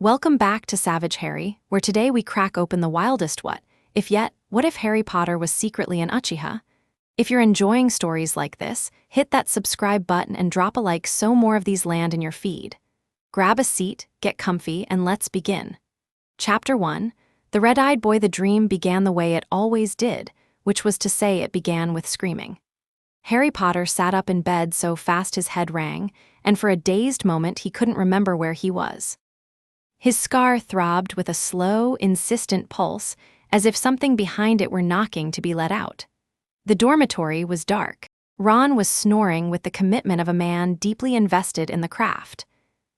Welcome back to Savage Harry, where today we crack open the wildest what if Harry Potter was secretly an Uchiha? If you're enjoying stories like this, hit that subscribe button and drop a like so more of these land in your feed. Grab a seat, get comfy, and let's begin. Chapter 1. The Red-Eyed Boy. The dream began the way it always did, which was to say it began with screaming. Harry Potter sat up in bed so fast his head rang, and for a dazed moment he couldn't remember where he was. His scar throbbed with a slow, insistent pulse, as if something behind it were knocking to be let out. The dormitory was dark. Ron was snoring with the commitment of a man deeply invested in the craft.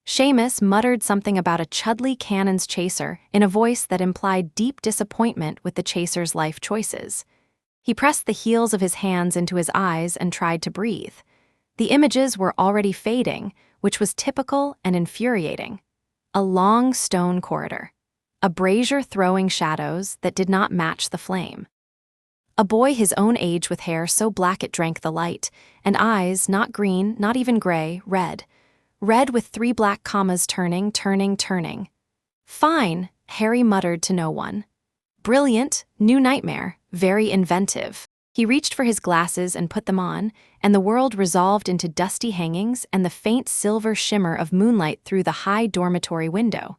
Seamus muttered something about a Chudley Cannon's chaser in a voice that implied deep disappointment with the chaser's life choices. He pressed the heels of his hands into his eyes and tried to breathe. The images were already fading, which was typical and infuriating. A long stone corridor. A brazier throwing shadows that did not match the flame. A boy his own age with hair so black it drank the light, and eyes not green, not even gray, red. Red with 3 black commas turning. Fine, Harry muttered to no one. Brilliant, new nightmare, very inventive. He reached for his glasses and put them on, and the world resolved into dusty hangings and the faint silver shimmer of moonlight through the high dormitory window.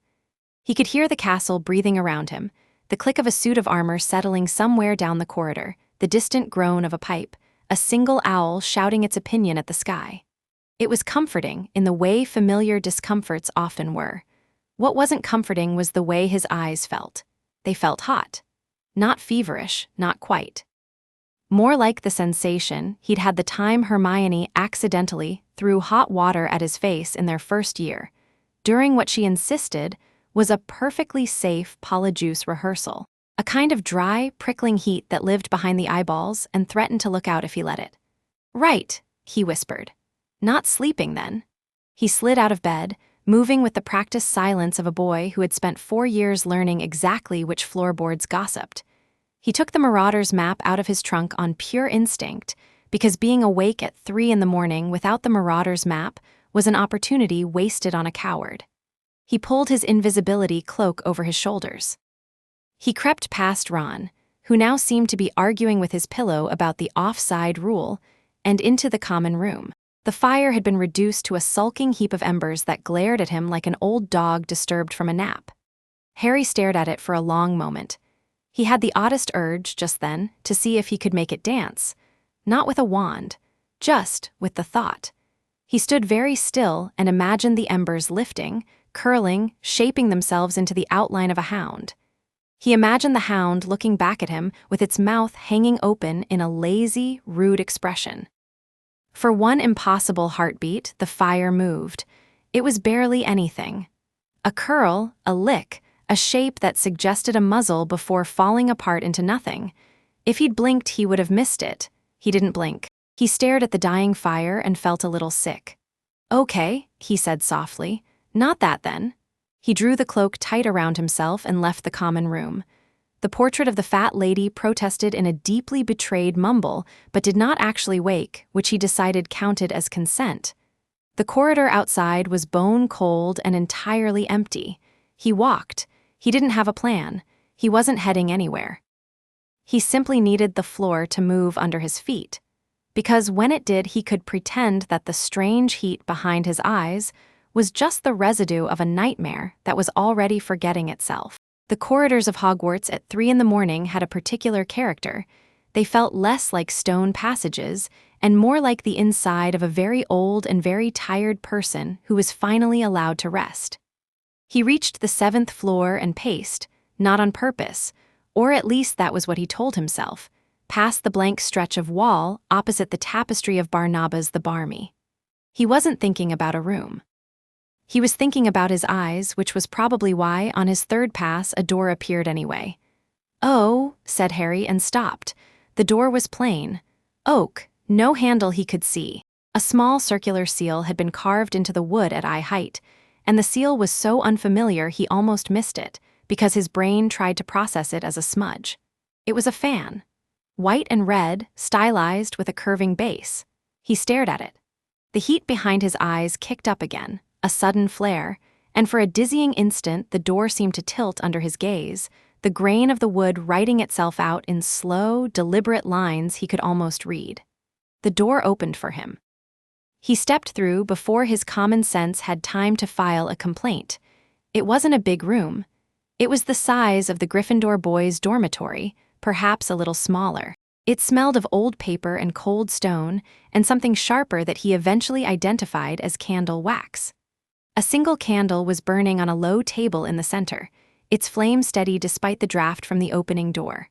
He could hear the castle breathing around him, the click of a suit of armor settling somewhere down the corridor, the distant groan of a pipe, a single owl shouting its opinion at the sky. It was comforting in the way familiar discomforts often were. What wasn't comforting was the way his eyes felt. They felt hot. Not feverish, not quite. More like the sensation he'd had the time Hermione accidentally threw hot water at his face in their first year, during what she insisted was a perfectly safe polyjuice rehearsal, a kind of dry, prickling heat that lived behind the eyeballs and threatened to look out if he let it. Right, he whispered. Not sleeping then. He slid out of bed, moving with the practiced silence of a boy who had spent 4 years learning exactly which floorboards gossiped. He took the Marauder's map out of his trunk on pure instinct, because being awake at 3 in the morning without the Marauder's map was an opportunity wasted on a coward. He pulled his invisibility cloak over his shoulders. He crept past Ron, who now seemed to be arguing with his pillow about the offside rule, and into the common room. The fire had been reduced to a sulking heap of embers that glared at him like an old dog disturbed from a nap. Harry stared at it for a long moment. He had the oddest urge, just then, to see if he could make it dance. Not with a wand, just with the thought. He stood very still and imagined the embers lifting, curling, shaping themselves into the outline of a hound. He imagined the hound looking back at him with its mouth hanging open in a lazy, rude expression. For one impossible heartbeat, the fire moved. It was barely anything. A curl, a lick, a shape that suggested a muzzle before falling apart into nothing. If he'd blinked, he would have missed it. He didn't blink. He stared at the dying fire and felt a little sick. Okay, he said softly. Not that then. He drew the cloak tight around himself and left the common room. The portrait of the fat lady protested in a deeply betrayed mumble, but did not actually wake, which he decided counted as consent. The corridor outside was bone cold and entirely empty. He walked. He didn't have a plan. He wasn't heading anywhere. He simply needed the floor to move under his feet, because when it did, he could pretend that the strange heat behind his eyes was just the residue of a nightmare that was already forgetting itself. The corridors of Hogwarts at 3 in the morning had a particular character. They felt less like stone passages and more like the inside of a very old and very tired person who was finally allowed to rest. He reached the 7th floor and paced, not on purpose, or at least that was what he told himself, past the blank stretch of wall opposite the tapestry of Barnabas the Barmy. He wasn't thinking about a room. He was thinking about his eyes, which was probably why, on his 3rd pass, a door appeared anyway. Oh, said Harry and stopped. The door was plain. Oak, no handle he could see. A small circular seal had been carved into the wood at eye height, and the seal was so unfamiliar he almost missed it, because his brain tried to process it as a smudge. It was a fan. White and red, stylized with a curving base. He stared at it. The heat behind his eyes kicked up again, a sudden flare, and for a dizzying instant the door seemed to tilt under his gaze, the grain of the wood writing itself out in slow, deliberate lines he could almost read. The door opened for him. He stepped through before his common sense had time to file a complaint. It wasn't a big room. It was the size of the Gryffindor boys' dormitory, perhaps a little smaller. It smelled of old paper and cold stone, and something sharper that he eventually identified as candle wax. A single candle was burning on a low table in the center, its flame steady despite the draft from the opening door.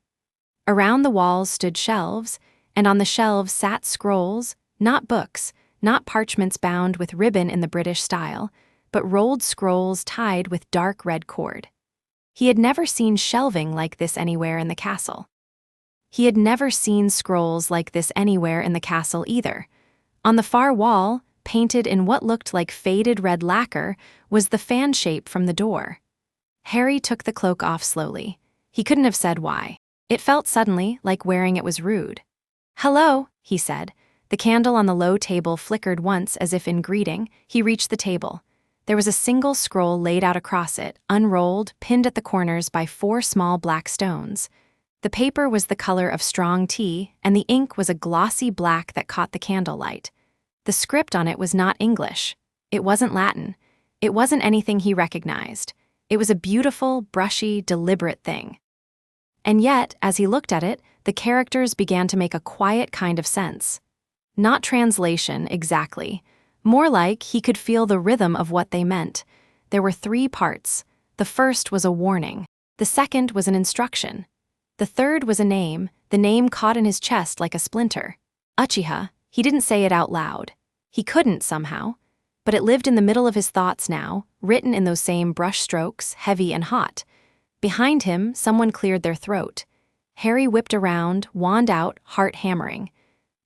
Around the walls stood shelves, and on the shelves sat scrolls, not books, not parchments bound with ribbon in the British style, but rolled scrolls tied with dark red cord. He had never seen shelving like this anywhere in the castle. He had never seen scrolls like this anywhere in the castle either. On the far wall, painted in what looked like faded red lacquer, was the fan shape from the door. Harry took the cloak off slowly. He couldn't have said why. It felt suddenly like wearing it was rude. "Hello," he said. The candle on the low table flickered once as if in greeting. He reached the table. There was a single scroll laid out across it, unrolled, pinned at the corners by 4 small black stones. The paper was the color of strong tea, and the ink was a glossy black that caught the candlelight. The script on it was not English. It wasn't Latin. It wasn't anything he recognized. It was a beautiful, brushy, deliberate thing. And yet, as he looked at it, the characters began to make a quiet kind of sense. Not translation, exactly. More like he could feel the rhythm of what they meant. There were 3 parts. The first was a warning. The second was an instruction. The third was a name, the name caught in his chest like a splinter. UCHIHA. He didn't say it out loud. He couldn't, somehow. But it lived in the middle of his thoughts now, written in those same brush strokes, heavy and hot. Behind him, someone cleared their throat. Harry whipped around, wand out, heart hammering.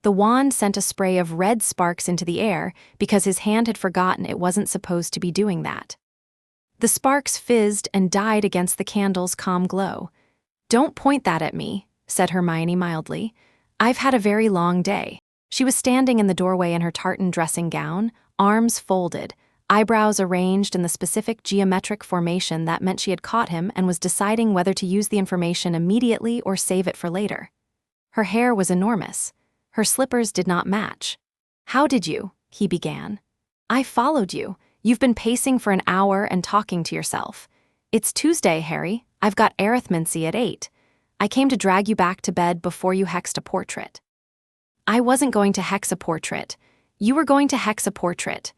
The wand sent a spray of red sparks into the air because his hand had forgotten it wasn't supposed to be doing that. The sparks fizzed and died against the candle's calm glow. "Don't point that at me," said Hermione mildly. "I've had a very long day." She was standing in the doorway in her tartan dressing gown, arms folded, eyebrows arranged in the specific geometric formation that meant she had caught him and was deciding whether to use the information immediately or save it for later. Her hair was enormous. Her slippers did not match. "How did you?" he began. "I followed you. You've been pacing for an hour and talking to yourself. It's Tuesday, Harry. I've got arithmancy at 8. I came to drag you back to bed before you hexed a portrait." "I wasn't going to hex a portrait. You were going to hex a portrait."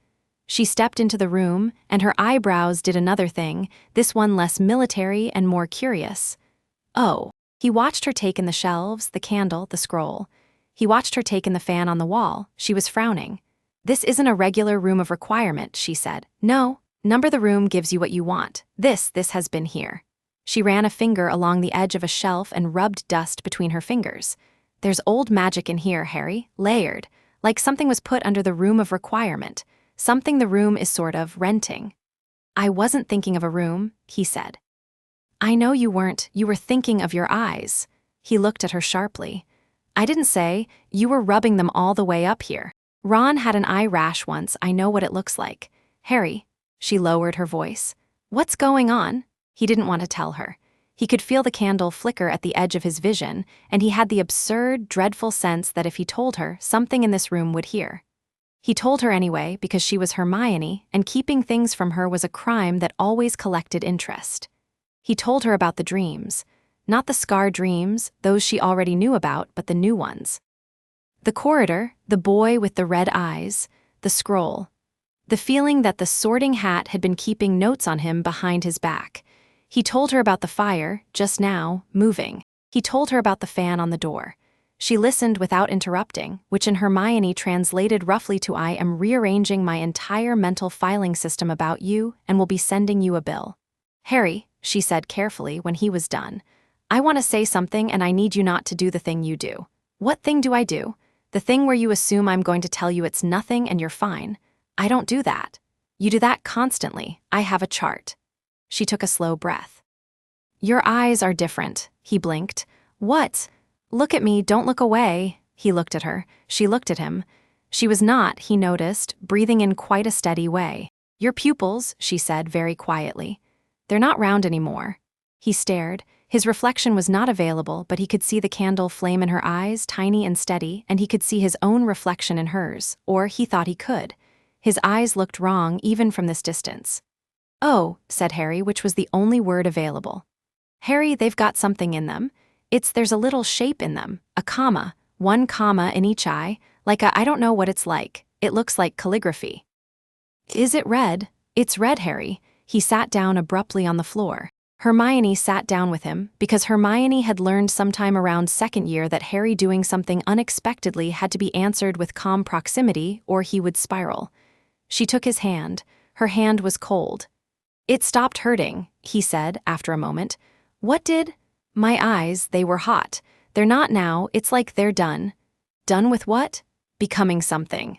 She stepped into the room, and her eyebrows did another thing, this one less military and more curious. "Oh." He watched her take in the shelves, the candle, the scroll. He watched her take in the fan on the wall. She was frowning. "This isn't a regular room of requirement," she said. "No, number the room gives you what you want. This has been here." She ran a finger along the edge of a shelf and rubbed dust between her fingers. "There's old magic in here, Harry, layered, like something was put under the room of requirement, something the room is sort of renting." "I wasn't thinking of a room," he said. "I know you weren't. You were thinking of your eyes." He looked at her sharply. "I didn't say. You were rubbing them all the way up here. Ron had an eye rash once. I know what it looks like. Harry." She lowered her voice. "What's going on?" He didn't want to tell her. He could feel the candle flicker at the edge of his vision, and he had the absurd, dreadful sense that if he told her, something in this room would hear. He told her anyway because she was Hermione, and keeping things from her was a crime that always collected interest. He told her about the dreams. Not the scar dreams, those she already knew about, but the new ones. The corridor, the boy with the red eyes, the scroll. The feeling that the sorting hat had been keeping notes on him behind his back. He told her about the fire, just now, moving. He told her about the fan on the door. She listened without interrupting, which in Hermione translated roughly to "I am rearranging my entire mental filing system about you and will be sending you a bill." "Harry," she said carefully when he was done, "I want to say something and I need you not to do the thing you do." "What thing do I do?" "The thing where you assume I'm going to tell you it's nothing and you're fine. I don't do that." "You do that constantly. I have a chart." She took a slow breath. "Your eyes are different," he blinked. "What?" "Look at me, don't look away." He looked at her. She looked at him. She was not, he noticed, breathing in quite a steady way. Your pupils, she said very quietly. They're not round anymore. He stared. His reflection was not available, but he could see the candle flame in her eyes, tiny and steady, and he could see his own reflection in hers, or he thought he could. His eyes looked wrong even from this distance. Oh, said Harry, which was the only word available. Harry, they've got something in them. There's a little shape in them, a comma, one comma in each eye, like I don't know what it's like. It looks like calligraphy. Is it red? It's red, Harry. He sat down abruptly on the floor. Hermione sat down with him, because Hermione had learned sometime around second year that Harry doing something unexpectedly had to be answered with calm proximity, or he would spiral. She took his hand. Her hand was cold. It stopped hurting, he said after a moment. What did? My eyes, they were hot. They're not now, it's like they're done. Done with what? Becoming something.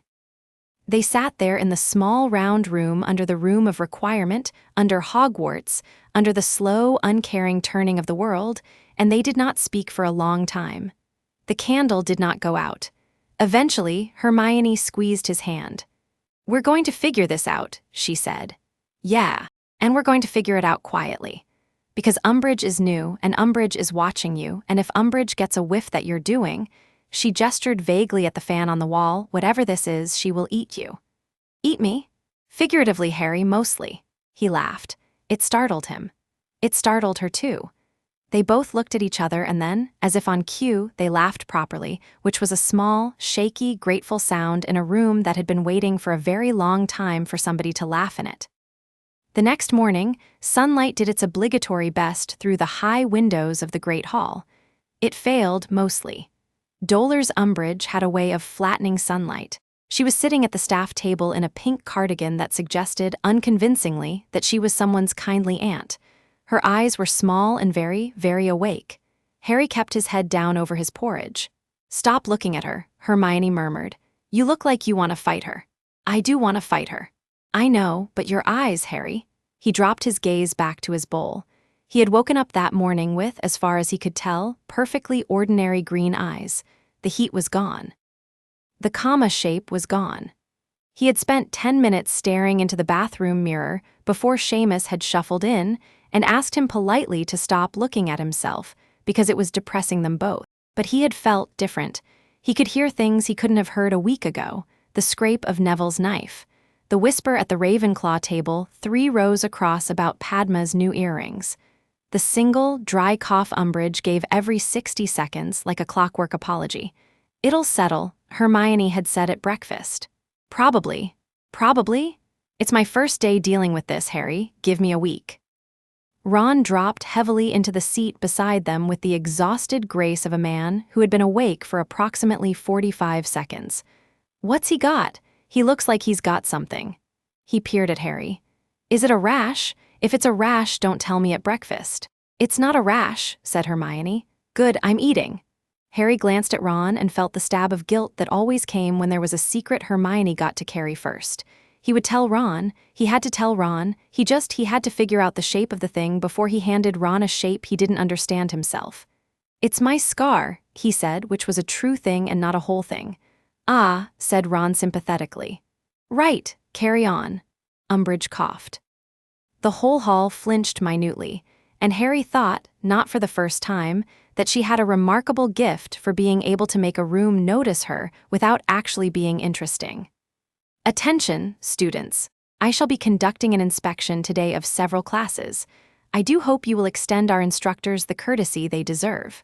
They sat there in the small round room under the room of requirement, under Hogwarts, under the slow, uncaring turning of the world, and they did not speak for a long time. The candle did not go out. Eventually, Hermione squeezed his hand. We're going to figure this out, she said. Yeah, and we're going to figure it out quietly. Because Umbridge is new, and Umbridge is watching you, and if Umbridge gets a whiff that you're doing, she gestured vaguely at the fan on the wall, whatever this is, she will eat you. Eat me? Figuratively, Harry, mostly. He laughed. It startled him. It startled her too. They both looked at each other and then, as if on cue, they laughed properly, which was a small, shaky, grateful sound in a room that had been waiting for a very long time for somebody to laugh in it. The next morning, sunlight did its obligatory best through the high windows of the Great Hall. It failed mostly. Dolar's Umbridge had a way of flattening sunlight. She was sitting at the staff table in a pink cardigan that suggested, unconvincingly, that she was someone's kindly aunt. Her eyes were small and very, very awake. Harry kept his head down over his porridge. Stop looking at her, Hermione murmured. You look like you want to fight her. I do want to fight her. I know, but your eyes, Harry. He dropped his gaze back to his bowl. He had woken up that morning with, as far as he could tell, perfectly ordinary green eyes. The heat was gone. The comma shape was gone. He had spent 10 minutes staring into the bathroom mirror before Seamus had shuffled in and asked him politely to stop looking at himself because it was depressing them both. But he had felt different. He could hear things he couldn't have heard a week ago, the scrape of Neville's knife, the whisper at the Ravenclaw table 3 rows across about Padma's new earrings. The single, dry cough Umbridge gave every 60 seconds like a clockwork apology. It'll settle, Hermione had said at breakfast. Probably. Probably? It's my first day dealing with this, Harry. Give me a week. Ron dropped heavily into the seat beside them with the exhausted grace of a man who had been awake for approximately 45 seconds. What's he got? He looks like he's got something. He peered at Harry. Is it a rash? If it's a rash, don't tell me at breakfast. It's not a rash, said Hermione. Good, I'm eating. Harry glanced at Ron and felt the stab of guilt that always came when there was a secret Hermione got to carry first. He would tell Ron, he had to tell Ron, he had to figure out the shape of the thing before he handed Ron a shape he didn't understand himself. It's my scar, he said, which was a true thing and not a whole thing. Ah, said Ron sympathetically. Right, carry on. Umbridge coughed. The whole hall flinched minutely, and Harry thought, not for the first time, that she had a remarkable gift for being able to make a room notice her without actually being interesting. Attention, students. I shall be conducting an inspection today of several classes. I do hope you will extend our instructors the courtesy they deserve.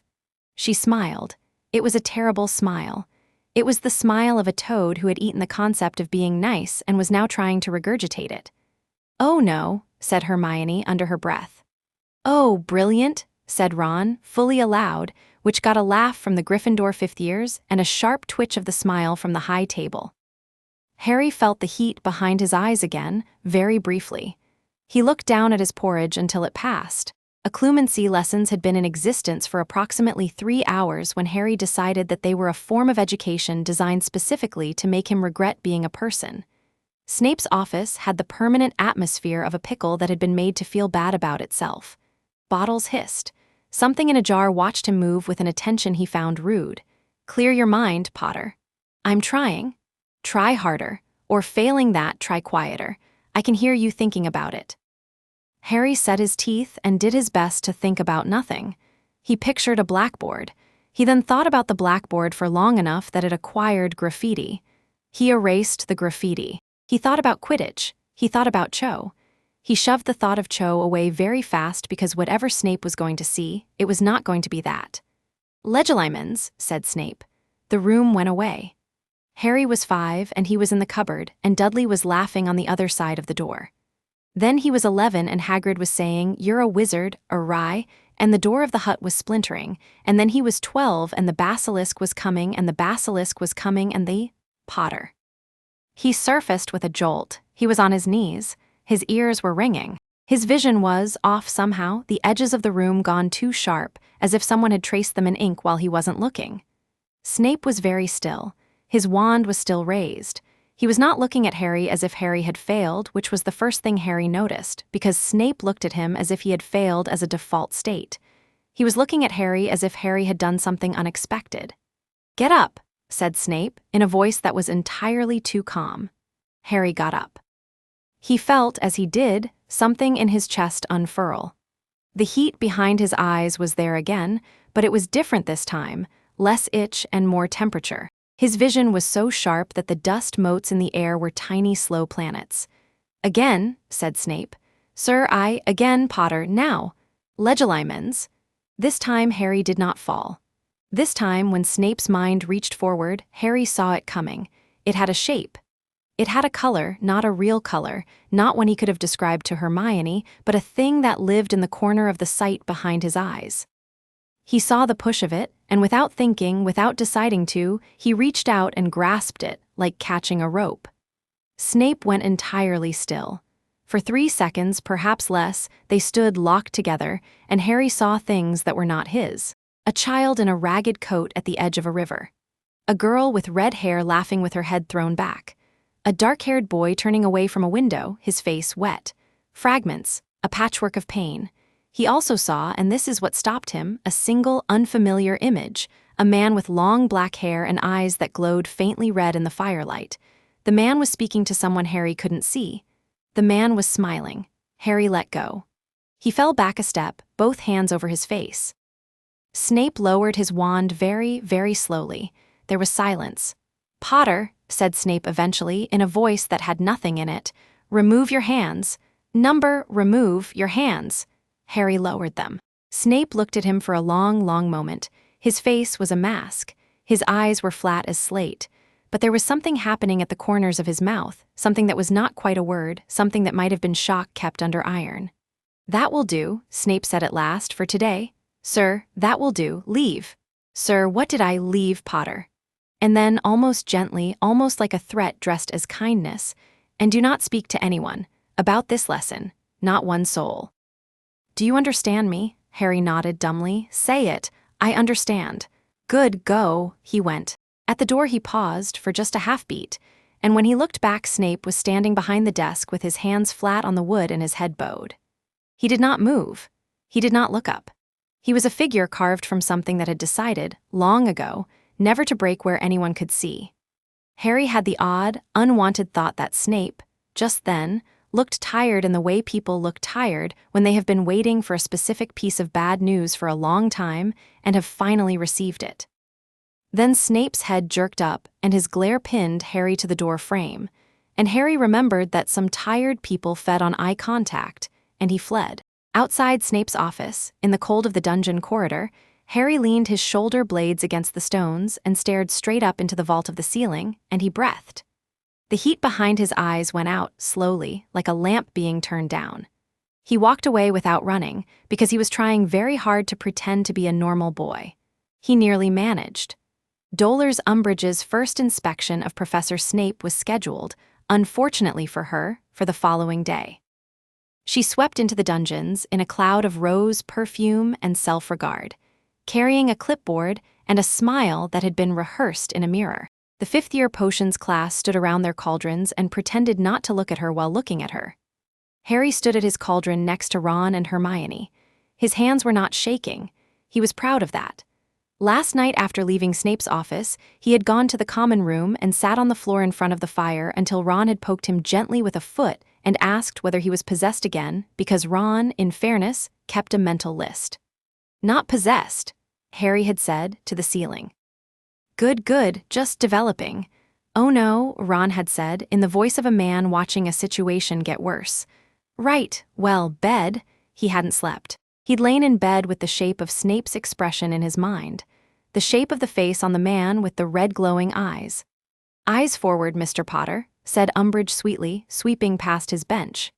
She smiled. It was a terrible smile. It was the smile of a toad who had eaten the concept of being nice and was now trying to regurgitate it. Oh no, said Hermione under her breath. Oh, brilliant, said Ron, fully aloud, which got a laugh from the Gryffindor fifth years and a sharp twitch of the smile from the high table. Harry felt the heat behind his eyes again, very briefly. He looked down at his porridge until it passed. Occlumency lessons had been in existence for approximately 3 hours when Harry decided that they were a form of education designed specifically to make him regret being a person. Snape's office had the permanent atmosphere of a pickle that had been made to feel bad about itself. Bottles hissed. Something in a jar watched him move with an attention he found rude. Clear your mind, Potter. I'm trying. Try harder, or failing that, try quieter. I can hear you thinking about it." Harry set his teeth and did his best to think about nothing. He pictured a blackboard. He then thought about the blackboard for long enough that it acquired graffiti. He erased the graffiti. He thought about Quidditch. He thought about Cho. He shoved the thought of Cho away very fast because whatever Snape was going to see, it was not going to be that. "Legilimens," said Snape. The room went away. Harry was 5 and he was in the cupboard, and Dudley was laughing on the other side of the door. Then he was 11 and Hagrid was saying, "You're a wizard, awry," and the door of the hut was splintering, and then he was 12 and the basilisk was coming and the basilisk was coming and the Potter. He surfaced with a jolt. He was on his knees. His ears were ringing. His vision was off somehow, the edges of the room gone too sharp, as if someone had traced them in ink while he wasn't looking. Snape was very still. His wand was still raised. He was not looking at Harry as if Harry had failed, which was the first thing Harry noticed, because Snape looked at him as if he had failed as a default state. He was looking at Harry as if Harry had done something unexpected. "Get up," said Snape, in a voice that was entirely too calm. Harry got up. He felt, as he did, something in his chest unfurl. The heat behind his eyes was there again, but it was different this time, less itch and more temperature. His vision was so sharp that the dust motes in the air were tiny slow planets. "Again," said Snape. "Sir, again, Potter, now. Legilimens." This time Harry did not fall. This time, when Snape's mind reached forward, Harry saw it coming. It had a shape. It had a color, not a real color, not one he could have described to Hermione, but a thing that lived in the corner of the sight behind his eyes. He saw the push of it, and without thinking, without deciding to, he reached out and grasped it, like catching a rope. Snape went entirely still. For 3 seconds, perhaps less, they stood locked together, and Harry saw things that were not his. A child in a ragged coat at the edge of a river. A girl with red hair laughing with her head thrown back. A dark-haired boy turning away from a window, his face wet. Fragments, a patchwork of pain. He also saw, and this is what stopped him, a single unfamiliar image, a man with long black hair and eyes that glowed faintly red in the firelight. The man was speaking to someone Harry couldn't see. The man was smiling. Harry let go. He fell back a step, both hands over his face. Snape lowered his wand very, very slowly. There was silence. "Potter," said Snape eventually, in a voice that had nothing in it, "remove your hands. Remove your hands." Harry lowered them. Snape looked at him for a long, long moment. His face was a mask. His eyes were flat as slate. But there was something happening at the corners of his mouth, something that was not quite a word, something that might have been shock kept under iron. "That will do," Snape said at last, "for today. Sir, that will do. Leave." "Sir, what did I leave, Potter?" And then, almost gently, almost like a threat dressed as kindness, "And do not speak to anyone about this lesson, not one soul." "Do you understand me?" Harry nodded dumbly. "Say it. I understand." "Good, go," he went. At the door he paused for just a half-beat, and when he looked back Snape was standing behind the desk with his hands flat on the wood and his head bowed. He did not move. He did not look up. He was a figure carved from something that had decided, long ago, never to break where anyone could see. Harry had the odd, unwanted thought that Snape, just then, looked tired in the way people look tired when they have been waiting for a specific piece of bad news for a long time and have finally received it. Then Snape's head jerked up and his glare pinned Harry to the door frame, and Harry remembered that some tired people fed on eye contact, and he fled. Outside Snape's office, in the cold of the dungeon corridor, Harry leaned his shoulder blades against the stones and stared straight up into the vault of the ceiling, and he breathed. The heat behind his eyes went out, slowly, like a lamp being turned down. He walked away without running, because he was trying very hard to pretend to be a normal boy. He nearly managed. Dolores Umbridge's first inspection of Professor Snape was scheduled, unfortunately for her, for the following day. She swept into the dungeons in a cloud of rose perfume and self-regard, carrying a clipboard and a smile that had been rehearsed in a mirror. The fifth-year potions class stood around their cauldrons and pretended not to look at her while looking at her. Harry stood at his cauldron next to Ron and Hermione. His hands were not shaking. He was proud of that. Last night after leaving Snape's office, he had gone to the common room and sat on the floor in front of the fire until Ron had poked him gently with a foot and asked whether he was possessed again because Ron, in fairness, kept a mental list. Not possessed, Harry had said to the ceiling. Good, just developing. Oh no, Ron had said, in the voice of a man watching a situation get worse. Right, well, bed. He hadn't slept. He'd lain in bed with the shape of Snape's expression in his mind, the shape of the face on the man with the red glowing eyes. Eyes forward, Mr. Potter, said Umbridge sweetly, sweeping past his bench.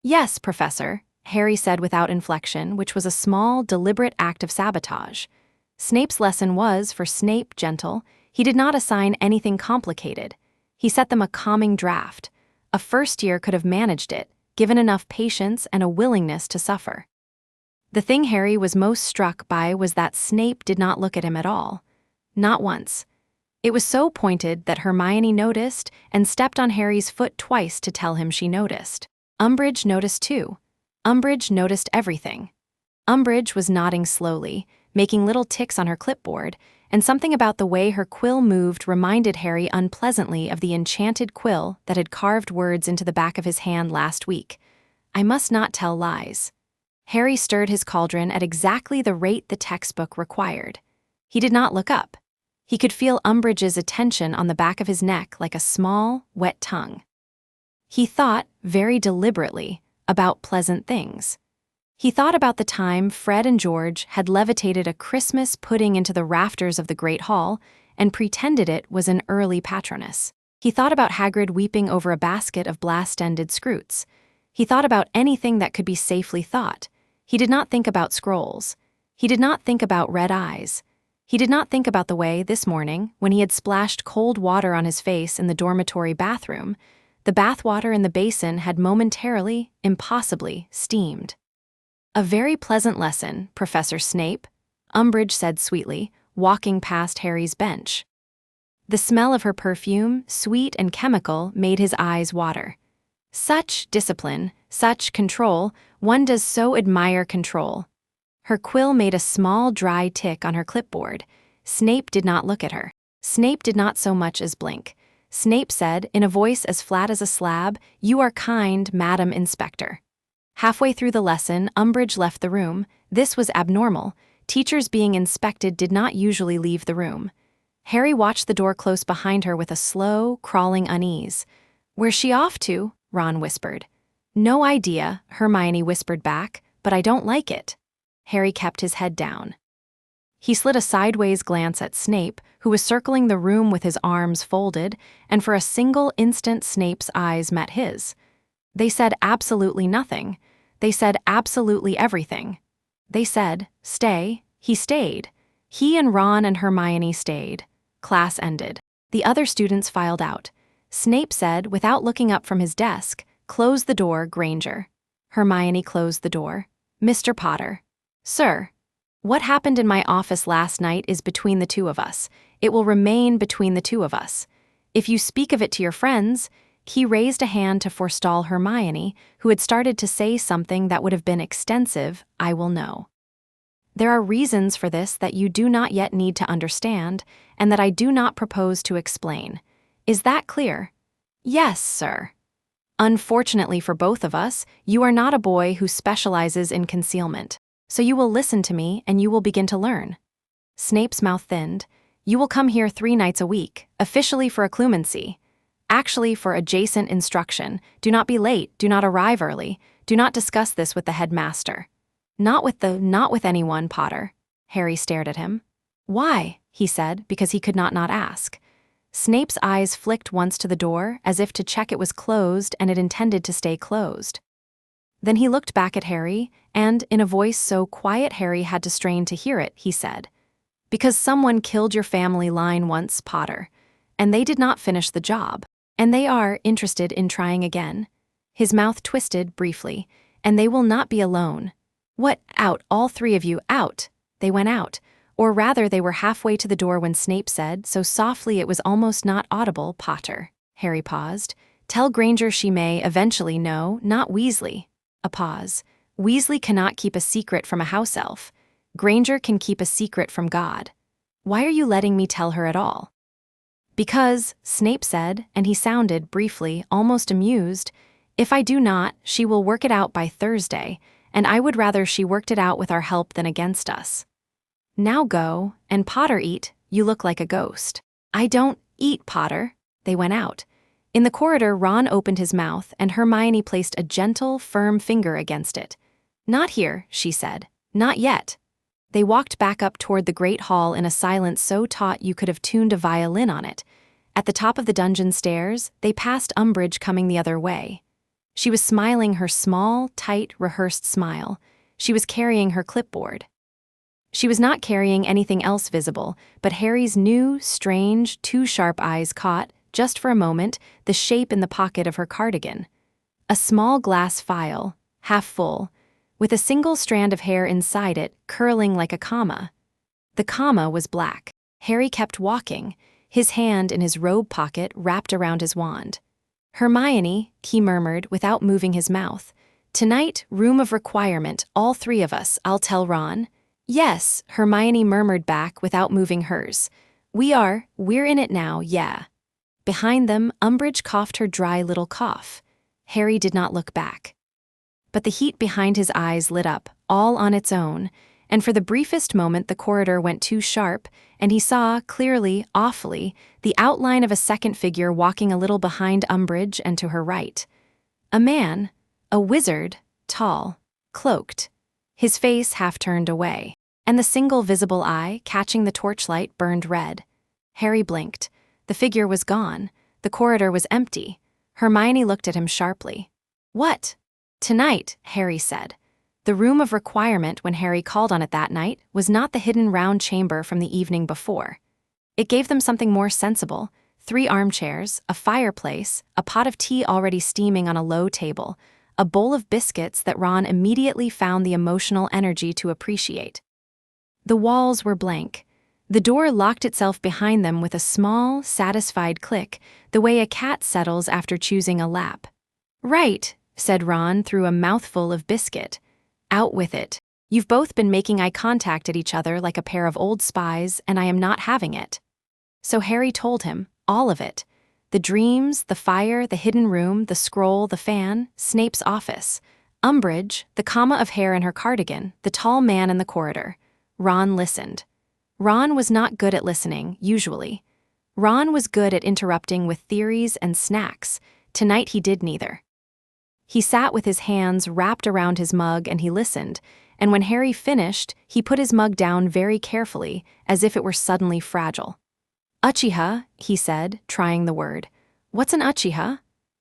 Yes, Professor, Harry said without inflection, which was a small, deliberate act of sabotage. Snape's lesson was, for Snape, gentle. He did not assign anything complicated. He set them a calming draft. A first year could have managed it, given enough patience and a willingness to suffer. The thing Harry was most struck by was that Snape did not look at him at all. Not once. It was so pointed that Hermione noticed and stepped on Harry's foot twice to tell him she noticed. Umbridge noticed too. Umbridge noticed everything. Umbridge was nodding slowly, making little ticks on her clipboard, and something about the way her quill moved reminded Harry unpleasantly of the enchanted quill that had carved words into the back of his hand last week. I must not tell lies. Harry stirred his cauldron at exactly the rate the textbook required. He did not look up. He could feel Umbridge's attention on the back of his neck like a small, wet tongue. He thought, very deliberately, about pleasant things. He thought about the time Fred and George had levitated a Christmas pudding into the rafters of the Great Hall and pretended it was an early Patronus. He thought about Hagrid weeping over a basket of blast-ended scroots. He thought about anything that could be safely thought. He did not think about scrolls. He did not think about red eyes. He did not think about the way, this morning, when he had splashed cold water on his face in the dormitory bathroom, the bathwater in the basin had momentarily, impossibly, steamed. A very pleasant lesson, Professor Snape, Umbridge said sweetly, walking past Harry's bench. The smell of her perfume, sweet and chemical, made his eyes water. Such discipline, such control, one does so admire control. Her quill made a small dry tick on her clipboard. Snape did not look at her. Snape did not so much as blink. Snape said, in a voice as flat as a slab, "You are kind, Madam Inspector." Halfway through the lesson, Umbridge left the room. This was abnormal. Teachers being inspected did not usually leave the room. Harry watched the door close behind her with a slow, crawling unease. "Where's she off to?" Ron whispered. "No idea," Hermione whispered back, "but I don't like it." Harry kept his head down. He slid a sideways glance at Snape, who was circling the room with his arms folded, and for a single instant Snape's eyes met his. They said absolutely nothing. They said absolutely everything. They said, "Stay." He stayed. He and Ron and Hermione stayed. Class ended. The other students filed out. Snape said, without looking up from his desk, "Close the door, Granger." Hermione closed the door. "Mr. Potter." "Sir, what happened in my office last night is between the two of us. It will remain between the two of us. If you speak of it to your friends," he raised a hand to forestall Hermione, who had started to say something that would have been extensive, "I will know. There are reasons for this that you do not yet need to understand, and that I do not propose to explain. Is that clear?" "Yes, sir." "Unfortunately for both of us, you are not a boy who specializes in concealment. So you will listen to me and you will begin to learn." Snape's mouth thinned. "You will come here 3 nights a week, officially for occlumency. Actually for adjacent instruction. Do not be late, do not arrive early, do not discuss this with the headmaster." Not with anyone, Potter." Harry stared at him. "Why?" he said, because he could not ask. Snape's eyes flicked once to the door, as if to check it was closed and it intended to stay closed. Then he looked back at Harry, and, in a voice so quiet Harry had to strain to hear it, he said, "Because someone killed your family line once, Potter, and they did not finish the job, and they are interested in trying again." His mouth twisted briefly. "And they will not be alone." "What, out, all 3 of you, out?" They went out. Or rather, they were halfway to the door when Snape said, so softly it was almost not audible, "Potter." Harry paused. "Tell Granger she may eventually know, not Weasley." A pause. "Weasley cannot keep a secret from a house elf. Granger can keep a secret from God." "Why are you letting me tell her at all?" "Because," Snape said, and he sounded, briefly, almost amused, If I do not, she will work it out by Thursday, and I would rather she worked it out with our help than against us. Now go, and Potter eat, you look like a ghost. I don't eat, Potter. They went out. In the corridor, Ron opened his mouth, and Hermione placed a gentle, firm finger against it. Not here, she said. Not yet. They walked back up toward the great hall in a silence so taut you could have tuned a violin on it. At the top of the dungeon stairs, they passed Umbridge coming the other way. She was smiling her small, tight, rehearsed smile. She was carrying her clipboard. She was not carrying anything else visible, but Harry's new, strange, too sharp eyes caught, just for a moment, the shape in the pocket of her cardigan. A small glass phial, half full, with a single strand of hair inside it, curling like a comma. The comma was black. Harry kept walking, his hand in his robe pocket wrapped around his wand. Hermione, he murmured without moving his mouth. Tonight, room of requirement, all three of us, I'll tell Ron. Yes, Hermione murmured back without moving hers. We're in it now, yeah. Behind them, Umbridge coughed her dry little cough. Harry did not look back. But the heat behind his eyes lit up, all on its own, and for the briefest moment the corridor went too sharp, and he saw, clearly, awfully, the outline of a second figure walking a little behind Umbridge and to her right. A man, a wizard, tall, cloaked, his face half turned away, and the single visible eye, catching the torchlight, burned red. Harry blinked. The figure was gone. The corridor was empty. Hermione looked at him sharply. What? Tonight, Harry said. The room of requirement, when Harry called on it that night, was not the hidden round chamber from the evening before. It gave them something more sensible: 3 armchairs, a fireplace, a pot of tea already steaming on a low table, a bowl of biscuits that Ron immediately found the emotional energy to appreciate. The walls were blank. The door locked itself behind them with a small, satisfied click, the way a cat settles after choosing a lap. Right, said Ron through a mouthful of biscuit. Out with it. You've both been making eye contact at each other like a pair of old spies, and I am not having it. So Harry told him, all of it. The dreams, the fire, the hidden room, the scroll, the fan, Snape's office, Umbridge, the comma of hair in her cardigan, the tall man in the corridor. Ron listened. Ron was not good at listening, usually. Ron was good at interrupting with theories and snacks. Tonight he did neither. He sat with his hands wrapped around his mug and he listened, and when Harry finished, he put his mug down very carefully, as if it were suddenly fragile. UCHIHA, he said, trying the word. What's an UCHIHA?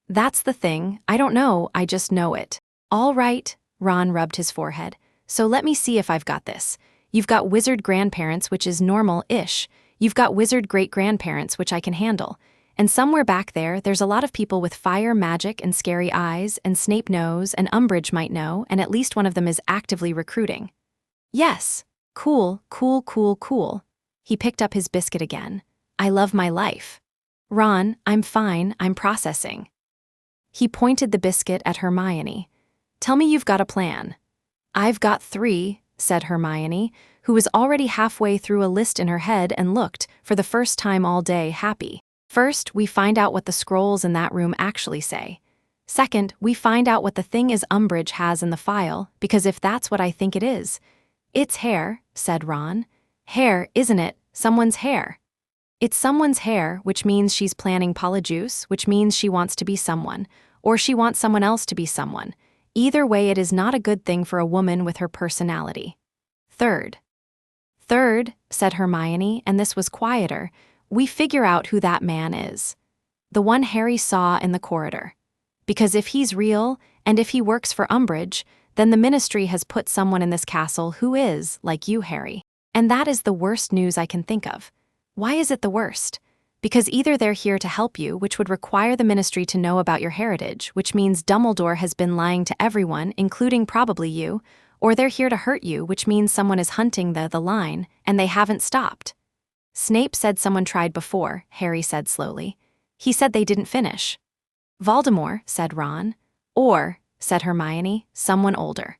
That's the thing. I don't know, I just know it. All right, Ron rubbed his forehead. So let me see if I've got this. You've got wizard grandparents, which is normal-ish. You've got wizard great-grandparents, which I can handle. And somewhere back there, there's a lot of people with fire, magic, and scary eyes, and Snape knows, and Umbridge might know, and at least one of them is actively recruiting. Yes. Cool, cool, cool, cool. He picked up his biscuit again. I love my life. Ron, I'm fine, I'm processing. He pointed the biscuit at Hermione. Tell me you've got a plan. I've got 3, said Hermione, who was already halfway through a list in her head and looked, for the first time all day, happy. First, we find out what the scrolls in that room actually say. Second, we find out what the thing is Umbridge has in the file, because if that's what I think it is. It's hair, said Ron. Hair, isn't it? Someone's hair. It's someone's hair, which means she's planning polyjuice, which means she wants to be someone, or she wants someone else to be someone. Either way, it is not a good thing for a woman with her personality. Third, said Hermione, and this was quieter, we figure out who that man is. The one Harry saw in the corridor. Because if he's real, and if he works for Umbridge, then the Ministry has put someone in this castle who is, like you, Harry. And that is the worst news I can think of. Why is it the worst? Because either they're here to help you, which would require the Ministry to know about your heritage, which means Dumbledore has been lying to everyone, including probably you, or they're here to hurt you, which means someone is hunting the line, and they haven't stopped. Snape said someone tried before, Harry said slowly. He said they didn't finish. Voldemort, said Ron. Or, said Hermione, someone older.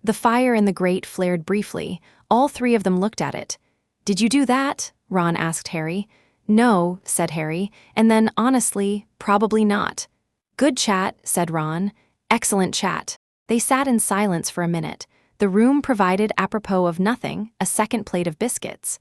The fire in the grate flared briefly. All 3 of them looked at it. Did you do that? Ron asked Harry. No, said Harry, and then, honestly, probably not. Good chat, said Ron. Excellent chat. They sat in silence for a minute. The room provided, apropos of nothing, a second plate of biscuits.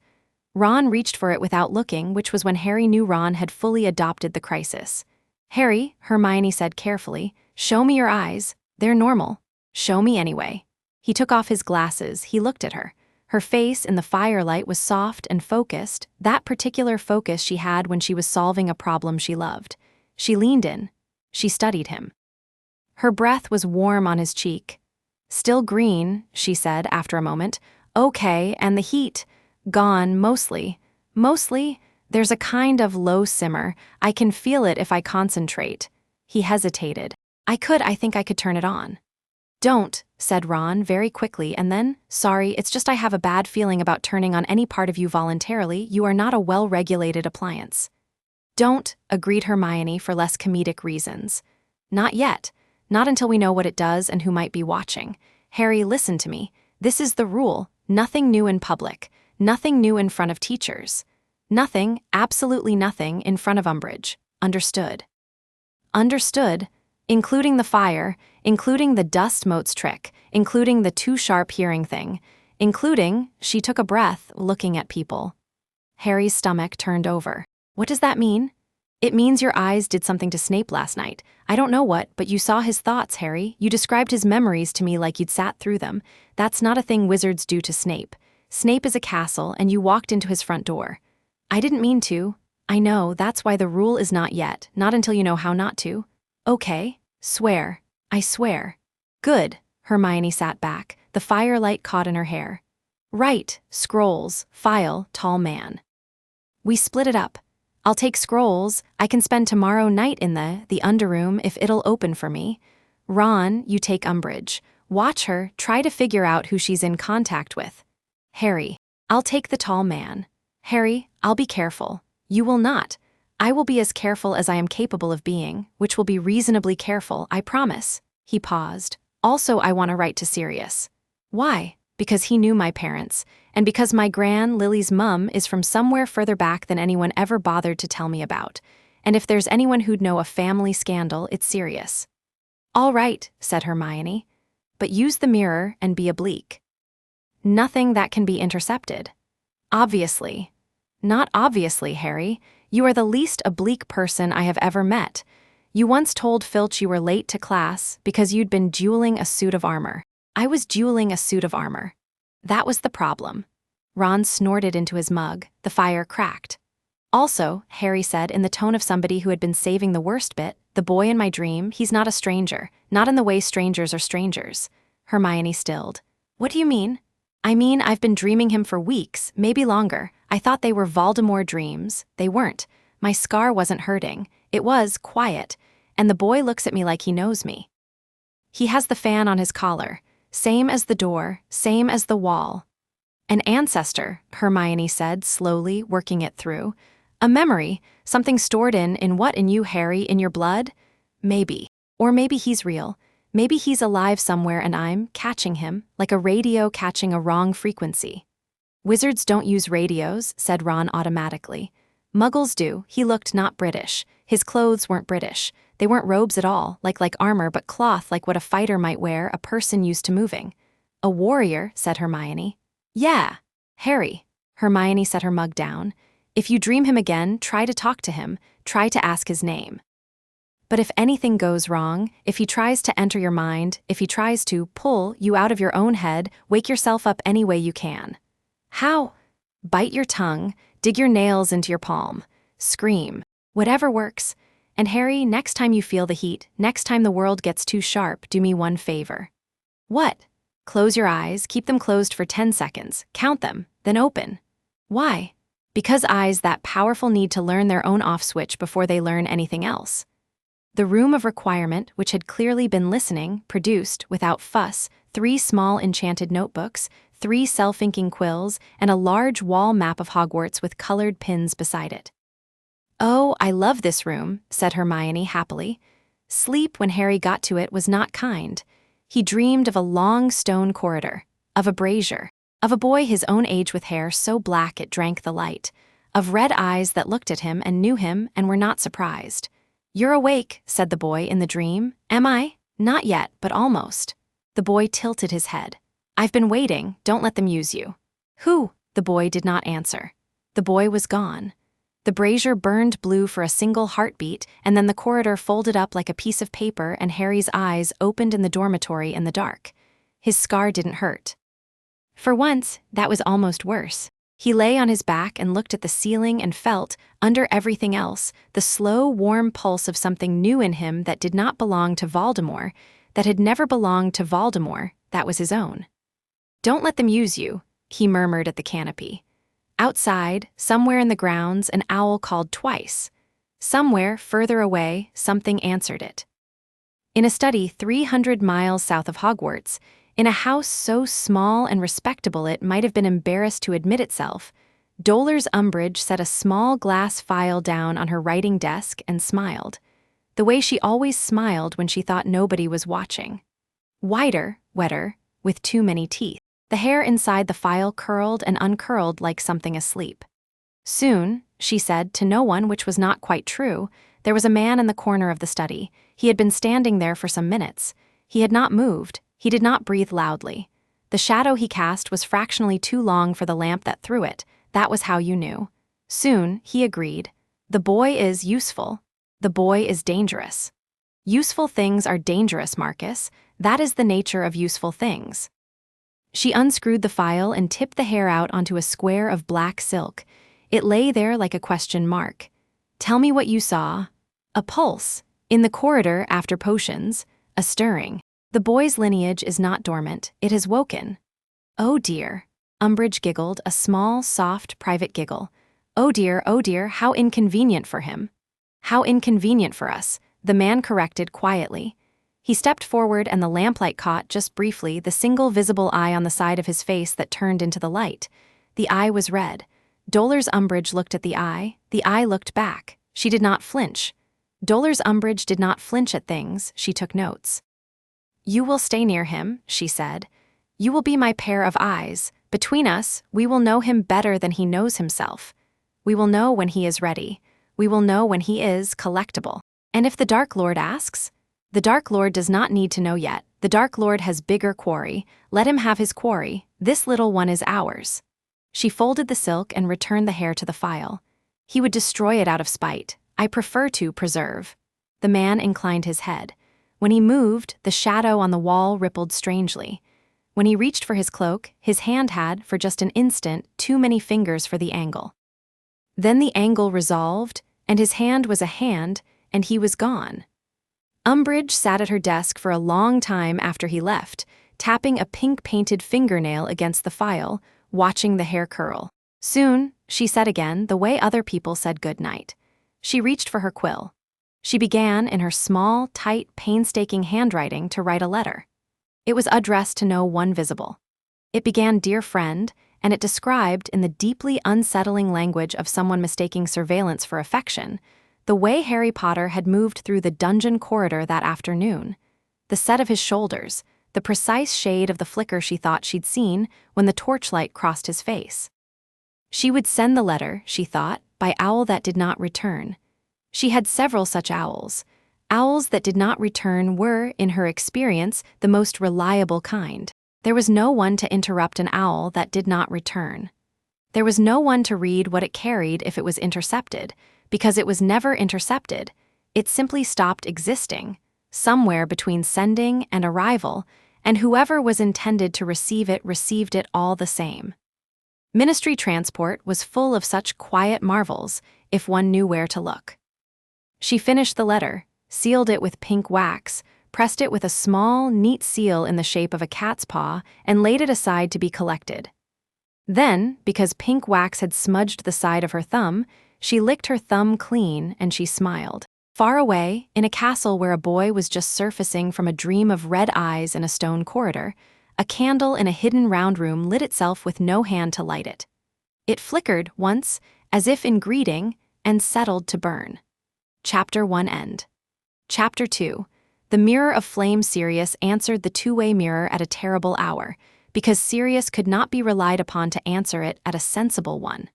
Ron reached for it without looking, which was when Harry knew Ron had fully adopted the crisis. Harry, Hermione said carefully, show me your eyes. They're normal. Show me anyway. He took off his glasses. He looked at her. Her face in the firelight was soft and focused, that particular focus she had when she was solving a problem she loved. She leaned in. She studied him. Her breath was warm on his cheek. Still green, she said after a moment. Okay, and the heat? Gone, mostly. Mostly? There's a kind of low simmer. I can feel it if I concentrate. He hesitated. I think I could turn it on. Don't, said Ron very quickly, and then, sorry, it's just I have a bad feeling about turning on any part of you voluntarily. You are not a well-regulated appliance. Don't, agreed Hermione for less comedic reasons. Not yet. Not until we know what it does and who might be watching. Harry, listen to me. This is the rule. Nothing new in public. Nothing new in front of teachers. Nothing, absolutely nothing, in front of Umbridge. Understood? Understood. Including the fire, including the dust motes trick, including the too sharp hearing thing, including, she took a breath, looking at people. Harry's stomach turned over. What does that mean? It means your eyes did something to Snape last night. I don't know what, but you saw his thoughts, Harry. You described his memories to me like you'd sat through them. That's not a thing wizards do to Snape. Snape is a castle, and you walked into his front door. I didn't mean to. I know, that's why the rule is not yet, not until you know how not to. Okay, swear. I swear. Good. Hermione sat back, the firelight caught in her hair. Right, scrolls, file, tall man. We split it up. I'll take scrolls. I can spend tomorrow night in the underroom if it'll open for me. Ron, you take Umbridge. Watch her, try to figure out who she's in contact with. Harry, I'll take the tall man. Harry, I'll be careful. You will not. I will be as careful as I am capable of being, which will be reasonably careful, I promise. He paused. Also, I want to write to Sirius. Why? Because he knew my parents, and because my gran, Lily's mum, is from somewhere further back than anyone ever bothered to tell me about. And if there's anyone who'd know a family scandal, it's Sirius. All right, said Hermione. But use the mirror and be oblique. Nothing that can be intercepted. Obviously. Not obviously, Harry. You are the least oblique person I have ever met. You once told Filch you were late to class because you'd been dueling a suit of armor. I was dueling a suit of armor. That was the problem. Ron snorted into his mug. The fire cracked. Also, Harry said in the tone of somebody who had been saving the worst bit, the boy in my dream, he's not a stranger, not in the way strangers are strangers. Hermione stilled. What do you mean? I mean, I've been dreaming him for weeks, maybe longer. I thought they were Voldemort dreams. They weren't. My scar wasn't hurting. It was quiet. And the boy looks at me like he knows me. He has the fan on his collar. Same as the door, same as the wall. An ancestor, Hermione said, slowly working it through. A memory, something stored in what, in you, Harry, in your blood? Maybe. Or maybe he's real. Maybe he's alive somewhere and I'm catching him, like a radio catching a wrong frequency. Wizards don't use radios, said Ron automatically. Muggles do. He looked not British. His clothes weren't British. They weren't robes at all, like armor, but cloth like what a fighter might wear, a person used to moving. A warrior, said Hermione. Yeah. Harry. Hermione set her mug down. If you dream him again, try to talk to him. Try to ask his name. But if anything goes wrong, if he tries to enter your mind, if he tries to pull you out of your own head, wake yourself up any way you can. How? Bite your tongue, dig your nails into your palm, scream, whatever works. And Harry, next time you feel the heat, next time the world gets too sharp, do me one favor. What? Close your eyes, keep them closed for 10 seconds, count them, then open. Why? Because eyes that powerful need to learn their own off switch before they learn anything else. The room of requirement, which had clearly been listening, produced, without fuss, 3 small enchanted notebooks, 3 self-inking quills, and a large wall map of Hogwarts with colored pins beside it. Oh, I love this room, said Hermione happily. Sleep, when Harry got to it, was not kind. He dreamed of a long stone corridor, of a brazier, of a boy his own age with hair so black it drank the light, of red eyes that looked at him and knew him and were not surprised. "You're awake," said the boy in the dream. "Am I?" "Not yet, but almost." The boy tilted his head. "I've been waiting, don't let them use you." "Who?" The boy did not answer. The boy was gone. The brazier burned blue for a single heartbeat, and then the corridor folded up like a piece of paper and Harry's eyes opened in the dormitory in the dark. His scar didn't hurt. For once, that was almost worse. He lay on his back and looked at the ceiling and felt, under everything else, the slow, warm pulse of something new in him that did not belong to Voldemort, that had never belonged to Voldemort, that was his own. "Don't let them use you," he murmured at the canopy. Outside, somewhere in the grounds, an owl called twice. Somewhere, further away, something answered it. In a study 300 miles south of Hogwarts, in a house so small and respectable it might have been embarrassed to admit itself, Dolores Umbridge set a small glass phial down on her writing desk and smiled, the way she always smiled when she thought nobody was watching. Wider, wetter, with too many teeth. The hair inside the phial curled and uncurled like something asleep. Soon, she said to no one, which was not quite true, there was a man in the corner of the study. He had been standing there for some minutes. He had not moved. He did not breathe loudly. The shadow he cast was fractionally too long for the lamp that threw it. That was how you knew. Soon, he agreed. The boy is useful. The boy is dangerous. Useful things are dangerous, Marcus. That is the nature of useful things. She unscrewed the phial and tipped the hair out onto a square of black silk. It lay there like a question mark. "Tell me what you saw." "A pulse. In the corridor after potions. A stirring. The boy's lineage is not dormant. It has woken." "Oh dear." Umbridge giggled, a small, soft, private giggle. Oh dear, how inconvenient for him." "How inconvenient for us," the man corrected quietly. He stepped forward and the lamplight caught, just briefly, the single visible eye on the side of his face that turned into the light. The eye was red. Dolores Umbridge looked at the eye. The eye looked back. She did not flinch. Dolores Umbridge did not flinch at things. She took notes. "You will stay near him," she said. "You will be my pair of eyes. Between us, we will know him better than he knows himself. We will know when he is ready. We will know when he is collectible. And if the Dark Lord asks?" "The Dark Lord does not need to know yet. The Dark Lord has bigger quarry. Let him have his quarry. This little one is ours." She folded the silk and returned the hair to the phial. "He would destroy it out of spite. I prefer to preserve." The man inclined his head. When he moved, the shadow on the wall rippled strangely. When he reached for his cloak, his hand had, for just an instant, too many fingers for the angle. Then the angle resolved, and his hand was a hand, and he was gone. Umbridge sat at her desk for a long time after he left, tapping a pink-painted fingernail against the phial, watching the hair curl. "Soon," she said again, the way other people said good night. She reached for her quill. She began, in her small, tight, painstaking handwriting, to write a letter. It was addressed to no one visible. It began, "Dear friend," and it described, in the deeply unsettling language of someone mistaking surveillance for affection, the way Harry Potter had moved through the dungeon corridor that afternoon, the set of his shoulders, the precise shade of the flicker she thought she'd seen when the torchlight crossed his face. She would send the letter, she thought, by owl that did not return. She had several such owls. Owls that did not return were, in her experience, the most reliable kind. There was no one to interrupt an owl that did not return. There was no one to read what it carried if it was intercepted, because it was never intercepted. It simply stopped existing, somewhere between sending and arrival, and whoever was intended to receive it received it all the same. Ministry transport was full of such quiet marvels, if one knew where to look. She finished the letter, sealed it with pink wax, pressed it with a small, neat seal in the shape of a cat's paw, and laid it aside to be collected. Then, because pink wax had smudged the side of her thumb, she licked her thumb clean and she smiled. Far away, in a castle where a boy was just surfacing from a dream of red eyes in a stone corridor, a candle in a hidden round room lit itself with no hand to light it. It flickered once, as if in greeting, and settled to burn. Chapter 1 end. Chapter 2. The mirror of flame Sirius answered the two-way mirror at a terrible hour, because Sirius could not be relied upon to answer it at a sensible one.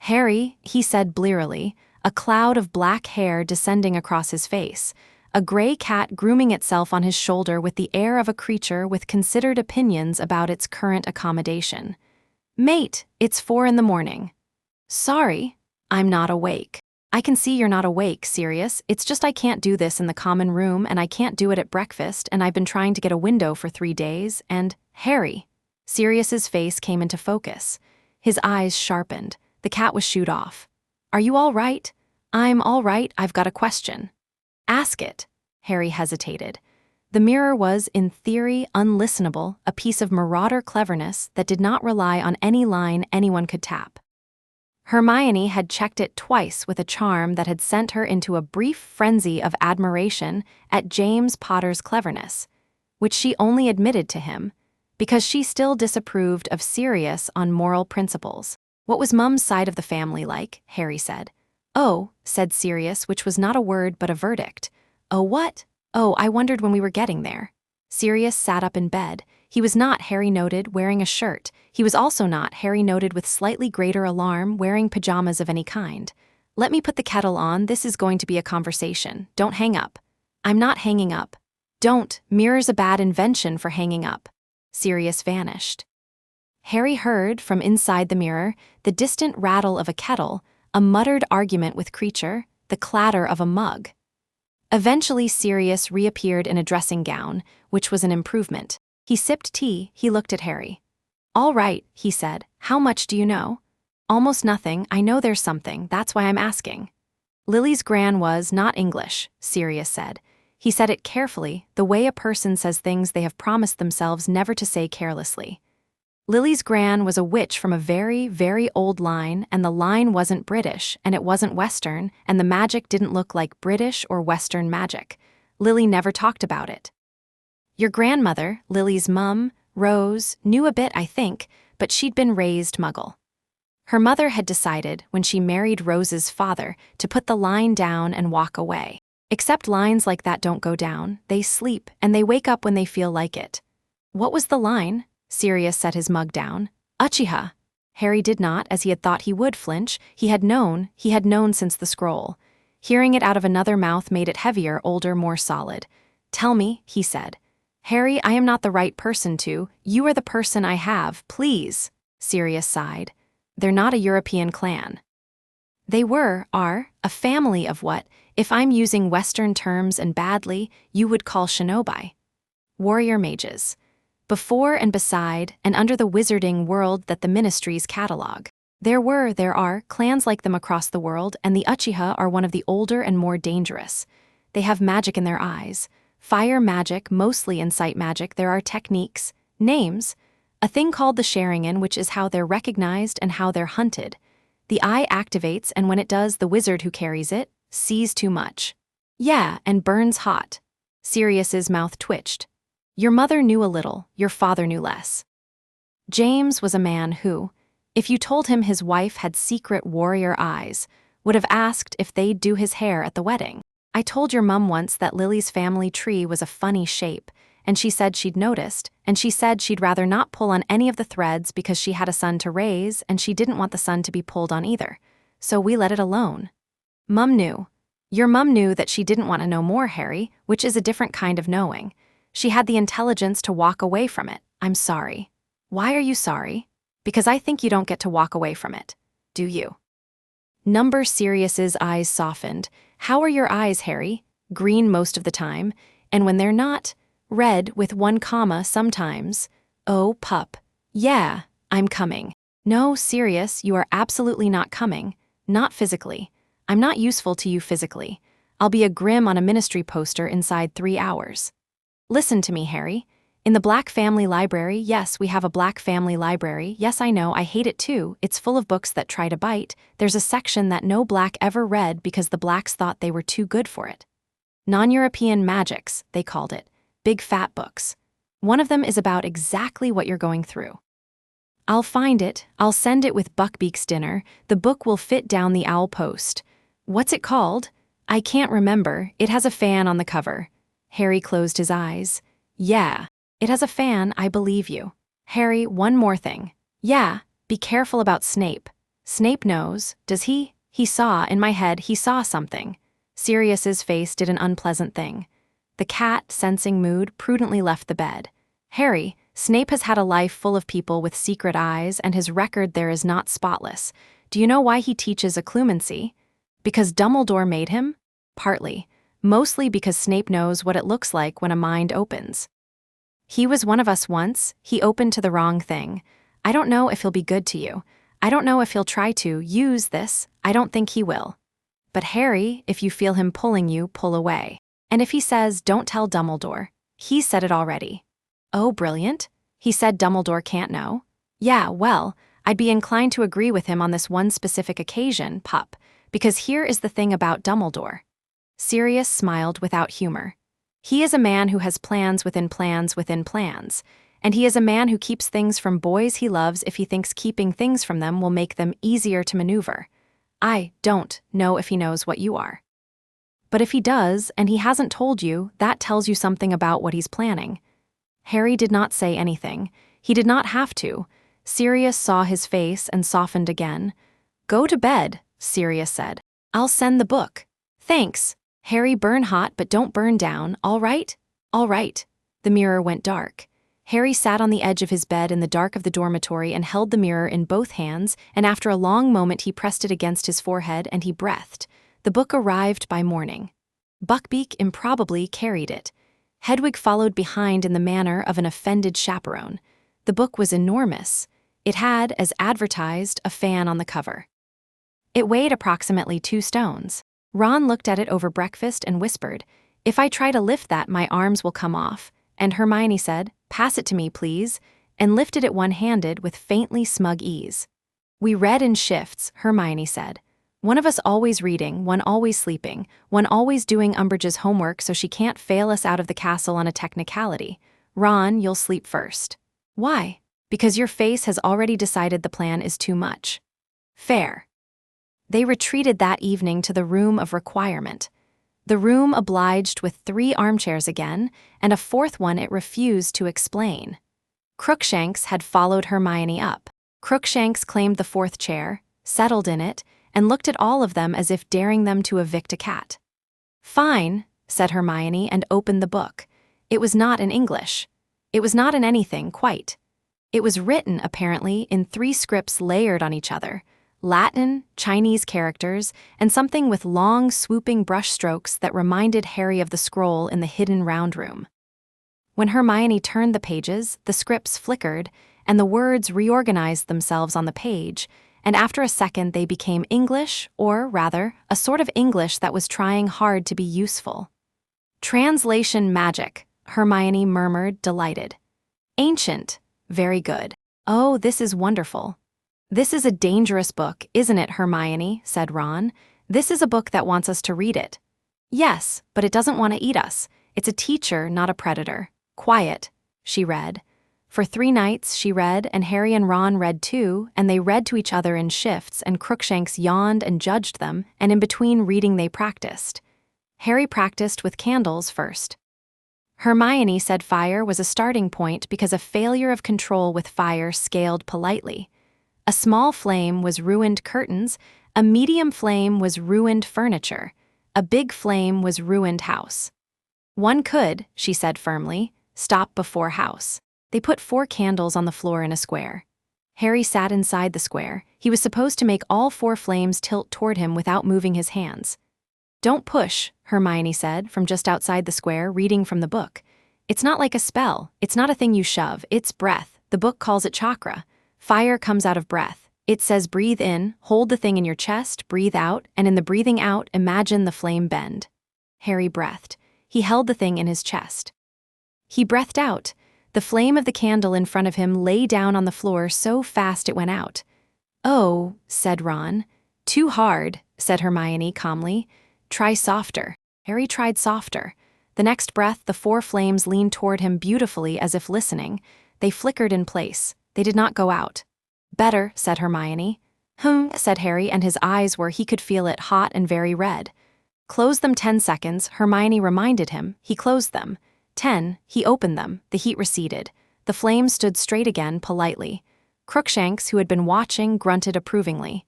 "Harry," he said blearily, a cloud of black hair descending across his face, a gray cat grooming itself on his shoulder with the air of a creature with considered opinions about its current accommodation. "Mate, it's 4 in the morning." "Sorry, I'm not awake." "I can see you're not awake, Sirius. It's just I can't do this in the common room and I can't do it at breakfast and I've been trying to get a window for 3 days and, Harry." Sirius's face came into focus. His eyes sharpened. The cat was shooed off. "Are you all right?" "I'm all right. I've got a question." "Ask it." Harry hesitated. The mirror was, in theory, unlistenable, a piece of marauder cleverness that did not rely on any line anyone could tap. Hermione had checked it twice with a charm that had sent her into a brief frenzy of admiration at James Potter's cleverness, which she only admitted to him, because she still disapproved of Sirius on moral principles. "What was Mum's side of the family like?" Harry said. "Oh," said Sirius, which was not a word but a verdict. "Oh what?" "Oh, I wondered when we were getting there." Sirius sat up in bed. He was not, Harry noted, wearing a shirt. He was also not, Harry noted with slightly greater alarm, wearing pajamas of any kind. "Let me put the kettle on. This is going to be a conversation. Don't hang up." "I'm not hanging up." "Don't. Mirror's a bad invention for hanging up." Sirius vanished. Harry heard, from inside the mirror, the distant rattle of a kettle, a muttered argument with Creature, the clatter of a mug. Eventually Sirius reappeared in a dressing gown, which was an improvement. He sipped tea. He looked at Harry. "All right," he said. "How much do you know?" "Almost nothing. I know there's something. That's why I'm asking." "Lily's gran was not English," Sirius said. He said it carefully, the way a person says things they have promised themselves never to say carelessly. "Lily's gran was a witch from a very, very old line, and the line wasn't British, and it wasn't Western, and the magic didn't look like British or Western magic. Lily never talked about it." "Your grandmother, Lily's mum, Rose, knew a bit, I think, but she'd been raised Muggle. Her mother had decided, when she married Rose's father, to put the line down and walk away. Except lines like that don't go down, they sleep, and they wake up when they feel like it." "What was the line?" Sirius set his mug down. "UCHIHA." Harry did not, as he had thought he would, flinch. He had known since the scroll. Hearing it out of another mouth made it heavier, older, more solid. "Tell me," he said. "Harry, I am not the right person to. You are the person I have, please." Sirius sighed. "They're not a European clan." "They are, a family of what, if I'm using Western terms and badly, you would call shinobi. Warrior mages. Before and beside, and under the wizarding world that the ministries catalog. There are clans like them across the world, and the UCHIHA are one of the older and more dangerous. They have magic in their eyes. Fire magic, mostly insight magic. There are techniques, names, a thing called the Sharingan, which is how they're recognized and how they're hunted. The eye activates, and when it does, the wizard who carries it sees too much. Yeah, and burns hot." Sirius's mouth twitched. "Your mother knew a little, your father knew less." James was a man who, if you told him his wife had secret warrior eyes, would have asked if they'd do his hair at the wedding. "I told your mum once that Lily's family tree was a funny shape, and she said she'd noticed, and she said she'd rather not pull on any of the threads because she had a son to raise and she didn't want the son to be pulled on either. So we let it alone." "Mum knew." "Your mum knew that she didn't want to know more, Harry, which is a different kind of knowing. She had the intelligence to walk away from it." "I'm sorry." "Why are you sorry?" "Because I think you don't get to walk away from it. Do you?" Number Sirius's eyes softened. "How are your eyes, Harry?" "Green most of the time, and when they're not, red with 1 comma sometimes." "Oh, pup." "Yeah, I'm coming." "No, Sirius, you are absolutely not coming. Not physically. I'm not useful to you physically. I'll be a Grim on a ministry poster inside 3 hours. Listen to me, Harry. In the Black Family Library, yes, we have a Black Family Library. Yes, I know, I hate it too. It's full of books that try to bite. There's a section that no Black ever read because the Blacks thought they were too good for it. Non-European magics, they called it. Big fat books. One of them is about exactly what you're going through. I'll find it. I'll send it with Buckbeak's dinner. The book will fit down the owl post. What's it called? I can't remember. It has a fan on the cover." Harry closed his eyes. "Yeah, it has a fan, I believe you." "Harry, one more thing." "Yeah, be careful about Snape." "Snape knows, does he?" In my head, he saw something. Sirius's face did an unpleasant thing. The cat, sensing mood, prudently left the bed. Harry, Snape has had a life full of people with secret eyes, and his record there is not spotless. Do you know why he teaches occlumency? Because Dumbledore made him? Partly. Mostly because Snape knows what it looks like when a mind opens. He was one of us once. He opened to the wrong thing. I don't know if he'll be good to you. I don't know if he'll try to use this. I don't think he will. But Harry, if you feel him pulling you, pull away. And if he says, don't tell Dumbledore, he said it already. Oh, brilliant. He said Dumbledore can't know. Yeah, well, I'd be inclined to agree with him on this one specific occasion, pup, because here is the thing about Dumbledore. Sirius smiled without humor. He is a man who has plans within plans within plans, and he is a man who keeps things from boys he loves if he thinks keeping things from them will make them easier to maneuver. I don't know if he knows what you are. But if he does, and he hasn't told you, that tells you something about what he's planning. Harry did not say anything. He did not have to. Sirius saw his face and softened again. Go to bed, Sirius said. I'll send the book. Thanks. Harry, burn hot but don't burn down, all right? All right. The mirror went dark. Harry sat on the edge of his bed in the dark of the dormitory and held the mirror in both hands, and after a long moment he pressed it against his forehead and he breathed. The book arrived by morning. Buckbeak improbably carried it. Hedwig followed behind in the manner of an offended chaperone. The book was enormous. It had, as advertised, a fan on the cover. It weighed approximately 2 stones. Ron looked at it over breakfast and whispered, "If I try to lift that, my arms will come off," and Hermione said, "Pass it to me, please," and lifted it one-handed with faintly smug ease. "We read in shifts," Hermione said. "One of us always reading, one always sleeping, one always doing Umbridge's homework so she can't fail us out of the castle on a technicality. Ron, you'll sleep first." "Why?" "Because your face has already decided the plan is too much." "Fair." They retreated that evening to the room of requirement. The room obliged with 3 armchairs again, and a 4th one it refused to explain. Crookshanks had followed Hermione up. Crookshanks claimed the 4th chair, settled in it, and looked at all of them as if daring them to evict a cat. "Fine," said Hermione and opened the book. It was not in English. It was not in anything, quite. It was written, apparently, in 3 scripts layered on each other. Latin, Chinese characters, and something with long, swooping brush strokes that reminded Harry of the scroll in the hidden round room. When Hermione turned the pages, the scripts flickered, and the words reorganized themselves on the page, and after a second they became English, or, rather, a sort of English that was trying hard to be useful. "Translation magic," Hermione murmured, delighted. "Ancient. Very good. Oh, this is wonderful." "This is a dangerous book, isn't it, Hermione?" said Ron. "This is a book that wants us to read it." "Yes, but it doesn't want to eat us. It's a teacher, not a predator. Quiet," she read. For 3 nights she read, and Harry and Ron read too, and they read to each other in shifts, and Crookshanks yawned and judged them, and in between reading they practiced. Harry practiced with candles first. Hermione said fire was a starting point because a failure of control with fire scaled politely. A small flame was ruined curtains, a medium flame was ruined furniture, a big flame was ruined house. One could, she said firmly, stop before house. They put 4 candles on the floor in a square. Harry sat inside the square. He was supposed to make all 4 flames tilt toward him without moving his hands. "Don't push," Hermione said, from just outside the square, reading from the book. "It's not like a spell. It's not a thing you shove. It's breath. The book calls it chakra. Fire comes out of breath. It says breathe in, hold the thing in your chest, breathe out, and in the breathing out, imagine the flame bend." Harry breathed. He held the thing in his chest. He breathed out. The flame of the candle in front of him lay down on the floor so fast it went out. "Oh," said Ron. "Too hard," said Hermione calmly. "Try softer." Harry tried softer. The next breath, the 4 flames leaned toward him beautifully as if listening. They flickered in place. They did not go out. "Better," said Hermione. Said Harry, and his eyes were, he could feel it, hot and very red. "Close them 10 seconds, Hermione reminded him. He closed them. 10, he opened them. The heat receded. The flames stood straight again, politely. Crookshanks, who had been watching, grunted approvingly.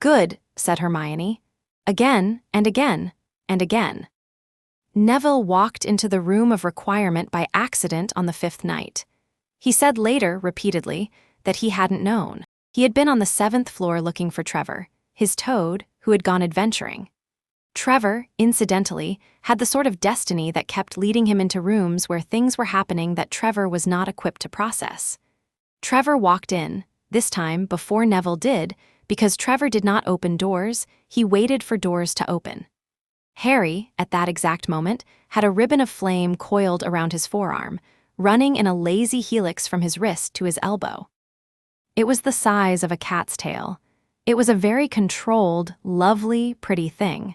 Good, said Hermione. Again and again and again. Neville walked into the room of requirement by accident on the 5th night. He said later, repeatedly, that he hadn't known. He had been on the 7th floor looking for Trevor, his toad, who had gone adventuring. Trevor, incidentally, had the sort of destiny that kept leading him into rooms where things were happening that Trevor was not equipped to process. Trevor walked in, this time before Neville did, because Trevor did not open doors, he waited for doors to open. Harry, at that exact moment, had a ribbon of flame coiled around his forearm, running in a lazy helix from his wrist to his elbow. It was the size of a cat's tail. It was a very controlled, lovely, pretty thing.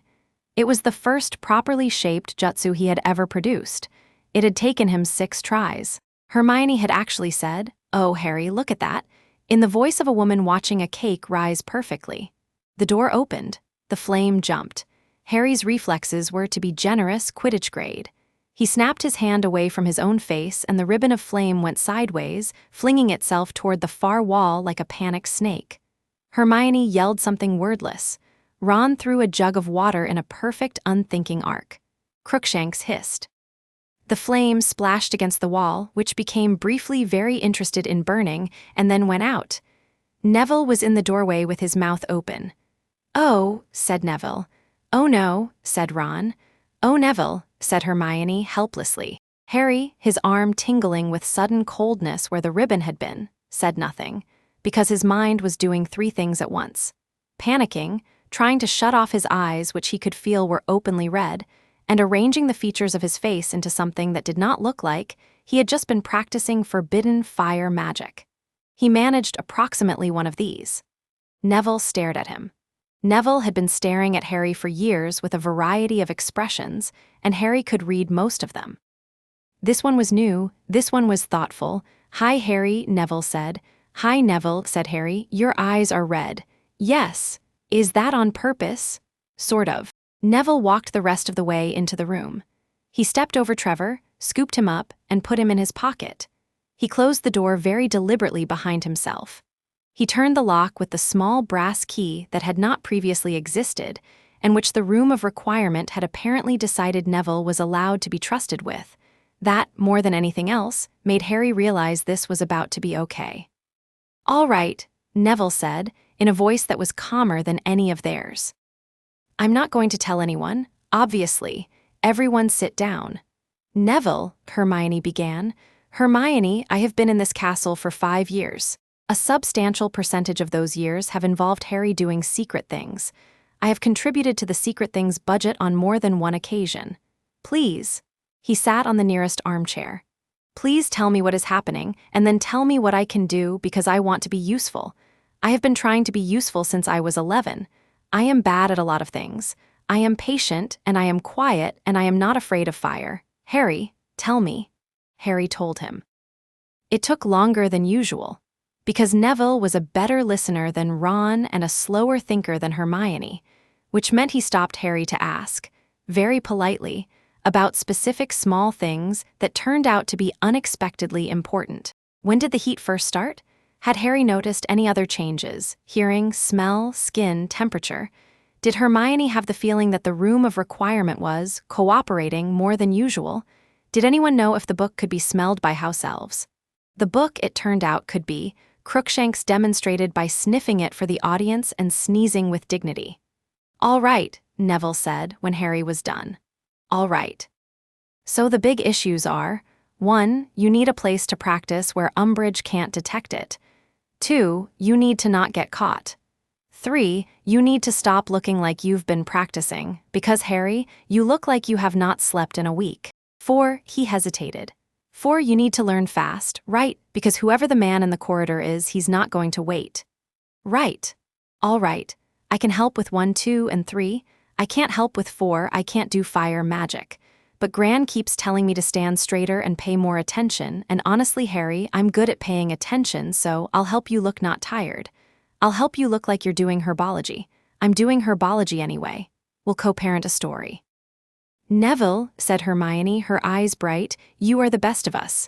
It was the first properly shaped jutsu he had ever produced. It had taken him 6 tries. Hermione had actually said, "Oh, Harry, look at that," in the voice of a woman watching a cake rise perfectly. The door opened. The flame jumped. Harry's reflexes were, to be generous, Quidditch grade. He snapped his hand away from his own face, and the ribbon of flame went sideways, flinging itself toward the far wall like a panicked snake. Hermione yelled something wordless. Ron threw a jug of water in a perfect, unthinking arc. Crookshanks hissed. The flame splashed against the wall, which became briefly very interested in burning, and then went out. Neville was in the doorway with his mouth open. "Oh," said Neville. "Oh no," said Ron. "Oh, Neville," said Hermione helplessly. Harry, his arm tingling with sudden coldness where the ribbon had been, said nothing, because his mind was doing 3 things at once: panicking, trying to shut off his eyes, which he could feel were openly red, and arranging the features of his face into something that did not look like he had just been practicing forbidden fire magic. He managed approximately one of these. Neville stared at him. Neville had been staring at Harry for years with a variety of expressions, and Harry could read most of them. This one was new, this one was thoughtful. "Hi, Harry," Neville said. "Hi, Neville," said Harry. "Your eyes are red." "Yes. Is that on purpose?" "Sort of." Neville walked the rest of the way into the room. He stepped over Trevor, scooped him up, and put him in his pocket. He closed the door very deliberately behind himself. He turned the lock with the small brass key that had not previously existed, and which the room of requirement had apparently decided Neville was allowed to be trusted with. That, more than anything else, made Harry realize this was about to be okay. "All right," Neville said, in a voice that was calmer than any of theirs. "I'm not going to tell anyone, obviously. Everyone sit down." "Neville," Hermione began. "Hermione, I have been in this castle for 5 years. A substantial percentage of those years have involved Harry doing secret things. I have contributed to the secret things budget on more than one occasion. Please." He sat on the nearest armchair. "Please tell me what is happening, and then tell me what I can do, because I want to be useful. I have been trying to be useful since I was 11. I am bad at a lot of things. I am patient, and I am quiet, and I am not afraid of fire. Harry, tell me." Harry told him. It took longer than usual, because Neville was a better listener than Ron and a slower thinker than Hermione, which meant he stopped Harry to ask, very politely, about specific small things that turned out to be unexpectedly important. When did the heat first start? Had Harry noticed any other changes, hearing, smell, skin, temperature? Did Hermione have the feeling that the room of requirement was cooperating more than usual? Did anyone know if the book could be smelled by house elves? The book, it turned out, could be. Crookshanks demonstrated by sniffing it for the audience and sneezing with dignity. "All right," Neville said when Harry was done. "All right. So the big issues are: 1, you need a place to practice where Umbridge can't detect it. 2, you need to not get caught. 3, you need to stop looking like you've been practicing, because, Harry, you look like you have not slept in a week. 4, he hesitated. 4, you need to learn fast, right, because whoever the man in the corridor is, he's not going to wait. Right. All right. I can help with 1, 2, and 3. I can't help with 4, I can't do fire magic. But Gran keeps telling me to stand straighter and pay more attention, and honestly, Harry, I'm good at paying attention, so I'll help you look not tired. I'll help you look like you're doing herbology. I'm doing herbology anyway. We'll co-parent a story." "Neville," said Hermione, her eyes bright, "you are the best of us."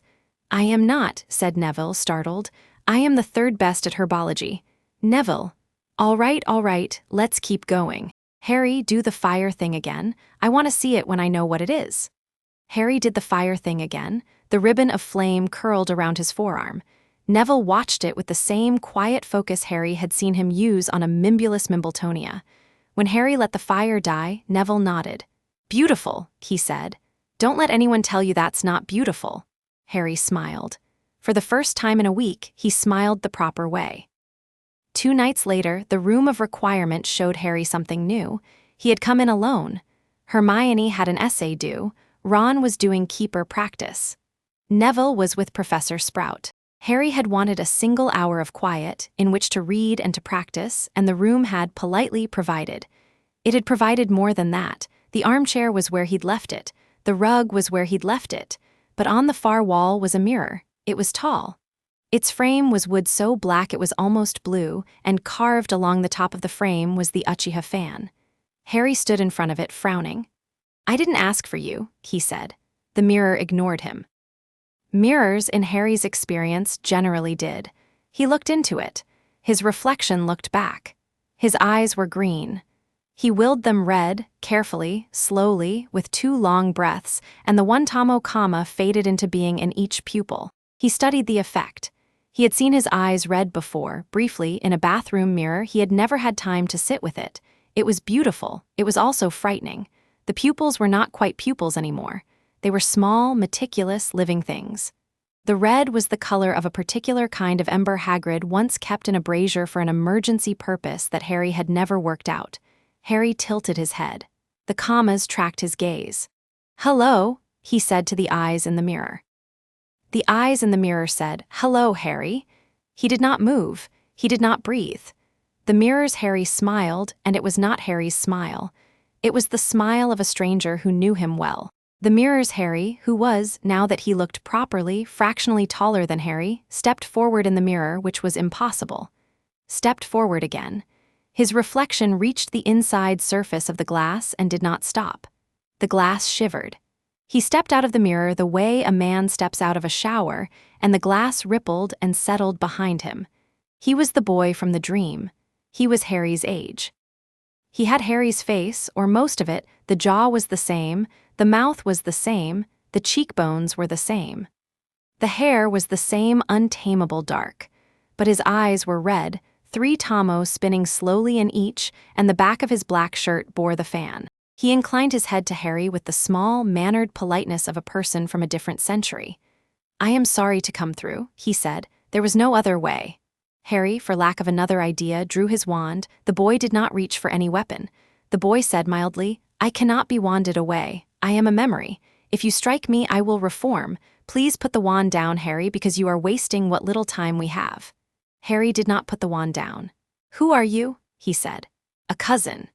"I am not," said Neville, startled. "I am the 3rd best at herbology." "Neville." All right, let's keep going. Harry, do the fire thing again. I want to see it when I know what it is. Harry did the fire thing again. The ribbon of flame curled around his forearm. Neville watched it with the same quiet focus Harry had seen him use on a Mimbulus Mimbletonia. When Harry let the fire die, Neville nodded. Beautiful, he said. Don't let anyone tell you that's not beautiful. Harry smiled. For the first time in a week, he smiled the proper way. 2 nights later, the room of requirement showed Harry something new. He had come in alone. Hermione had an essay due. Ron was doing keeper practice. Neville was with Professor Sprout. Harry had wanted a single hour of quiet in which to read and to practice, and the room had politely provided. It had provided more than that. The armchair was where he'd left it. The rug was where he'd left it. But on the far wall was a mirror. It was tall. Its frame was wood so black it was almost blue, and carved along the top of the frame was the UCHIHA fan. Harry stood in front of it, frowning. I didn't ask for you, he said. The mirror ignored him. Mirrors, in Harry's experience, generally did. He looked into it. His reflection looked back. His eyes were green. He willed them red, carefully, slowly, with 2 long breaths, and the 1 tomo comma faded into being in each pupil. He studied the effect. He had seen his eyes red before, briefly, in a bathroom mirror. He had never had time to sit with it. It was beautiful. It was also frightening. The pupils were not quite pupils anymore. They were small, meticulous, living things. The red was the color of a particular kind of ember Hagrid once kept in a brazier for an emergency purpose that Harry had never worked out. Harry tilted his head. The commas tracked his gaze. Hello, he said to the eyes in the mirror. The eyes in the mirror said, Hello, Harry. He did not move. He did not breathe. The mirror's Harry smiled, and it was not Harry's smile. It was the smile of a stranger who knew him well. The mirror's Harry, who was, now that he looked properly, fractionally taller than Harry, stepped forward in the mirror, which was impossible. Stepped forward again. His reflection reached the inside surface of the glass and did not stop. The glass shivered. He stepped out of the mirror the way a man steps out of a shower, and the glass rippled and settled behind him. He was the boy from the dream. He was Harry's age. He had Harry's face, or most of it. The jaw was the same, the mouth was the same, the cheekbones were the same. The hair was the same untamable dark. But his eyes were red, 3 tomos spinning slowly in each, and the back of his black shirt bore the fan. He inclined his head to Harry with the small, mannered politeness of a person from a different century. I am sorry to come through, he said. There was no other way. Harry, for lack of another idea, drew his wand. The boy did not reach for any weapon. The boy said mildly, I cannot be wanded away. I am a memory. If you strike me, I will reform. Please put the wand down, Harry, because you are wasting what little time we have. Harry did not put the wand down. Who are you? He said. A cousin.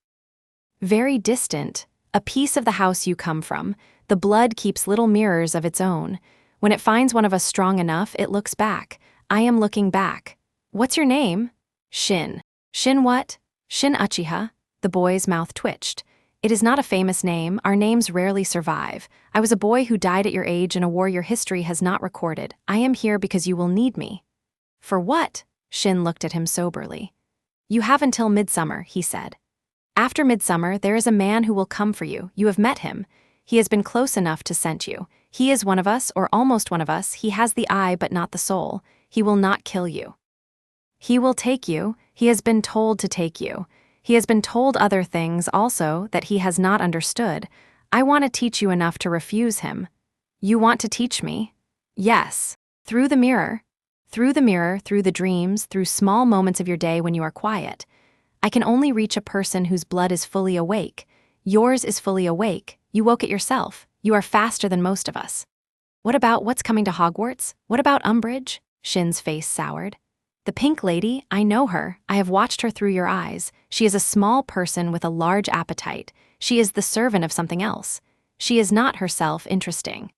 Very distant. A piece of the house you come from. The blood keeps little mirrors of its own. When it finds one of us strong enough, it looks back. I am looking back. What's your name? Shin. Shin what? Shin Uchiha. The boy's mouth twitched. It is not a famous name. Our names rarely survive. I was a boy who died at your age in a war your history has not recorded. I am here because you will need me. For what? Shin looked at him soberly. You have until midsummer, he said. After midsummer, there is a man who will come for you. You have met him. He has been close enough to scent you. He is one of us, or almost one of us. He has the eye but not the soul. He will not kill you. He will take you. He has been told to take you. He has been told other things also that he has not understood. I want to teach you enough to refuse him. You want to teach me? Yes. Through the mirror. Through the mirror, through the dreams, through small moments of your day when you are quiet. I can only reach a person whose blood is fully awake. Yours is fully awake. You woke it yourself. You are faster than most of us. What about what's coming to Hogwarts? What about Umbridge? Shin's face soured. The pink lady, I know her. I have watched her through your eyes. She is a small person with a large appetite. She is the servant of something else. She is not herself interesting.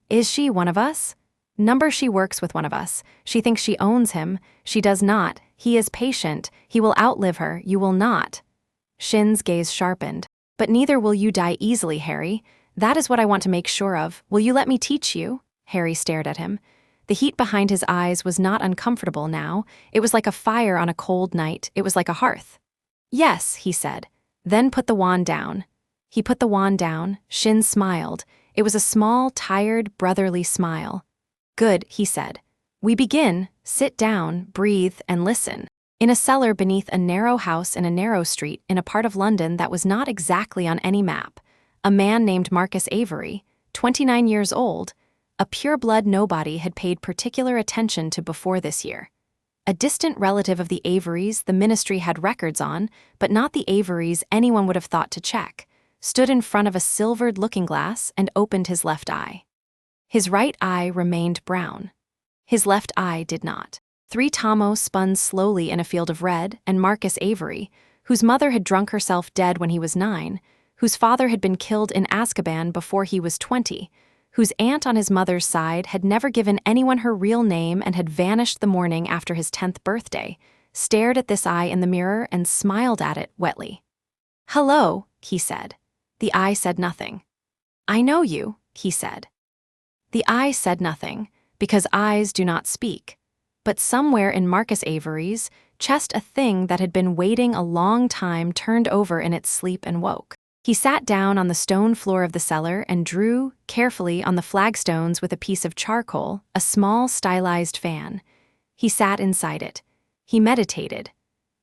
Is she one of us? She works with one of us. She thinks she owns him. She does not. He is patient. He will outlive her. You will not. Shin's gaze sharpened. But neither will you die easily, Harry. That is what I want to make sure of. Will you let me teach you? Harry stared at him. The heat behind his eyes was not uncomfortable now. It was like a fire on a cold night. It was like a hearth. "Yes," he said. "Then put the wand down." He put the wand down. Shin smiled. It was a small, tired, brotherly smile. "Good," he said. "We begin. Sit down, breathe, and listen." In a cellar beneath a narrow house in a narrow street in a part of London that was not exactly on any map, a man named Marcus Avery, 29 years old, a pure-blood nobody, had paid particular attention to before this year. A distant relative of the Averys the ministry had records on, but not the Averys anyone would have thought to check, stood in front of a silvered looking-glass and opened his left eye. His right eye remained brown. His left eye did not. 3 Tomo spun slowly in a field of red, and Marcus Avery, whose mother had drunk herself dead when he was 9, whose father had been killed in Azkaban before he was 20, whose aunt on his mother's side had never given anyone her real name and had vanished the morning after his 10th birthday, stared at this eye in the mirror and smiled at it wetly. "Hello," he said. The eye said nothing. "I know you," he said. The eye said nothing, because eyes do not speak. But somewhere in Marcus Avery's chest a thing that had been waiting a long time turned over in its sleep and woke. He sat down on the stone floor of the cellar and drew, carefully on the flagstones with a piece of charcoal, a small stylized fan. He sat inside it. He meditated.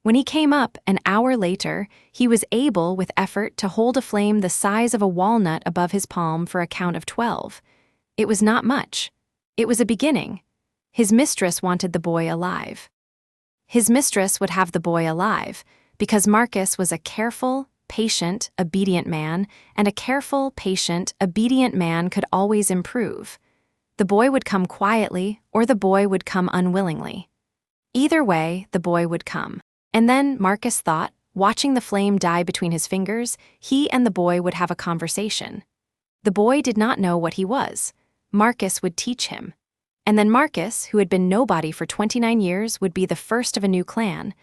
When he came up, an hour later, he was able, with effort, to hold a flame the size of a walnut above his palm for a count of 12. It was not much. It was a beginning. His mistress wanted the boy alive. His mistress would have the boy alive, because Marcus was a careful, patient, obedient man, and a careful, patient, obedient man could always improve. The boy would come quietly, or the boy would come unwillingly. Either way, the boy would come. And then, Marcus thought, watching the flame die between his fingers, he and the boy would have a conversation. The boy did not know what he was. Marcus would teach him. And then Marcus, who had been nobody for 29 years, would be the first of a new clan.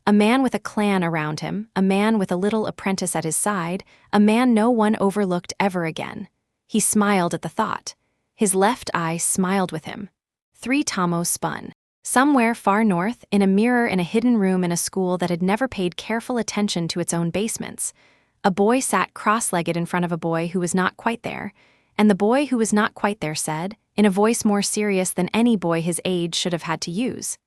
A man with a clan around him, a man with a little apprentice at his side, a man no one overlooked ever again. He smiled at the thought. His left eye smiled with him. 3 Tomo spun. Somewhere far north, in a mirror in a hidden room in a school that had never paid careful attention to its own basements, a boy sat cross-legged in front of a boy who was not quite there, and the boy who was not quite there said, in a voice more serious than any boy his age should have had to use,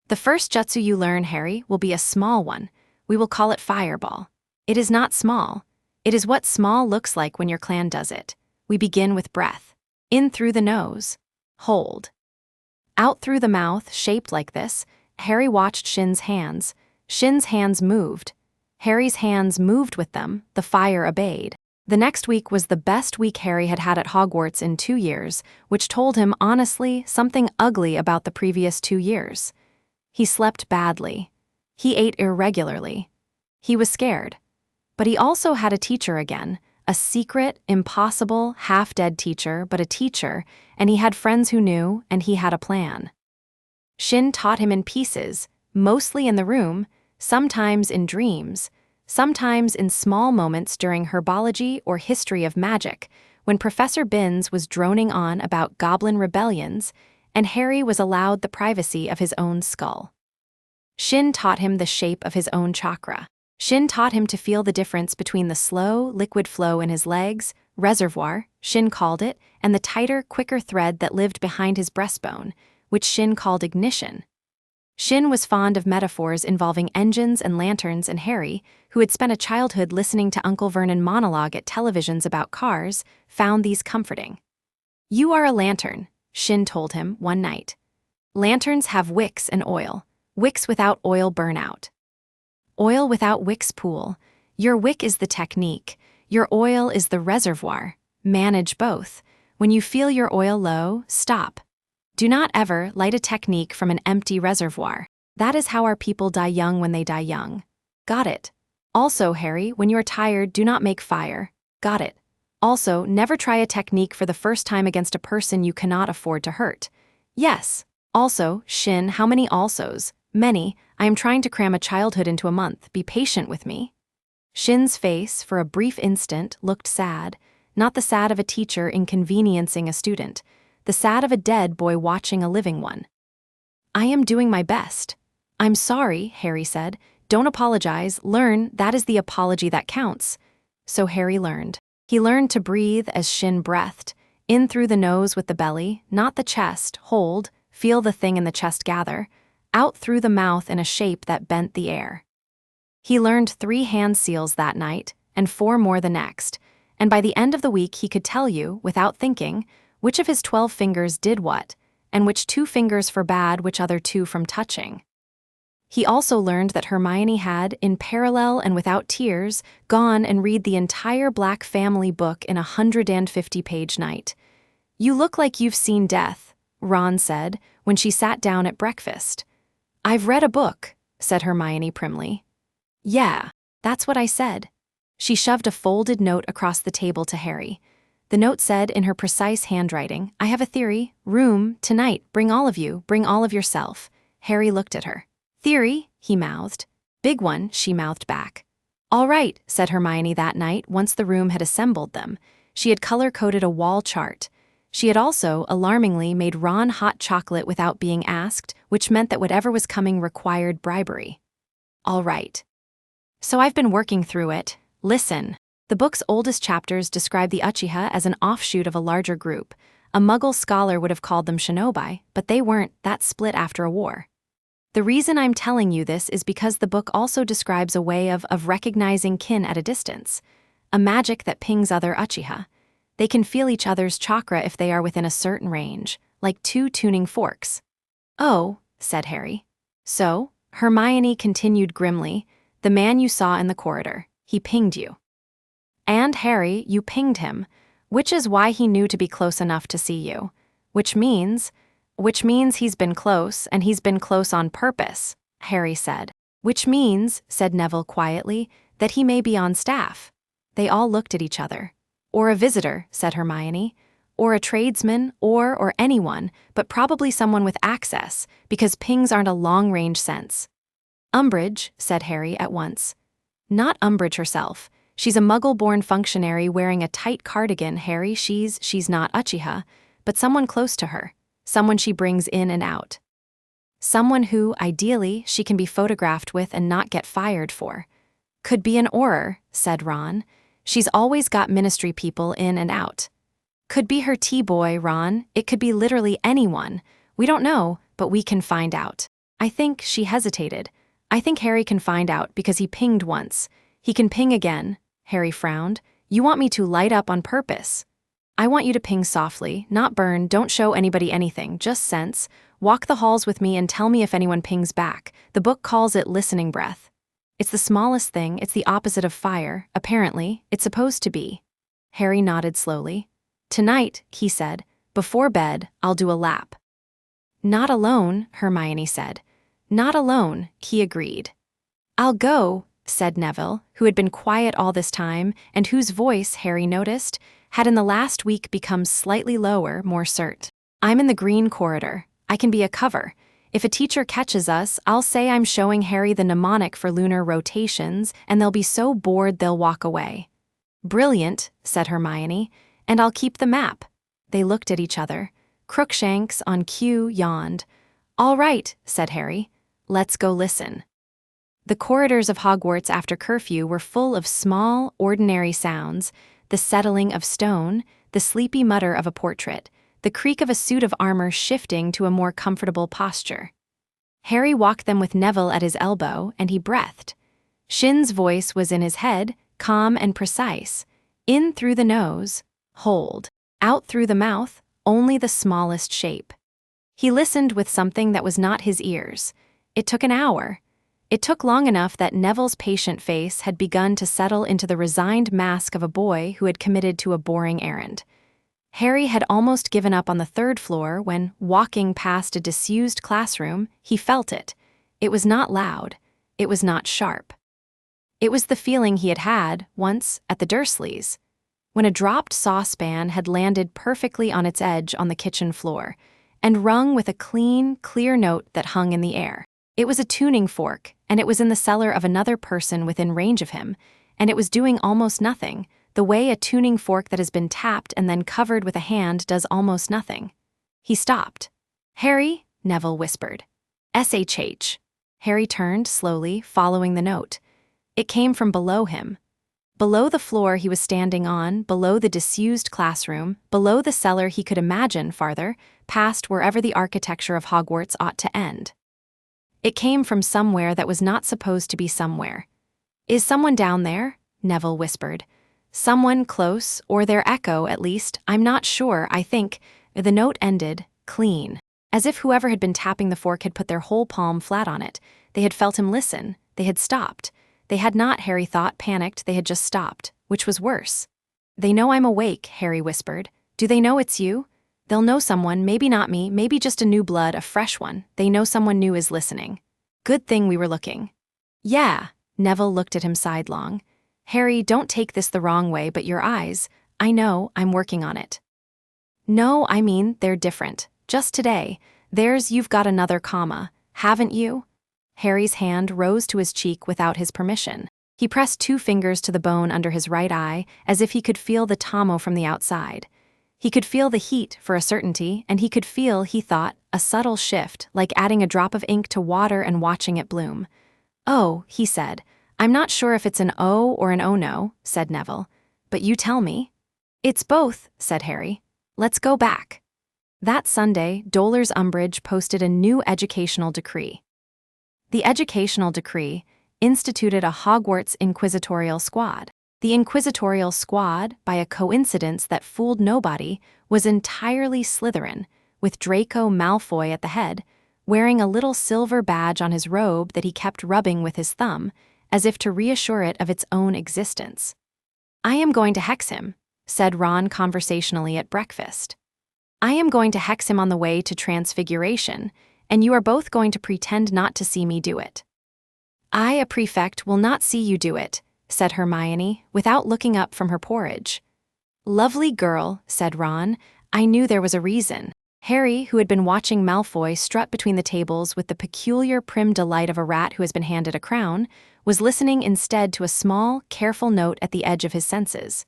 "The first jutsu you learn, Harry, will be a small one. We will call it Fireball. It is not small. It is what small looks like when your clan does it. We begin with breath. In through the nose. Hold. Out through the mouth, shaped like this." Harry watched Shin's hands. Shin's hands moved. Harry's hands moved with them. The fire obeyed. The next week was the best week Harry had had at Hogwarts in 2 years, which told him, honestly, something ugly about the previous 2 years. He slept badly. He ate irregularly. He was scared. But he also had a teacher again, a secret, impossible, half-dead teacher, but a teacher, and he had friends who knew, and he had a plan. Shin taught him in pieces, mostly in the room, sometimes in dreams, sometimes in small moments during herbology or history of magic, when Professor Binns was droning on about goblin rebellions, and Harry was allowed the privacy of his own skull. Shin taught him the shape of his own chakra. Shin taught him to feel the difference between the slow, liquid flow in his legs, reservoir, Shin called it, and the tighter, quicker thread that lived behind his breastbone, which Shin called ignition. Shin was fond of metaphors involving engines and lanterns, and Harry, who had spent a childhood listening to Uncle Vernon monologue at televisions about cars, found these comforting. "You are a lantern," Shin told him one night. "Lanterns have wicks and oil. Wicks without oil burn out. Oil without wicks pool. Your wick is the technique. Your oil is the reservoir. Manage both. When you feel your oil low, stop. Do not ever light a technique from an empty reservoir. That is how our people die young when they die young. Got it? Also, Harry, when you are tired, do not make fire. Got it? Also, never try a technique for the first time against a person you cannot afford to hurt. Yes. Also, Shin, how many alsos? Many. I am trying to cram a childhood into a month. Be patient with me." Shin's face, for a brief instant, looked sad, not the sad of a teacher inconveniencing a student, the sad of a dead boy watching a living one. "I am doing my best." "I'm sorry," Harry said. "Don't apologize. Learn, that is the apology that counts." So Harry learned. He learned to breathe as Shin breathed, in through the nose with the belly, not the chest, hold, feel the thing in the chest gather, out through the mouth in a shape that bent the air. He learned 3 hand seals that night, and 4 more the next, and by the end of the week he could tell you, without thinking, which of his 12 fingers did what, and which 2 fingers forbade which other 2 from touching. He also learned that Hermione had, in parallel and without tears, gone and read the entire Black family book in a 150-page night. "You look like you've seen death," Ron said, when she sat down at breakfast. "I've read a book," said Hermione primly. "Yeah, that's what I said." She shoved a folded note across the table to Harry. The note said in her precise handwriting, "I have a theory. Room, tonight, bring all of you, bring all of yourself." Harry looked at her. "Theory?" he mouthed. "Big one," she mouthed back. "All right," said Hermione that night once the room had assembled them. She had color-coded a wall chart. She had also, alarmingly, made Ron hot chocolate without being asked, which meant that whatever was coming required bribery. "All right. So I've been working through it. Listen." The book's oldest chapters describe the UCHIHA as an offshoot of a larger group. A Muggle scholar would have called them shinobi, but they weren't. That split after a war. The reason I'm telling you this is because the book also describes a way of recognizing kin at a distance, a magic that pings other UCHIHA. They can feel each other's chakra if they are within a certain range, like 2 tuning forks. "Oh," said Harry. "So," Hermione continued grimly, "the man you saw in the corridor, he pinged you. And Harry, you pinged him, which is why he knew to be close enough to see you. Which means he's been close, and he's been close on purpose," Harry said. "Which means," said Neville quietly, "that he may be on staff." They all looked at each other. "Or a visitor," said Hermione. "Or a tradesman, or anyone, but probably someone with access, because pings aren't a long-range sense." "Umbridge," said Harry at once. "Not Umbridge herself. She's a Muggle-born functionary wearing a tight cardigan, Harry. She's not UCHIHA, but someone close to her. Someone she brings in and out. Someone who, ideally, she can be photographed with and not get fired for." "Could be an Auror," said Ron. "She's always got ministry people in and out." "Could be her T-boy, Ron. It could be literally anyone. We don't know, but we can find out." "I think," she hesitated. "I think Harry can find out because he pinged once. He can ping again." Harry frowned. "You want me to light up on purpose?" "I want you to ping softly, not burn, don't show anybody anything, just sense. Walk the halls with me and tell me if anyone pings back. The book calls it listening breath. It's the smallest thing, it's the opposite of fire, apparently, it's supposed to be." Harry nodded slowly. "Tonight," he said, "before bed, I'll do a lap." "Not alone," Hermione said. "Not alone," he agreed. "I'll go," said Neville, who had been quiet all this time and whose voice, Harry noticed, had in the last week become slightly lower, more cert. "I'm in the green corridor. I can be a cover. If a teacher catches us, I'll say I'm showing Harry the mnemonic for lunar rotations, and they'll be so bored they'll walk away." "Brilliant," said Hermione, "and I'll keep the map." They looked at each other. Crookshanks, on cue, yawned. "All right," said Harry. "Let's go listen." The corridors of Hogwarts after curfew were full of small, ordinary sounds: the settling of stone, the sleepy mutter of a portrait, the creak of a suit of armor shifting to a more comfortable posture. Harry walked them with Neville at his elbow, and he breathed. Shin's voice was in his head, calm and precise. In through the nose, hold. Out through the mouth, only the smallest shape. He listened with something that was not his ears. It took an hour. It took long enough that Neville's patient face had begun to settle into the resigned mask of a boy who had committed to a boring errand. Harry had almost given up on the 3rd floor when, walking past a disused classroom, he felt it. It was not loud. It was not sharp. It was the feeling he had had, once, at the Dursleys, when a dropped saucepan had landed perfectly on its edge on the kitchen floor, and rung with a clean, clear note that hung in the air. It was a tuning fork, and it was in the cellar of another person within range of him, and it was doing almost nothing, the way a tuning fork that has been tapped and then covered with a hand does almost nothing. He stopped. "Harry," Neville whispered. "SHH." Harry turned slowly, following the note. It came from below him. Below the floor he was standing on, below the disused classroom, below the cellar he could imagine farther, past wherever the architecture of Hogwarts ought to end. It came from somewhere that was not supposed to be somewhere. "Is someone down there?" Neville whispered. "Someone close, or their echo, at least. I'm not sure, I think." The note ended, clean. As if whoever had been tapping the fork had put their whole palm flat on it. They had felt him listen. They had stopped. They had not, Harry thought, panicked. They had just stopped, which was worse. "They know I'm awake," Harry whispered. "Do they know it's you? They'll know someone, maybe not me, maybe just a new blood, a fresh one. They know someone new is listening. Good thing we were looking." "Yeah." Neville looked at him sidelong. "Harry, don't take this the wrong way, but your eyes. I know, I'm working on it." "No, I mean, they're different. Just today. There's you've got another comma, haven't you?" Harry's hand rose to his cheek without his permission. He pressed 2 fingers to the bone under his right eye, as if he could feel the tomo from the outside. He could feel the heat, for a certainty, and he could feel, he thought, a subtle shift, like adding a drop of ink to water and watching it bloom. "Oh," he said. "I'm not sure if it's an O or an oh no," said Neville. "But you tell me." "It's both," said Harry. "Let's go back." That Sunday, Dolar's Umbridge posted a new educational decree. The educational decree instituted a Hogwarts Inquisitorial Squad. The Inquisitorial Squad, by a coincidence that fooled nobody, was entirely Slytherin, with Draco Malfoy at the head, wearing a little silver badge on his robe that he kept rubbing with his thumb, as if to reassure it of its own existence. "I am going to hex him," said Ron conversationally at breakfast. "I am going to hex him on the way to Transfiguration, and you are both going to pretend not to see me do it." "I, a prefect, will not see you do it," said Hermione, without looking up from her porridge. "Lovely girl," said Ron. "I knew there was a reason." Harry, who had been watching Malfoy strut between the tables with the peculiar prim delight of a rat who has been handed a crown, was listening instead to a small, careful note at the edge of his senses.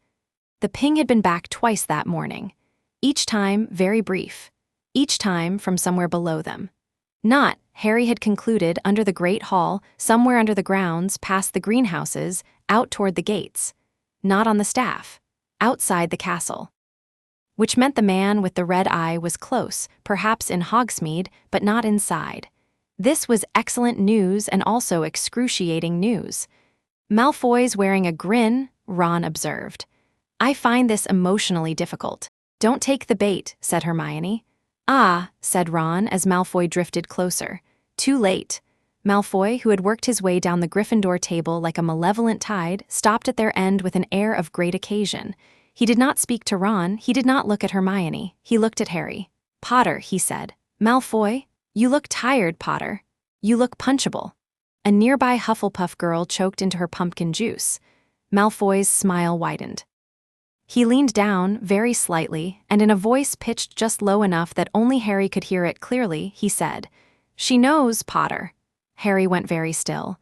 The ping had been back twice that morning. Each time very brief. Each time from somewhere below them. Not, Harry had concluded, under the Great Hall, somewhere under the grounds, past the greenhouses, out toward the gates. Not on the staff. Outside the castle. Which meant the man with the red eye was close, perhaps in Hogsmeade, but not inside. This was excellent news and also excruciating news. "Malfoy's wearing a grin," Ron observed. "I find this emotionally difficult." "Don't take the bait," said Hermione. "Ah," said Ron as Malfoy drifted closer. Too late. Malfoy, who had worked his way down the Gryffindor table like a malevolent tide, stopped at their end with an air of great occasion. He did not speak to Ron, he did not look at Hermione, he looked at Harry. "Potter," he said. "Malfoy, you look tired, Potter. You look punchable." A nearby Hufflepuff girl choked into her pumpkin juice. Malfoy's smile widened. He leaned down, very slightly, and in a voice pitched just low enough that only Harry could hear it clearly, he said, "She knows, Potter." Harry went very still.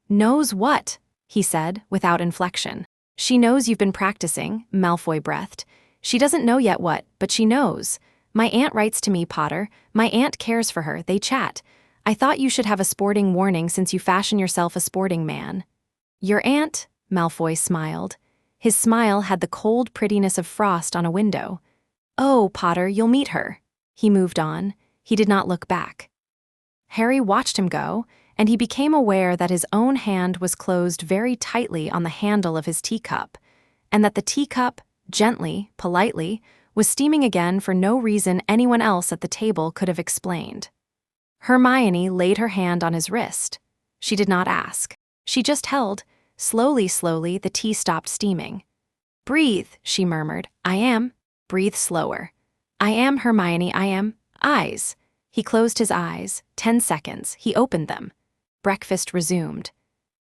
"Knows what?" he said, without inflection. "She knows you've been practicing," Malfoy breathed. "She doesn't know yet what, but she knows. My aunt writes to me, Potter. My aunt cares for her, they chat. I thought you should have a sporting warning since you fashion yourself a sporting man." "Your aunt?" Malfoy smiled. His smile had the cold prettiness of frost on a window. "Oh, Potter, you'll meet her." He moved on. He did not look back. Harry watched him go, and he became aware that his own hand was closed very tightly on the handle of his teacup, and that the teacup, gently, politely, was steaming again for no reason anyone else at the table could have explained. Hermione laid her hand on his wrist. She did not ask. She just held. Slowly, slowly, the tea stopped steaming. "Breathe," she murmured. "I am." "Breathe slower." "I am, Hermione, I am." "Eyes." He closed his eyes. 10 seconds. He opened them. Breakfast resumed.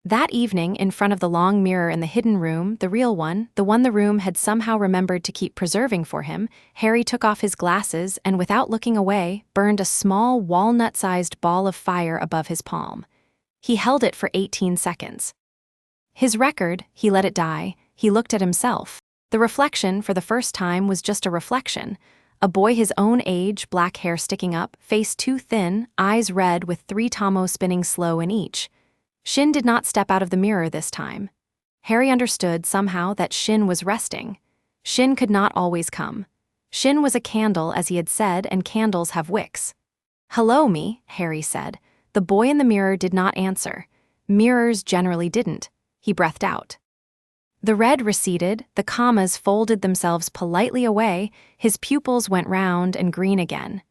That evening, in front of the long mirror in the hidden room, the real one, the one the room had somehow remembered to keep preserving for him, Harry took off his glasses and, without looking away, burned a small walnut-sized ball of fire above his palm. He held it for 18 seconds. His record, he let it die. He looked at himself. The reflection, for the first time, was just a reflection. A boy his own age, black hair sticking up, face too thin, eyes red with 3 tomos spinning slow in each. Shin did not step out of the mirror this time. Harry understood somehow that Shin was resting. Shin could not always come. Shin was a candle, as he had said, and candles have wicks. "Hello, me," Harry said. The boy in the mirror did not answer. Mirrors generally didn't. He breathed out. The red receded, the commas folded themselves politely away, his pupils went round and green again.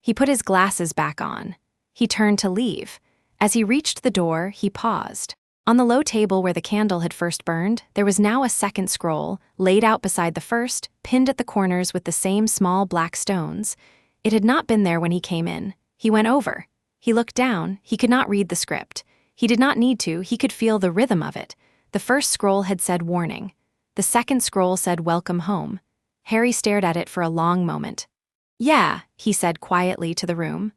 He put his glasses back on. He turned to leave. As he reached the door, he paused. On the low table where the candle had first burned, there was now a second scroll, laid out beside the first, pinned at the corners with the same small black stones. It had not been there when he came in. He went over. He looked down. He could not read the script. He did not need to. He could feel the rhythm of it. The first scroll had said warning. The second scroll said welcome home. Harry stared at it for a long moment. "Yeah," he said quietly to the room.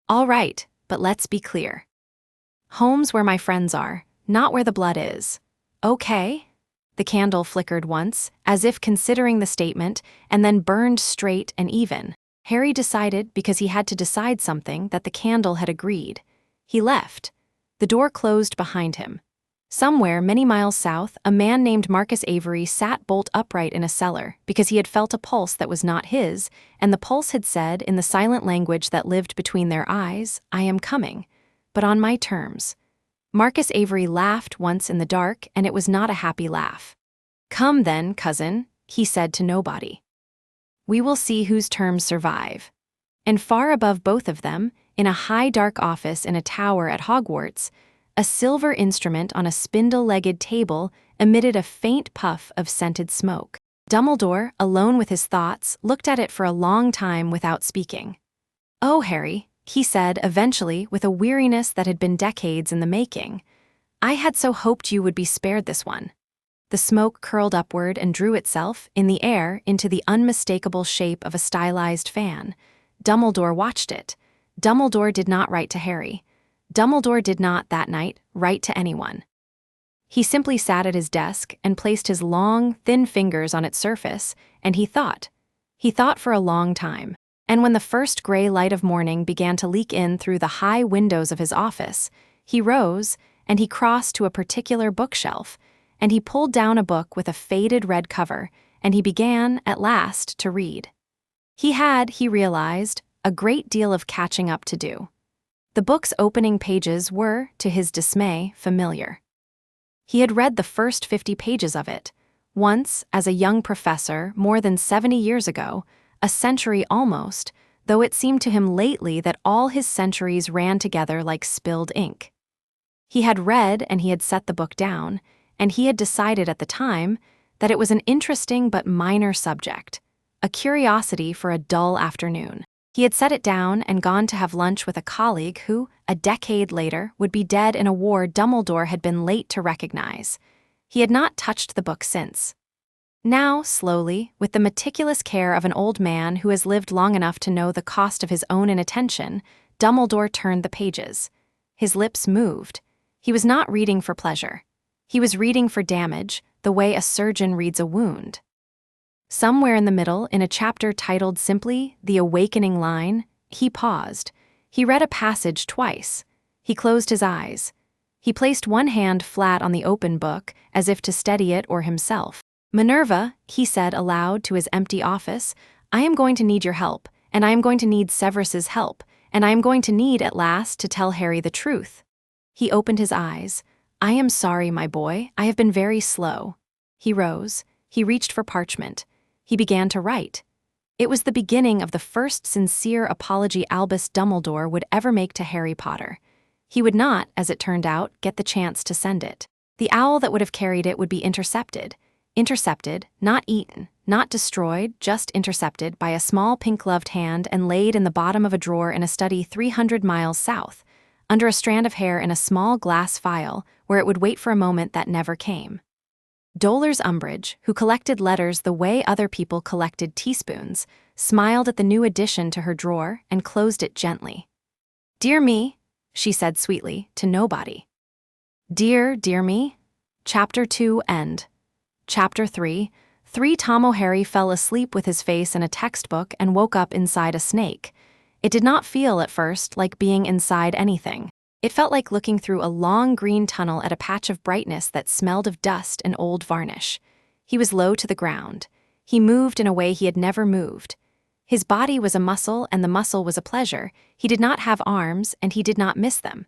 "All right, but let's be clear. Home's where my friends are, not where the blood is. Okay?" The candle flickered once, as if considering the statement, and then burned straight and even. Harry decided, because he had to decide something, that the candle had agreed. He left. The door closed behind him. Somewhere, many miles south, a man named Marcus Avery sat bolt upright in a cellar because he had felt a pulse that was not his, and the pulse had said, in the silent language that lived between their eyes, "I am coming, but on my terms." Marcus Avery laughed once in the dark, and it was not a happy laugh. "Come then, cousin," he said to nobody. "We will see whose terms survive." And far above both of them, in a high dark office in a tower at Hogwarts, a silver instrument on a spindle-legged table emitted a faint puff of scented smoke. Dumbledore, alone with his thoughts, looked at it for a long time without speaking. "Oh, Harry," he said eventually with a weariness that had been decades in the making, "I had so hoped you would be spared this one." The smoke curled upward and drew itself, in the air, into the unmistakable shape of a stylized fan. Dumbledore watched it. Dumbledore did not write to Harry. Dumbledore did not, that night, write to anyone. He simply sat at his desk and placed his long, thin fingers on its surface, and he thought. He thought for a long time. And when the first gray light of morning began to leak in through the high windows of his office, he rose, and he crossed to a particular bookshelf, and he pulled down a book with a faded red cover, and he began, at last, to read. He had, he realized, a great deal of catching up to do. The book's opening pages were, to his dismay, familiar. He had read the first 50 pages of it, once, as a young professor, more than 70 years ago, a century almost, though it seemed to him lately that all his centuries ran together like spilled ink. He had read and he had set the book down, and he had decided at the time that it was an interesting but minor subject, a curiosity for a dull afternoon. He had set it down and gone to have lunch with a colleague who, a decade later, would be dead in a war Dumbledore had been late to recognize. He had not touched the book since. Now, slowly, with the meticulous care of an old man who has lived long enough to know the cost of his own inattention, Dumbledore turned the pages. His lips moved. He was not reading for pleasure. He was reading for damage, the way a surgeon reads a wound. Somewhere in the middle, in a chapter titled simply, "The Awakening Line," he paused. He read a passage twice. He closed his eyes. He placed one hand flat on the open book, as if to steady it or himself. "Minerva," he said aloud to his empty office, "I am going to need your help, and I am going to need Severus's help, and I am going to need, at last, to tell Harry the truth." He opened his eyes. "I am sorry, my boy, I have been very slow." He rose. He reached for parchment. He began to write. It was the beginning of the first sincere apology Albus Dumbledore would ever make to Harry Potter. He would not, as it turned out, get the chance to send it. The owl that would have carried it would be intercepted. Intercepted, not eaten, not destroyed, just intercepted by a small pink-gloved hand and laid in the bottom of a drawer in a study 300 miles south, under a strand of hair in a small glass vial, where it would wait for a moment that never came. Dolores Umbridge, who collected letters the way other people collected teaspoons, smiled at the new addition to her drawer and closed it gently. "Dear me," she said sweetly, to nobody. Dear me. Chapter 2 End. Chapter 3 3 Harry fell asleep with his face in a textbook and woke up inside a snake. It did not feel at first like being inside anything. It felt like looking through a long green tunnel at a patch of brightness that smelled of dust and old varnish. He was low to the ground. He moved in a way he had never moved. His body was a muscle, and the muscle was a pleasure. He did not have arms, and he did not miss them.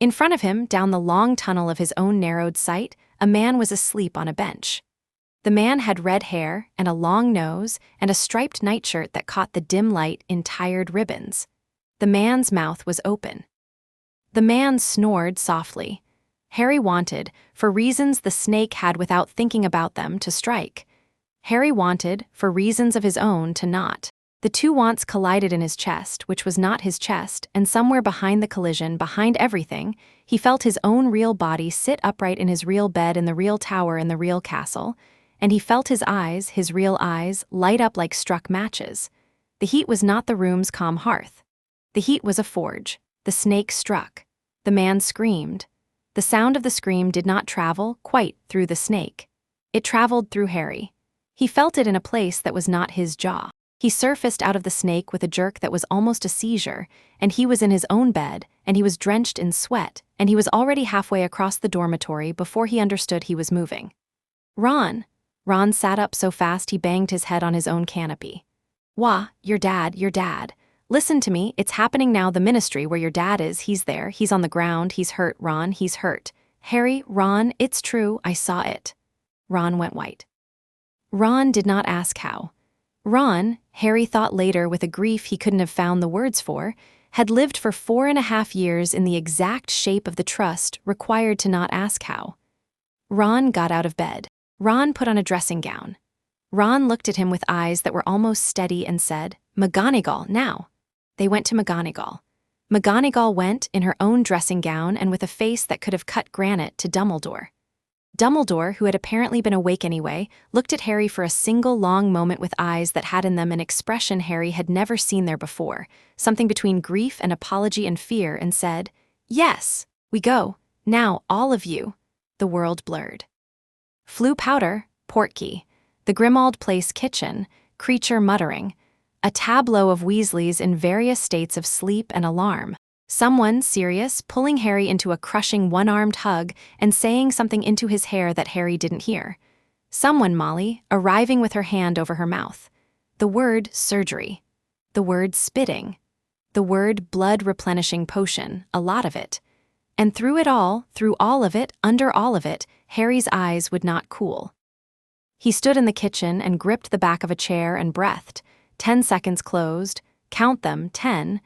In front of him, down the long tunnel of his own narrowed sight, a man was asleep on a bench. The man had red hair and a long nose and a striped nightshirt that caught the dim light in tired ribbons. The man's mouth was open. The man snored softly. Harry wanted, for reasons the snake had without thinking about them, to strike. Harry wanted, for reasons of his own, to not. The two wants collided in his chest, which was not his chest, and somewhere behind the collision, behind everything, he felt his own real body sit upright in his real bed in the real tower in the real castle, and he felt his eyes, his real eyes, light up like struck matches. The heat was not the room's calm hearth. The heat was a forge. The snake struck. The man screamed. The sound of the scream did not travel quite through the snake. It traveled through Harry. He felt it in a place that was not his jaw. He surfaced out of the snake with a jerk that was almost a seizure, and he was in his own bed, and he was drenched in sweat, and he was already halfway across the dormitory before he understood he was moving. Ron! Ron sat up so fast he banged his head on his own canopy. Wah, your dad. Listen to me, it's happening now, the ministry where your dad is, he's there, he's on the ground, he's hurt, Ron, he's hurt. Harry, Ron, it's true, I saw it. Ron went white. Ron did not ask how. Ron, Harry thought later with a grief he couldn't have found the words for, had lived for 4.5 years in the exact shape of the trust required to not ask how. Ron got out of bed. Ron put on a dressing gown. Ron looked at him with eyes that were almost steady and said, McGonagall, now. They went to McGonagall. McGonagall went, in her own dressing gown and with a face that could have cut granite, to Dumbledore. Dumbledore, who had apparently been awake anyway, looked at Harry for a single long moment with eyes that had in them an expression Harry had never seen there before, something between grief and apology and fear, and said, Yes, we go, now, all of you. The world blurred. Flew powder, portkey, the Grimmauld Place kitchen, creature muttering, a tableau of Weasleys in various states of sleep and alarm. Someone, Sirius, pulling Harry into a crushing one-armed hug and saying something into his hair that Harry didn't hear. Someone, Molly, arriving with her hand over her mouth. The word surgery. The word spitting. The word blood-replenishing potion, a lot of it. And through it all, through all of it, under all of it, Harry's eyes would not cool. He stood in the kitchen and gripped the back of a chair and breathed. 10 seconds closed, count them, 10,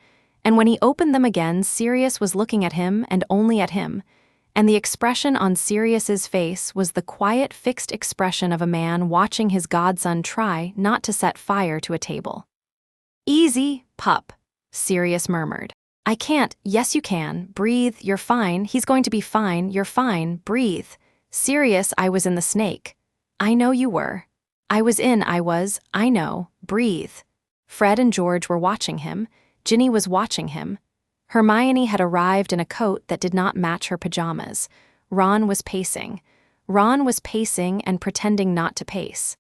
and when he opened them again, Sirius was looking at him and only at him, and the expression on Sirius's face was the quiet, fixed expression of a man watching his godson try not to set fire to a table. Easy, pup, Sirius murmured. I can't. Yes, you can. Breathe, you're fine. He's going to be fine. You're fine. Breathe. Sirius, I was in the snake. I know you were. I know. Breathe. Fred and George were watching him. Ginny was watching him. Hermione had arrived in a coat that did not match her pajamas. Ron was pacing. Ron was pacing and pretending not to pace.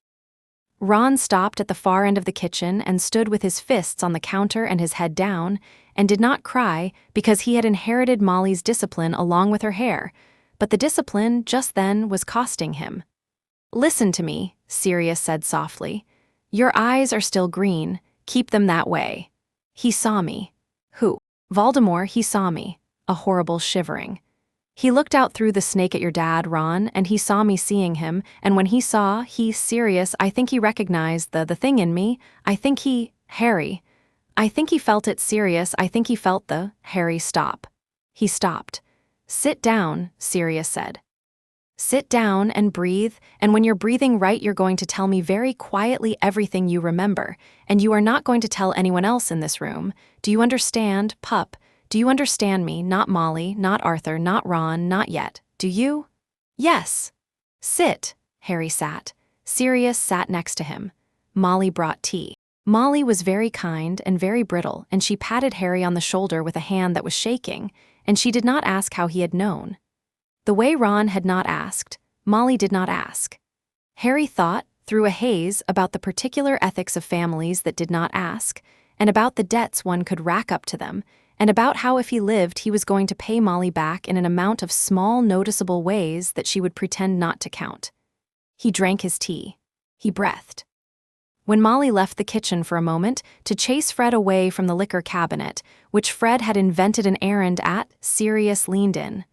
Ron stopped at the far end of the kitchen and stood with his fists on the counter and his head down, and did not cry because he had inherited Molly's discipline along with her hair, but the discipline just then was costing him. Listen to me, Sirius said softly. Your eyes are still green. Keep them that way. He saw me. Who? Voldemort, he saw me. A horrible shivering. He looked out through the snake at your dad, Ron, and he saw me seeing him, and when he saw, Sirius, I think he recognized the thing in me. Harry. I think he felt it, Sirius, I think he felt Harry, stop. He stopped. Sit down, Sirius said. Sit down and breathe, and when you're breathing right, you're going to tell me very quietly everything you remember, and you are not going to tell anyone else in this room. Do you understand, pup? Do you understand me? Not Molly, not Arthur, not Ron, not yet. Do you? Yes. Sit. Harry sat. Sirius sat next to him. Molly brought tea. Molly was very kind and very brittle, and she patted Harry on the shoulder with a hand that was shaking, and she did not ask how he had known. The way Ron had not asked, Molly did not ask. Harry thought through a haze about the particular ethics of families that did not ask, and about the debts one could rack up to them, and about how if he lived he was going to pay Molly back in an amount of small, noticeable ways that she would pretend not to count. He drank his tea. He breathed. When Molly left the kitchen for a moment to chase Fred away from the liquor cabinet, which Fred had invented an errand at, Sirius leaned in.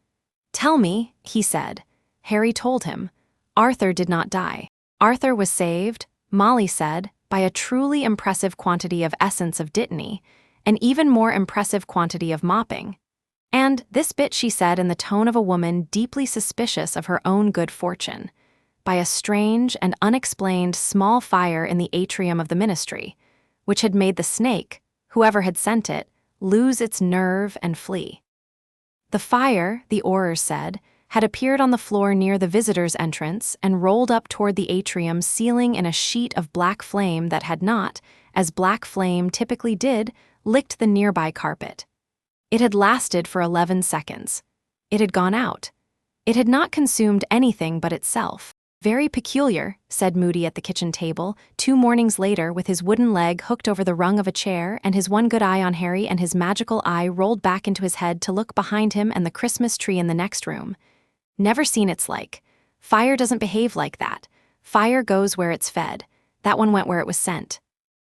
"Tell me," he said. Harry told him. Arthur did not die. Arthur was saved, Molly said, by a truly impressive quantity of essence of dittany, an even more impressive quantity of mopping. And this bit she said in the tone of a woman deeply suspicious of her own good fortune, by a strange and unexplained small fire in the atrium of the ministry, which had made the snake, whoever had sent it, lose its nerve and flee. The fire, the Aurors said, had appeared on the floor near the visitors' entrance and rolled up toward the atrium ceiling in a sheet of black flame that had not, as black flame typically did, licked the nearby carpet. It had lasted for 11 seconds. It had gone out. It had not consumed anything but itself. "Very peculiar," said Moody at the kitchen table, 2 mornings later with his wooden leg hooked over the rung of a chair and his one good eye on Harry and his magical eye rolled back into his head to look behind him and the Christmas tree in the next room. "Never seen its like. Fire doesn't behave like that. Fire goes where it's fed. That one went where it was sent."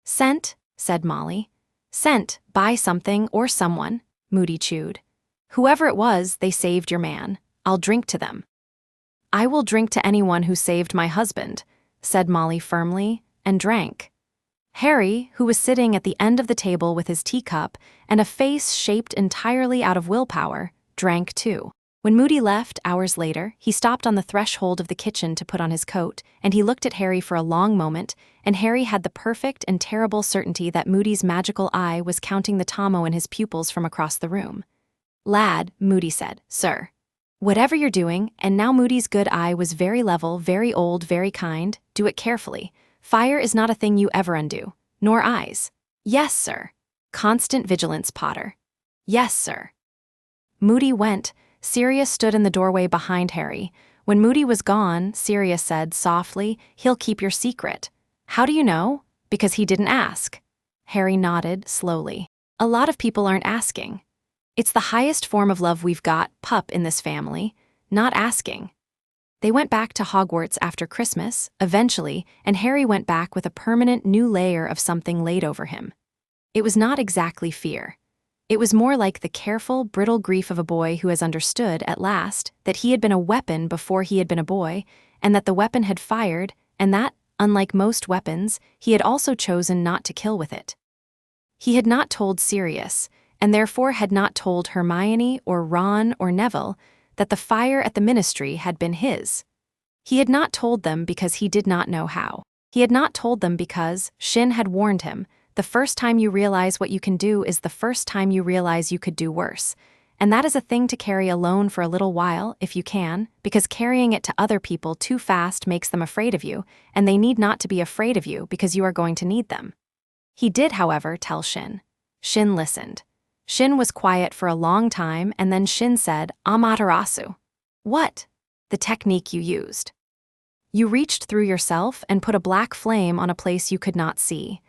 "Sent?" said Molly. "Sent by something or someone," Moody chewed. "Whoever it was, they saved your man. I'll drink to them." "I will drink to anyone who saved my husband," said Molly firmly, and drank. Harry, who was sitting at the end of the table with his teacup and a face shaped entirely out of willpower, drank too. When Moody left, hours later, he stopped on the threshold of the kitchen to put on his coat, and he looked at Harry for a long moment, and Harry had the perfect and terrible certainty that Moody's magical eye was counting the Tomo in his pupils from across the room. "Lad," Moody said, "sir. Whatever you're doing," and now Moody's good eye was very level, very old, very kind, "do it carefully. Fire is not a thing you ever undo. Nor eyes." "Yes, sir." "Constant vigilance, Potter." "Yes, sir." Moody went. Sirius stood in the doorway behind Harry. When Moody was gone, Sirius said softly, "He'll keep your secret." "How do you know?" "Because he didn't ask." Harry nodded slowly. "A lot of people aren't asking. It's the highest form of love we've got, pup, in this family. Not asking." They went back to Hogwarts after Christmas, eventually, and Harry went back with a permanent new layer of something laid over him. It was not exactly fear. It was more like the careful, brittle grief of a boy who has understood, at last, that he had been a weapon before he had been a boy, and that the weapon had fired, and that, unlike most weapons, he had also chosen not to kill with it. He had not told Sirius, and therefore had not told Hermione or Ron or Neville, that the fire at the ministry had been his. He had not told them because he did not know how. He had not told them because Shin had warned him, the first time you realize what you can do is the first time you realize you could do worse. And that is a thing to carry alone for a little while, if you can, because carrying it to other people too fast makes them afraid of you, and they need not to be afraid of you because you are going to need them. He did, however, tell Shin. Shin listened. Shin was quiet for a long time, and then Shin said, "Amaterasu." "What?" "The technique you used. You reached through yourself and put a black flame on a place you could not see.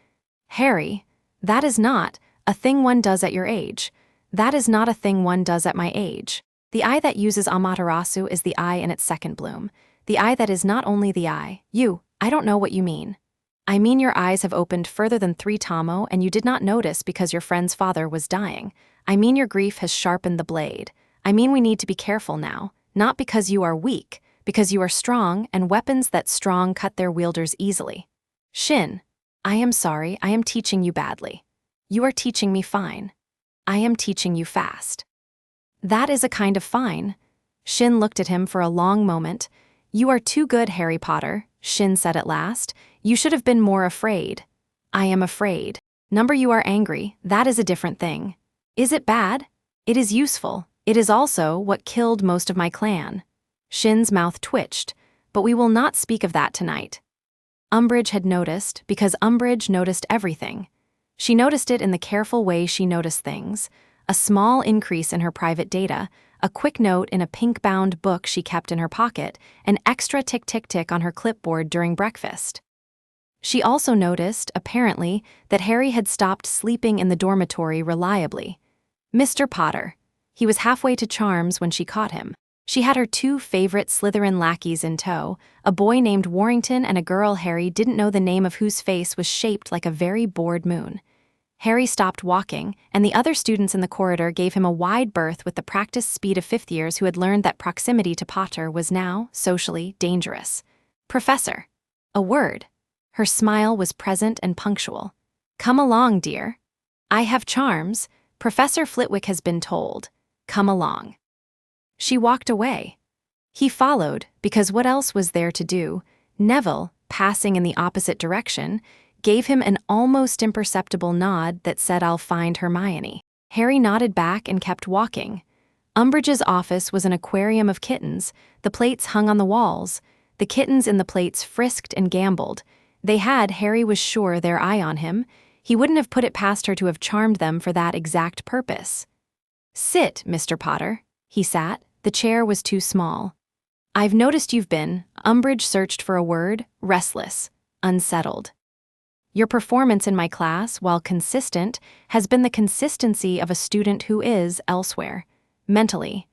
Harry, that is not a thing one does at your age. That is not a thing one does at my age. The eye that uses Amaterasu is the eye in its second bloom. The eye that is not only the eye. I don't know what you mean. I mean your eyes have opened further than 3 Tomo and you did not notice because your friend's father was dying. I mean your grief has sharpened the blade. I mean we need to be careful now, not because you are weak, because you are strong and weapons that strong cut their wielders easily. Shin, I am sorry, I am teaching you badly. You are teaching me fine. I am teaching you fast. That is a kind of fine. Shin looked at him for a long moment. You are too good, Harry Potter, Shin said at last. You should have been more afraid. I am afraid. Number you are angry, that is a different thing. Is it bad? It is useful. It is also what killed most of my clan. Shin's mouth twitched, but we will not speak of that tonight. Umbridge had noticed, because Umbridge noticed everything. She noticed it in the careful way she noticed things, a small increase in her private data, a quick note in a pink-bound book she kept in her pocket, an extra tick-tick-tick on her clipboard during breakfast. She also noticed, apparently, that Harry had stopped sleeping in the dormitory reliably. Mr. Potter. He was halfway to charms when she caught him. She had her two favorite Slytherin lackeys in tow, a boy named Warrington and a girl Harry didn't know the name of whose face was shaped like a very bored moon. Harry stopped walking, and the other students in the corridor gave him a wide berth with the practiced speed of fifth-years who had learned that proximity to Potter was now, socially, dangerous. Professor. A word. Her smile was present and punctual. Come along, dear. I have charms. Professor Flitwick has been told. Come along. She walked away. He followed, because what else was there to do? Neville, passing in the opposite direction, gave him an almost imperceptible nod that said, I'll find Hermione. Harry nodded back and kept walking. Umbridge's office was an aquarium of kittens. The plates hung on the walls. The kittens in the plates frisked and gambled. They had, Harry was sure, their eye on him. He wouldn't have put it past her to have charmed them for that exact purpose. Sit, Mr. Potter. He sat. The chair was too small. I've noticed you've been, Umbridge searched for a word, restless, unsettled. Your performance in my class, while consistent, has been the consistency of a student who is elsewhere, mentally.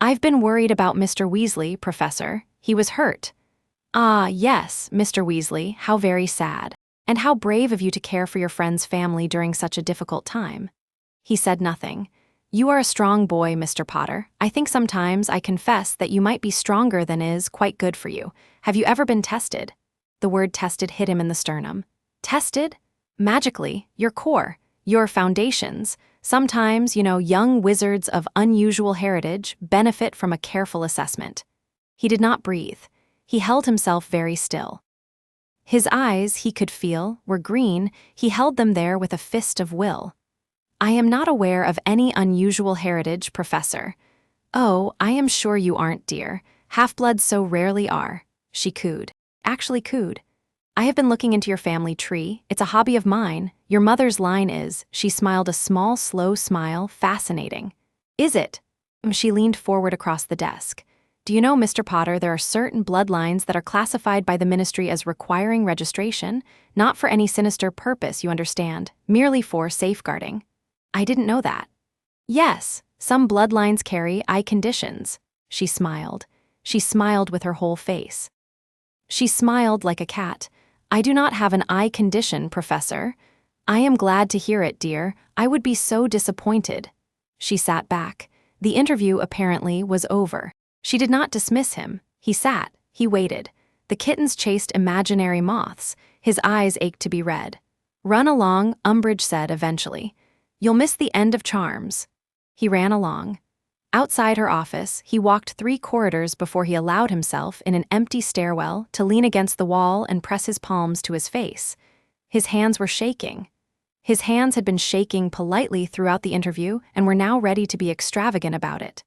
I've been worried about Mr. Weasley, Professor. He was hurt. Ah, yes, Mr. Weasley, how very sad. And how brave of you to care for your friend's family during such a difficult time. He said nothing. You are a strong boy, Mr. Potter. I think sometimes I confess that you might be stronger than is quite good for you. Have you ever been tested? The word tested hit him in the sternum. Tested? Magically, your core, your foundations. Sometimes, young wizards of unusual heritage benefit from a careful assessment. He did not breathe. He held himself very still. His eyes, he could feel, were green. He held them there with a fist of will. I am not aware of any unusual heritage, Professor. Oh, I am sure you aren't, dear. Half-bloods so rarely are. She cooed. Actually cooed. I have been looking into your family tree. It's a hobby of mine. Your mother's line is, she smiled a small, slow smile, fascinating. Is it? She leaned forward across the desk. Do you know, Mr. Potter, there are certain bloodlines that are classified by the Ministry as requiring registration, not for any sinister purpose, you understand, merely for safeguarding. I didn't know that. Yes, some bloodlines carry eye conditions. She smiled. She smiled with her whole face. She smiled like a cat. I do not have an eye condition, Professor. I am glad to hear it, dear. I would be so disappointed. She sat back. The interview, apparently, was over. She did not dismiss him. He sat. He waited. The kittens chased imaginary moths. His eyes ached to be read. Run along, Umbridge said eventually. You'll miss the end of charms. He ran along. Outside her office, he walked 3 corridors before he allowed himself, in an empty stairwell, to lean against the wall and press his palms to his face. His hands were shaking. His hands had been shaking politely throughout the interview and were now ready to be extravagant about it.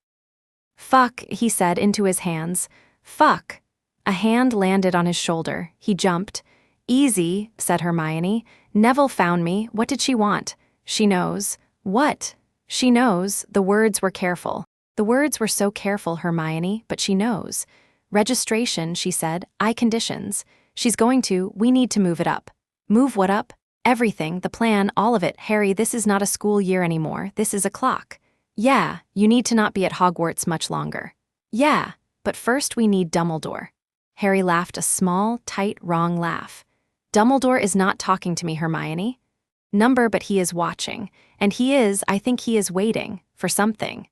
Fuck, he said into his hands. Fuck. A hand landed on his shoulder. He jumped. Easy, said Hermione. Neville found me. What did she want? She knows. What? She knows. The words were careful. The words were so careful, Hermione, but she knows. Registration, she said. Eye conditions. She's going to. We need to move it up. Move what up? Everything, the plan, all of it. Harry, this is not a school year anymore. This is a clock. Yeah, you need to not be at Hogwarts much longer. Yeah, but first we need Dumbledore. Harry laughed a small, tight, wrong laugh. Dumbledore is not talking to me, Hermione. But he is watching, and I think he is waiting, for something.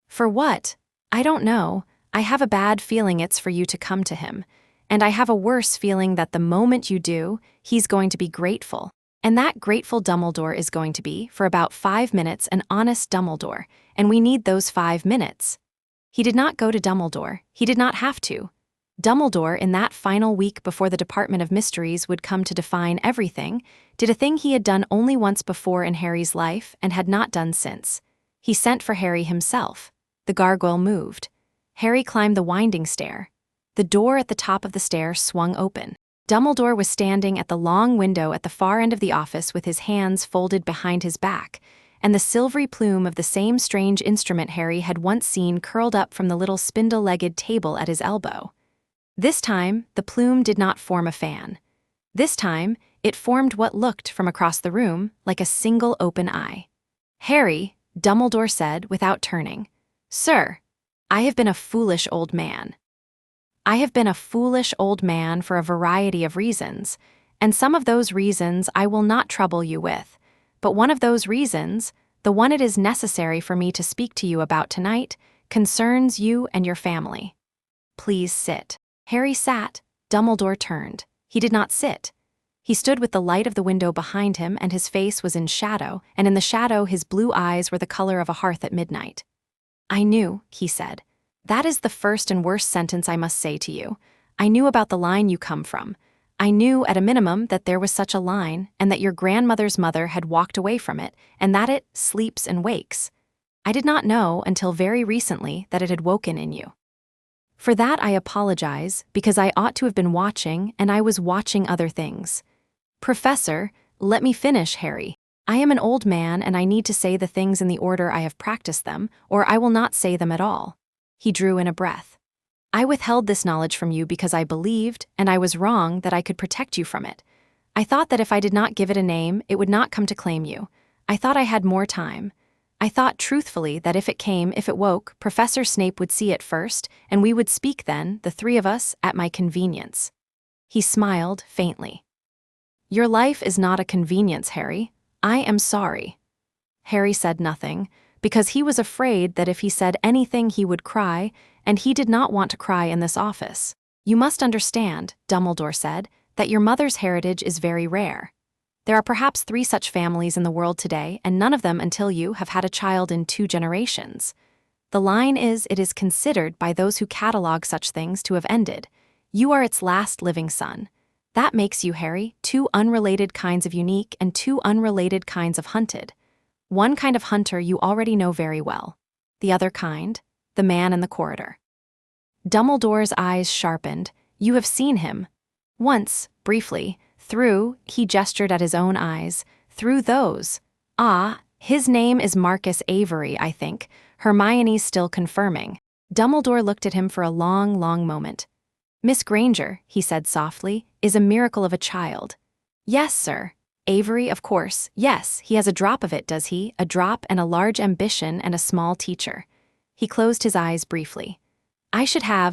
For what? I don't know. I have a bad feeling it's for you to come to him. And I have a worse feeling that the moment you do, he's going to be grateful. And that grateful Dumbledore is going to be, for about 5 minutes, an honest Dumbledore, and we need those 5 minutes. He did not go to Dumbledore. He did not have to. Dumbledore, in that final week before the Department of Mysteries would come to define everything, did a thing he had done only once before in Harry's life and had not done since. He sent for Harry himself. The gargoyle moved. Harry climbed the winding stair. The door at the top of the stair swung open. Dumbledore was standing at the long window at the far end of the office with his hands folded behind his back, and the silvery plume of the same strange instrument Harry had once seen curled up from the little spindle-legged table at his elbow. This time, the plume did not form a fan. This time, it formed what looked, from across the room, like a single open eye. "Harry," Dumbledore said without turning. "Sir, I have been a foolish old man. I have been a foolish old man for a variety of reasons, and some of those reasons I will not trouble you with, but one of those reasons, the one it is necessary for me to speak to you about tonight, concerns you and your family. Please sit." Harry sat. Dumbledore turned. He did not sit. He stood with the light of the window behind him, and his face was in shadow, and in the shadow his blue eyes were the color of a hearth at midnight. "I knew," he said. "That is the first and worst sentence I must say to you. I knew about the line you come from. I knew, at a minimum, that there was such a line, and that your grandmother's mother had walked away from it, and that it sleeps and wakes. I did not know, until very recently, that it had woken in you. For that I apologize, because I ought to have been watching, and I was watching other things. Professor, let me finish, Harry. I am an old man, and I need to say the things in the order I have practiced them, or I will not say them at all." He drew in a breath. "I withheld this knowledge from you because I believed, and I was wrong, that I could protect you from it. I thought that if I did not give it a name, it would not come to claim you. I thought I had more time. I thought truthfully that if it woke, Professor Snape would see it first, and we would speak then, the three of us, at my convenience." He smiled faintly. "Your life is not a convenience, Harry. I am sorry." Harry said nothing, because he was afraid that if he said anything he would cry, and he did not want to cry in this office. "You must understand," Dumbledore said, "that your mother's heritage is very rare. There are perhaps 3 such families in the world today, and none of them until you have had a child in 2 generations. The line is, it is considered by those who catalogue such things to have ended. You are its last living son. That makes you, Harry, 2 unrelated kinds of unique and 2 unrelated kinds of hunted. One kind of hunter you already know very well. The other kind, the man in the corridor." Dumbledore's eyes sharpened. "You have seen him." "Once, briefly, he gestured at his own eyes, through those. Ah, his name is Marcus Avery, I think, Hermione's still confirming." Dumbledore looked at him for a long, long moment. "Miss Granger," he said softly, "is a miracle of a child." "Yes, sir. Avery, of course, yes, he has a drop of it, does he? A drop and a large ambition and a small teacher." He closed his eyes briefly.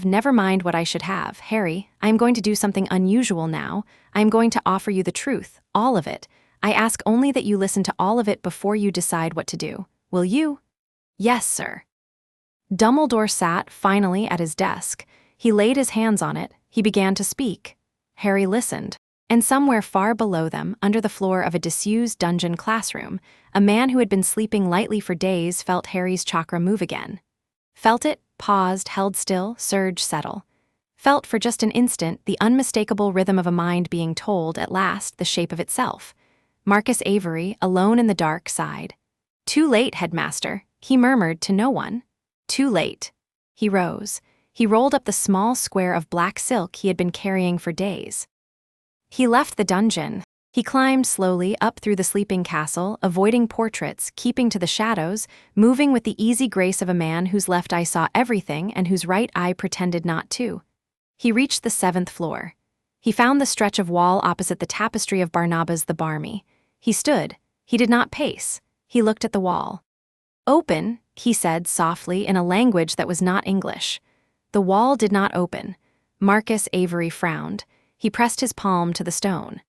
Never mind what I should have, Harry. I am going to do something unusual now. I am going to offer you the truth, all of it. I ask only that you listen to all of it before you decide what to do. Will you?" "Yes, sir." Dumbledore sat, finally, at his desk. He laid his hands on it. He began to speak. Harry listened. And somewhere far below them, under the floor of a disused dungeon classroom, a man who had been sleeping lightly for days felt Harry's chakra move again. Felt it, paused, held still, surge, settle. Felt for just an instant the unmistakable rhythm of a mind being told, at last, the shape of itself. Marcus Avery, alone in the dark, sighed. "Too late, headmaster," he murmured to no one. "Too late." He rose. He rolled up the small square of black silk he had been carrying for days. He left the dungeon. He climbed slowly up through the sleeping castle, avoiding portraits, keeping to the shadows, moving with the easy grace of a man whose left eye saw everything and whose right eye pretended not to. He reached the 7th floor. He found the stretch of wall opposite the tapestry of Barnabas the Barmy. He stood. He did not pace. He looked at the wall. "Open," he said softly in a language that was not English. The wall did not open. Marcus Avery frowned. He pressed his palm to the stone.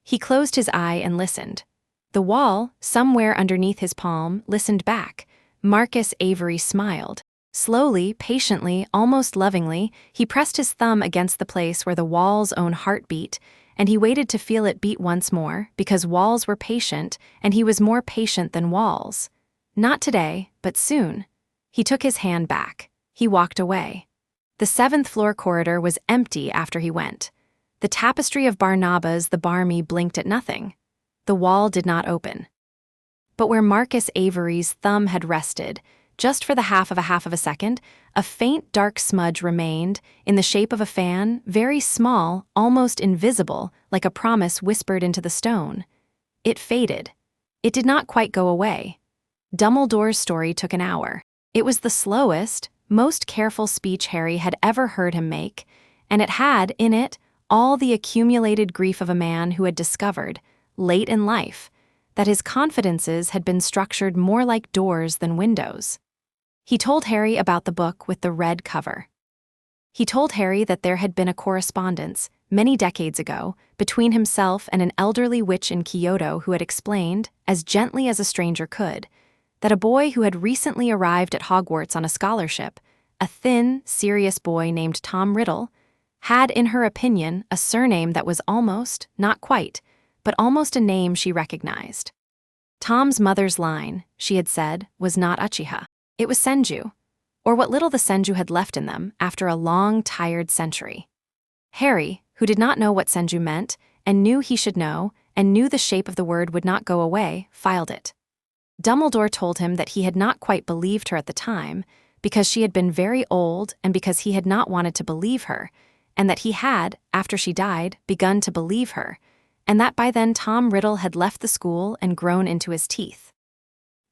He closed his eye and listened. The wall, somewhere underneath his palm, listened back. Marcus Avery smiled. Slowly, patiently, almost lovingly, he pressed his thumb against the place where the wall's own heart beat, and he waited to feel it beat once more, because walls were patient, and he was more patient than walls. Not today, but soon. He took his hand back. He walked away. The 7th floor corridor was empty after he went. The tapestry of Barnabas the Barmy blinked at nothing. The wall did not open. But where Marcus Avery's thumb had rested, just for the half of a second, a faint dark smudge remained, in the shape of a fan, very small, almost invisible, like a promise whispered into the stone. It faded. It did not quite go away. Dumbledore's story took an hour. It was the slowest, most careful speech Harry had ever heard him make, and it had, in it, all the accumulated grief of a man who had discovered, late in life, that his confidences had been structured more like doors than windows. He told Harry about the book with the red cover. He told Harry that there had been a correspondence, many decades ago, between himself and an elderly witch in Kyoto who had explained, as gently as a stranger could, that a boy who had recently arrived at Hogwarts on a scholarship, a thin, serious boy named Tom Riddle, had, in her opinion, a surname that was almost, not quite, but almost a name she recognized. Tom's mother's line, she had said, was not UCHIHA. It was Senju, or what little the Senju had left in them after a long, tired century. Harry, who did not know what Senju meant, and knew he should know, and knew the shape of the word would not go away, filed it. Dumbledore told him that he had not quite believed her at the time, because she had been very old and because he had not wanted to believe her, and that he had, after she died, begun to believe her, and that by then Tom Riddle had left the school and grown into his teeth.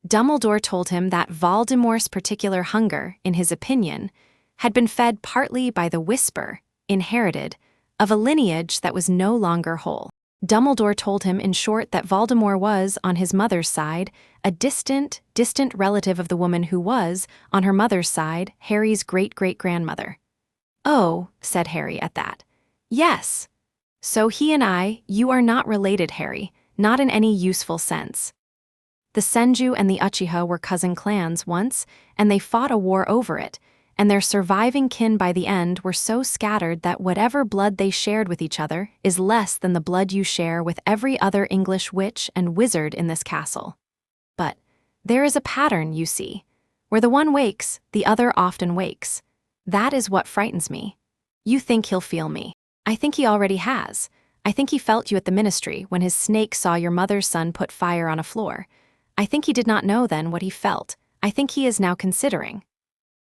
Dumbledore told him that Voldemort's particular hunger, in his opinion, had been fed partly by the whisper, inherited, of a lineage that was no longer whole. Dumbledore told him, in short, that Voldemort was, on his mother's side, a distant relative of the woman who was, on her mother's side, Harry's great-great-grandmother. "Oh," said Harry at that. "Yes. So he and you are not related, Harry, not in any useful sense. The Senju and the Uchiha were cousin clans once, and they fought a war over it, and their surviving kin by the end were so scattered that whatever blood they shared with each other is less than the blood you share with every other English witch and wizard in this castle. But there is a pattern, you see. Where the one wakes, the other often wakes. That is what frightens me. You think he'll feel me. I think he already has. I think he felt you at the ministry when his snake saw your mother's son put fire on a floor. I think he did not know then what he felt. I think he is now considering."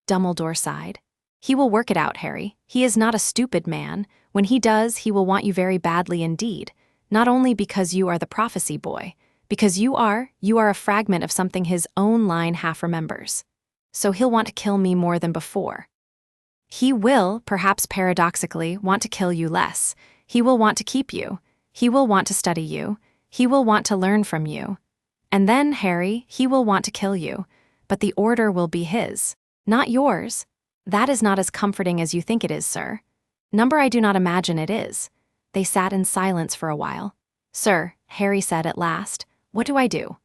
Dumbledore sighed. "He will work it out, Harry. He is not a stupid man. When he does, he will want you very badly indeed, not only because you are the prophecy boy, because you are a fragment of something his own line half remembers. So he'll want to kill me more than before. He will, perhaps paradoxically, want to kill you less. He will want to keep you. He will want to study you. He will want to learn from you. And then, Harry, he will want to kill you, but the order will be his, not yours. That is not as comforting as you think it is, sir. Number, I do not imagine it is." They sat in silence for a while. "Sir," Harry said at last, "what do I do?"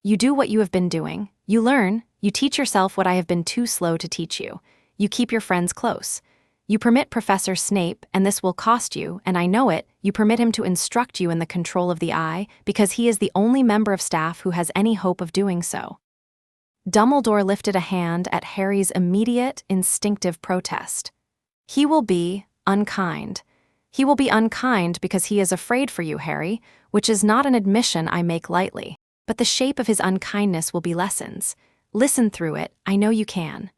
"You do what you have been doing. You learn. You teach yourself what I have been too slow to teach you. You keep your friends close. You permit Professor Snape, and this will cost you, and I know it, you permit him to instruct you in the control of the eye, because he is the only member of staff who has any hope of doing so." Dumbledore lifted a hand at Harry's immediate, instinctive protest. "He will be unkind. He will be unkind because he is afraid for you, Harry, which is not an admission I make lightly. But the shape of his unkindness will be lessons. Listen through it, I know you can."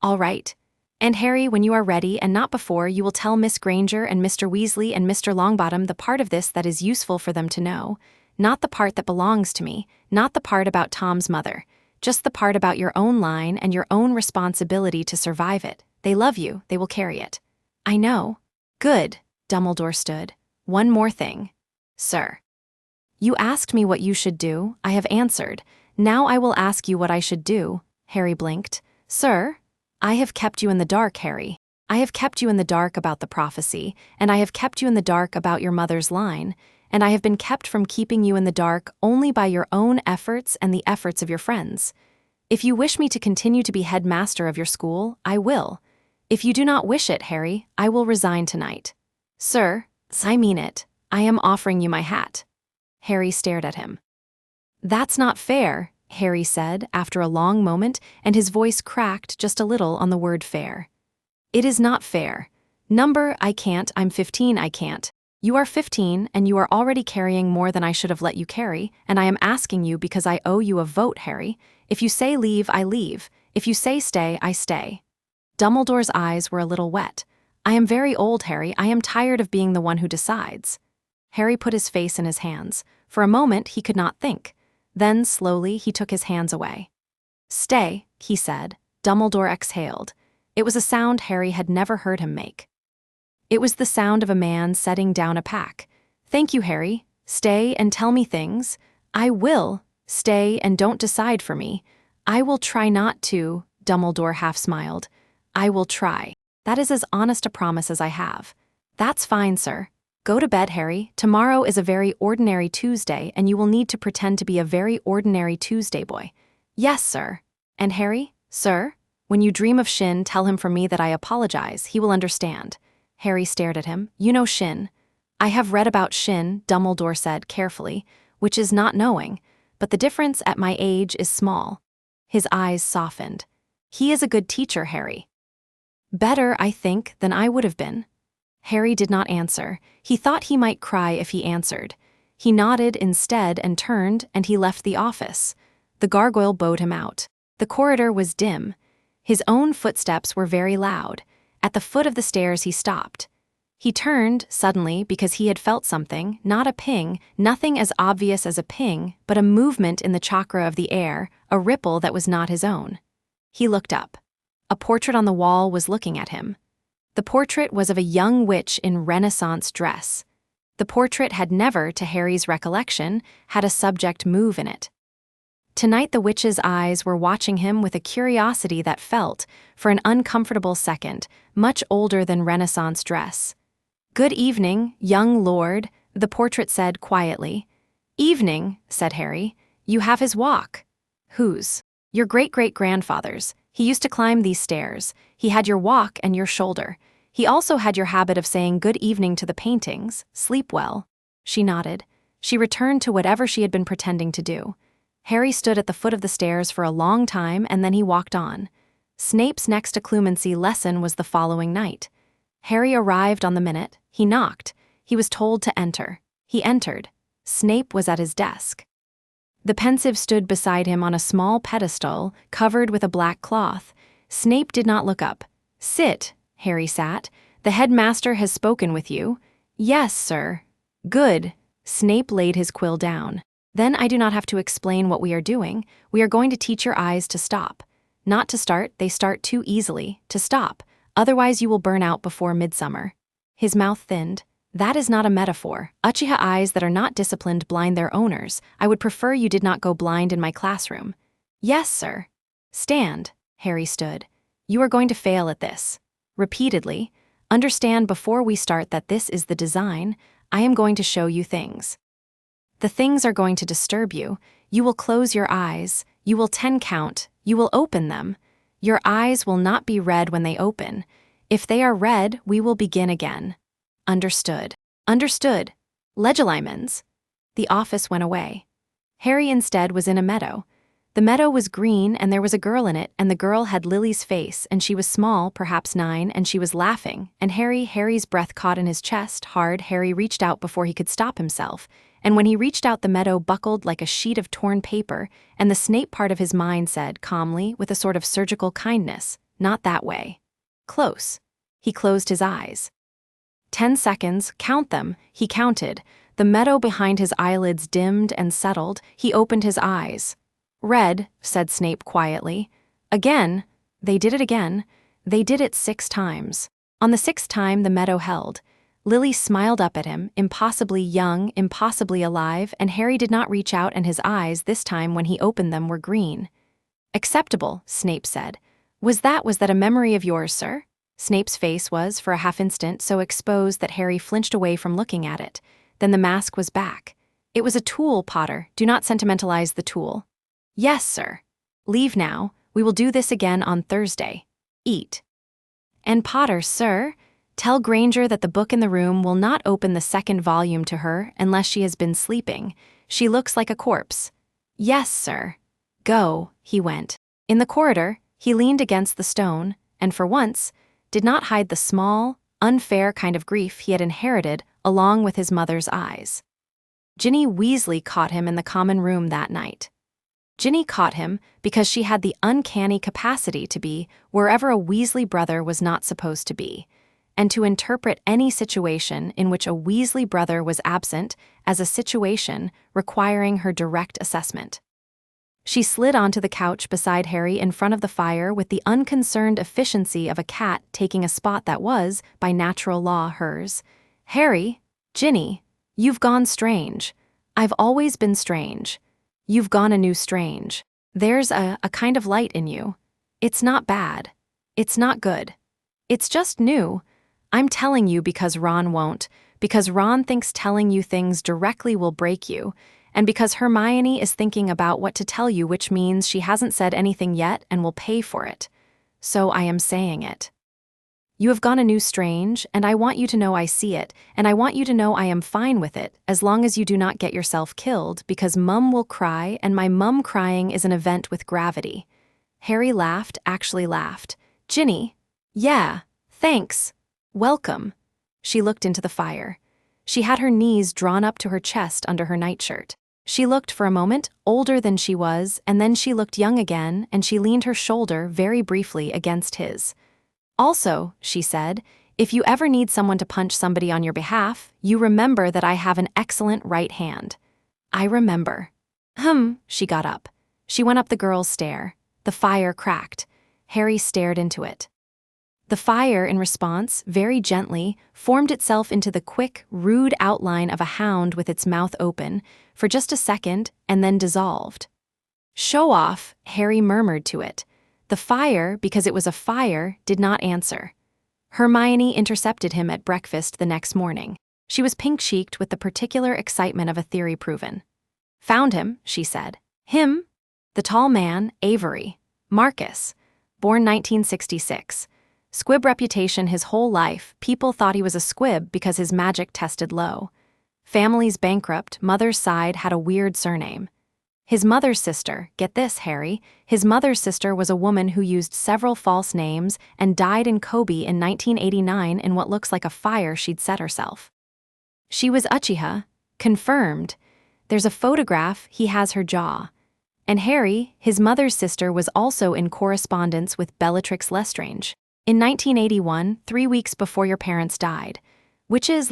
"All right. And Harry, when you are ready, and not before, you will tell Miss Granger and Mr. Weasley and Mr. Longbottom the part of this that is useful for them to know, not the part that belongs to me, not the part about Tom's mother, just the part about your own line and your own responsibility to survive it. They love you, they will carry it." "I know." "Good." Dumbledore stood. "One more thing. Sir. You asked me what you should do, I have answered. Now I will ask you what I should do." Harry blinked. "Sir? I have kept you in the dark, Harry. I have kept you in the dark about the prophecy, and I have kept you in the dark about your mother's line, and I have been kept from keeping you in the dark only by your own efforts and the efforts of your friends. If you wish me to continue to be headmaster of your school, I will. If you do not wish it, Harry, I will resign tonight. Sir, I mean it. I am offering you my hat." Harry stared at him. "That's not fair," Harry said after a long moment, and his voice cracked just a little on the word fair. "It is not fair. Number, I can't, I'm 15, I can't. You are 15, and you are already carrying more than I should have let you carry, and I am asking you because I owe you a vote, Harry. If you say leave, I leave. If you say stay, I stay." Dumbledore's eyes were a little wet. "I am very old, Harry. I am tired of being the one who decides." Harry put his face in his hands. For a moment, he could not think. Then, slowly, he took his hands away. "Stay," he said. Dumbledore exhaled. It was a sound Harry had never heard him make. It was the sound of a man setting down a pack. "Thank you, Harry. Stay and tell me things. I will. Stay and don't decide for me. I will try not to," Dumbledore half smiled. "I will try. That is as honest a promise as I have." "That's fine, sir. Go to bed, Harry. Tomorrow is a very ordinary Tuesday, and you will need to pretend to be a very ordinary Tuesday boy." "Yes, sir." "And Harry, sir, when you dream of Shin, tell him from me that I apologize. He will understand." Harry stared at him. "You know Shin." "I have read about Shin," Dumbledore said carefully, "which is not knowing, but the difference at my age is small." His eyes softened. "He is a good teacher, Harry." "Better, I think, than I would have been." Harry did not answer. He thought he might cry if he answered. He nodded instead and turned, and he left the office. The gargoyle bowed him out. The corridor was dim. His own footsteps were very loud. At the foot of the stairs he stopped. He turned, suddenly, because he had felt something, not a ping, nothing as obvious as a ping, but a movement in the chakra of the air, a ripple that was not his own. He looked up. A portrait on the wall was looking at him. The portrait was of a young witch in Renaissance dress. The portrait had never, to Harry's recollection, had a subject move in it. Tonight the witch's eyes were watching him with a curiosity that felt, for an uncomfortable second, much older than Renaissance dress. "Good evening, young lord," the portrait said quietly. "Evening," said Harry. "You have his walk." "Whose?" "Your great-great-grandfather's. He used to climb these stairs. He had your walk and your shoulder. He also had your habit of saying good evening to the paintings. Sleep well." She nodded. She returned to whatever she had been pretending to do. Harry stood at the foot of the stairs for a long time, and then he walked on. Snape's next occlumency lesson was the following night. Harry arrived on the minute. He knocked. He was told to enter. He entered. Snape was at his desk. The pensive stood beside him on a small pedestal, covered with a black cloth. Snape did not look up. "Sit," Harry sat. "The headmaster has spoken with you." "Yes, sir." "Good." Snape laid his quill down. "Then I do not have to explain what we are doing. We are going to teach your eyes to stop. Not to start, they start too easily. To stop. Otherwise you will burn out before midsummer." His mouth thinned. "That is not a metaphor. UCHIHA eyes that are not disciplined blind their owners. I would prefer you did not go blind in my classroom." "Yes, sir." "Stand." Harry stood. "You are going to fail at this." Repeatedly. "Understand before we start that this is the design. I am going to show you things. The things are going to disturb you. You will close your eyes. You will 10 count. You will open them. Your eyes will not be red when they open. If they are red, we will begin again." "Understood." "Understood." "Legilimens." The office went away. Harry instead was in a meadow. The meadow was green, and there was a girl in it, and the girl had Lily's face, and she was small, perhaps 9, and she was laughing, and Harry's breath caught in his chest, hard. Harry reached out before he could stop himself, and when he reached out the meadow buckled like a sheet of torn paper, and the Snape part of his mind said, calmly, with a sort of surgical kindness, "Not that way." "Close." He closed his eyes. 10 seconds, count them, he counted. The meadow behind his eyelids dimmed and settled. He opened his eyes. "Red," said Snape quietly. "Again." They did it again. They did it 6 times. On the 6th time the meadow held. Lily smiled up at him, impossibly young, impossibly alive, and Harry did not reach out, and his eyes, this time when he opened them, were green. "Acceptable," Snape said. Was that a memory of yours, sir?" Snape's face was, for a half-instant, so exposed that Harry flinched away from looking at it. Then the mask was back. "It was a tool, Potter. Do not sentimentalize the tool." "Yes, sir." "Leave now. We will do this again on Thursday. Eat." "And Potter, sir, tell Granger that the book in the room will not open the 2nd volume to her unless she has been sleeping. She looks like a corpse." "Yes, sir." "Go," he went. In the corridor, he leaned against the stone, and for once, did not hide the small, unfair kind of grief he had inherited along with his mother's eyes. Ginny Weasley caught him in the common room that night. Ginny caught him because she had the uncanny capacity to be wherever a Weasley brother was not supposed to be, and to interpret any situation in which a Weasley brother was absent as a situation requiring her direct assessment. She slid onto the couch beside Harry in front of the fire with the unconcerned efficiency of a cat taking a spot that was, by natural law, hers. "Harry, Ginny, you've gone strange. I've always been strange. You've gone a new strange. There's a kind of light in you. It's not bad. It's not good. It's just new. I'm telling you because Ron won't, because Ron thinks telling you things directly will break you, and because Hermione is thinking about what to tell you, which means she hasn't said anything yet and will pay for it. So I am saying it. You have gone a new strange, and I want you to know I see it, and I want you to know I am fine with it, as long as you do not get yourself killed, because Mum will cry, and my mum crying is an event with gravity." Harry laughed, actually laughed. "Ginny? Yeah, thanks. Welcome." She looked into the fire. She had her knees drawn up to her chest under her nightshirt. She looked for a moment older than she was, and then she looked young again, and she leaned her shoulder very briefly against his. "Also," she said, "if you ever need someone to punch somebody on your behalf, you remember that I have an excellent right hand." "I remember." She got up. She went up the girl's stair. The fire cracked. Harry stared into it. The fire, in response, very gently, formed itself into the quick, rude outline of a hound with its mouth open, for just a second, and then dissolved. "Show off," Harry murmured to it. The fire, because it was a fire, did not answer. Hermione intercepted him at breakfast the next morning. She was pink-cheeked with the particular excitement of a theory proven. "Found him," she said. "Him?" "The tall man, Avery. Marcus. Born 1966. Squib reputation his whole life. People thought he was a squib because his magic tested low. Family's bankrupt, mother's side had a weird surname. His mother's sister, get this, Harry, his mother's sister was a woman who used several false names and died in Kobe in 1989 in what looks like a fire she'd set herself. She was UCHIHA, confirmed. There's a photograph, he has her jaw. And Harry, his mother's sister, was also in correspondence with Bellatrix Lestrange. In 1981, 3 weeks before your parents died. Which is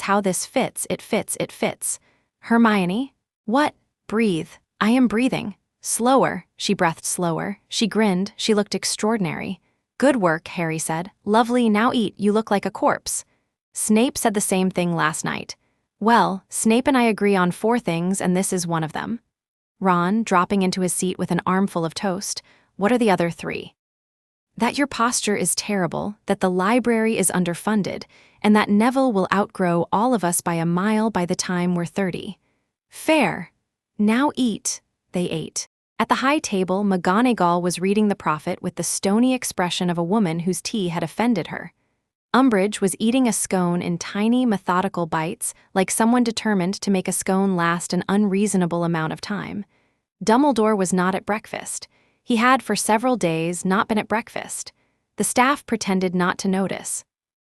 how this fits, it fits. Hermione? What? Breathe. I am breathing. Slower. She breathed slower. She grinned. She looked extraordinary. Good work, Harry said. Lovely, now eat, you look like a corpse. Snape said the same thing last night. Well, Snape and I agree on 4 things, and this is one of them. Ron, dropping into his seat with an armful of toast. What are the other 3? That your posture is terrible, that the library is underfunded, and that Neville will outgrow all of us by a mile by the time we're 30. Fair. Now eat. They ate. At the high table, McGonagall was reading the prophet with the stony expression of a woman whose tea had offended her. Umbridge was eating a scone in tiny, methodical bites, like someone determined to make a scone last an unreasonable amount of time. Dumbledore was not at breakfast. He had for several days not been at breakfast. The staff pretended not to notice.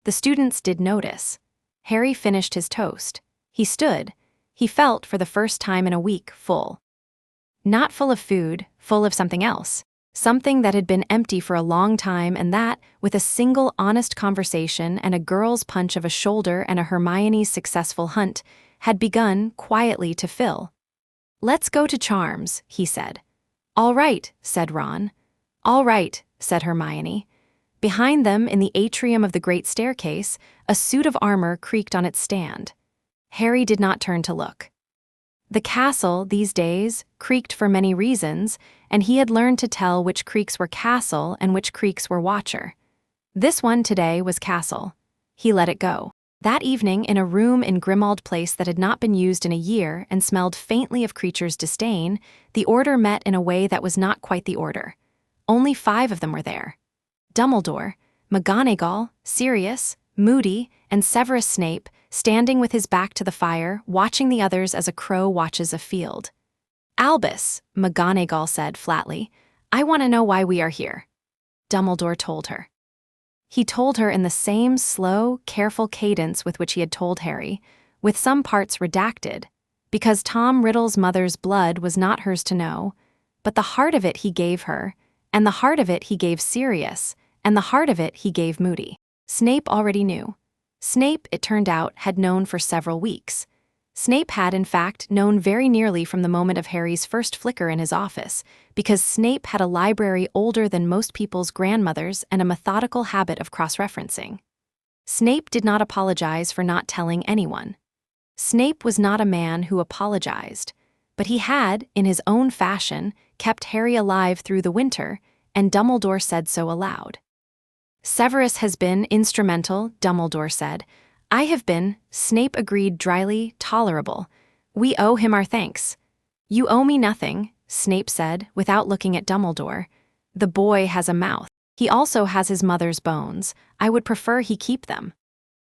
The students did notice. Harry finished his toast. He stood. He felt, for the first time in a week, full. Not full of food, full of something else. Something that had been empty for a long time and that, with a single honest conversation and a girl's punch of a shoulder and a Hermione's successful hunt, had begun, quietly, to fill. "Let's go to Charms," he said. "All right," said Ron. "All right," said Hermione. Behind them, in the atrium of the great staircase, a suit of armor creaked on its stand. Harry did not turn to look. The castle, these days, creaked for many reasons, and he had learned to tell which creaks were castle and which creaks were watcher. This one today was castle. He let it go. That evening, in a room in Grimmauld Place that had not been used in a year and smelled faintly of creatures' disdain, the Order met in a way that was not quite the Order. Only 5 of them were there. Dumbledore, McGonagall, Sirius, Moody, and Severus Snape, standing with his back to the fire, watching the others as a crow watches a field. "Albus," McGonagall said flatly, "I want to know why we are here." Dumbledore told her. He told her in the same slow, careful cadence with which he had told Harry, with some parts redacted, because Tom Riddle's mother's blood was not hers to know, but the heart of it he gave her, and the heart of it he gave Sirius, and the heart of it he gave Moody. Snape already knew. Snape, it turned out, had known for several weeks. Snape had, in fact, known very nearly from the moment of Harry's first flicker in his office, because Snape had a library older than most people's grandmothers and a methodical habit of cross-referencing. Snape did not apologize for not telling anyone. Snape was not a man who apologized, but he had, in his own fashion, kept Harry alive through the winter, and Dumbledore said so aloud. "Severus has been instrumental," Dumbledore said. "I have been," Snape agreed dryly, "tolerable. We owe him our thanks." "You owe me nothing," Snape said, without looking at Dumbledore. "The boy has a mouth. He also has his mother's bones. I would prefer he keep them."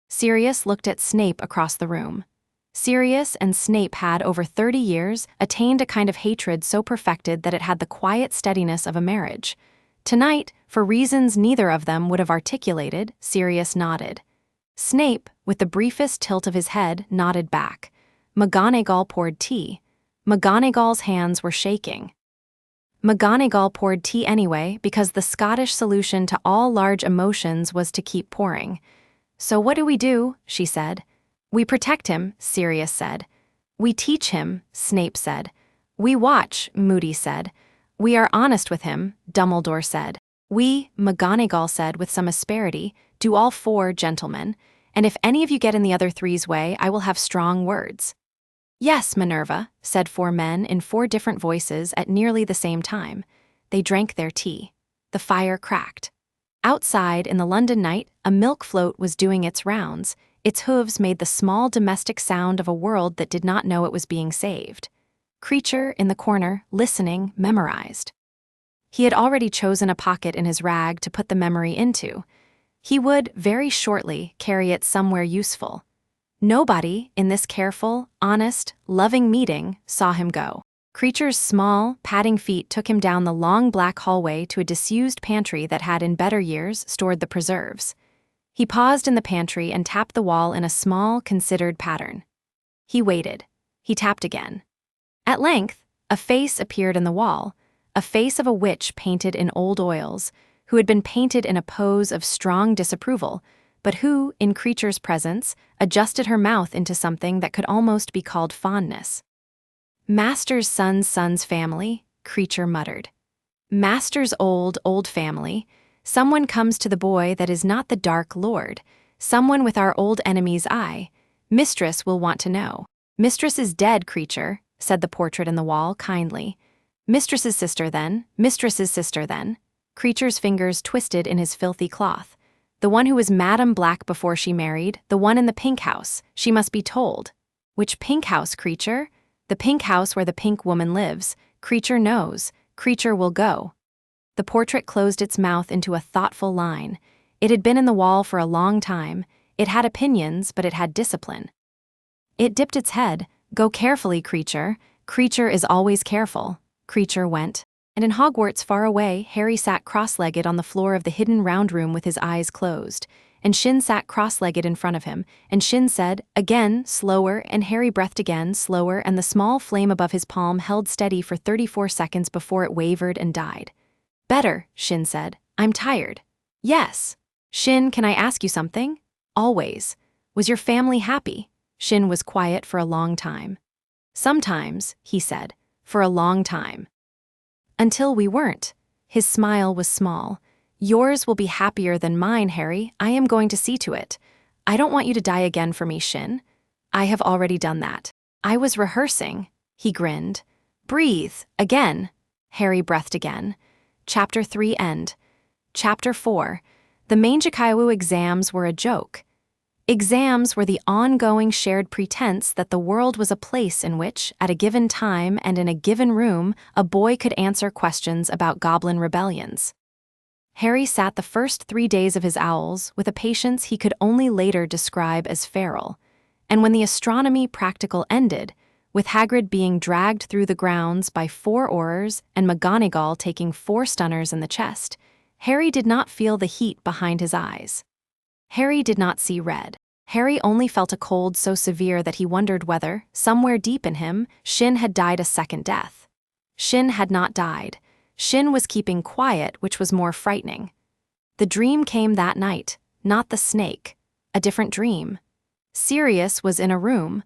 Sirius looked at Snape across the room. Sirius and Snape had, over 30 years, attained a kind of hatred so perfected that it had the quiet steadiness of a marriage. Tonight, for reasons neither of them would have articulated, Sirius nodded. Snape, with the briefest tilt of his head, nodded back. McGonagall poured tea. McGonagall's hands were shaking. McGonagall poured tea anyway because the Scottish solution to all large emotions was to keep pouring. "So what do?" she said. "We protect him," Sirius said. "We teach him," Snape said. "We watch," Moody said. "We are honest with him," Dumbledore said. "We," McGonagall said with some asperity, "do all four, gentlemen, and if any of you get in the other three's way, I will have strong words." "Yes, Minerva," said four men in four different voices at nearly the same time. They drank their tea. The fire cracked. Outside, in the London night, a milk float was doing its rounds. Its hooves made the small domestic sound of a world that did not know it was being saved. Creature, in the corner, listening, memorized. He had already chosen a pocket in his rag to put the memory into. He would, very shortly, carry it somewhere useful. Nobody, in this careful, honest, loving meeting, saw him go. Creature's small, padding feet took him down the long black hallway to a disused pantry that had, in better years, stored the preserves. He paused in the pantry and tapped the wall in a small, considered pattern. He waited. He tapped again. At length, a face appeared in the wall, a face of a witch painted in old oils, who had been painted in a pose of strong disapproval, but who, in Creature's presence, adjusted her mouth into something that could almost be called fondness. "Master's son's family," Creature muttered. "Master's old family. Someone comes to the boy that is not the Dark Lord. Someone with our old enemy's eye. Mistress will want to know." "Mistress is dead, Creature," said the portrait in the wall kindly. Mistress's sister, then. Creature's fingers twisted in his filthy cloth. "The one who was Madame Black before she married, the one in the pink house. She must be told." "Which pink house, Creature?" "The pink house where the pink woman lives. Creature knows. Creature will go." The portrait closed its mouth into a thoughtful line. It had been in the wall for a long time. It had opinions, but it had discipline. It dipped its head. "Go carefully, Creature. Creature is always careful." Creature went. And in Hogwarts far away, Harry sat cross-legged on the floor of the hidden round room with his eyes closed. And Shin sat cross-legged in front of him, and Shin said, again, slower, and Harry breathed again, slower, and the small flame above his palm held steady for 34 seconds before it wavered and died. "Better," Shin said. "I'm tired." "Yes." "Shin, can I ask you something?" "Always." "Was your family happy?" Shin was quiet for a long time. "Sometimes," he said, "for a long time." "Until we weren't." His smile was small. "Yours will be happier than mine, Harry. I am going to see to it. I don't want you to die again for me, Shin. I have already done that. I was rehearsing." He grinned. "Breathe. Again." Harry breathed again. Chapter 3 end. Chapter 4. The Manjikawu exams were a joke. Exams were the ongoing shared pretense that the world was a place in which, at a given time and in a given room, a boy could answer questions about goblin rebellions. Harry sat the first 3 days of his owls with a patience he could only later describe as feral, and when the astronomy practical ended, with Hagrid being dragged through the grounds by 4 Aurors and McGonagall taking 4 stunners in the chest, Harry did not feel the heat behind his eyes. Harry did not see red. Harry only felt a cold so severe that he wondered whether, somewhere deep in him, Shin had died a second death. Shin had not died. Shin was keeping quiet, which was more frightening. The dream came that night, not the snake. A different dream. Sirius was in a room.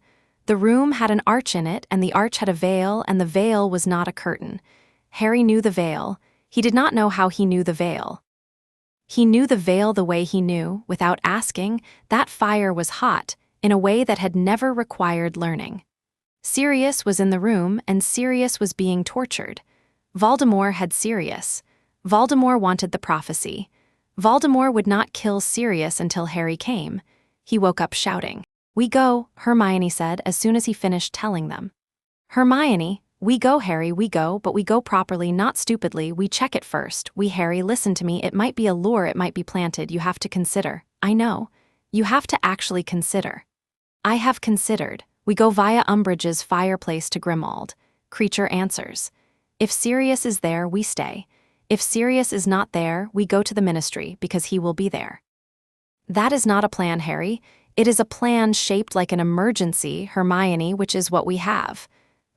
The room had an arch in it, and the arch had a veil, and the veil was not a curtain. Harry knew the veil. He did not know how he knew the veil. He knew the veil the way he knew, without asking, that fire was hot, in a way that had never required learning. Sirius was in the room, and Sirius was being tortured. Voldemort had Sirius. Voldemort wanted the prophecy. Voldemort would not kill Sirius until Harry came. He woke up shouting. "We go," Hermione said as soon as he finished telling them. "Hermione, we go, Harry, we go, but we go properly, not stupidly. We check it first. We, Harry, listen to me. It might be a lure, it might be planted. You have to consider." "I know. You have to actually consider." "I have considered. We go via Umbridge's fireplace to Grimmauld." Creature answers. "If Sirius is there, we stay. If Sirius is not there, we go to the Ministry, because he will be there." "That is not a plan, Harry. It is a plan shaped like an emergency, Hermione, which is what we have."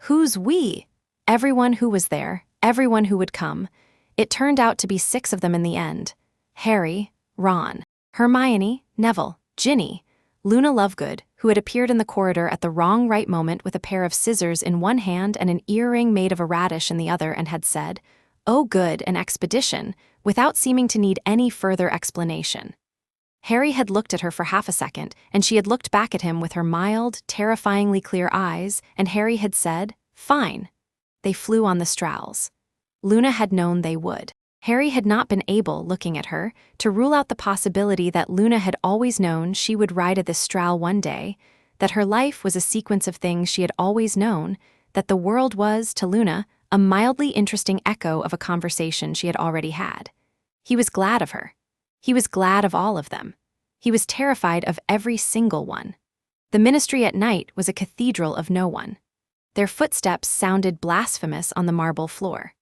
"Who's we?" "Everyone who was there, everyone who would come. It turned out to be 6 of them in the end. Harry, Ron, Hermione, Neville, Ginny, Luna Lovegood, who had appeared in the corridor at the right moment with a pair of scissors in one hand and an earring made of a radish in the other, and had said, 'Oh good, an expedition,' without seeming to need any further explanation. Harry had looked at her for half a second, and she had looked back at him with her mild, terrifyingly clear eyes, and Harry had said, 'Fine.' They flew on the Strauls. Luna had known they would. Harry had not been able, looking at her, to rule out the possibility that Luna had always known she would ride at this Strowl one day, that her life was a sequence of things she had always known, that the world was, to Luna, a mildly interesting echo of a conversation she had already had. He was glad of her. He was glad of all of them. He was terrified of every single one. The Ministry at night was a cathedral of no one. Their footsteps sounded blasphemous on the marble floor.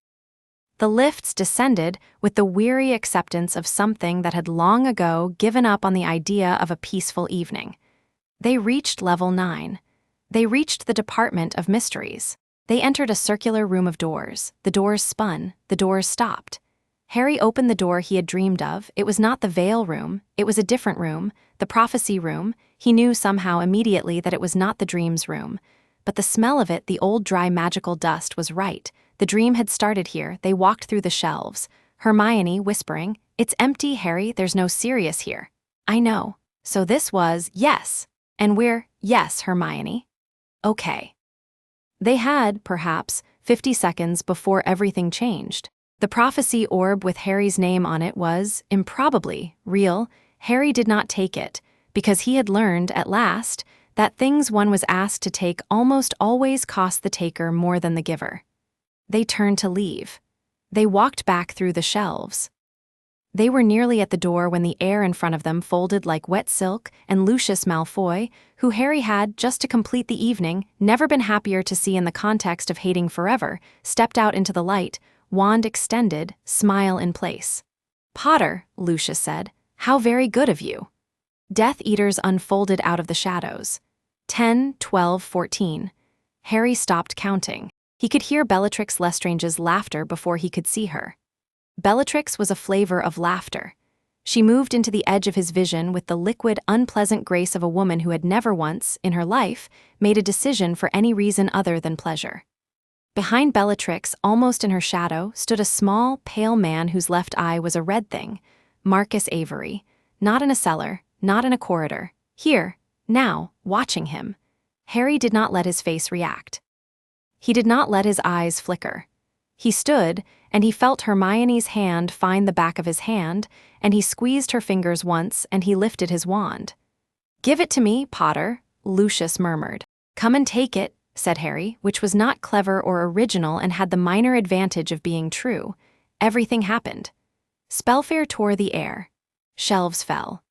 The lifts descended with the weary acceptance of something that had long ago given up on the idea of a peaceful evening. They reached level 9. They reached the Department of Mysteries. They entered a circular room of doors. The doors spun. The doors stopped. Harry opened the door he had dreamed of. It was not the Veil room. It was a different room, the Prophecy room. He knew somehow immediately that it was not the Dreams room. But the smell of it, the old dry magical dust, was right. The dream had started here. They walked through the shelves. Hermione whispering, "It's empty, Harry. There's no Sirius here." "I know. So this was, yes. And we're, yes, Hermione." "Okay." They had, perhaps, 50 seconds before everything changed. The prophecy orb with Harry's name on it was, improbably, real. Harry did not take it, because he had learned, at last, that things one was asked to take almost always cost the taker more than the giver. They turned to leave. They walked back through the shelves. They were nearly at the door when the air in front of them folded like wet silk, and Lucius Malfoy, who Harry had, just to complete the evening, never been happier to see in the context of hating forever, stepped out into the light, wand extended, smile in place. "Potter," Lucius said, "how very good of you." Death Eaters unfolded out of the shadows. 10, 12, 14. Harry stopped counting. He could hear Bellatrix Lestrange's laughter before he could see her. Bellatrix was a flavor of laughter. She moved into the edge of his vision with the liquid, unpleasant grace of a woman who had never once, in her life, made a decision for any reason other than pleasure. Behind Bellatrix, almost in her shadow, stood a small, pale man whose left eye was a red thing. Marcus Avery. Not in a cellar, not in a corridor. Here, now, watching him. Harry did not let his face react. He did not let his eyes flicker. He stood, and he felt Hermione's hand find the back of his hand, and he squeezed her fingers once, and he lifted his wand. "Give it to me, Potter," Lucius murmured. "Come and take it," said Harry, which was not clever or original and had the minor advantage of being true. Everything happened. Spellfare tore the air. Shelves fell.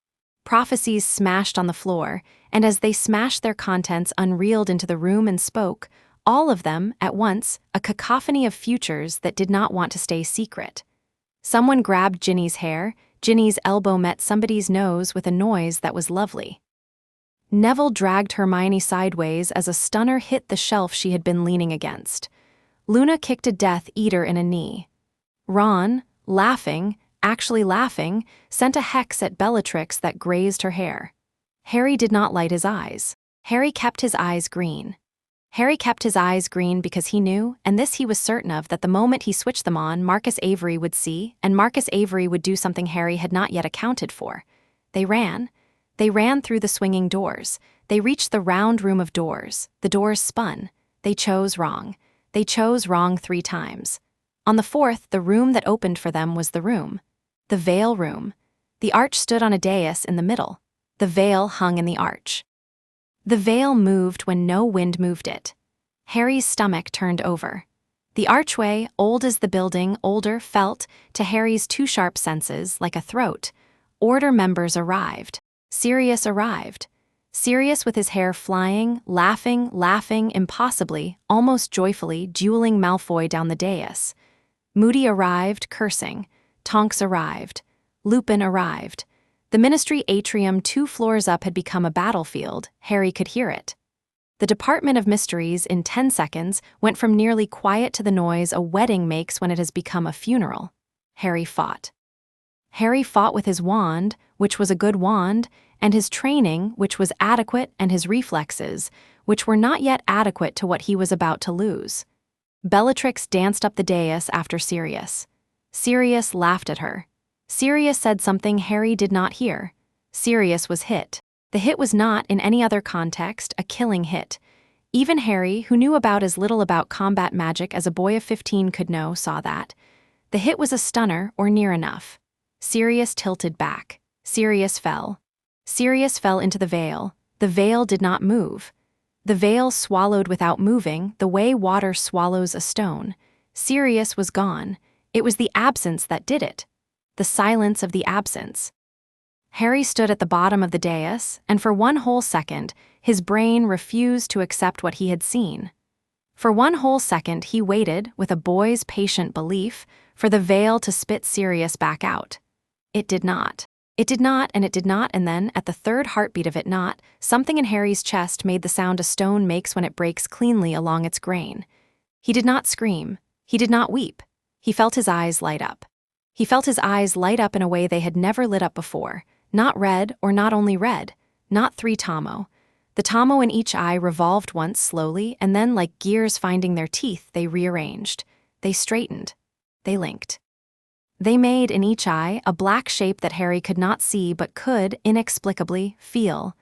Prophecies smashed on the floor, and as they smashed their contents unreeled into the room and spoke, all of them, at once, a cacophony of futures that did not want to stay secret. Someone grabbed Ginny's hair. Ginny's elbow met somebody's nose with a noise that was lovely. Neville dragged Hermione sideways as a stunner hit the shelf she had been leaning against. Luna kicked a Death Eater in a knee. Ron, laughing, actually laughing, sent a hex at Bellatrix that grazed her hair. Harry did not light his eyes. Harry kept his eyes green. Harry kept his eyes green because he knew, and this he was certain of, that the moment he switched them on, Marcus Avery would see, and Marcus Avery would do something Harry had not yet accounted for. They ran. They ran through the swinging doors. They reached the round room of doors. The doors spun. They chose wrong. They chose wrong 3 times. On the 4th, the room that opened for them was the room. The veil room. The arch stood on a dais in the middle. The veil hung in the arch. The veil moved when no wind moved it. Harry's stomach turned over. The archway, old as the building, older, felt, to Harry's too sharp senses, like a throat. Order members arrived. Sirius arrived. Sirius with his hair flying, laughing impossibly, almost joyfully, dueling Malfoy down the dais. Moody arrived, cursing. Tonks arrived. Lupin arrived. The Ministry atrium 2 floors up had become a battlefield. Harry could hear it. The Department of Mysteries, in 10 seconds, went from nearly quiet to the noise a wedding makes when it has become a funeral. Harry fought. Harry fought with his wand, which was a good wand, and his training, which was adequate, and his reflexes, which were not yet adequate to what he was about to lose. Bellatrix danced up the dais after Sirius. Sirius laughed at her. Sirius said something Harry did not hear. Sirius was hit. The hit was not, in any other context, a killing hit. Even Harry, who knew about as little about combat magic as a boy of 15 could know, saw that. The hit was a stunner, or near enough. Sirius tilted back. Sirius fell. Sirius fell into the veil. The veil did not move. The veil swallowed without moving, the way water swallows a stone. Sirius was gone. It was the absence that did it. The silence of the absence. Harry stood at the bottom of the dais, and for 1 whole second, his brain refused to accept what he had seen. For 1 whole second, he waited, with a boy's patient belief, for the veil to spit Sirius back out. It did not. It did not, and it did not, and then, at the 3rd heartbeat of it not, something in Harry's chest made the sound a stone makes when it breaks cleanly along its grain. He did not scream. He did not weep. He felt his eyes light up. He felt his eyes light up in a way they had never lit up before. Not red, or not only red. Not 3 Tomo. The Tomo in each eye revolved once slowly, and then, like gears finding their teeth, they rearranged. They straightened. They linked. They made, in each eye, a black shape that Harry could not see but could, inexplicably, feel.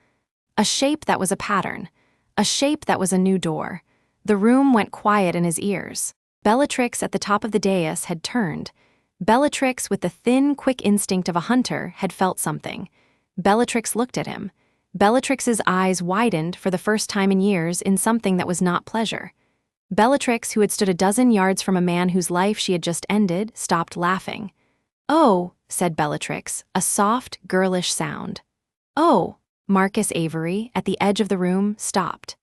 A shape that was a pattern. A shape that was a new door. The room went quiet in his ears. Bellatrix at the top of the dais had turned. Bellatrix, with the thin, quick instinct of a hunter, had felt something. Bellatrix looked at him. Bellatrix's eyes widened, for the first time in years, in something that was not pleasure. Bellatrix, who had stood a dozen yards from a man whose life she had just ended, stopped laughing. "Oh," said Bellatrix, a soft, girlish sound. "Oh." Marcus Avery, at the edge of the room, stopped.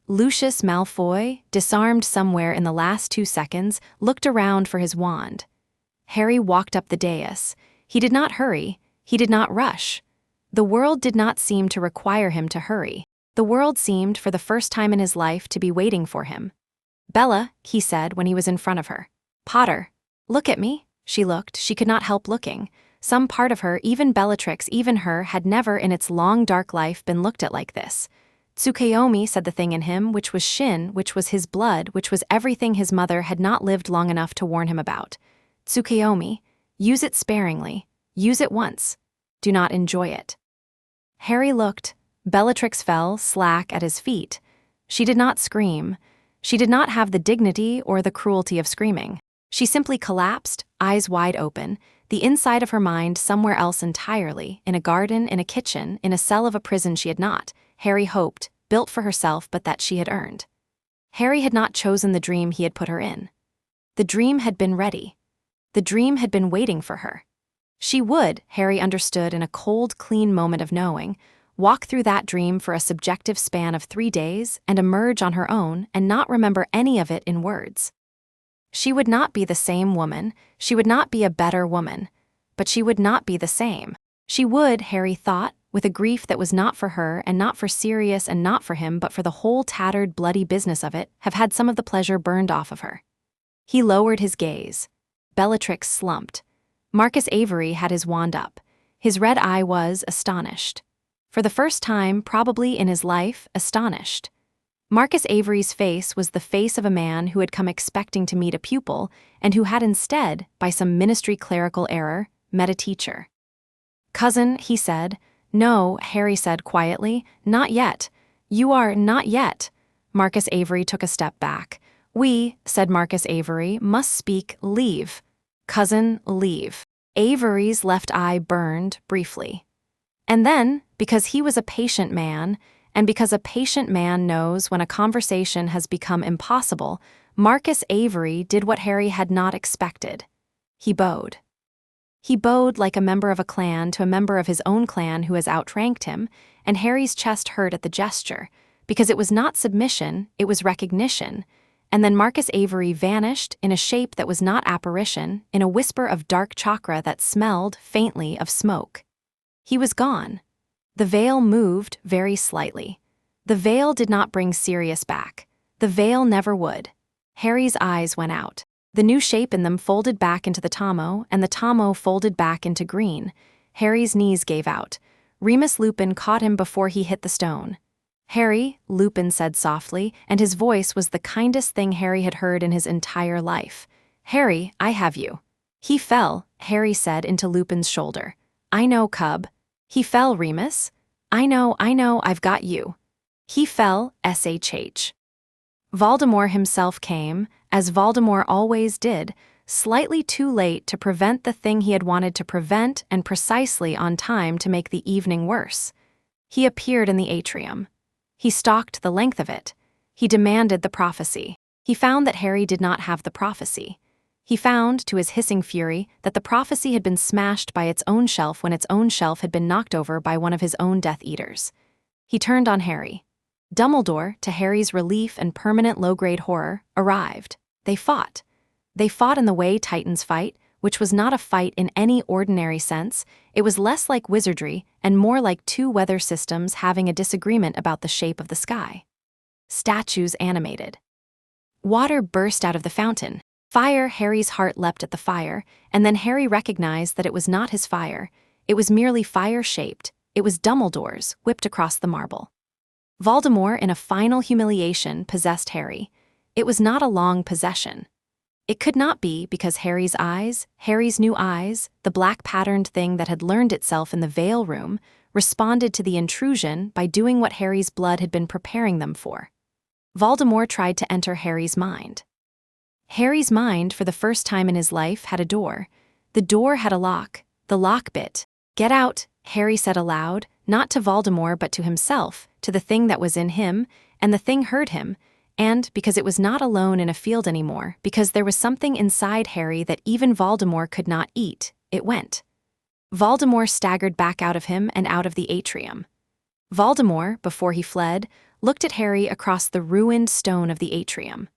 Lucius Malfoy, disarmed somewhere in the last 2 seconds, looked around for his wand. Harry walked up the dais. He did not hurry. He did not rush. The world did not seem to require him to hurry. The world seemed, for the first time in his life, to be waiting for him. "Bella," he said when he was in front of her. "Potter." "Look at me." She looked. She could not help looking. Some part of her, even Bellatrix, even her, had never in its long dark life been looked at like this. Tsukuyomi said the thing in him, which was Shin, which was his blood, which was everything his mother had not lived long enough to warn him about. Tsukuyomi, use it sparingly. Use it once. Do not enjoy it. Harry looked. Bellatrix fell, slack, at his feet. She did not scream. She did not have the dignity or the cruelty of screaming. She simply collapsed, eyes wide open, the inside of her mind somewhere else entirely, in a garden, in a kitchen, in a cell of a prison she had not, Harry hoped, built for herself but that she had earned. Harry had not chosen the dream he had put her in. The dream had been ready. The dream had been waiting for her. She would, Harry understood in a cold, clean moment of knowing, walk through that dream for a subjective span of 3 days and emerge on her own and not remember any of it in words. She would not be the same woman, she would not be a better woman, but she would not be the same. She would, Harry thought, with a grief that was not for her and not for Sirius and not for him but for the whole tattered, bloody business of it, have had some of the pleasure burned off of her. He lowered his gaze. Bellatrix slumped. Marcus Avery had his wand up. His red eye was astonished. for the first time probably in his life, astonished. Marcus Avery's face was the face of a man who had come expecting to meet a pupil and who had instead, by some ministry clerical error, met a teacher. "Cousin," he said. "No," Harry said quietly, "not yet. You are not yet." Marcus Avery took a step back. "We," said Marcus Avery, "must speak leave. Cousin, leave." Avery's left eye burned briefly. And then, because he was a patient man, and because a patient man knows when a conversation has become impossible, Marcus Avery did what Harry had not expected. He bowed. He bowed like a member of a clan to a member of his own clan who has outranked him, and Harry's chest hurt at the gesture, because it was not submission, it was recognition. And then Marcus Avery vanished in a shape that was not apparition, in a whisper of dark chakra that smelled, faintly, of smoke. He was gone. The veil moved very slightly. The veil did not bring Sirius back. The veil never would. Harry's eyes went out. The new shape in them folded back into the Tomo, and the Tomo folded back into green. Harry's knees gave out. Remus Lupin caught him before he hit the stone. "Harry," Lupin said softly, and his voice was the kindest thing Harry had heard in his entire life. "Harry, I have you." "He fell," Harry said into Lupin's shoulder. "I know, cub." "He fell, Remus." I know, I've got you." "He fell, SHH. Voldemort himself came, as Voldemort always did, slightly too late to prevent the thing he had wanted to prevent and precisely on time to make the evening worse. He appeared in the atrium. He stalked the length of it. He demanded the prophecy. He found that Harry did not have the prophecy. He found, to his hissing fury, that the prophecy had been smashed by its own shelf when its own shelf had been knocked over by one of his own Death Eaters. He turned on Harry. Dumbledore, to Harry's relief and permanent low-grade horror, arrived. They fought. They fought in the way Titans fight, which was not a fight in any ordinary sense. It was less like wizardry and more like two weather systems having a disagreement about the shape of the sky. Statues animated. Water burst out of the fountain. Fire, Harry's heart leapt at the fire, and then Harry recognized that it was not his fire. It was merely fire-shaped. It was Dumbledore's, whipped across the marble. Voldemort, in a final humiliation, possessed Harry. It was not a long possession. It could not be because Harry's eyes, Harry's new eyes, the black-patterned thing that had learned itself in the veil room, responded to the intrusion by doing what Harry's blood had been preparing them for. Voldemort tried to enter Harry's mind. Harry's mind, for the first time in his life, had a door. The door had a lock. The lock bit. "Get out," Harry said aloud, not to Voldemort but to himself, to the thing that was in him, and the thing heard him, and, because it was not alone in a field anymore, because there was something inside Harry that even Voldemort could not eat, it went. Voldemort staggered back out of him and out of the atrium. Voldemort, before he fled, looked at Harry across the ruined stone of the atrium.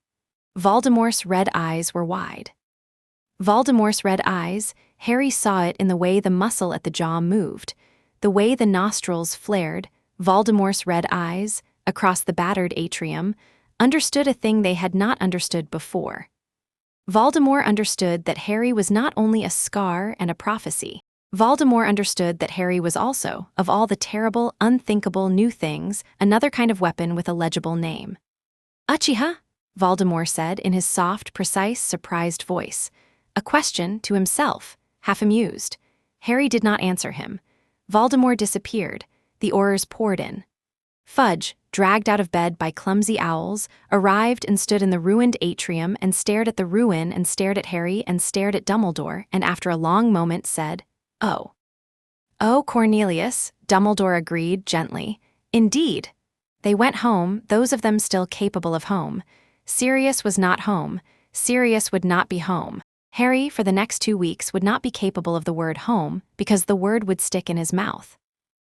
Voldemort's red eyes were wide. Voldemort's red eyes, Harry saw it in the way the muscle at the jaw moved, the way the nostrils flared. Voldemort's red eyes, across the battered atrium, understood a thing they had not understood before. Voldemort understood that Harry was not only a scar and a prophecy. Voldemort understood that Harry was also, of all the terrible, unthinkable new things, another kind of weapon with a legible name. "UCHIHA?" Voldemort said in his soft, precise, surprised voice. A question to himself, half amused. Harry did not answer him. Voldemort disappeared. The Aurors poured in. Fudge, dragged out of bed by clumsy owls, arrived and stood in the ruined atrium and stared at the ruin and stared at Harry and stared at Dumbledore and after a long moment said, "Oh." "Oh, Cornelius," Dumbledore agreed gently. "Indeed." They went home, those of them still capable of home. Sirius was not home. Sirius would not be home. Harry, for the next 2 weeks, would not be capable of the word home because the word would stick in his mouth.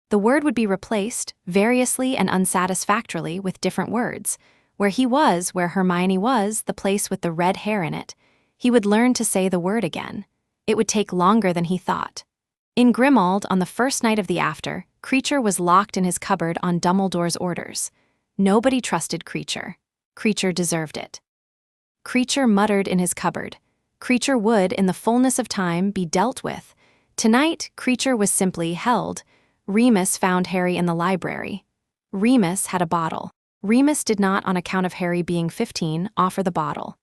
The word would be replaced, variously and unsatisfactorily, with different words. Where he was, where Hermione was, the place with the red hair in it. He would learn to say the word again. It would take longer than he thought. In Grimmauld, on the first night of the after, Kreacher was locked in his cupboard on Dumbledore's orders. Nobody trusted Kreacher. Kreacher deserved it. Kreacher muttered in his cupboard. Kreacher would, in the fullness of time, be dealt with. Tonight, Kreacher was simply held. Remus found Harry in the library. Remus had a bottle. Remus did not, on account of Harry being 15, offer the bottle.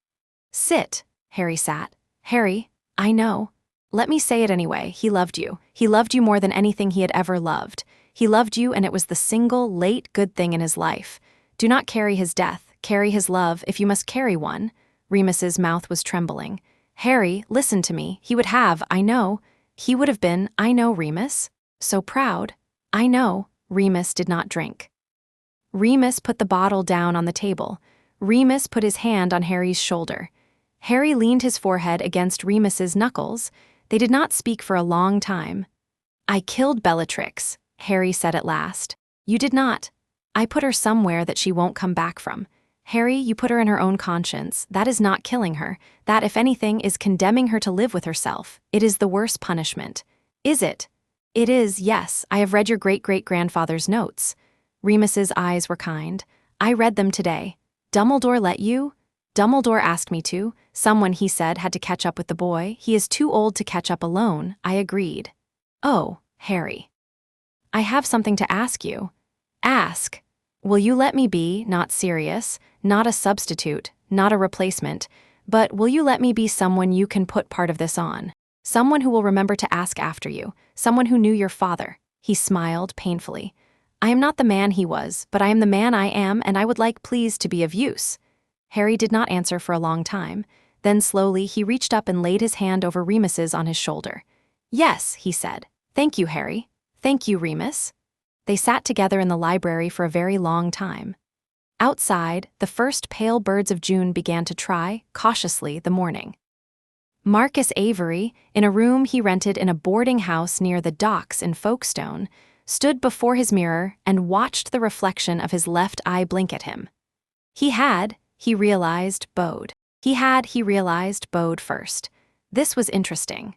Sit. Harry sat. Harry, I know. Let me say it anyway, he loved you. He loved you more than anything he had ever loved. He loved you, and it was the single, late, good thing in his life. Do not carry his death, carry his love, if you must carry one. Remus's mouth was trembling. Harry, listen to me, he would have, I know. He would have been, I know, Remus. So proud. I know. Remus did not drink. Remus put the bottle down on the table. Remus put his hand on Harry's shoulder. Harry leaned his forehead against Remus's knuckles. They did not speak for a long time. I killed Bellatrix, Harry said at last. You did not. I put her somewhere that she won't come back from. Harry, you put her in her own conscience. That is not killing her. That, if anything, is condemning her to live with herself. It is the worst punishment. Is it? It is, yes. I have read your great-great-grandfather's notes. Remus's eyes were kind. I read them today. Dumbledore let you? Dumbledore asked me to. Someone, he said, had to catch up with the boy. He is too old to catch up alone. I agreed. Oh, Harry. I have something to ask you. Ask. Will you let me be, not serious, not a substitute, not a replacement, but will you let me be someone you can put part of this on? Someone who will remember to ask after you, someone who knew your father. He smiled painfully. I am not the man he was, but I am the man I am, and I would like, please, to be of use. Harry did not answer for a long time. Then slowly he reached up and laid his hand over Remus's on his shoulder. Yes, he said. Thank you, Harry. Thank you, Remus. They sat together in the library for a very long time. Outside, the first pale birds of June began to try, cautiously, the morning. Marcus Avery, in a room he rented in a boarding house near the docks in Folkestone, stood before his mirror and watched the reflection of his left eye blink at him. He realized, bowed. He realized, bowed first. This was interesting.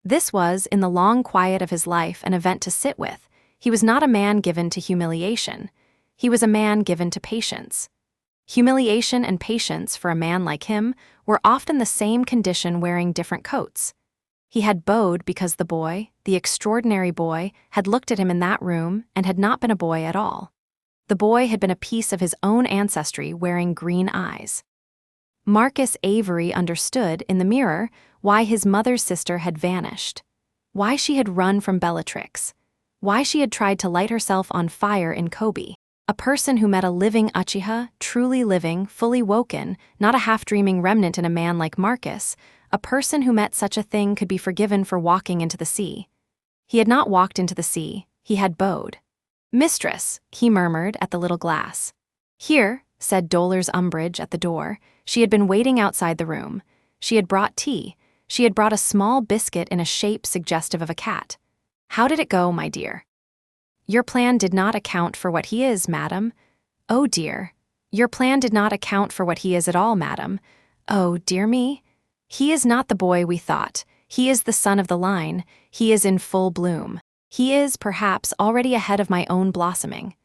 This was, in the long quiet of his life, an event to sit with. He was not a man given to humiliation. He was a man given to patience. Humiliation and patience, for a man like him, were often the same condition wearing different coats. He had bowed because the boy, the extraordinary boy, had looked at him in that room and had not been a boy at all. The boy had been a piece of his own ancestry wearing green eyes. Marcus Avery understood, in the mirror, why his mother's sister had vanished, why she had run from Bellatrix, why she had tried to light herself on fire in Kobe. A person who met a living UCHIHA, truly living, fully woken, not a half-dreaming remnant in a man like Marcus, a person who met such a thing could be forgiven for walking into the sea. He had not walked into the sea, he had bowed. Mistress, he murmured at the little glass. Here, said Dolor's Umbridge at the door. She had been waiting outside the room. She had brought tea. She had brought a small biscuit in a shape suggestive of a cat. How did it go, my dear? Your plan did not account for what he is, madam. Oh, dear. Your plan did not account for what he is at all, madam. Oh, dear me. He is not the boy we thought. He is the son of the line. He is in full bloom. He is, perhaps, already ahead of my own blossoming.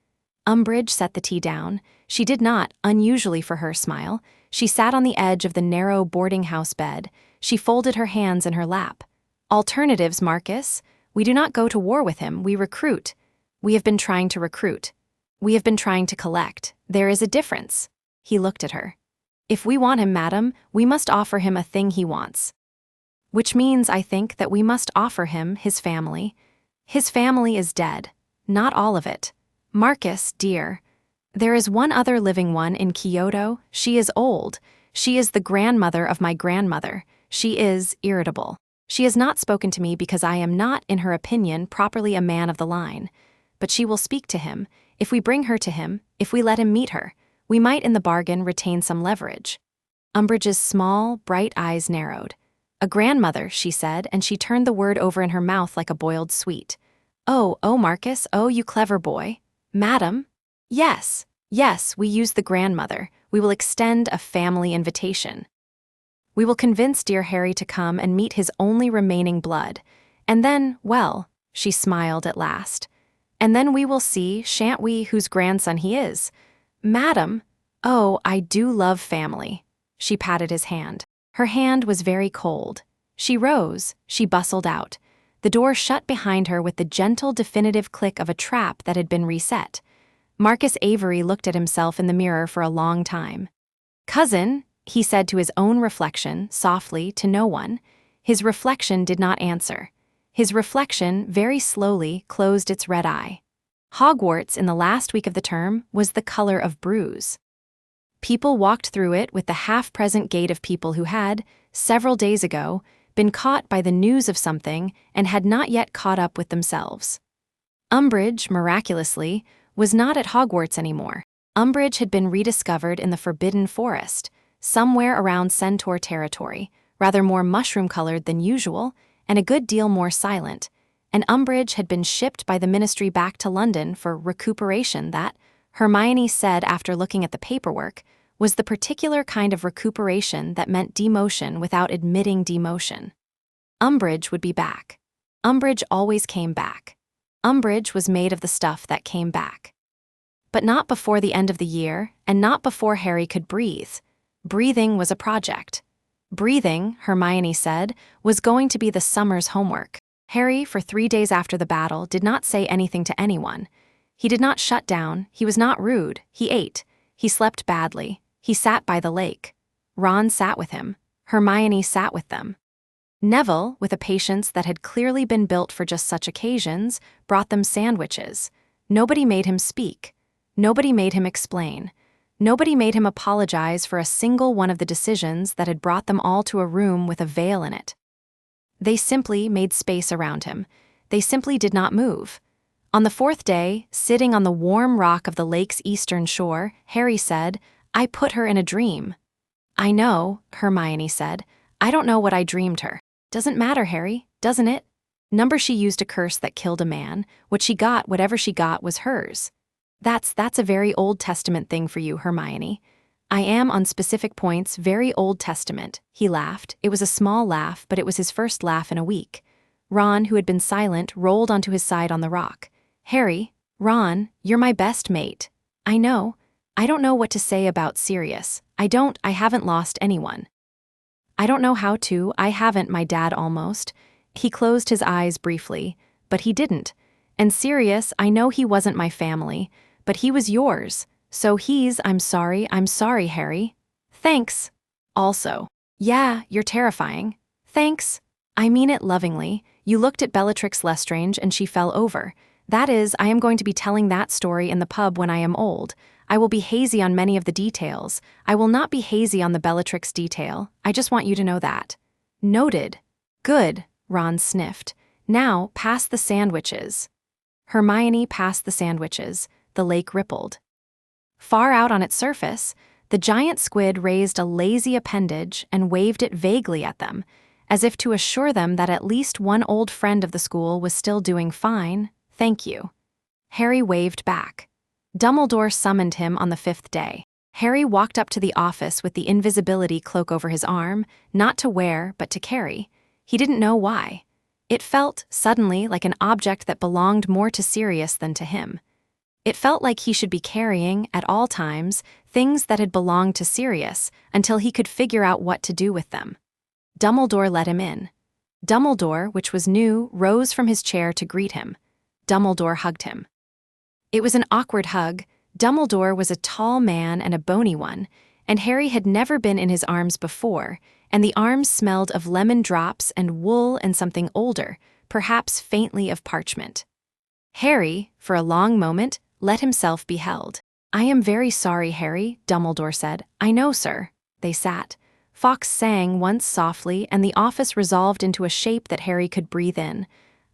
Umbridge set the tea down. She did not, unusually for her, smile. She sat on the edge of the narrow boarding-house bed. She folded her hands in her lap. Alternatives, Marcus. We do not go to war with him, we recruit. We have been trying to recruit. We have been trying to collect. There is a difference. He looked at her. If we want him, madam, we must offer him a thing he wants. Which means, I think, that we must offer him his family. His family is dead. Not all of it. Marcus, dear. There is one other living one in Kyoto. She is old. She is the grandmother of my grandmother. She is irritable. She has not spoken to me because I am not, in her opinion, properly a man of the line. But she will speak to him. If we bring her to him, if we let him meet her, we might in the bargain retain some leverage. Umbridge's small, bright eyes narrowed. A grandmother, she said, and she turned the word over in her mouth like a boiled sweet. Oh, Marcus, oh, you clever boy. Madam? Yes, we use the grandmother. We will extend a family invitation. We will convince dear Harry to come and meet his only remaining blood. And then, well, she smiled at last. And then we will see, shan't we, whose grandson he is. Madam, oh, I do love family. She patted his hand. Her hand was very cold. She rose, she bustled out. The door shut behind her with the gentle, definitive click of a trap that had been reset. Marcus Avery looked at himself in the mirror for a long time. "Cousin," he said to his own reflection, softly, to no one. His reflection did not answer. His reflection, very slowly, closed its red eye. Hogwarts, in the last week of the term, was the color of bruise. People walked through it with the half-present gait of people who had, several days ago, been caught by the news of something and had not yet caught up with themselves. Umbridge, miraculously, was not at Hogwarts anymore. Umbridge had been rediscovered in the Forbidden Forest, somewhere around Centaur territory, rather more mushroom-colored than usual, and a good deal more silent, and Umbridge had been shipped by the Ministry back to London for recuperation that, Hermione said after looking at the paperwork, was the particular kind of recuperation that meant demotion without admitting demotion. Umbridge would be back. Umbridge always came back. Umbridge was made of the stuff that came back. But not before the end of the year, and not before Harry could breathe. Breathing was a project. Breathing, Hermione said, was going to be the summer's homework. Harry, for 3 days after the battle, did not say anything to anyone. He did not shut down, he was not rude, he ate, he slept badly, he sat by the lake. Ron sat with him. Hermione sat with them. Neville, with a patience that had clearly been built for just such occasions, brought them sandwiches. Nobody made him speak. Nobody made him explain. Nobody made him apologize for a single one of the decisions that had brought them all to a room with a veil in it. They simply made space around him. They simply did not move. On the 4th day, sitting on the warm rock of the lake's eastern shore, Harry said, "I put her in a dream." "I know," Hermione said. "I don't know what I dreamed her." "Doesn't matter, Harry, doesn't it? Number she used a curse that killed a man. What she got, whatever she got, was hers." That's a very Old Testament thing for you, Hermione." "I am on specific points very Old Testament," he laughed. It was a small laugh, but it was his first laugh in a week. Ron, who had been silent, rolled onto his side on the rock. "Harry, Ron, you're my best mate." "I know. I don't know what to say about Sirius. I haven't lost anyone." "I don't know how to, I haven't, my dad almost." He closed his eyes briefly, but he didn't. "And Sirius, I know he wasn't my family, but he was yours. So I'm sorry, Harry." "Thanks." "Also." "Yeah, you're terrifying." "Thanks." "I mean it lovingly. You looked at Bellatrix Lestrange and she fell over. That is, I am going to be telling that story in the pub when I am old. I will be hazy on many of the details. I will not be hazy on the Bellatrix detail. I just want you to know that." "Noted." "Good," Ron sniffed. "Now, pass the sandwiches." Hermione passed the sandwiches. The lake rippled. Far out on its surface, the giant squid raised a lazy appendage and waved it vaguely at them, as if to assure them that at least one old friend of the school was still doing fine. "Thank you." Harry waved back. Dumbledore summoned him on the 5th day. Harry walked up to the office with the invisibility cloak over his arm, not to wear, but to carry. He didn't know why. It felt, suddenly, like an object that belonged more to Sirius than to him. It felt like he should be carrying, at all times, things that had belonged to Sirius until he could figure out what to do with them. Dumbledore let him in. Dumbledore, which was new, rose from his chair to greet him. Dumbledore hugged him. It was an awkward hug. Dumbledore was a tall man and a bony one, and Harry had never been in his arms before, and the arms smelled of lemon drops and wool and something older, perhaps faintly of parchment. Harry, for a long moment, let himself be held. "I am very sorry, Harry," Dumbledore said. "I know, sir." They sat. Fawkes sang once softly, and the office resolved into a shape that Harry could breathe in.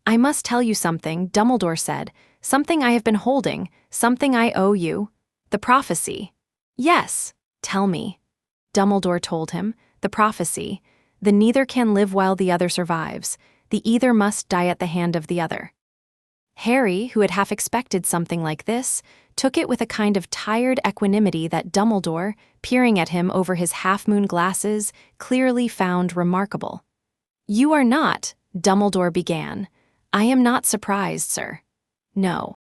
"I must tell you something," Dumbledore said. "Something I have been holding, something I owe you." "The prophecy." "Yes, tell me." Dumbledore told him. The prophecy. The neither can live while the other survives. The either must die at the hand of the other. Harry, who had half expected something like this, took it with a kind of tired equanimity that Dumbledore, peering at him over his half-moon glasses, clearly found remarkable. "You are not," Dumbledore began. "I am not surprised, sir." "No.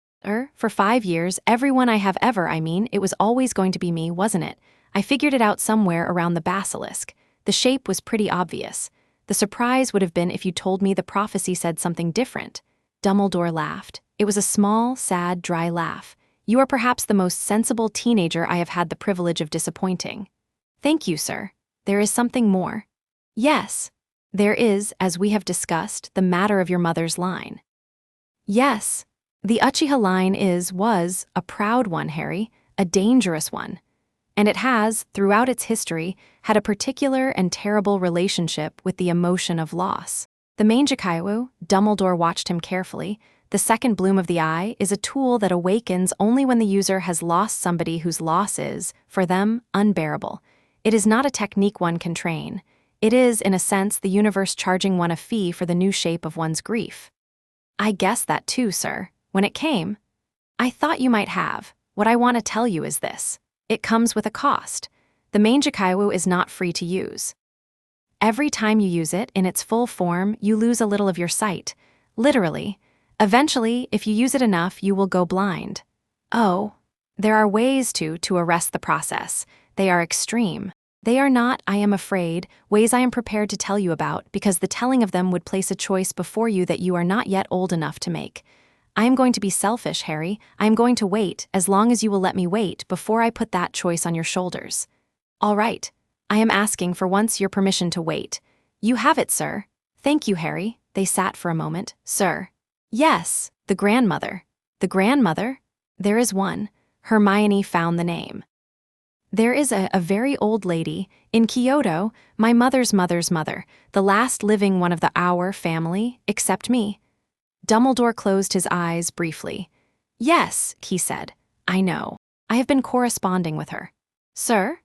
For 5 years, everyone I have ever, it was always going to be me, wasn't it? I figured it out somewhere around the basilisk. The shape was pretty obvious. The surprise would have been if you told me the prophecy said something different. Dumbledore laughed. It was a small, sad, dry laugh. You are perhaps the most sensible teenager I have had the privilege of disappointing. Thank you, sir. There is something more. Yes. There is, as we have discussed, the matter of your mother's line. Yes. The UCHIHA line was a proud one, Harry, a dangerous one. And it has, throughout its history, had a particular and terrible relationship with the emotion of loss. The UCHIHA, Dumbledore watched him carefully, the second bloom of the eye is a tool that awakens only when the user has lost somebody whose loss is, for them, unbearable. It is not a technique one can train. It is, in a sense, the universe charging one a fee for the new shape of one's grief. I guessed that too, sir. When it came, I thought you might have. What I want to tell you is this. It comes with a cost. The UCHIHA is not free to use. Every time you use it in its full form, you lose a little of your sight. Literally. Eventually, if you use it enough, you will go blind. Oh, there are ways to arrest the process. They are extreme. They are not, I am afraid, ways I am prepared to tell you about, because the telling of them would place a choice before you that you are not yet old enough to make. I am going to be selfish, Harry. I am going to wait, as long as you will let me wait, before I put that choice on your shoulders. All right. I am asking for once your permission to wait. You have it, sir. Thank you, Harry. They sat for a moment. Sir. Yes, the grandmother. The grandmother? There is one. Hermione found the name. There is a very old lady, in Kyoto, my mother's mother's mother, the last living one of our family, except me. Dumbledore closed his eyes briefly. Yes, he said. I know. I have been corresponding with her. Sir?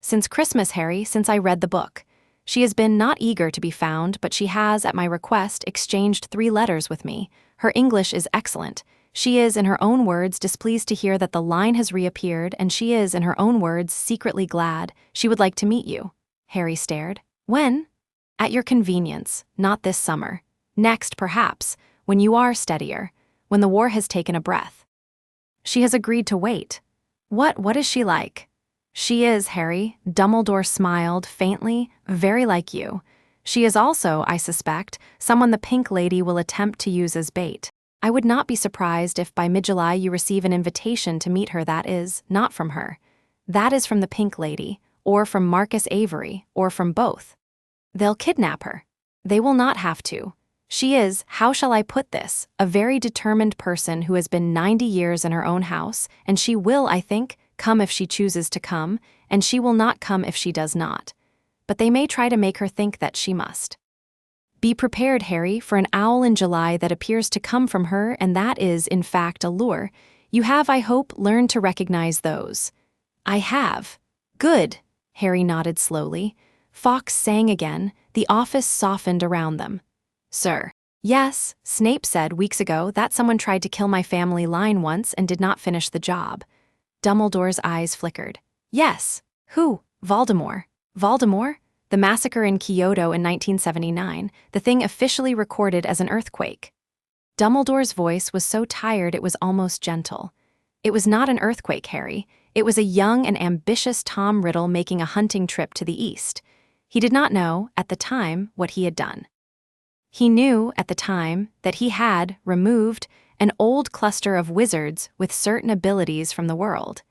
Since Christmas, Harry, since I read the book. She has been not eager to be found, but she has, at my request, exchanged 3 letters with me. Her English is excellent. She is, in her own words, displeased to hear that the line has reappeared, and she is, in her own words, secretly glad. She would like to meet you. Harry stared. When? At your convenience, not this summer. Next, perhaps, when you are steadier, when the war has taken a breath. She has agreed to wait. What is she like? She is, Harry, Dumbledore smiled faintly, very like you. She is also, I suspect, someone the Pink Lady will attempt to use as bait. I would not be surprised if by mid-July you receive an invitation to meet her that is, not from her. That is from the Pink Lady, or from Marcus Avery, or from both. They'll kidnap her. They will not have to. She is, how shall I put this, a very determined person who has been 90 years in her own house, and she will, I think, come if she chooses to come, and she will not come if she does not. But they may try to make her think that she must. Be prepared, Harry, for an owl in July that appears to come from her, and that is, in fact, a lure. You have, I hope, learned to recognize those. I have. Good. Harry nodded slowly. Fawkes sang again. The office softened around them. Sir. Yes, Snape said weeks ago that someone tried to kill my family line once and did not finish the job. Dumbledore's eyes flickered. Yes. Who? Voldemort. Voldemort? The massacre in Kyoto in 1979, the thing officially recorded as an earthquake. Dumbledore's voice was so tired it was almost gentle. It was not an earthquake, Harry. It was a young and ambitious Tom Riddle making a hunting trip to the east. He did not know, at the time, what he had done. He knew, at the time, that he had removed an old cluster of wizards with certain abilities from the world.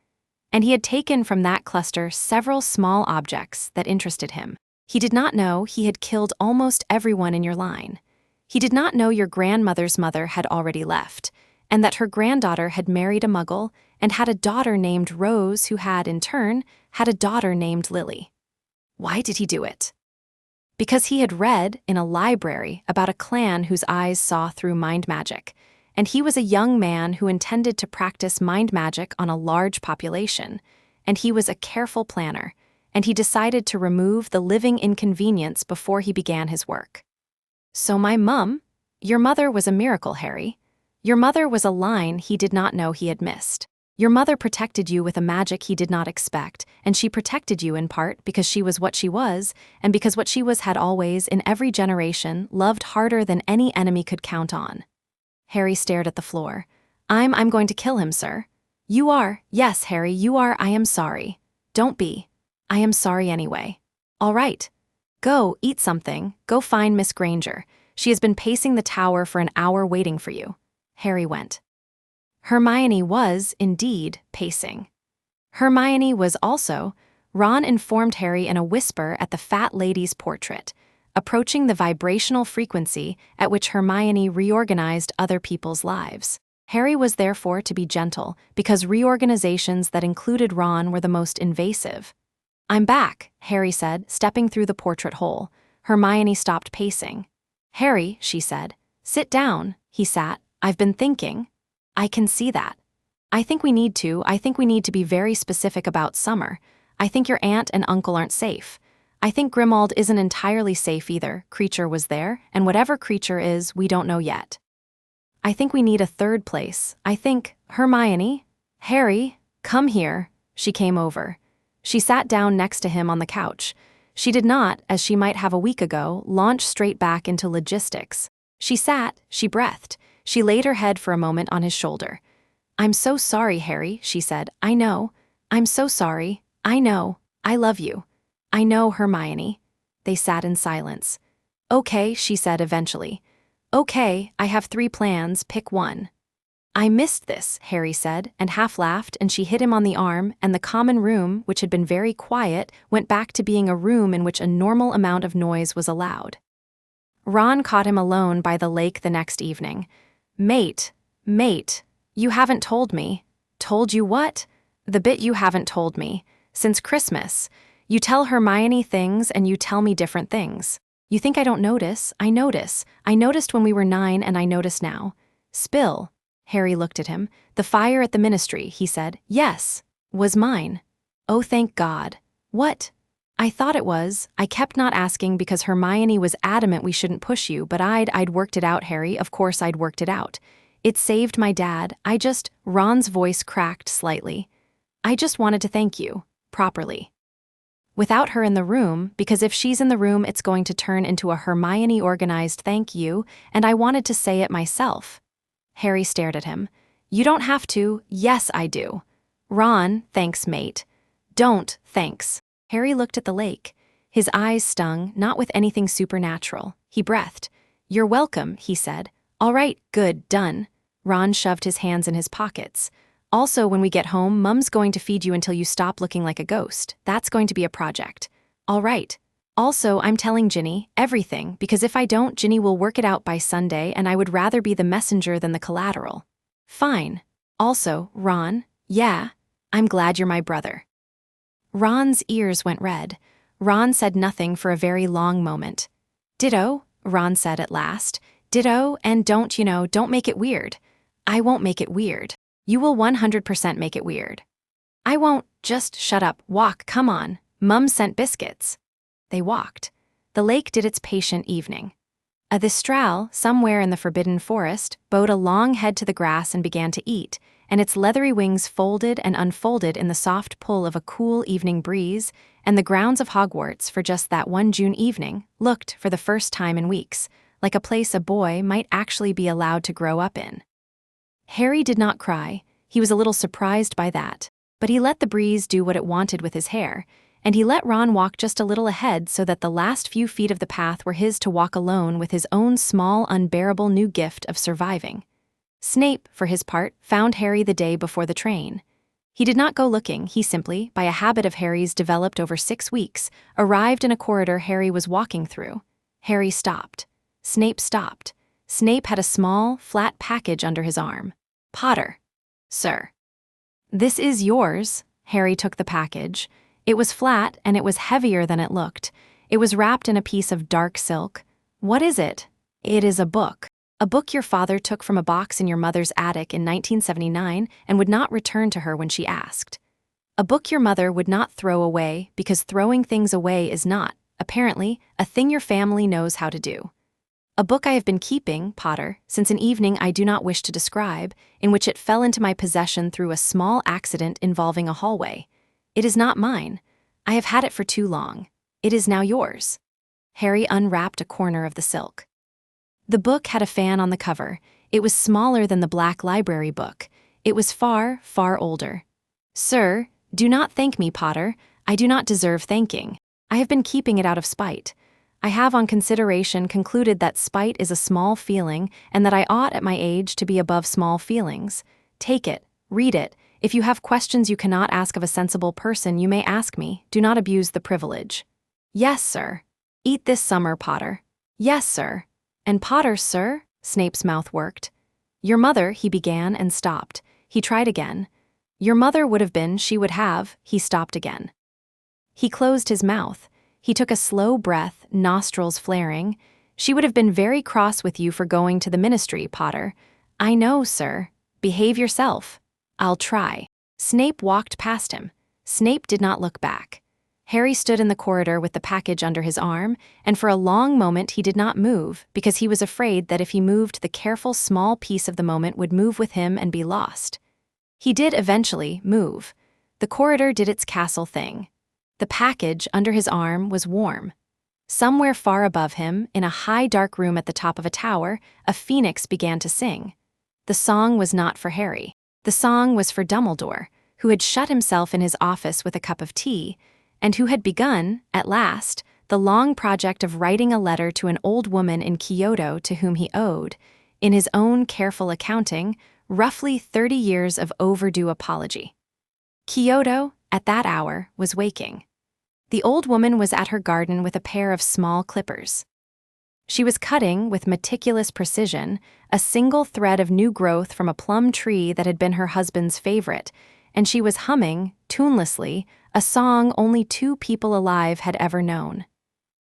And he had taken from that cluster several small objects that interested him. He did not know he had killed almost everyone in your line. He did not know your grandmother's mother had already left, and that her granddaughter had married a muggle and had a daughter named Rose who had, in turn, had a daughter named Lily. Why did he do it? Because he had read in a library about a clan whose eyes saw through mind magic, and he was a young man who intended to practice mind magic on a large population, and he was a careful planner, and he decided to remove the living inconvenience before he began his work. So your mother was a miracle, Harry. Your mother was a line he did not know he had missed. Your mother protected you with a magic he did not expect, and she protected you in part because she was what she was, and because what she was had always, in every generation, loved harder than any enemy could count on. Harry stared at the floor. I'm going to kill him, sir. You are. Yes, Harry, you are. I am sorry. Don't be. I am sorry anyway. All right. Go, eat something, go find Miss Granger. She has been pacing the tower for an hour waiting for you. Harry went. Hermione was, indeed, pacing. Hermione was also, Ron informed Harry in a whisper at the fat lady's portrait, approaching the vibrational frequency at which Hermione reorganized other people's lives. Harry was therefore to be gentle, because reorganizations that included Ron were the most invasive. I'm back, Harry said, stepping through the portrait hole. Hermione stopped pacing. Harry, she said. Sit down, he sat. I've been thinking. I can see that. I think we need to be very specific about Summer. I think your aunt and uncle aren't safe. I think Grimmauld isn't entirely safe either. Creature was there, and whatever Creature is, we don't know yet. I think we need a third place. I think, Hermione, Harry, come here. She came over. She sat down next to him on the couch. She did not, as she might have a week ago, launch straight back into logistics. She sat, she breathed. She laid her head for a moment on his shoulder. I'm so sorry, Harry, she said. I know. I'm so sorry. I know. I love you. I know, Hermione. They sat in silence. Okay, she said eventually. Okay, I have 3 plans, pick one. I missed this, Harry said, and half laughed, and she hit him on the arm, and the common room, which had been very quiet, went back to being a room in which a normal amount of noise was allowed. Ron caught him alone by the lake the next evening. Mate, you haven't told me. Told you what? The bit you haven't told me. Since Christmas. You tell Hermione things and you tell me different things. You think I don't notice? I notice. I noticed when we were 9 and I notice now. Spill. Harry looked at him. The fire at the ministry, he said. Yes. Was mine. Oh, thank God. What? I thought it was. I kept not asking because Hermione was adamant we shouldn't push you, but I'd worked it out, Harry. Of course I'd worked it out. It saved my dad. Ron's voice cracked slightly. I just wanted to thank you. Properly. Without her in the room, because if she's in the room it's going to turn into a Hermione-organized thank you, and I wanted to say it myself. Harry stared at him. You don't have to. Yes, I do. Ron, thanks, mate. Don't, thanks. Harry looked at the lake. His eyes stung, not with anything supernatural. He breathed. You're welcome, he said. All right, good, done. Ron shoved his hands in his pockets. Also, when we get home, Mum's going to feed you until you stop looking like a ghost. That's going to be a project. All right. Also, I'm telling Ginny everything, because if I don't, Ginny will work it out by Sunday, and I would rather be the messenger than the collateral. Fine. Also, Ron, yeah, I'm glad you're my brother. Ron's ears went red. Ron said nothing for a very long moment. Ditto, Ron said at last. Ditto, and don't make it weird. I won't make it weird. You will 100% make it weird. I won't. Just shut up. Walk, come on. Mum sent biscuits. They walked. The lake did its patient evening. A thistral, somewhere in the forbidden forest, bowed a long head to the grass and began to eat, and its leathery wings folded and unfolded in the soft pull of a cool evening breeze, and the grounds of Hogwarts, for just that one June evening, looked, for the first time in weeks, like a place a boy might actually be allowed to grow up in. Harry did not cry. He was a little surprised by that, but he let the breeze do what it wanted with his hair, and he let Ron walk just a little ahead so that the last few feet of the path were his to walk alone with his own small, unbearable new gift of surviving. Snape, for his part, found Harry the day before the train. He did not go looking. He simply, by a habit of Harry's developed over 6 weeks, arrived in a corridor Harry was walking through. Harry stopped. Snape stopped. Snape had a small, flat package under his arm. Potter. Sir. This is yours. Harry took the package. It was flat, and it was heavier than it looked. It was wrapped in a piece of dark silk. What is it? It is a book. A book your father took from a box in your mother's attic in 1979 and would not return to her when she asked. A book your mother would not throw away because throwing things away is not, apparently, a thing your family knows how to do. A book I have been keeping, Potter, since an evening I do not wish to describe, in which it fell into my possession through a small accident involving a hallway. It is not mine. I have had it for too long. It is now yours. Harry unwrapped a corner of the silk. The book had a fan on the cover. It was smaller than the black library book. It was far, far older. Sir, do not thank me, Potter. I do not deserve thanking. I have been keeping it out of spite. I have on consideration concluded that spite is a small feeling and that I ought at my age to be above small feelings. Take it, read it. If you have questions you cannot ask of a sensible person, you may ask me. Do not abuse the privilege. Yes, sir. Eat this summer, Potter. Yes, sir. And Potter, sir? Snape's mouth worked. Your mother, he began and stopped. He tried again. Your mother would have been, she would have, he stopped again. He closed his mouth. He took a slow breath, nostrils flaring. She would have been very cross with you for going to the ministry, Potter. I know, sir. Behave yourself. I'll try. Snape walked past him. Snape did not look back. Harry stood in the corridor with the package under his arm, and for a long moment he did not move, because he was afraid that if he moved, the careful small piece of the moment would move with him and be lost. He did eventually move. The corridor did its castle thing. The package under his arm was warm. Somewhere far above him, in a high dark room at the top of a tower, a phoenix began to sing. The song was not for Harry. The song was for Dumbledore, who had shut himself in his office with a cup of tea, and who had begun, at last, the long project of writing a letter to an old woman in Kyoto to whom he owed, in his own careful accounting, roughly 30 years of overdue apology. Kyoto, at that hour, was waking. The old woman was at her garden with a pair of small clippers. She was cutting, with meticulous precision, a single thread of new growth from a plum tree that had been her husband's favorite, and she was humming, tunelessly, a song only 2 people alive had ever known.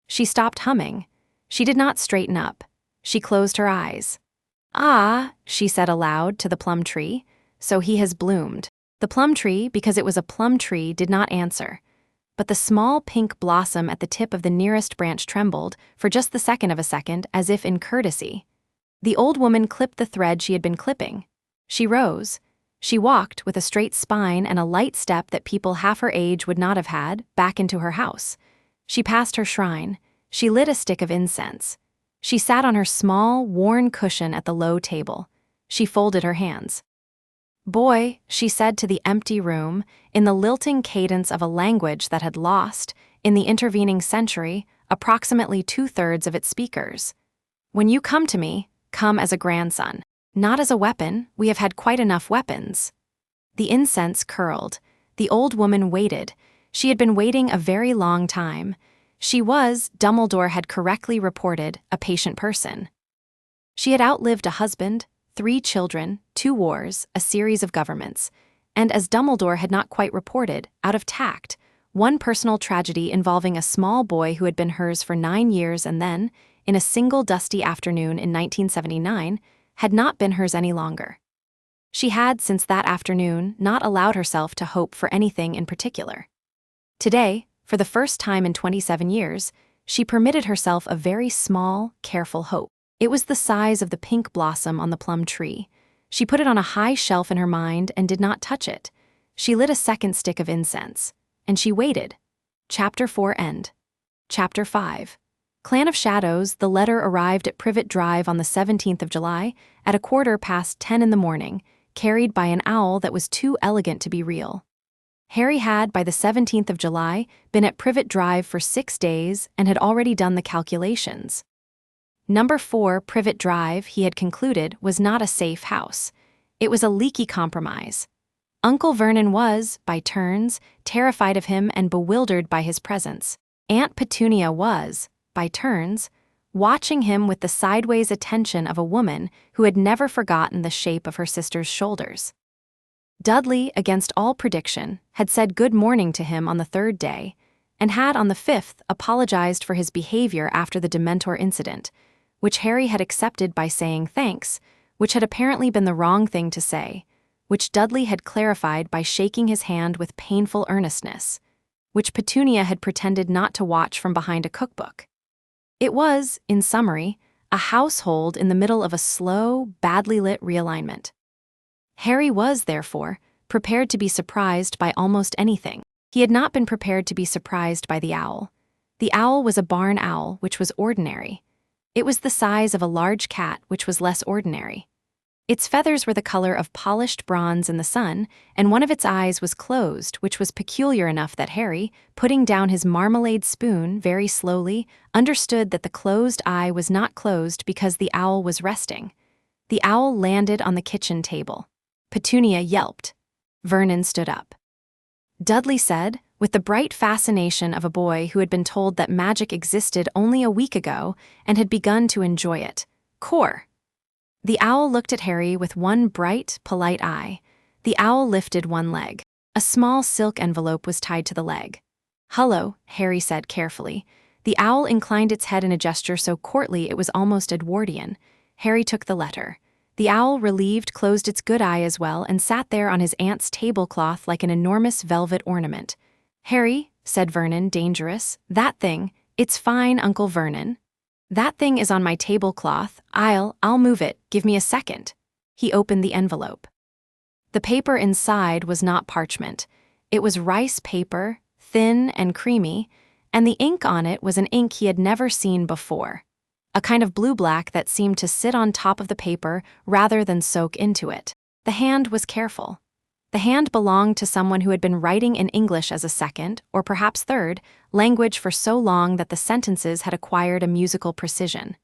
She stopped humming. She did not straighten up. She closed her eyes. Ah, she said aloud to the plum tree, so he has bloomed. The plum tree, because it was a plum tree, did not answer. But the small pink blossom at the tip of the nearest branch trembled, for just the second of a second, as if in courtesy. The old woman clipped the thread she had been clipping. She rose. She walked, with a straight spine and a light step that people half her age would not have had, back into her house. She passed her shrine. She lit a stick of incense. She sat on her small, worn cushion at the low table. She folded her hands. Boy, she said to the empty room, in the lilting cadence of a language that had lost, in the intervening century, approximately 2/3 of its speakers. When you come to me, come as a grandson. Not as a weapon, we have had quite enough weapons. The incense curled. The old woman waited. She had been waiting a very long time. She was, Dumbledore had correctly reported, a patient person. She had outlived a husband, 3 children, 2 wars, a series of governments, and as Dumbledore had not quite reported, out of tact, one personal tragedy involving a small boy who had been hers for 9 years and then, in a single dusty afternoon in 1979, had not been hers any longer. She had, since that afternoon, not allowed herself to hope for anything in particular. Today, for the first time in 27 years, she permitted herself a very small, careful hope. It was the size of the pink blossom on the plum tree. She put it on a high shelf in her mind and did not touch it. She lit a second stick of incense. And she waited. Chapter 4 end. Chapter 5. Clan of Shadows, the letter arrived at Privet Drive on the 17th of July, at 10:15 in the morning, carried by an owl that was too elegant to be real. Harry had, by the 17th of July, been at Privet Drive for 6 days and had already done the calculations. Number 4 Privet Drive, he had concluded, was not a safe house. It was a leaky compromise. Uncle Vernon was, by turns, terrified of him and bewildered by his presence. Aunt Petunia was, by turns, watching him with the sideways attention of a woman who had never forgotten the shape of her sister's shoulders. Dudley, against all prediction, had said good morning to him on the 3rd day, and had on the 5th apologized for his behavior after the Dementor incident, which Harry had accepted by saying thanks, which had apparently been the wrong thing to say, which Dudley had clarified by shaking his hand with painful earnestness, which Petunia had pretended not to watch from behind a cookbook. It was, in summary, a household in the middle of a slow, badly lit realignment. Harry was, therefore, prepared to be surprised by almost anything. He had not been prepared to be surprised by the owl. The owl was a barn owl, which was ordinary. It was the size of a large cat, which was less ordinary. Its feathers were the color of polished bronze in the sun, and one of its eyes was closed, which was peculiar enough that Harry, putting down his marmalade spoon very slowly, understood that the closed eye was not closed because the owl was resting. The owl landed on the kitchen table. Petunia yelped. Vernon stood up. Dudley said, with the bright fascination of a boy who had been told that magic existed only a week ago and had begun to enjoy it, "Core." The owl looked at Harry with one bright, polite eye. The owl lifted one leg. A small silk envelope was tied to the leg. "Hullo," Harry said carefully. The owl inclined its head in a gesture so courtly it was almost Edwardian. Harry took the letter. The owl, relieved, closed its good eye as well and sat there on his aunt's tablecloth like an enormous velvet ornament. "Harry," said Vernon, dangerous, "that thing, it's fine, Uncle Vernon. That thing is on my tablecloth. I'll move it. Give me a second." He opened the envelope. The paper inside was not parchment. It was rice paper, thin and creamy, and the ink on it was an ink he had never seen before. A kind of blue-black that seemed to sit on top of the paper rather than soak into it. The hand was careful. The hand belonged to someone who had been writing in English as a second, or perhaps third, language for so long that the sentences had acquired a musical precision.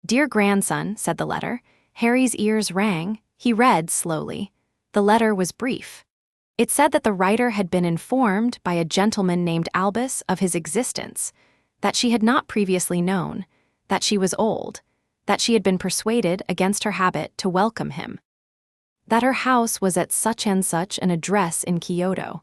"Dear grandson," said the letter. Harry's ears rang. He read slowly. The letter was brief. It said that the writer had been informed by a gentleman named Albus of his existence, that she had not previously known, that she was old, that she had been persuaded against her habit to welcome him, that her house was at such and such an address in Kyoto,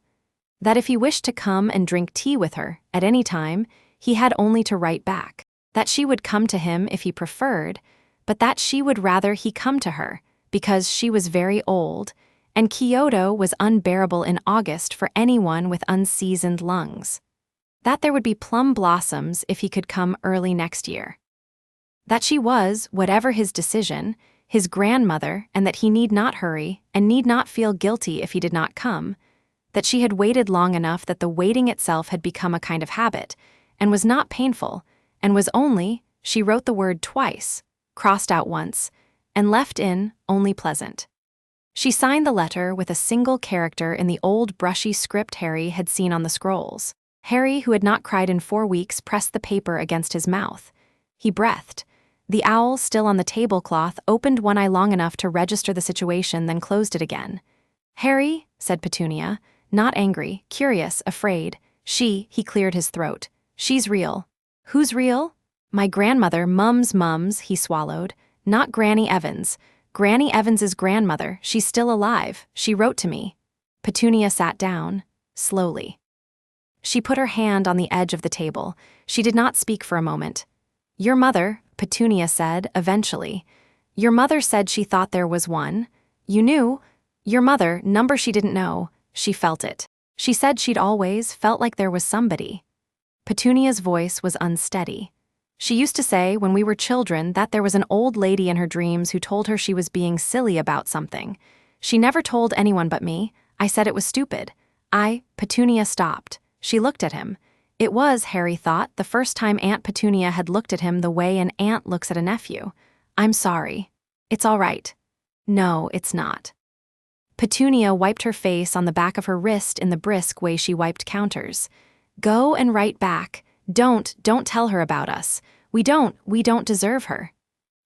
that if he wished to come and drink tea with her at any time, he had only to write back, that she would come to him if he preferred, but that she would rather he come to her, because she was very old, and Kyoto was unbearable in August for anyone with unseasoned lungs, that there would be plum blossoms if he could come early next year, that she was, whatever his decision, his grandmother, and that he need not hurry and need not feel guilty if he did not come, that she had waited long enough that the waiting itself had become a kind of habit, and was not painful, and was only, she wrote the word twice, crossed out once, and left in, only pleasant. She signed the letter with a single character in the old brushy script Harry had seen on the scrolls. Harry, who had not cried in 4 weeks, pressed the paper against his mouth. He breathed. The owl, still on the tablecloth, opened one eye long enough to register the situation, then closed it again. "Harry," said Petunia, not angry, curious, afraid. He cleared his throat. "She's real." "Who's real?" "My grandmother, Mums," he swallowed. "Not Granny Evans. Granny Evans's grandmother, she's still alive. She wrote to me." Petunia sat down, slowly. She put her hand on the edge of the table. She did not speak for a moment. "Your mother," Petunia said, eventually. "Your mother said she thought there was one. You knew? Your mother, number she didn't know. She felt it. She said she'd always felt like there was somebody." Petunia's voice was unsteady. "She used to say, when we were children, that there was an old lady in her dreams who told her she was being silly about something. She never told anyone but me. I said it was stupid. Petunia stopped. She looked at him. It was, Harry thought, the first time Aunt Petunia had looked at him the way an aunt looks at a nephew. "I'm sorry. It's all right." "No, it's not." Petunia wiped her face on the back of her wrist in the brisk way she wiped counters. "Go and write back. Don't tell her about us. We don't deserve her."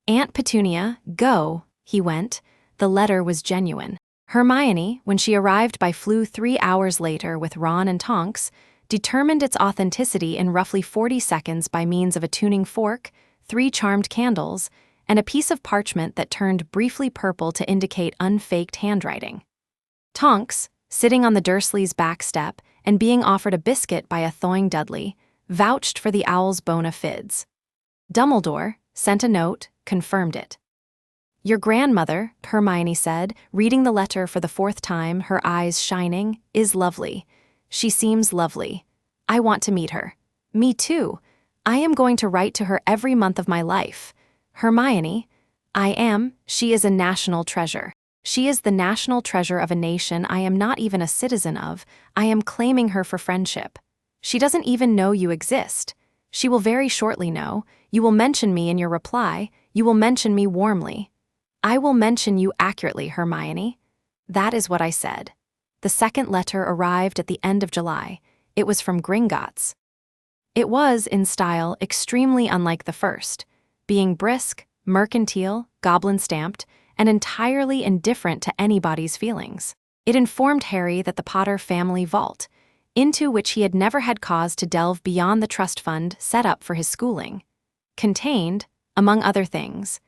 "Aunt Petunia, go," he went. The letter was genuine. Hermione, when she arrived by flew 3 hours later with Ron and Tonks, determined its authenticity in roughly 40 seconds by means of a tuning fork, 3 charmed candles, and a piece of parchment that turned briefly purple to indicate unfaked handwriting. Tonks, sitting on the Dursleys' back step and being offered a biscuit by a thawing Dudley, vouched for the owl's bona fides. Dumbledore sent a note, confirmed it. "Your grandmother," Hermione said, reading the letter for the 4th time, her eyes shining, "is lovely. She seems lovely. I want to meet her." "Me too. I am going to write to her every month of my life." "Hermione, she is a national treasure. She is the national treasure of a nation I am not even a citizen of. I am claiming her for friendship. She doesn't even know you exist. She will very shortly know. You will mention me in your reply. You will mention me warmly. I will mention you accurately, Hermione. That is what I said. The second letter arrived at the end of July. It was from Gringotts. It was, in style, extremely unlike the first, being brisk, mercantile, goblin-stamped, and entirely indifferent to anybody's feelings. It informed Harry that the Potter family vault, into which he had never had cause to delve beyond the trust fund set up for his schooling, contained, among other things,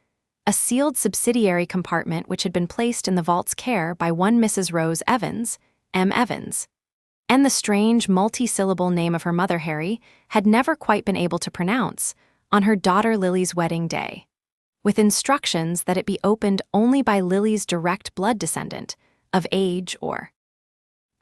a sealed subsidiary compartment which had been placed in the vault's care by one Mrs. Rose Evans, M. Evans, and the strange multi-syllable name of her mother Harry had never quite been able to pronounce on her daughter Lily's wedding day, with instructions that it be opened only by Lily's direct blood descendant, of age or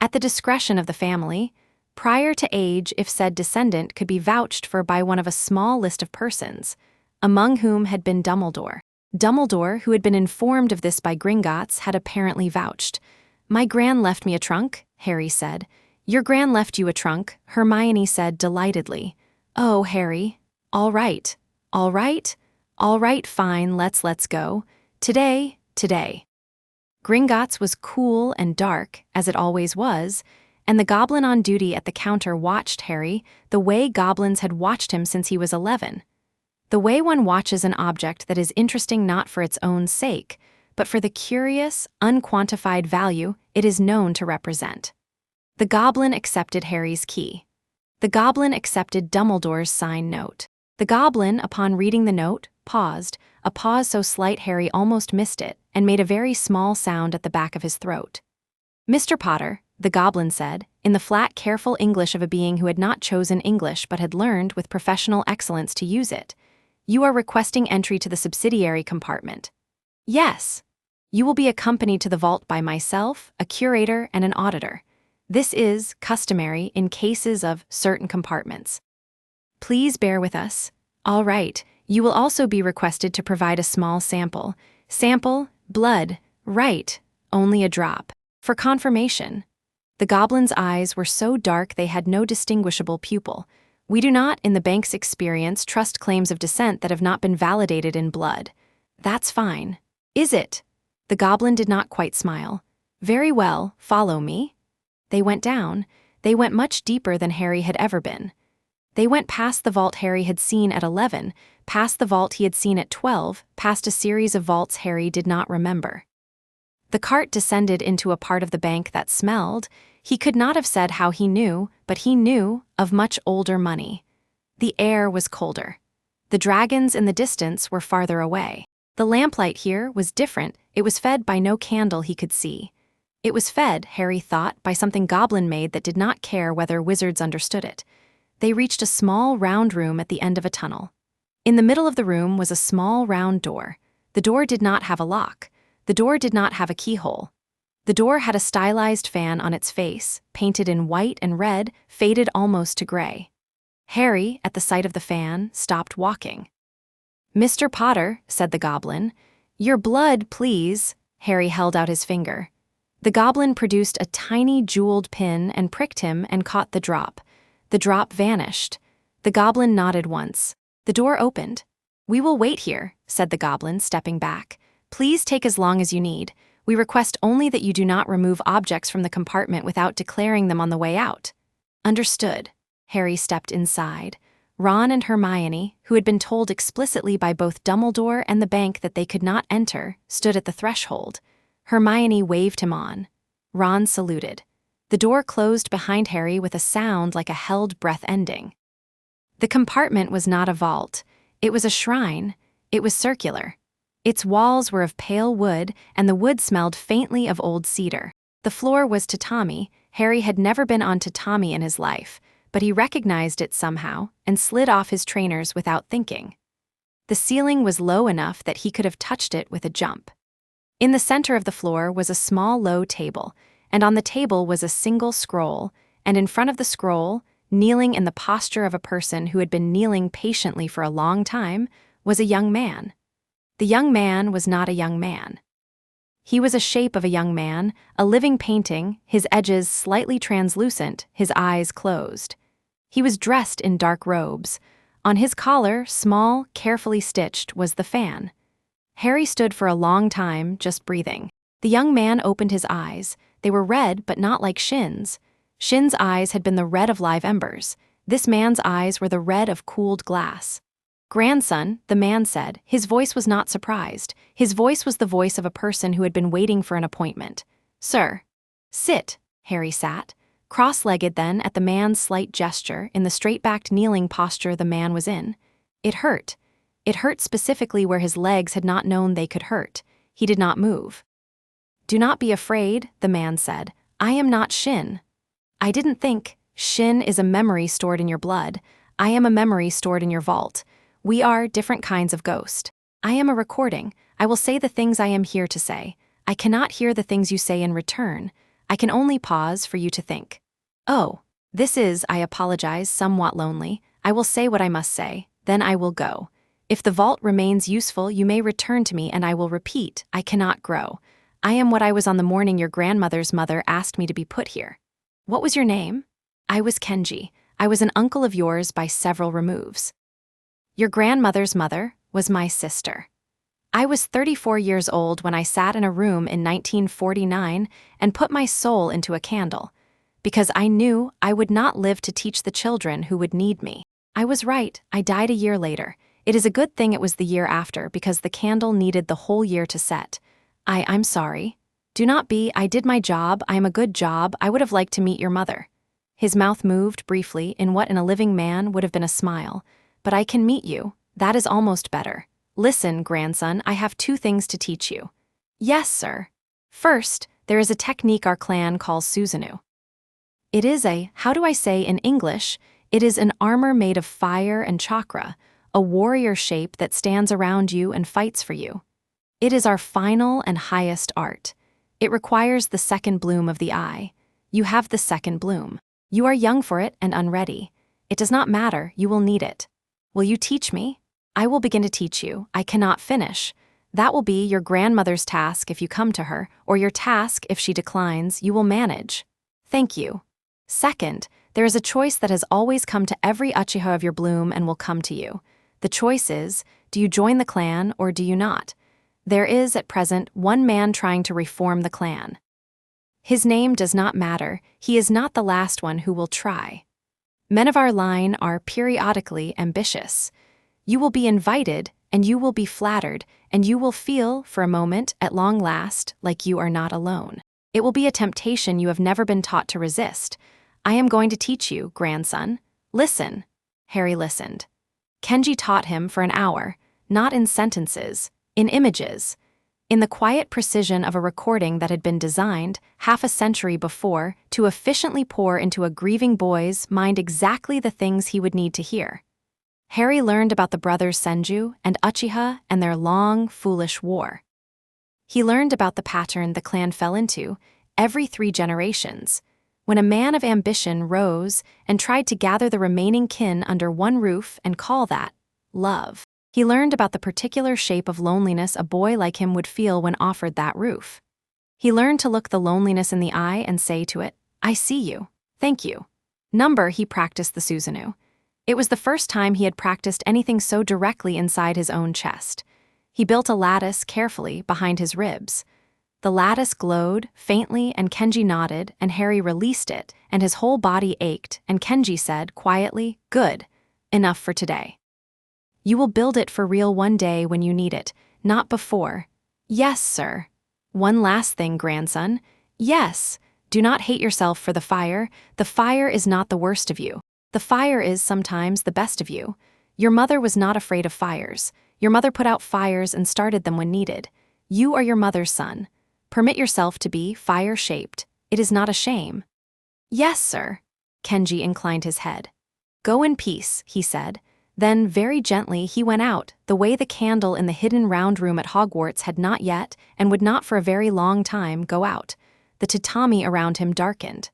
at the discretion of the family, prior to age if said descendant could be vouched for by one of a small list of persons, among whom had been Dumbledore. Dumbledore, who had been informed of this by Gringotts, had apparently vouched. "My gran left me a trunk," Harry said. "Your gran left you a trunk," Hermione said delightedly. "Oh, Harry. All right. All right. All right, fine, let's go. Today. Gringotts was cool and dark, as it always was, and the goblin on duty at the counter watched Harry the way goblins had watched him since he was 11. The way one watches an object that is interesting not for its own sake, but for the curious, unquantified value it is known to represent. The goblin accepted Harry's key. The goblin accepted Dumbledore's signed note. The goblin, upon reading the note, paused, a pause so slight Harry almost missed it, and made a very small sound at the back of his throat. "Mr. Potter," the goblin said, in the flat, careful English of a being who had not chosen English but had learned with professional excellence to use it, "you are requesting entry to the subsidiary compartment." "Yes. You will be accompanied to the vault by myself, a curator, and an auditor. This is customary in cases of certain compartments. Please bear with us. All right. You will also be requested to provide a small sample. Sample, blood, right, only a drop. For confirmation." The goblin's eyes were so dark they had no distinguishable pupil. "We do not, in the bank's experience, trust claims of descent that have not been validated in blood." "That's fine." "Is it?" The goblin did not quite smile. "Very well, follow me." They went down. They went much deeper than Harry had ever been. They went past the vault Harry had seen at 11, past the vault he had seen at 12, past a series of vaults Harry did not remember. The cart descended into a part of the bank that smelled, he could not have said how he knew, but he knew, of much older money. The air was colder. The dragons in the distance were farther away. The lamplight here was different. It was fed by no candle he could see. It was fed, Harry thought, by something goblin-made that did not care whether wizards understood it. They reached a small round room at the end of a tunnel. In the middle of the room was a small round door. The door did not have a lock. The door did not have a keyhole. The door had a stylized fan on its face, painted in white and red, faded almost to gray. Harry, at the sight of the fan, stopped walking. "Mr. Potter," said the goblin. "Your blood, please." Harry held out his finger. The goblin produced a tiny jeweled pin and pricked him and caught the drop. The drop vanished. The goblin nodded once. The door opened. "We will wait here," said the goblin, stepping back. "Please take as long as you need. We request only that you do not remove objects from the compartment without declaring them on the way out." "Understood." Harry stepped inside. Ron and Hermione, who had been told explicitly by both Dumbledore and the bank that they could not enter, stood at the threshold. Hermione waved him on. Ron saluted. The door closed behind Harry with a sound like a held breath ending. The compartment was not a vault. It was a shrine. It was circular. Its walls were of pale wood, and the wood smelled faintly of old cedar. The floor was tatami. Harry had never been on tatami in his life, but he recognized it somehow and slid off his trainers without thinking. The ceiling was low enough that he could have touched it with a jump. In the center of the floor was a small low table, and on the table was a single scroll, and in front of the scroll, kneeling in the posture of a person who had been kneeling patiently for a long time, was a young man. The young man was not a young man. He was a shape of a young man, a living painting, his edges slightly translucent, his eyes closed. He was dressed in dark robes. On his collar, small, carefully stitched, was the fan. Harry stood for a long time, just breathing. The young man opened his eyes. They were red, but not like Shin's. Shin's eyes had been the red of live embers. This man's eyes were the red of cooled glass. "Grandson," the man said. His voice was not surprised. His voice was the voice of a person who had been waiting for an appointment. "Sir." "Sit." Harry sat. Cross-legged then, at the man's slight gesture, in the straight-backed kneeling posture the man was in. It hurt. It hurt specifically where his legs had not known they could hurt. He did not move. "Do not be afraid," the man said. "I am not Shin." "I didn't think. Shin is a memory stored in your blood. I am a memory stored in your vault. We are different kinds of ghost. I am a recording. I will say the things I am here to say. I cannot hear the things you say in return. I can only pause for you to think. Oh, this is, I apologize, somewhat lonely. I will say what I must say, then I will go. If the vault remains useful, you may return to me and I will repeat, I cannot grow. I am what I was on the morning your grandmother's mother asked me to be put here. What was your name? I was Kenji. I was an uncle of yours by several removes. Your grandmother's mother was my sister. I was 34 years old when I sat in a room in 1949 and put my soul into a candle, because I knew I would not live to teach the children who would need me. I was right, I died a year later. It is a good thing it was the year after, because the candle needed the whole year to set. I'm sorry. Do not be, I did my job, I am a good job, I would have liked to meet your mother. His mouth moved briefly in what in a living man would have been a smile. But I can meet you, that is almost better. Listen, grandson, I have 2 things to teach you. Yes, sir. First, there is a technique our clan calls Susanoo. It is how do I say in English, it is an armor made of fire and chakra, a warrior shape that stands around you and fights for you. It is our final and highest art. It requires the second bloom of the eye. You have the second bloom. You are young for it and unready. It does not matter, you will need it. Will you teach me? I will begin to teach you. I cannot finish. That will be your grandmother's task if you come to her, or your task if she declines, you will manage. Thank you. Second, there is a choice that has always come to every UCHIHA of your bloom and will come to you. The choice is, do you join the clan or do you not? There is, at present, one man trying to reform the clan. His name does not matter, he is not the last one who will try. Men of our line are periodically ambitious. You will be invited, and you will be flattered, and you will feel, for a moment, at long last, like you are not alone. It will be a temptation you have never been taught to resist. I am going to teach you, grandson. Listen. Harry listened. Kenji taught him for an hour, not in sentences, in images. In the quiet precision of a recording that had been designed, half a century before, to efficiently pour into a grieving boy's mind exactly the things he would need to hear. Harry learned about the brothers Senju and Uchiha and their long, foolish war. He learned about the pattern the clan fell into every 3 generations, when a man of ambition rose and tried to gather the remaining kin under one roof and call that love. He learned about the particular shape of loneliness a boy like him would feel when offered that roof. He learned to look the loneliness in the eye and say to it, I see you, thank you. He practiced the Susanoo. It was the first time he had practiced anything so directly inside his own chest. He built a lattice carefully behind his ribs. The lattice glowed faintly and Kenji nodded and Harry released it and his whole body ached and Kenji said quietly, good, enough for today. You will build it for real one day when you need it, not before. Yes, sir. One last thing, grandson. Yes, do not hate yourself for the fire. The fire is not the worst of you. The fire is sometimes the best of you. Your mother was not afraid of fires. Your mother put out fires and started them when needed. You are your mother's son. Permit yourself to be fire-shaped. It is not a shame. Yes, sir. Kenji inclined his head. Go in peace, he said. Then, very gently, he went out, the way the candle in the hidden round room at Hogwarts had not yet, and would not for a very long time, go out. The tatami around him darkened.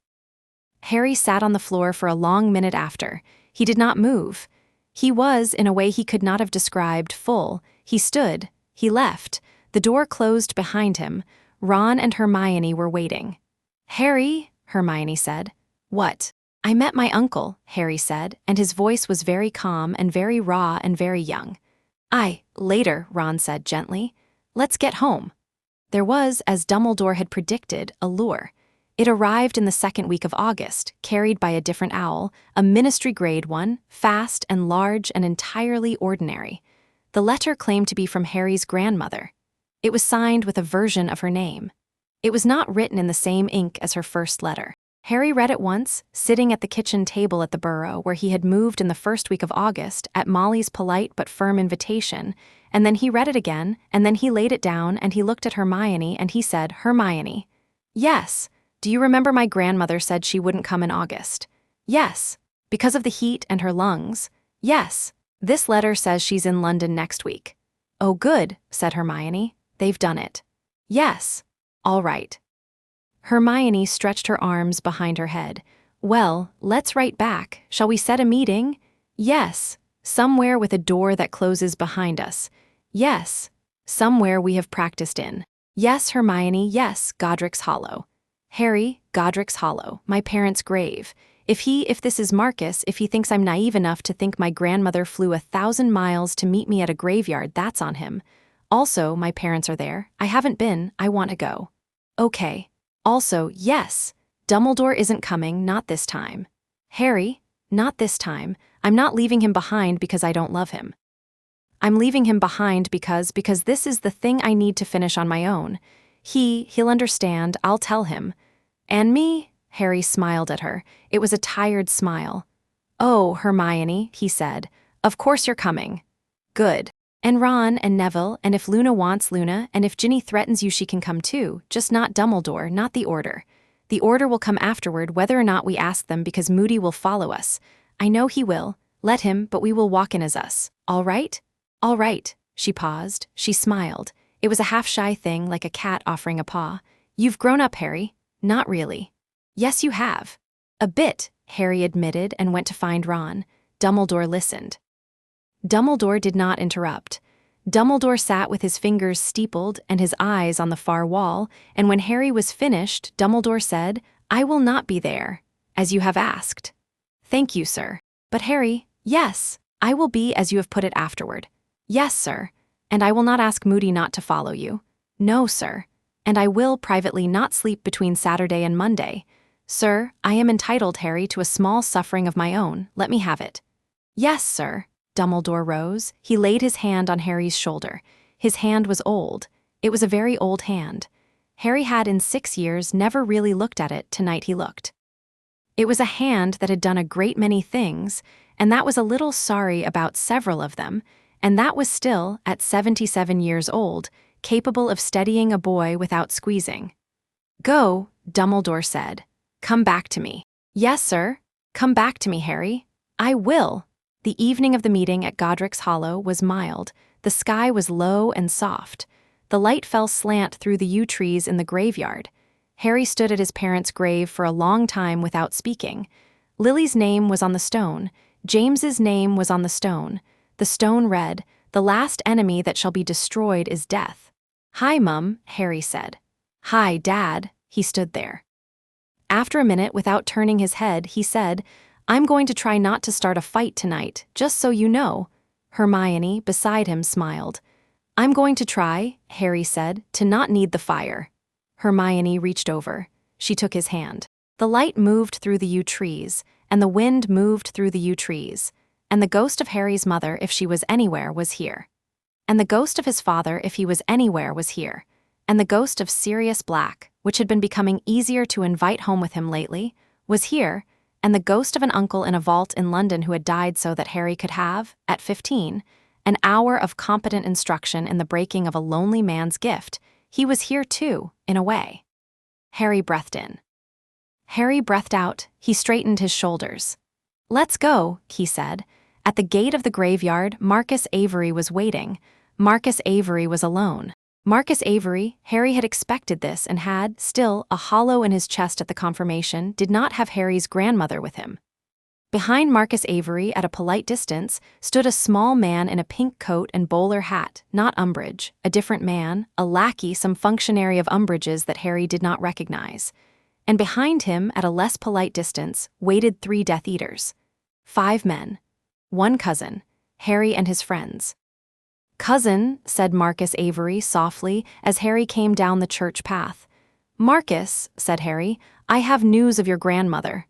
Harry sat on the floor for a long minute after. He did not move. He was, in a way he could not have described, full. He stood. He left. The door closed behind him. Ron and Hermione were waiting. Harry, Hermione said. What? I met my uncle, Harry said, and his voice was very calm and very raw and very young. Later, Ron said gently. Let's get home." There was, as Dumbledore had predicted, a lure. It arrived in the second week of August, carried by a different owl, a ministry-grade one, fast and large and entirely ordinary. The letter claimed to be from Harry's grandmother. It was signed with a version of her name. It was not written in the same ink as her first letter. Harry read it once, sitting at the kitchen table at the Burrow where he had moved in the first week of August, at Molly's polite but firm invitation, and then he read it again, and then he laid it down and he looked at Hermione and he said, "Hermione." "Yes. Do you remember my grandmother said she wouldn't come in August?" "Yes. Because of the heat and her lungs." "Yes. This letter says she's in London next week." "Oh, good," said Hermione. "They've done it." "Yes. All right." Hermione stretched her arms behind her head. "Well, let's write back. Shall we set a meeting?" "Yes. Somewhere with a door that closes behind us." "Yes. Somewhere we have practiced in." "Yes, Hermione, yes, Godric's Hollow." "Harry, Godric's Hollow, my parents' grave. If this is Marcus, if he thinks I'm naive enough to think my grandmother flew 1,000 miles to meet me at a graveyard, that's on him. Also, my parents are there. I haven't been. I want to go." "Okay. Also, yes, Dumbledore isn't coming, not this time." "Harry, not this time. I'm not leaving him behind because I don't love him. I'm leaving him behind because this is the thing I need to finish on my own. He'll understand, I'll tell him." "And me?" Harry smiled at her. It was a tired smile. "Oh, Hermione," he said, "of course you're coming." "Good. And Ron and Neville, and if Luna wants Luna, and if Ginny threatens you she can come too, just not Dumbledore, not the Order. The Order will come afterward whether or not we ask them because Moody will follow us. I know he will. Let him, but we will walk in as us. All right?" "All right." She paused. She smiled. It was a half-shy thing, like a cat offering a paw. "You've grown up, Harry." "Not really." "Yes, you have." "A bit," Harry admitted and went to find Ron. Dumbledore listened. Dumbledore did not interrupt. Dumbledore sat with his fingers steepled and his eyes on the far wall, and when Harry was finished, Dumbledore said, "I will not be there, as you have asked." "Thank you, sir." "But Harry." "Yes, I will be as you have put it afterward." "Yes, sir. And I will not ask Moody not to follow you." "No, sir. And I will, privately, not sleep between Saturday and Monday." "Sir, I am entitled, Harry, to a small suffering of my own. Let me have it." "Yes, sir." Dumbledore rose. He laid his hand on Harry's shoulder. His hand was old. It was a very old hand. Harry had in 6 years never really looked at it. Tonight he looked. It was a hand that had done a great many things, and that was a little sorry about several of them, and that was still, at 77 years old, capable of steadying a boy without squeezing. "Go," Dumbledore said. "Come back to me." "Yes, sir. Come back to me, Harry." "I will." The evening of the meeting at Godric's Hollow was mild. The sky was low and soft. The light fell slant through the yew trees in the graveyard. Harry stood at his parents' grave for a long time without speaking. Lily's name was on the stone. James's name was on the stone. The stone read, "The last enemy that shall be destroyed is death." "Hi, Mum," Harry said. "Hi, Dad." He stood there. After a minute, without turning his head, he said, "I'm going to try not to start a fight tonight, just so you know." Hermione, beside him, smiled. "I'm going to try," Harry said, "to not need the fire." Hermione reached over. She took his hand. The light moved through the yew trees, and the wind moved through the yew trees, and the ghost of Harry's mother, if she was anywhere, was here. And the ghost of his father, if he was anywhere, was here. And the ghost of Sirius Black, which had been becoming easier to invite home with him lately, was here, and the ghost of an uncle in a vault in London who had died so that Harry could have, at 15, an hour of competent instruction in the breaking of a lonely man's gift. He was here too, in a way. Harry breathed in. Harry breathed out. He straightened his shoulders. "Let's go," he said. At the gate of the graveyard, Marcus Avery was waiting. Marcus Avery was alone. Marcus Avery, Harry had expected this and had, still, a hollow in his chest at the confirmation, did not have Harry's grandmother with him. Behind Marcus Avery, at a polite distance, stood a small man in a pink coat and bowler hat, not Umbridge, a different man, a lackey, some functionary of Umbridge's that Harry did not recognize. And behind him, at a less polite distance, waited 3 Death Eaters. 5 men. 1 cousin, Harry and his friends. "Cousin," said Marcus Avery softly as Harry came down the church path. "Marcus," said Harry, "I have news of your grandmother."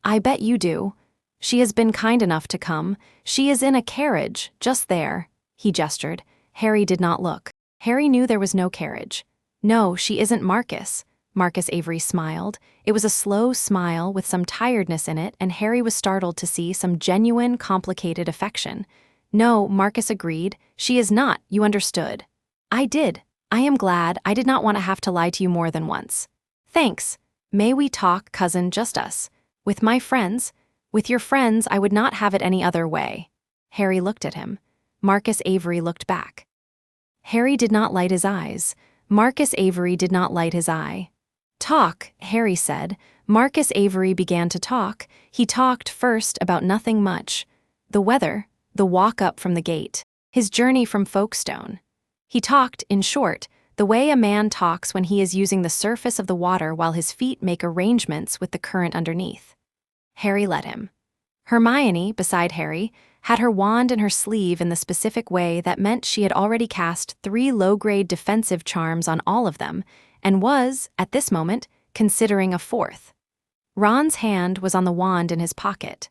"I bet you do. She has been kind enough to come. She is in a carriage, just there." He gestured. Harry did not look. Harry knew there was no carriage. "No, she isn't Marcus." Marcus Avery smiled. It was a slow smile with some tiredness in it, and Harry was startled to see some genuine, complicated affection. "No," Marcus agreed. "She is not, you understood." "I did. I am glad. I did not want to have to lie to you more than once." "Thanks. May we talk, cousin, just us? With my friends? With your friends, I would not have it any other way." Harry looked at him. Marcus Avery looked back. Harry did not light his eyes. Marcus Avery did not light his eye. "Talk," Harry said. Marcus Avery began to talk. He talked first about nothing much. The weather, the walk up from the gate, his journey from Folkestone. He talked, in short, the way a man talks when he is using the surface of the water while his feet make arrangements with the current underneath. Harry let him. Hermione, beside Harry, had her wand in her sleeve in the specific way that meant she had already cast 3 low-grade defensive charms on all of them, and was, at this moment, considering a 4th. Ron's hand was on the wand in his pocket.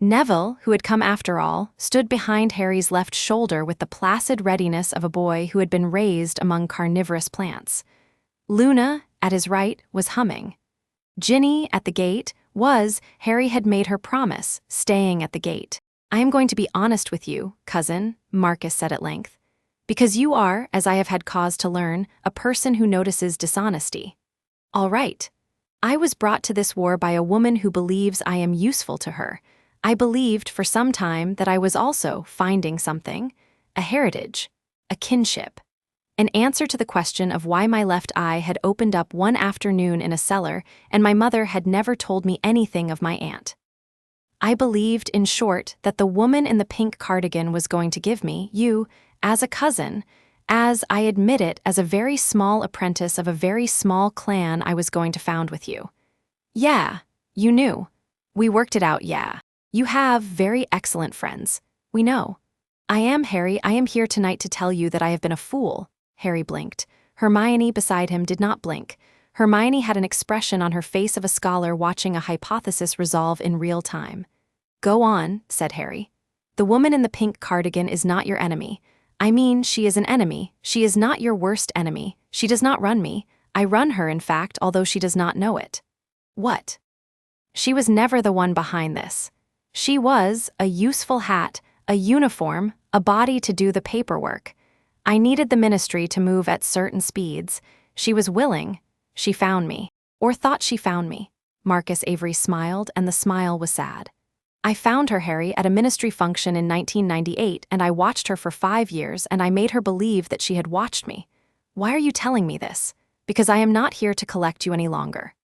Neville, who had come after all, stood behind Harry's left shoulder with the placid readiness of a boy who had been raised among carnivorous plants. Luna, at his right, was humming. Ginny, at the gate, Harry had made her promise, staying at the gate. "I am going to be honest with you, cousin," Marcus said at length, "because you are, as I have had cause to learn, a person who notices dishonesty." "All right. I was brought to this war by a woman who believes I am useful to her. I believed for some time that I was also finding something, a heritage, a kinship. An answer to the question of why my left eye had opened up one afternoon in a cellar and my mother had never told me anything of my aunt. I believed, in short, that the woman in the pink cardigan was going to give me, you, as a cousin, as, I admit it, as a very small apprentice of a very small clan I was going to found with you." "Yeah, you knew. We worked it out, yeah. You have very excellent friends. We know." "I am, Harry. I am here tonight to tell you that I have been a fool." Harry blinked. Hermione beside him did not blink. Hermione had an expression on her face of a scholar watching a hypothesis resolve in real time. "Go on," said Harry. "The woman in the pink cardigan is not your enemy. I mean, she is an enemy. She is not your worst enemy. She does not run me. I run her, in fact, although she does not know it." "What?" "She was never the one behind this. She was a useful hat, a uniform, a body to do the paperwork. I needed the ministry to move at certain speeds. She was willing. She found me. Or thought she found me." Marcus Avery smiled, and the smile was sad. "I found her, Harry, at a ministry function in 1998, and I watched her for 5 years, and I made her believe that she had watched me. Why are you telling me this? Because I am not here to collect you any longer.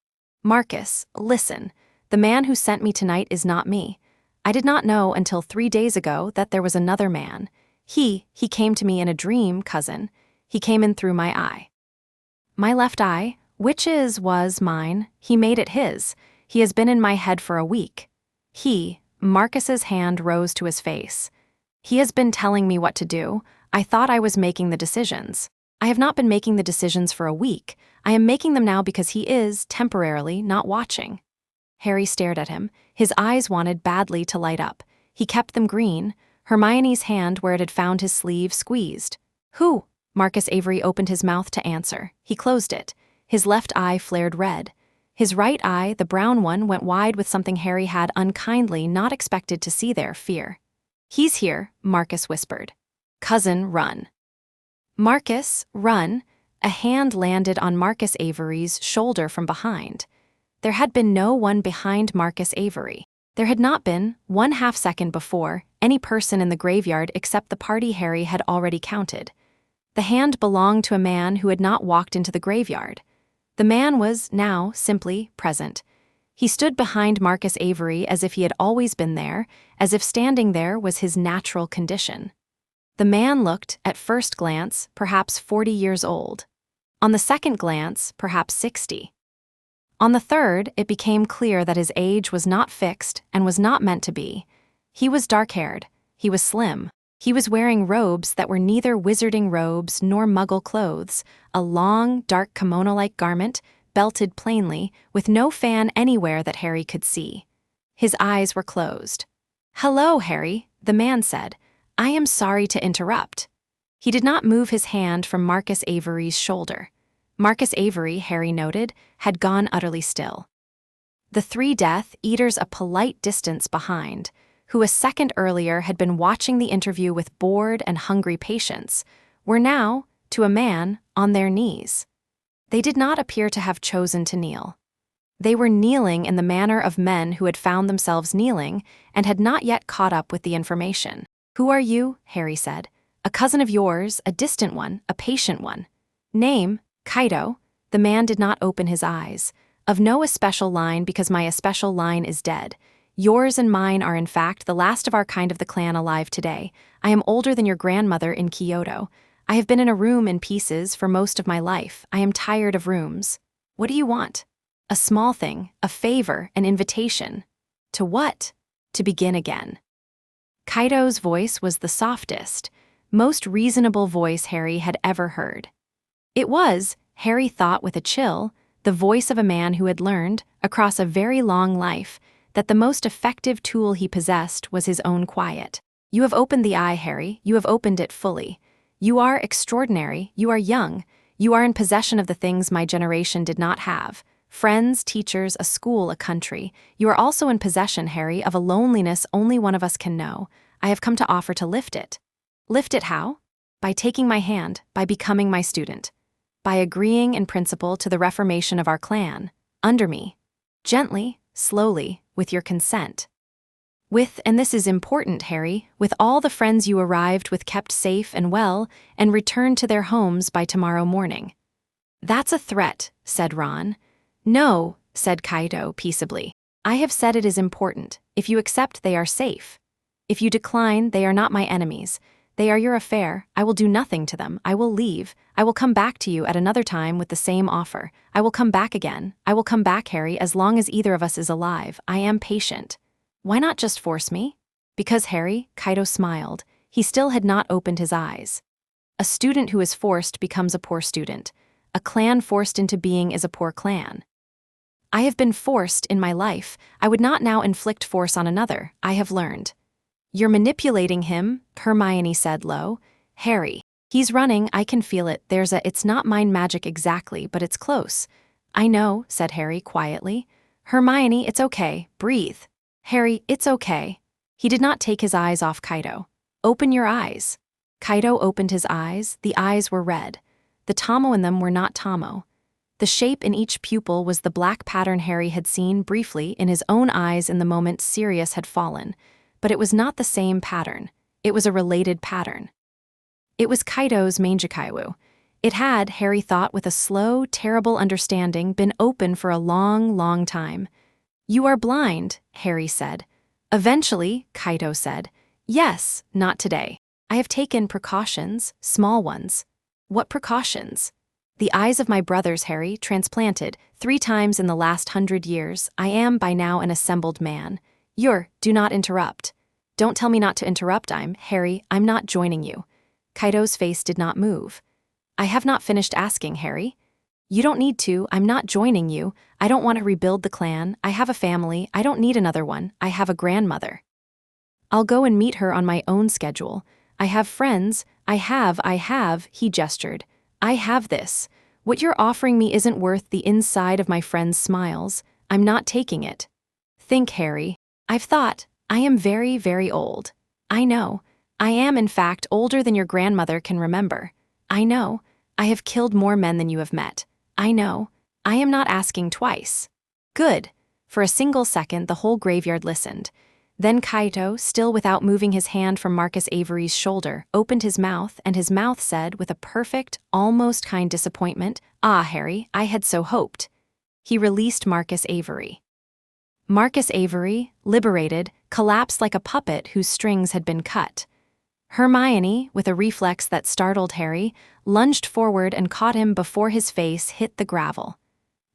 Marcus, listen. The man who sent me tonight is not me. I did not know until 3 days ago that there was another man. He came to me in a dream, cousin. He came in through my eye. My left eye, which was mine, he made it his. He has been in my head for a week. Marcus's hand rose to his face. He has been telling me what to do. I thought I was making the decisions. I have not been making the decisions for a week. I am making them now because he is, temporarily, not watching." Harry stared at him. His eyes wanted badly to light up. He kept them green. Hermione's hand where it had found his sleeve squeezed. "Who?" Marcus Avery opened his mouth to answer. He closed it. His left eye flared red. His right eye, the brown one, went wide with something Harry had unkindly not expected to see there, fear. "He's here," Marcus whispered. "Cousin, run." "Marcus, run." A hand landed on Marcus Avery's shoulder from behind. There had been no one behind Marcus Avery. There had not been, 1/2 second before, any person in the graveyard except the party Harry had already counted. The hand belonged to a man who had not walked into the graveyard. The man was, now, simply present. He stood behind Marcus Avery as if he had always been there, as if standing there was his natural condition. The man looked, at first glance, perhaps 40 years old. On the second glance, perhaps 60. On the third, it became clear that his age was not fixed and was not meant to be. He was dark-haired. He was slim. He was wearing robes that were neither wizarding robes nor muggle clothes, a long, dark kimono-like garment, belted plainly, with no fan anywhere that Harry could see. His eyes were closed. "Hello, Harry," the man said. "I am sorry to interrupt." He did not move his hand from Marcus Avery's shoulder. Marcus Avery, Harry noted, had gone utterly still. The three Death Eaters a polite distance behind, who a second earlier had been watching the interview with bored and hungry patience, were now, to a man, on their knees. They did not appear to have chosen to kneel. They were kneeling in the manner of men who had found themselves kneeling and had not yet caught up with the information. "Who are you?" Harry said. "A cousin of yours, a distant one, a patient one." "Name, Kaido." The man did not open his eyes. "Of no especial line, because my especial line is dead. Yours and mine are in fact the last of our kind of the clan alive today. I am older than your grandmother in Kyoto. I have been in a room in pieces for most of my life. I am tired of rooms. What do you want?" "A small thing, a favor, an invitation." "To what?" "To begin again." Kaido's voice was the softest, most reasonable voice Harry had ever heard. It was, Harry thought with a chill, the voice of a man who had learned, across a very long life, that the most effective tool he possessed was his own quiet. "You have opened the eye, Harry. You have opened it fully. You are extraordinary. You are young. You are in possession of the things my generation did not have. Friends, teachers, a school, a country. You are also in possession, Harry, of a loneliness only one of us can know. I have come to offer to lift it." "Lift it how?" "By taking my hand, by becoming my student. By agreeing in principle to the reformation of our clan, under me. Gently, slowly, with your consent. With, and this is important, Harry, with all the friends you arrived with kept safe and well, and returned to their homes by tomorrow morning." "That's a threat," said Ron. "No," said Kaido peaceably. "I have said it is important. If you accept, they are safe. If you decline, they are not my enemies. They are your affair. I will do nothing to them. I will leave. I will come back to you at another time with the same offer. I will come back again. I will come back, Harry, as long as either of us is alive. I am patient." "Why not just force me?" "Because, Harry," Kaido smiled. He still had not opened his eyes. "A student who is forced becomes a poor student. A clan forced into being is a poor clan. I have been forced in my life. I would not now inflict force on another. I have learned." "You're manipulating him," Hermione said low. "Harry, he's running, I can feel it. It's not mind magic exactly, but it's close." "I know," said Harry quietly. "Hermione, it's okay. Breathe." "Harry, it's okay." He did not take his eyes off Kaido. "Open your eyes." Kaido opened his eyes. The eyes were red. The Tomo in them were not Tomo. The shape in each pupil was the black pattern Harry had seen briefly in his own eyes in the moment Sirius had fallen. But it was not the same pattern. It was a related pattern. It was Kaido's Mangekaiwu. It had, Harry thought with a slow, terrible understanding, been open for a long, long time. "You are blind," Harry said. "Eventually," Kaido said. "Yes, not today. I have taken precautions, small ones." "What precautions?" "The eyes of my brothers, Harry, transplanted 3 times in the last 100 years. I am by now an assembled man. Do not interrupt." "Don't tell me not to interrupt. Harry, I'm not joining you." Kaido's face did not move. "I have not finished asking, Harry." "You don't need to. I'm not joining you. I don't want to rebuild the clan. I have a family. I don't need another one. I have a grandmother. I'll go and meet her on my own schedule. I have friends. I have, he gestured. I have this. What you're offering me isn't worth the inside of my friend's smiles. I'm not taking it." "Think, Harry. I've thought. I am very, very old. I know. I am, in fact, older than your grandmother can remember. I know. I have killed more men than you have met. I know. I am not asking twice." "Good." For a single second, the whole graveyard listened. Then Kaido, still without moving his hand from Marcus Avery's shoulder, opened his mouth, and his mouth said, with a perfect, almost kind disappointment, "Ah, Harry, I had so hoped." He released Marcus Avery. Marcus Avery, liberated, collapsed like a puppet whose strings had been cut. Hermione, with a reflex that startled Harry, lunged forward and caught him before his face hit the gravel.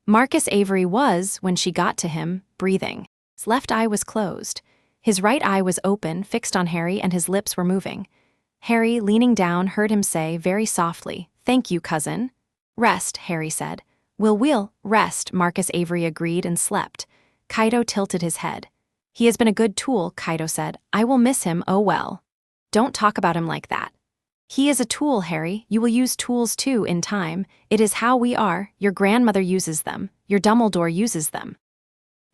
Marcus Avery was, when she got to him, breathing. His left eye was closed. His right eye was open, fixed on Harry, and his lips were moving. Harry, leaning down, heard him say very softly, "Thank you, cousin." "Rest," Harry said. We'll rest," Marcus Avery agreed and slept. Kaido tilted his head. "He has been a good tool," Kaido said. "I will miss him, oh well." "Don't talk about him like that." "He is a tool, Harry. You will use tools too in time. It is how we are. Your grandmother uses them. Your Dumbledore uses them."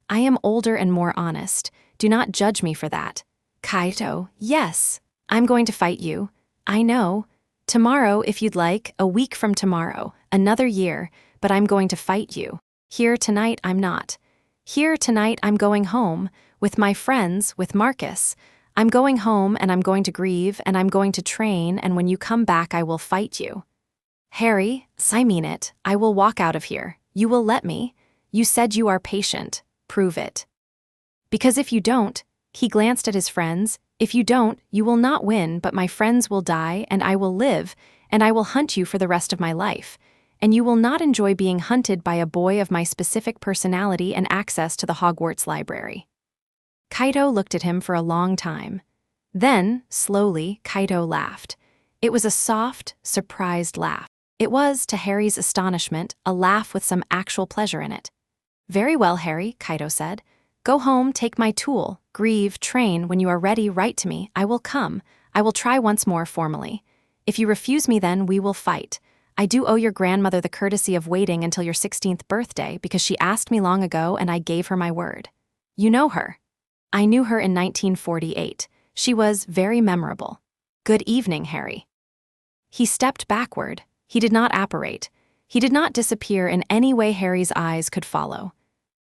"I am older and more honest. Do not judge me for that." "Kaido, yes. I'm going to fight you. I know. Tomorrow, if you'd like, a week from tomorrow, another year, but I'm going to fight you. Here tonight, I'm not. Here tonight, I'm going home, with my friends, with Marcus. I'm going home and I'm going to grieve and I'm going to train, and when you come back, I will fight you." "Harry, I mean it. I will walk out of here. You will let me. You said you are patient. Prove it." "Because if you don't," he glanced at his friends, "if you don't, you will not win, but my friends will die, and I will live, and I will hunt you for the rest of my life. And you will not enjoy being hunted by a boy of my specific personality and access to the Hogwarts library." Kaido looked at him for a long time. Then, slowly, Kaido laughed. It was a soft, surprised laugh. It was, to Harry's astonishment, a laugh with some actual pleasure in it. "Very well, Harry," Kaido said. "Go home, take my tool, grieve, train. When you are ready, write to me. I will come. I will try once more formally. If you refuse me, then we will fight. I do owe your grandmother the courtesy of waiting until your 16th birthday because she asked me long ago and I gave her my word. You know her." "I knew her in 1948. She was very memorable." "Good evening, Harry." He stepped backward. He did not apparate. He did not disappear in any way Harry's eyes could follow.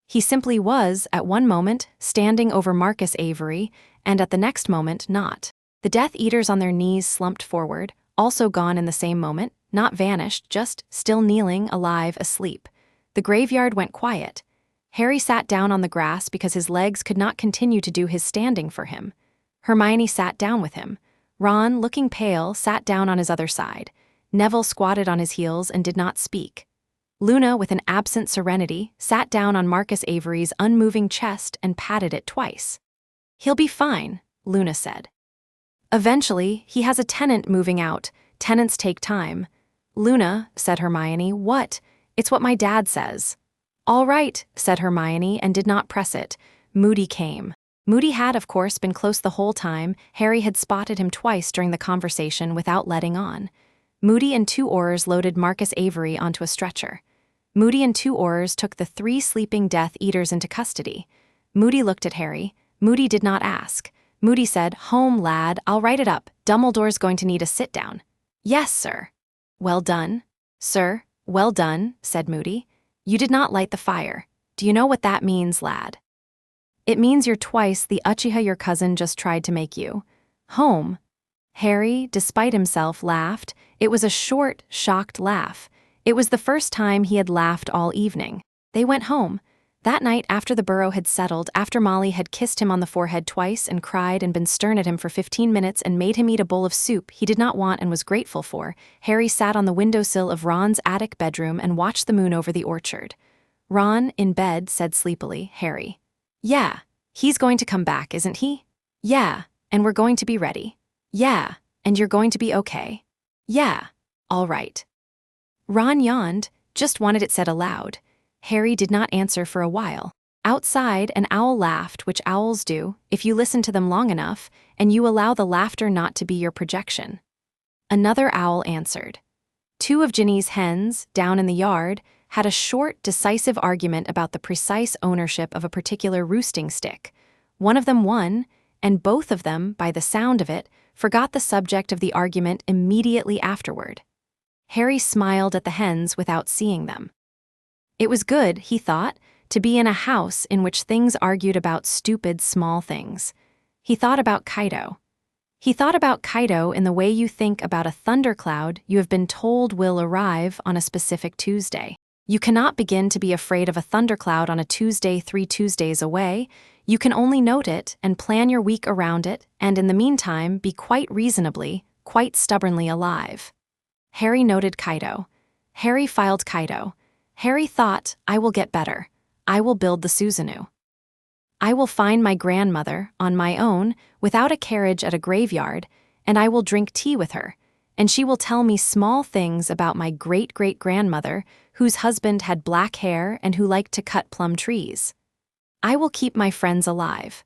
He simply was, at one moment, standing over Marcus Avery, and at the next moment, not. The Death Eaters on their knees slumped forward, also gone in the same moment, not vanished, just still kneeling, alive, asleep. The graveyard went quiet. Harry sat down on the grass because his legs could not continue to do his standing for him. Hermione sat down with him. Ron, looking pale, sat down on his other side. Neville squatted on his heels and did not speak. Luna, with an absent serenity, sat down on Marcus Avery's unmoving chest and patted it twice. "He'll be fine," Luna said. "Eventually, he has a tenant moving out. Tenants take time." "Luna," said Hermione, "what? It's what my dad says." "All right," said Hermione, and did not press it. Moody came. Moody had, of course, been close the whole time. Harry had spotted him twice during the conversation without letting on. Moody and 2 Aurors loaded Marcus Avery onto a stretcher. Moody and 2 Aurors took the 3 sleeping Death Eaters into custody. Moody looked at Harry. Moody did not ask. Moody said, "Home, lad, I'll write it up. Dumbledore's going to need a sit-down." "Yes, sir." "Well done." "Sir, well done," said Moody. "You did not light the fire. Do you know what that means, lad?" "It means you're twice the UCHIHA your cousin just tried to make you." "Home." Harry, despite himself, laughed. It was a short, shocked laugh. It was the first time he had laughed all evening. They went home. That night, after the burrow had settled, after Molly had kissed him on the forehead twice and cried and been stern at him for 15 minutes and made him eat a bowl of soup he did not want and was grateful for, Harry sat on the windowsill of Ron's attic bedroom and watched the moon over the orchard. Ron, in bed, said sleepily, "Harry." "Yeah. He's going to come back, isn't he?" "Yeah. And we're going to be ready." "Yeah. And you're going to be okay." "Yeah. All right." Ron yawned, just wanted it said aloud. Harry did not answer for a while. Outside, an owl laughed, which owls do, if you listen to them long enough, and you allow the laughter not to be your projection. Another owl answered. 2 of Ginny's hens, down in the yard, had a short, decisive argument about the precise ownership of a particular roosting stick. One of them won, and both of them, by the sound of it, forgot the subject of the argument immediately afterward. Harry smiled at the hens without seeing them. It was good, he thought, to be in a house in which things argued about stupid small things. He thought about Kaido. He thought about Kaido in the way you think about a thundercloud you have been told will arrive on a specific Tuesday. You cannot begin to be afraid of a thundercloud on a Tuesday 3 Tuesdays away. You can only note it and plan your week around it, and in the meantime be quite reasonably, quite stubbornly alive. Harry noted Kaido. Harry filed Kaido. Harry thought, I will get better. I will build the Susanoo. I will find my grandmother, on my own, without a carriage at a graveyard, and I will drink tea with her, and she will tell me small things about my great-great-grandmother, whose husband had black hair and who liked to cut plum trees. I will keep my friends alive.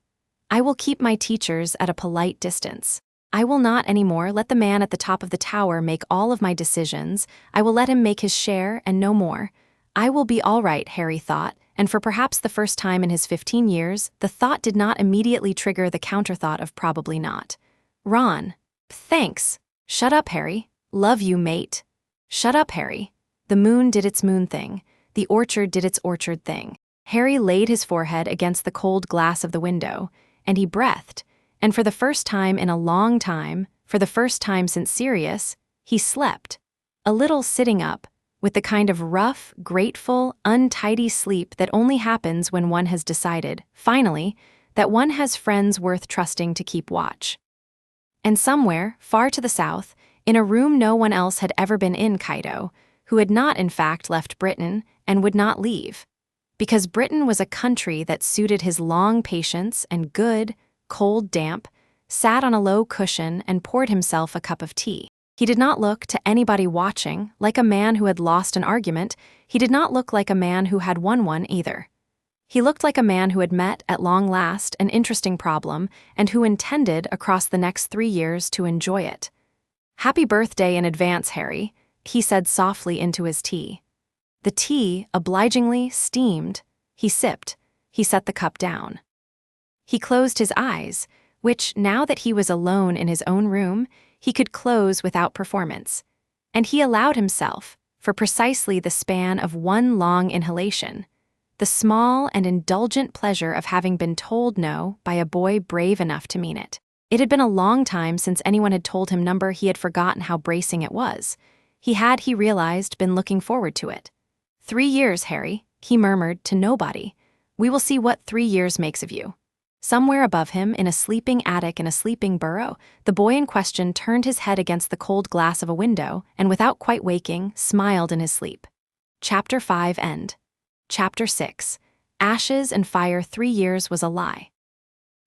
I will keep my teachers at a polite distance. I will not anymore let the man at the top of the tower make all of my decisions. I will let him make his share and no more. I will be all right, Harry thought, and for perhaps the first time in his 15 years, the thought did not immediately trigger the counterthought of probably not. Ron. Thanks. Shut up, Harry. Love you, mate. Shut up, Harry. The moon did its moon thing. The orchard did its orchard thing. Harry laid his forehead against the cold glass of the window, and he breathed, and for the first time in a long time, for the first time since Sirius, he slept. A little sitting up, with the kind of rough, grateful, untidy sleep that only happens when one has decided, finally, that one has friends worth trusting to keep watch. And somewhere, far to the south, in a room no one else had ever been in, Kaido, who had not in fact left Britain and would not leave, because Britain was a country that suited his long patience and good, cold damp, sat on a low cushion and poured himself a cup of tea. He did not look to anybody watching like a man who had lost an argument. He did not look like a man who had won one either. He looked like a man who had met, at long last, an interesting problem and who intended, across the next 3 years, to enjoy it. "Happy birthday in advance, Harry," he said softly into his tea. The tea, obligingly, steamed. He sipped. He set the cup down. He closed his eyes, which, now that he was alone in his own room, he could close without performance. And he allowed himself, for precisely the span of one long inhalation, the small and indulgent pleasure of having been told no by a boy brave enough to mean it. It had been a long time since anyone had told him number. He had forgotten how bracing it was. He realized, been looking forward to it. 3 years, Harry, he murmured to nobody. We will see what 3 years makes of you. Somewhere above him, in a sleeping attic in a sleeping burrow, the boy in question turned his head against the cold glass of a window and, without quite waking, smiled in his sleep. Chapter 5 End. Chapter 6 Ashes and Fire. 3 years was a lie.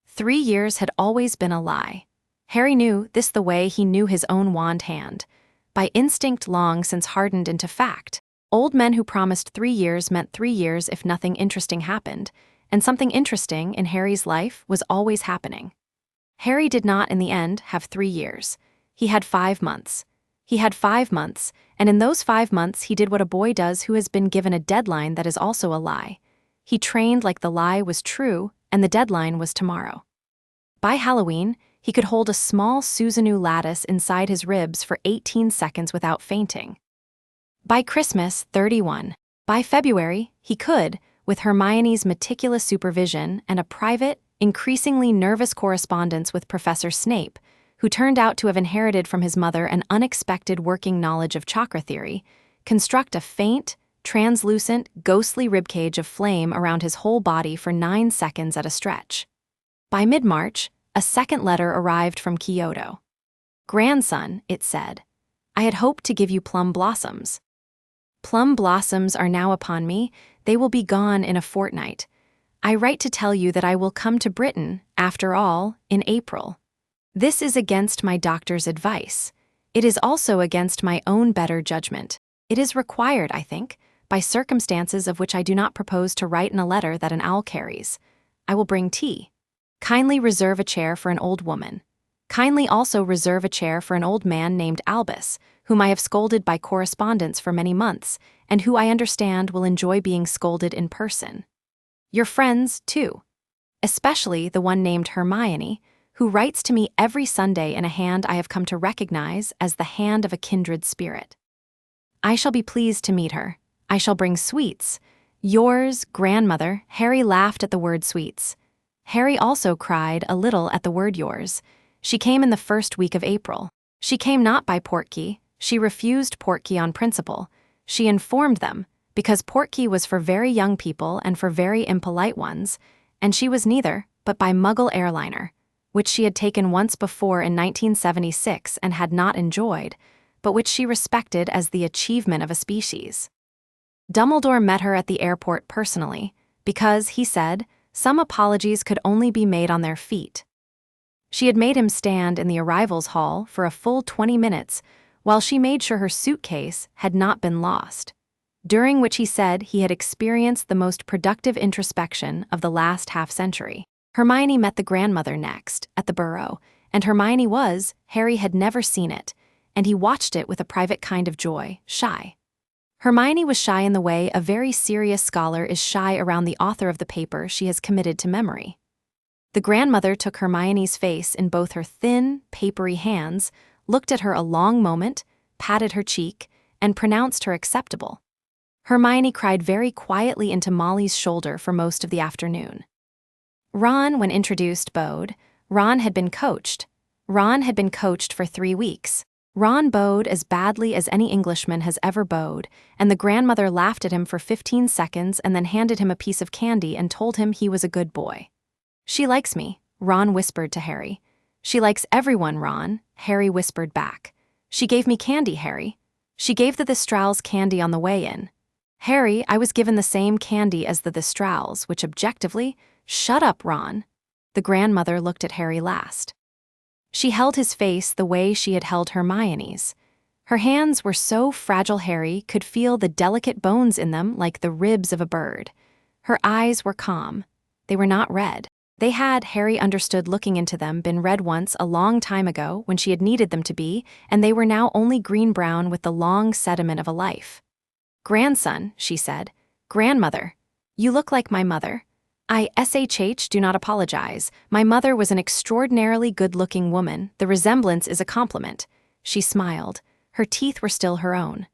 3 years had always been a lie. Harry knew this the way he knew his own wand hand, by instinct long since hardened into fact. Old men who promised 3 years meant 3 years if nothing interesting happened, and something interesting in Harry's life was always happening. Harry did not, in the end, have 3 years. He had 5 months. He had 5 months, and in those 5 months he did what a boy does who has been given a deadline that is also a lie. He trained like the lie was true, and the deadline was tomorrow. By Halloween, he could hold a small Susanoo lattice inside his ribs for 18 seconds without fainting. By Christmas, 31. By February, he could, with Hermione's meticulous supervision and a private, increasingly nervous correspondence with Professor Snape, who turned out to have inherited from his mother an unexpected working knowledge of chakra theory, construct a faint, translucent, ghostly ribcage of flame around his whole body for 9 seconds at a stretch. By mid-March, a second letter arrived from Kyoto. "Grandson," it said, "I had hoped to give you plum blossoms. Plum blossoms are now upon me. They will be gone in a fortnight. I write to tell you that I will come to Britain, after all, in April. This is against my doctor's advice. It is also against my own better judgment. It is required, I think, by circumstances of which I do not propose to write in a letter that an owl carries. I will bring tea. Kindly reserve a chair for an old woman. Kindly also reserve a chair for an old man named Albus, whom I have scolded by correspondence for many months, and who I understand will enjoy being scolded in person. Your friends, too. Especially the one named Hermione, who writes to me every Sunday in a hand I have come to recognize as the hand of a kindred spirit. I shall be pleased to meet her. I shall bring sweets. Yours, grandmother." Harry laughed at the word sweets. Harry also cried a little at the word yours. She came in the first week of April. She came not by portkey. She refused portkey on principle. She informed them, because portkey was for very young people and for very impolite ones, and she was neither, but by Muggle airliner, which she had taken once before in 1976 and had not enjoyed, but which she respected as the achievement of a species. Dumbledore met her at the airport personally, because, he said, some apologies could only be made on their feet. She had made him stand in the arrivals hall for a full 20 minutes while she made sure her suitcase had not been lost, during which he said he had experienced the most productive introspection of the last half-century. Hermione met the grandmother next, at the burrow, and Hermione was, Harry had never seen it, and he watched it with a private kind of joy, shy. Hermione was shy in the way a very serious scholar is shy around the author of the paper she has committed to memory. The grandmother took Hermione's face in both her thin, papery hands, looked at her a long moment, patted her cheek, and pronounced her acceptable. Hermione cried very quietly into Molly's shoulder for most of the afternoon. Ron, when introduced, bowed. Ron had been coached. Ron had been coached for 3 weeks. Ron bowed as badly as any Englishman has ever bowed, and the grandmother laughed at him for 15 seconds and then handed him a piece of candy and told him he was a good boy. "She likes me," Ron whispered to Harry. "She likes everyone, Ron," Harry whispered back. "She gave me candy, Harry. She gave the Thestrals candy on the way in. Harry, I was given the same candy as the Thestrals, which objectively—" "Shut up, Ron." The grandmother looked at Harry last. She held his face the way she had held Hermione's. Her hands were so fragile Harry could feel the delicate bones in them like the ribs of a bird. Her eyes were calm. They were not red. They had, Harry understood looking into them, been red once a long time ago when she had needed them to be, and they were now only green-brown with the long sediment of a life. "Grandson," she said. "Grandmother. You look like my mother. Do not apologize. My mother was an extraordinarily good-looking woman. The resemblance is a compliment." She smiled. Her teeth were still her own.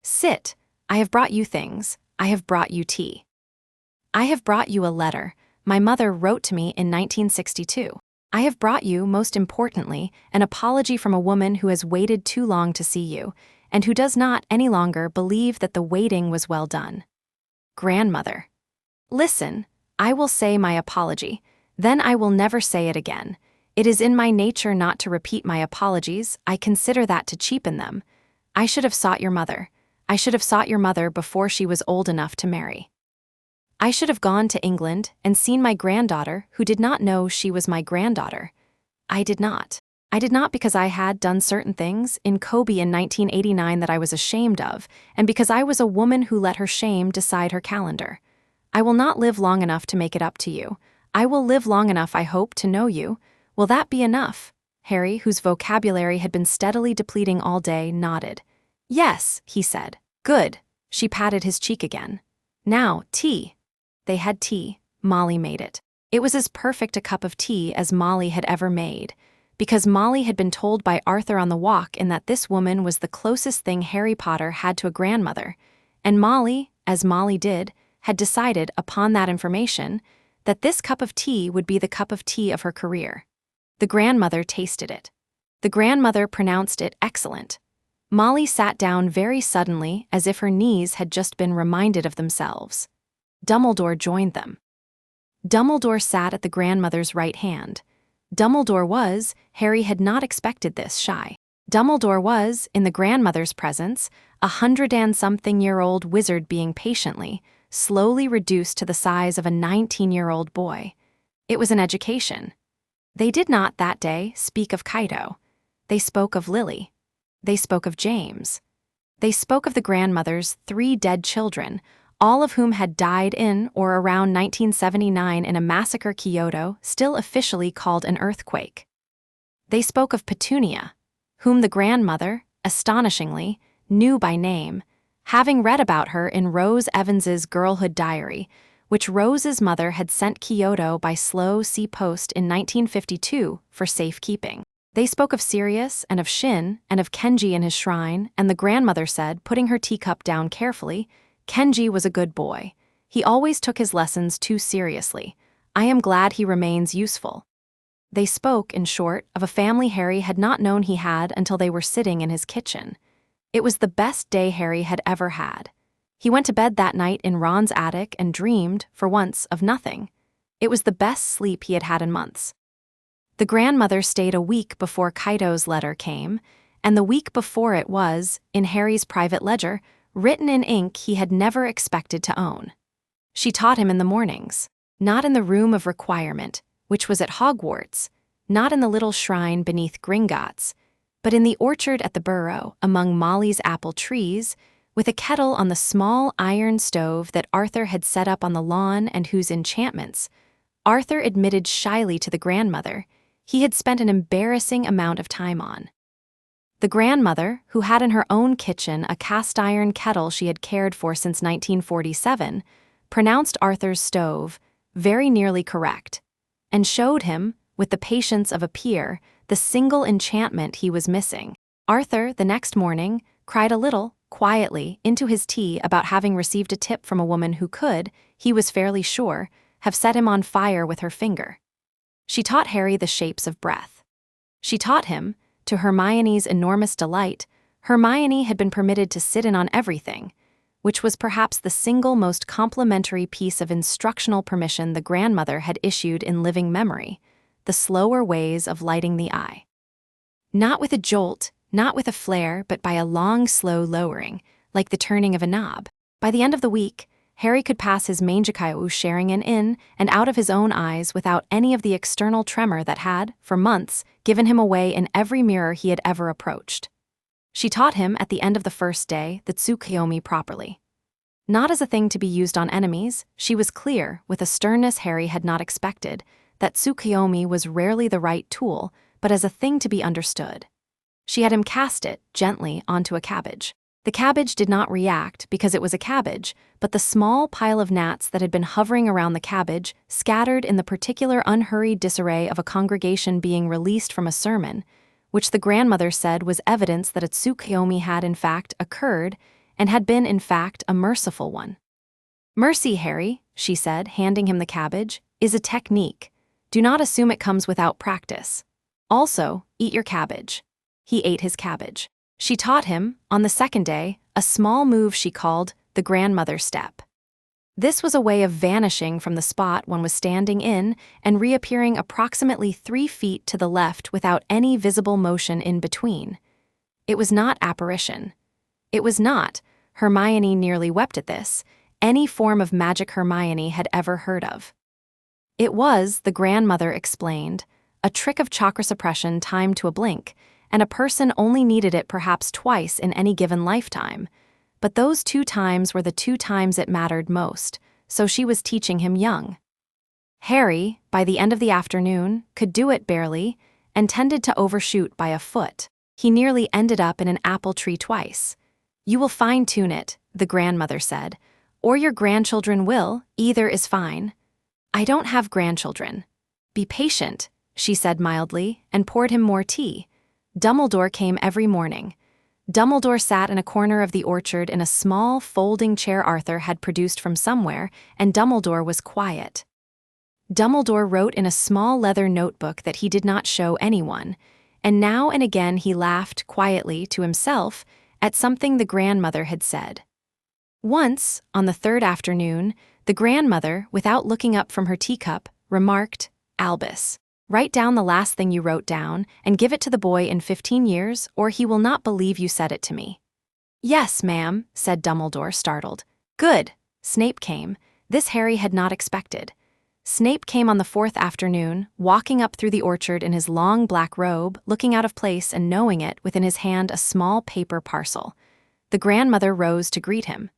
"Sit. I have brought you things. I have brought you tea. I have brought you a letter. My mother wrote to me in 1962. I have brought you, most importantly, an apology from a woman who has waited too long to see you, and who does not any longer believe that the waiting was well done." "Grandmother." "Listen. I will say my apology. Then I will never say it again. It is in my nature not to repeat my apologies. I consider that to cheapen them. I should have sought your mother. I should have sought your mother before she was old enough to marry. I should have gone to England and seen my granddaughter who did not know she was my granddaughter. I did not. I did not because I had done certain things in Kobe in 1989 that I was ashamed of, and because I was a woman who let her shame decide her calendar. I will not live long enough to make it up to you. I will live long enough, I hope, to know you. Will that be enough?" Harry, whose vocabulary had been steadily depleting all day, nodded. "Yes," he said. "Good." She patted his cheek again. "Now, tea." They had tea. Molly made it. It was as perfect a cup of tea as Molly had ever made, because Molly had been told by Arthur on the walk in that this woman was the closest thing Harry Potter had to a grandmother, and Molly, as Molly did, had decided, upon that information, that this cup of tea would be the cup of tea of her career. The grandmother tasted it. The grandmother pronounced it excellent. Molly sat down very suddenly, as if her knees had just been reminded of themselves. Dumbledore joined them. Dumbledore sat at the grandmother's right hand. Dumbledore was, Harry had not expected this, shy. Dumbledore was, in the grandmother's presence, 100-and-something-year-old wizard being patiently, slowly reduced to the size of a 19-year-old boy. It was an education. They did not, that day, speak of Caito. They spoke of Lily. They spoke of James. They spoke of the grandmother's 3 dead children, all of whom had died in or around 1979 in a massacre Kyoto, still officially called an earthquake. They spoke of Petunia, whom the grandmother, astonishingly, knew by name, having read about her in Rose Evans's girlhood diary, which Rose's mother had sent Kyoto by slow sea post in 1952 for safekeeping. They spoke of Sirius and of Shin and of Kenji in his shrine, and the grandmother said, putting her teacup down carefully, "Kenji was a good boy. He always took his lessons too seriously. I am glad he remains useful." They spoke, in short, of a family Harry had not known he had until they were sitting in his kitchen. It was the best day Harry had ever had. He went to bed that night in Ron's attic and dreamed, for once, of nothing. It was the best sleep he had had in months. The grandmother stayed a week before Caito's letter came, and the week before it was, in Harry's private ledger, written in ink he had never expected to own. She taught him in the mornings, not in the room of requirement, which was at Hogwarts. not in the little shrine beneath Gringotts, but in the orchard at the burrow, among Molly's apple trees, with a kettle on the small iron stove that Arthur had set up on the lawn and whose enchantments, Arthur admitted shyly to the grandmother, he had spent an embarrassing amount of time on. The grandmother, who had in her own kitchen a cast-iron kettle she had cared for since 1947, pronounced Arthur's stove very nearly correct, and showed him, with the patience of a peer, the single enchantment he was missing. Arthur, the next morning, cried a little, quietly, into his tea about having received a tip from a woman who could, he was fairly sure, have set him on fire with her finger. She taught Harry the shapes of breath. She taught him, to Hermione's enormous delight, Hermione had been permitted to sit in on everything, which was perhaps the single most complimentary piece of instructional permission the grandmother had issued in living memory, the slower ways of lighting the eye. Not with a jolt, not with a flare, but by a long, slow lowering, like the turning of a knob. By the end of the week, Harry could pass his UCHIHA in and out of his own eyes without any of the external tremor that had, for months, given him away in every mirror he had ever approached. She taught him, at the end of the first day, the tsukuyomi properly. Not as a thing to be used on enemies, she was clear, with a sternness Harry had not expected, that tsukuyomi was rarely the right tool, but as a thing to be understood. She had him cast it, gently, onto a cabbage. The cabbage did not react because it was a cabbage, but the small pile of gnats that had been hovering around the cabbage, scattered in the particular unhurried disarray of a congregation being released from a sermon, which the grandmother said was evidence that a tsukuyomi had in fact occurred and had been in fact a merciful one. "Mercy, Harry," she said, handing him the cabbage, "is a technique. Do not assume it comes without practice. Also, eat your cabbage." He ate his cabbage. She taught him, on the second day, a small move she called the grandmother step. This was a way of vanishing from the spot one was standing in and reappearing approximately 3 feet to the left without any visible motion in between. It was not apparition. It was not, Hermione nearly wept at this, any form of magic Hermione had ever heard of. It was, the grandmother explained, a trick of chakra suppression timed to a blink, and a person only needed it perhaps twice in any given lifetime. But those 2 times were the 2 times it mattered most, so she was teaching him young. Harry, by the end of the afternoon, could do it barely, and tended to overshoot by a foot. He nearly ended up in an apple tree twice. "You will fine-tune it," the grandmother said, "or your grandchildren will, either is fine." "I don't have grandchildren." "Be patient," she said mildly, and poured him more tea. Dumbledore came every morning. Dumbledore sat in a corner of the orchard in a small folding chair Arthur had produced from somewhere, and Dumbledore was quiet. Dumbledore wrote in a small leather notebook that he did not show anyone, and now and again he laughed quietly to himself at something the grandmother had said. Once, on the 3rd afternoon, the grandmother, without looking up from her teacup, remarked, "Albus, write down the last thing you wrote down and give it to the boy in 15 years, or he will not believe you said it to me." "Yes, ma'am," said Dumbledore, startled. "Good." Snape came. This Harry had not expected. Snape came on the 4th afternoon, walking up through the orchard in his long black robe, looking out of place and knowing it, within his hand a small paper parcel. The grandmother rose to greet him.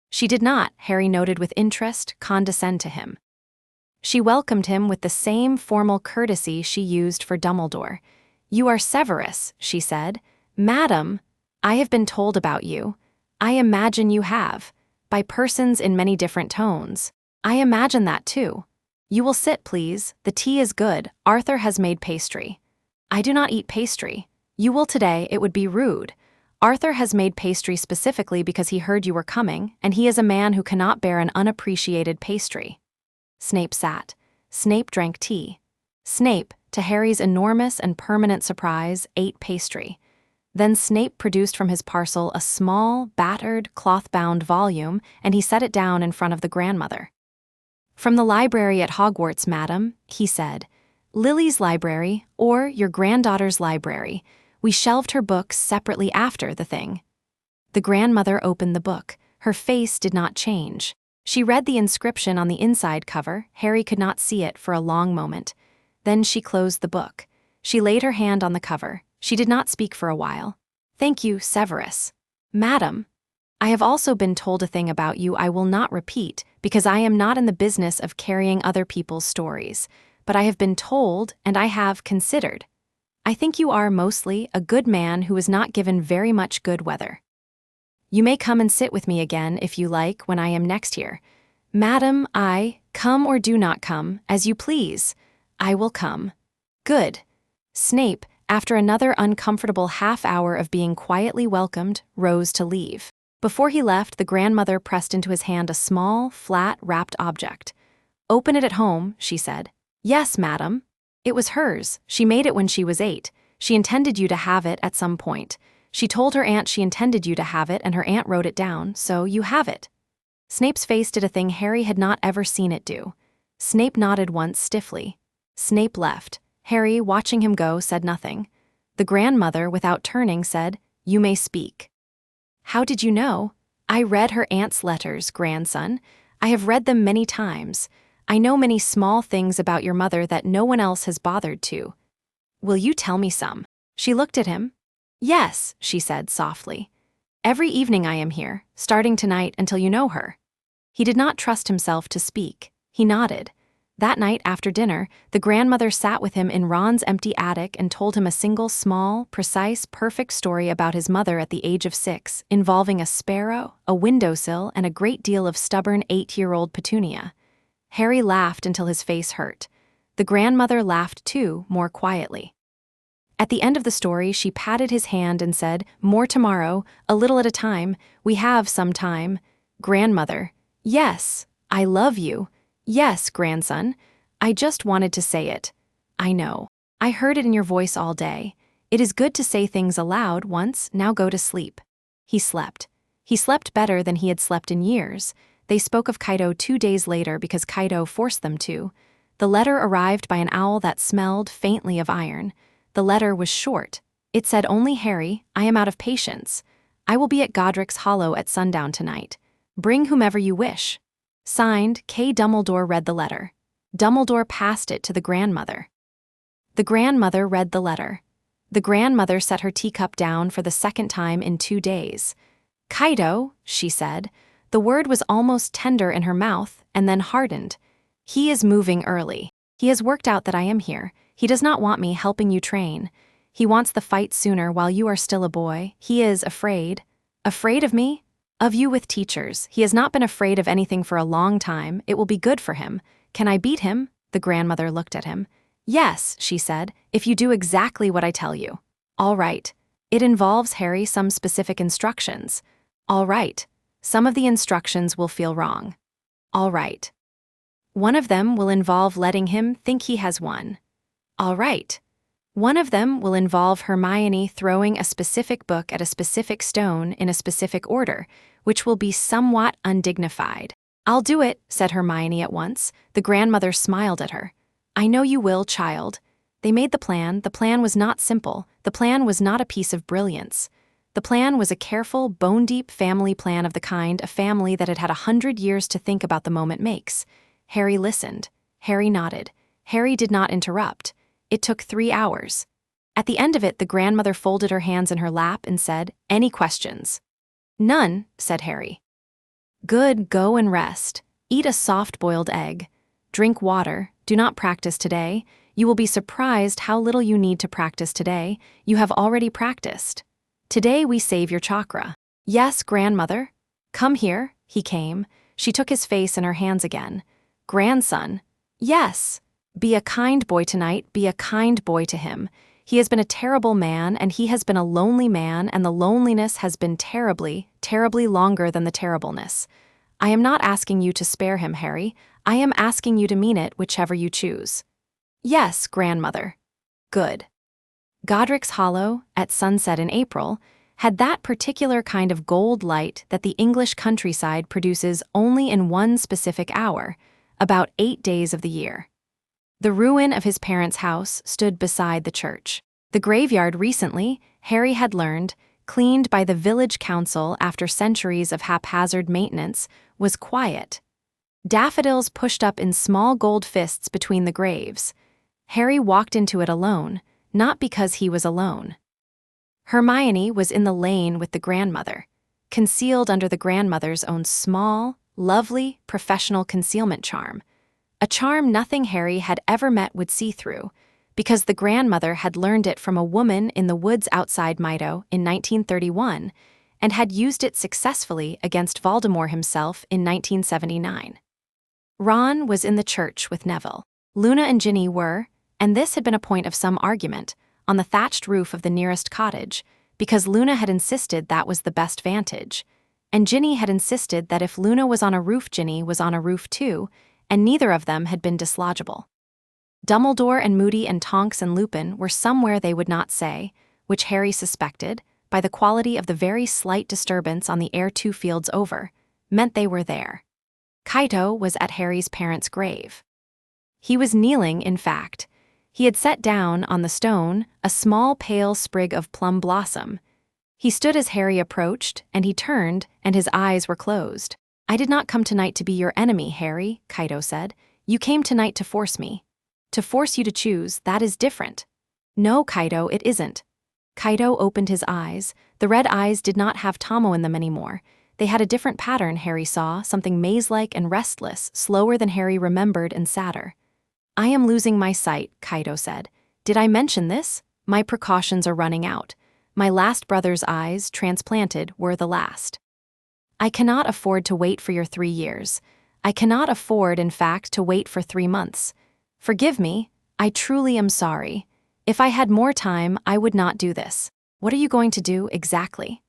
She did not, Harry noted with interest, condescend to him. She welcomed him with the same formal courtesy she used for Dumbledore. "You are Severus," she said. "Madam, I have been told about you. I imagine you have, by persons in many different tones. I imagine that too. You will sit, please. The tea is good. Arthur has made pastry." "I do not eat pastry." "You will today, it would be rude. Arthur has made pastry specifically because he heard you were coming, and he is a man who cannot bear an unappreciated pastry." Snape sat. Snape drank tea. Snape, to Harry's enormous and permanent surprise, ate pastry. Then Snape produced from his parcel a small, battered, cloth-bound volume, and he set it down in front of the grandmother. "From the library at Hogwarts, madam," he said. "Lily's library, or your granddaughter's library. We shelved her books separately after the thing." The grandmother opened the book. Her face did not change. She read the inscription on the inside cover. Harry could not see it for a long moment. Then she closed the book. She laid her hand on the cover. She did not speak for a while. "Thank you, Severus." "Madam, I have also been told a thing about you I will not repeat, because I am not in the business of carrying other people's stories. But I have been told, and I have considered. I think you are mostly a good man who is not given very much good weather. You may come and sit with me again, if you like, when I am next here." "Madam, come or do not come, as you please. I will come." "Good." Snape, after another uncomfortable half-hour of being quietly welcomed, rose to leave. Before he left, the grandmother pressed into his hand a small, flat, wrapped object. "Open it at home," she said. "Yes, madam." "It was hers. She made it when she was 8. She intended you to have it at some point. She told her aunt she intended you to have it, and her aunt wrote it down, so you have it." Snape's face did a thing Harry had not ever seen it do. Snape nodded once stiffly. Snape left. Harry, watching him go, said nothing. The grandmother, without turning, said, "You may speak." "How did you know?" "I read her aunt's letters, grandson. I have read them many times. I know many small things about your mother that no one else has bothered to. Will you tell me some?" She looked at him. "Yes," she said softly. "Every evening I am here, starting tonight until you know her." He did not trust himself to speak. He nodded. That night after dinner, the grandmother sat with him in Ron's empty attic and told him a single small, precise, perfect story about his mother at the age of 6, involving a sparrow, a windowsill, and a great deal of stubborn 8-year-old Petunia. Harry laughed until his face hurt. The grandmother laughed too, more quietly. At the end of the story, she patted his hand and said, "More tomorrow, a little at a time. We have some time." Grandmother: "Yes, I love you. Yes, grandson. I just wanted to say it. I know. I heard it in your voice all day. It is good to say things aloud once, now go to sleep." He slept. He slept better than he had slept in years. They spoke of Kaido 2 days later because Kaido forced them to. The letter arrived by an owl that smelled faintly of iron. The letter was short. It said only, "Harry, I am out of patience. I will be at Godric's Hollow at sundown tonight. Bring whomever you wish." Signed, K. Dumbledore read the letter. Dumbledore passed it to the grandmother. The grandmother read the letter. The grandmother set her teacup down for the second time in 2 days. "Kaido," she said. The word was almost tender in her mouth, and then hardened. "He is moving early. He has worked out that I am here. He does not want me helping you train. He wants the fight sooner while you are still a boy. He is afraid." "Afraid of me?" "Of you with teachers. He has not been afraid of anything for a long time. It will be good for him. Can I beat him?" The grandmother looked at him. "Yes," she said, "if you do exactly what I tell you." "All right. It involves, Harry, some specific instructions." "All right. Some of the instructions will feel wrong." "All right. One of them will involve letting him think he has won." "All right. One of them will involve Hermione throwing a specific book at a specific stone in a specific order, which will be somewhat undignified." "I'll do it," said Hermione at once. The grandmother smiled at her. "I know you will, child." They made the plan. The plan was not simple. The plan was not a piece of brilliance. The plan was a careful, bone-deep family plan of the kind a family that had had 100 years to think about the moment makes. Harry listened. Harry nodded. Harry did not interrupt. It took 3 hours. At the end of it, the grandmother folded her hands in her lap and said, "Any questions?" "None," said Harry. "Good, go and rest. Eat a soft-boiled egg. Drink water. Do not practice today. You will be surprised how little you need to practice today. You have already practiced. Today we save your chakra." "Yes, grandmother." "Come here." He came. She took his face in her hands again. "Grandson." "Yes. Be a kind boy tonight. Be a kind boy to him. He has been a terrible man, and he has been a lonely man, and the loneliness has been terribly, terribly longer than the terribleness. I am not asking you to spare him, Harry. I am asking you to mean it, whichever you choose." "Yes, grandmother." "Good." Godric's Hollow, at sunset in April, had that particular kind of gold light that the English countryside produces only in one specific hour, about 8 days of the year. The ruin of his parents' house stood beside the church. The graveyard recently, Harry had learned, cleaned by the village council after centuries of haphazard maintenance, was quiet. Daffodils pushed up in small gold fists between the graves. Harry walked into it alone. not because he was alone. Hermione was in the lane with the grandmother, concealed under the grandmother's own small, lovely, professional concealment charm, a charm nothing Harry had ever met would see through, because the grandmother had learned it from a woman in the woods outside Mito in 1931 and had used it successfully against Voldemort himself in 1979. Ron was in the church with Neville. Luna and Ginny were, and this had been a point of some argument, on the thatched roof of the nearest cottage, because Luna had insisted that was the best vantage, and Ginny had insisted that if Luna was on a roof, Ginny was on a roof too, and neither of them had been dislodgeable. Dumbledore and Moody and Tonks and Lupin were somewhere they would not say, which Harry suspected, by the quality of the very slight disturbance on the air 2 fields over, meant they were there. Kaito was at Harry's parents' grave. He was kneeling, in fact. He had set down, on the stone, a small pale sprig of plum blossom. He stood as Harry approached, and he turned, and his eyes were closed. "I did not come tonight to be your enemy, Harry," Kaito said. "You came tonight to force me. To force you to choose, that is different." "No, Kaito, it isn't." Kaito opened his eyes. The red eyes did not have Tomo in them anymore. They had a different pattern, Harry saw, something maze-like and restless, slower than Harry remembered and sadder. "I am losing my sight," Kaito said. "Did I mention this? My precautions are running out. My last brother's eyes, transplanted, were the last. I cannot afford to wait for your 3 years. I cannot afford, in fact, to wait for 3 months. Forgive me, I truly am sorry. If I had more time, I would not do this. What are you going to do, exactly?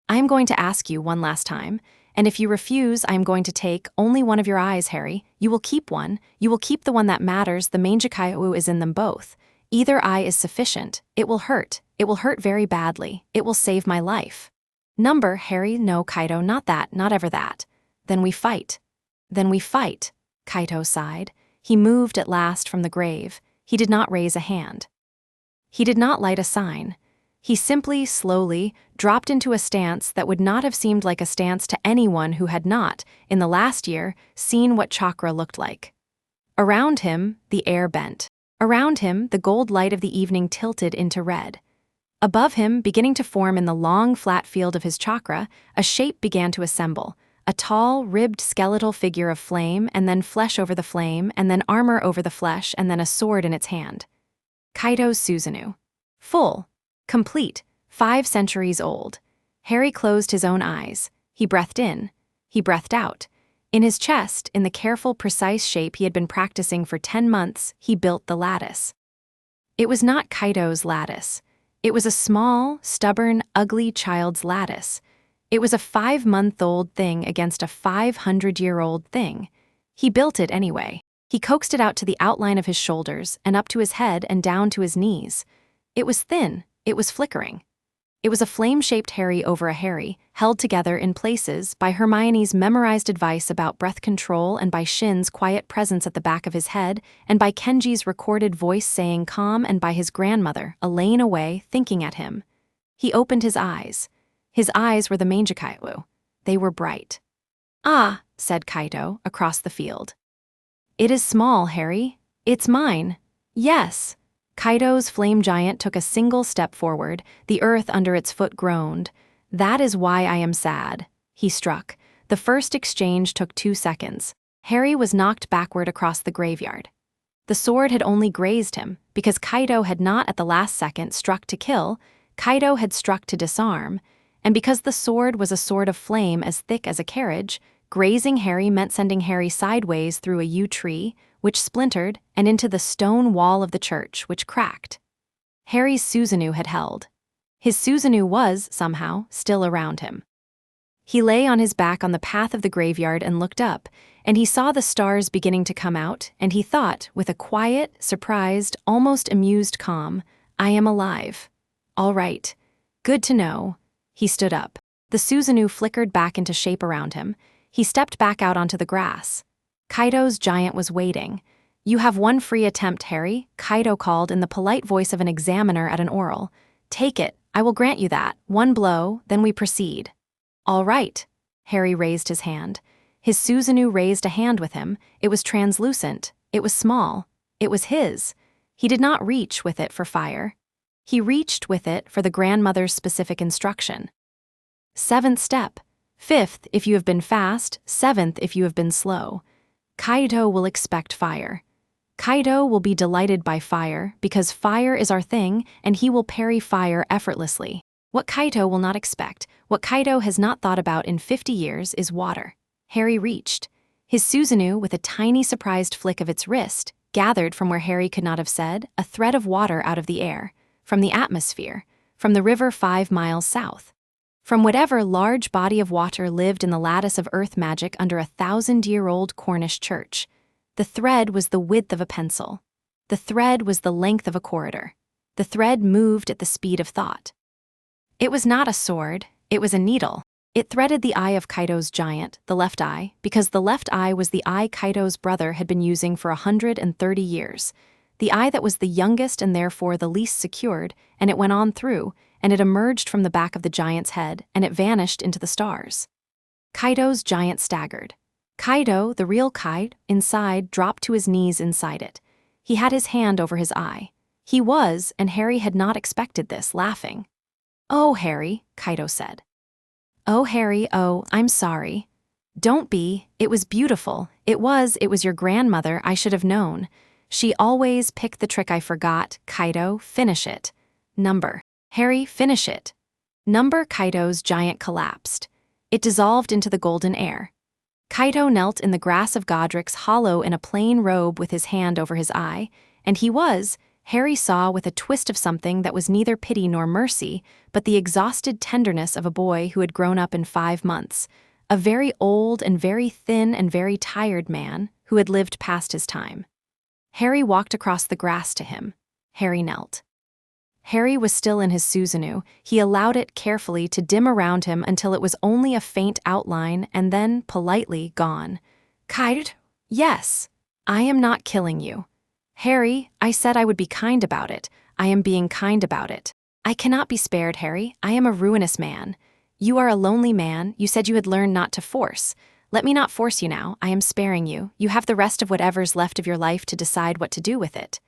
I am going to ask you one last time, and if you refuse, I am going to take only one of your eyes, Harry. You will keep one. You will keep the one that matters. The Manjikayu is in them both. Either eye is sufficient. It will hurt. It will hurt very badly. It will save my life." "Number, Harry, no, Kaito, not that, not ever that. Then we fight." "Then we fight," Kaito sighed. He moved at last from the grave. He did not raise a hand. He did not light a sign. He simply, slowly, dropped into a stance that would not have seemed like a stance to anyone who had not, in the last year, seen what chakra looked like. Around him, the air bent. Around him, the gold light of the evening tilted into red. Above him, beginning to form in the long, flat field of his chakra, a shape began to assemble, a tall, ribbed skeletal figure of flame, and then flesh over the flame, and then armor over the flesh, and then a sword in its hand. Kaito's Susanoo. Full. Complete. 5 centuries old. Harry closed his own eyes. He breathed in. He breathed out. In his chest, in the careful, precise shape he had been practicing for 10 months, he built the lattice. It was not Kaito's lattice. It was a small, stubborn, ugly child's lattice. It was a 5-month-old thing against a 500-year-old thing. He built it anyway. He coaxed it out to the outline of his shoulders and up to his head and down to his knees. It was thin. It was flickering. It was a flame-shaped Harry over a Harry, held together in places by Hermione's memorized advice about breath control and by Shin's quiet presence at the back of his head and by Kenji's recorded voice saying calm and by his grandmother, a lane away, thinking at him. He opened his eyes. His eyes were the Manjikayu. They were bright. "Ah," said Kaito, across the field. "It is small, Harry. It's mine." "Yes." Kaito's flame giant took a single step forward. The earth under its foot groaned. "That is why I am sad." He struck. The first exchange took 2 seconds. Harry was knocked backward across the graveyard. The sword had only grazed him, because Kaito had not at the last second struck to kill, Kaito had struck to disarm, and because the sword was a sword of flame as thick as a carriage, grazing Harry meant sending Harry sideways through a yew tree, which splintered, and into the stone wall of the church, which cracked. Harry's Susanoo had held. His Susanoo was, somehow, still around him. He lay on his back on the path of the graveyard and looked up, and he saw the stars beginning to come out, and he thought, with a quiet, surprised, almost amused calm, "I am alive. All right. Good to know." He stood up. The Susanoo flickered back into shape around him. He stepped back out onto the grass. Kaito's giant was waiting. "You have one free attempt, Harry," Kaito called in the polite voice of an examiner at an oral. "Take it. I will grant you that. 1 blow, then we proceed." "All right." Harry raised his hand. His Susanoo raised a hand with him. It was translucent. It was small. It was his. He did not reach with it for fire. He reached with it for the grandmother's specific instruction. 7th step. 5th if you have been fast, 7th if you have been slow. Kaido will expect fire. Kaido will be delighted by fire because fire is our thing and he will parry fire effortlessly. What Kaido will not expect, what Kaido has not thought about in 50 years is water. Harry reached. His Susanoo, with a tiny surprised flick of its wrist, gathered from where Harry could not have said, a thread of water out of the air, from the atmosphere, from the river 5 miles south. From whatever large body of water lived in the lattice of earth magic under a 1,000-year-old Cornish church. The thread was the width of a pencil. The thread was the length of a corridor. The thread moved at the speed of thought. It was not a sword, it was a needle. It threaded the eye of Kaido's giant, the left eye, because the left eye was the eye Kaido's brother had been using for 130 years. The eye that was the youngest and therefore the least secured, and it went on through, and it emerged from the back of the giant's head, and it vanished into the stars. Kaido's giant staggered. Kaido, the real Kaido, inside, dropped to his knees inside it. He had his hand over his eye. He was, and Harry had not expected this, laughing. "Oh, Harry," Kaido said. "Oh, Harry, oh, I'm sorry." "Don't be, it was beautiful. It was your grandmother, I should have known. She always picked the trick I forgot. Kaido, finish it." "Number." "Harry, finish it." "Number." Kaido's giant collapsed. It dissolved into the golden air. Kaido knelt in the grass of Godric's hollow in a plain robe with his hand over his eye, and he was, Harry saw with a twist of something that was neither pity nor mercy, but the exhausted tenderness of a boy who had grown up in 5 months, a very old and very thin and very tired man who had lived past his time. Harry walked across the grass to him. Harry knelt. Harry was still in his Susanoo. He allowed it carefully to dim around him until it was only a faint outline and then, politely, gone. "Kaido? Yes. I am not killing you. Harry, I said I would be kind about it. I am being kind about it. I cannot be spared, Harry. I am a ruinous man. You are a lonely man. You said you had learned not to force. Let me not force you now. I am sparing you. You have the rest of whatever's left of your life to decide what to do with it.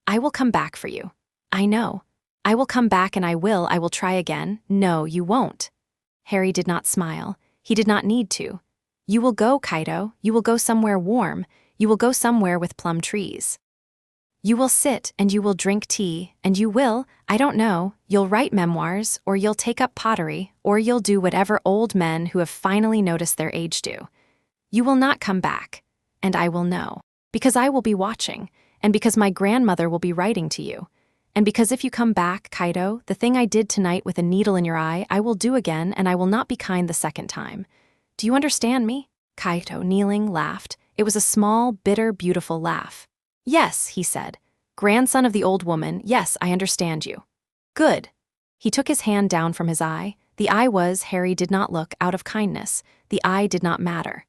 I will come back for you. I know. I will come back and I will try again. No, you won't." Harry did not smile. He did not need to. "You will go, Kaido. You will go somewhere warm. You will go somewhere with plum trees. You will sit and you will drink tea, and you will, I don't know, you'll write memoirs, or you'll take up pottery, or you'll do whatever old men who have finally noticed their age do. You will not come back, and I will know, because I will be watching, and because my grandmother will be writing to you. And because if you come back, Kaido, the thing I did tonight with a needle in your eye, I will do again, and I will not be kind the second time. Do you understand me?" Kaido, kneeling, laughed. It was a small, bitter, beautiful laugh. "Yes," he said. "Grandson of the old woman, yes, I understand you." "Good." He took his hand down from his eye. The eye was, Harry did not look, out of kindness. The eye did not matter.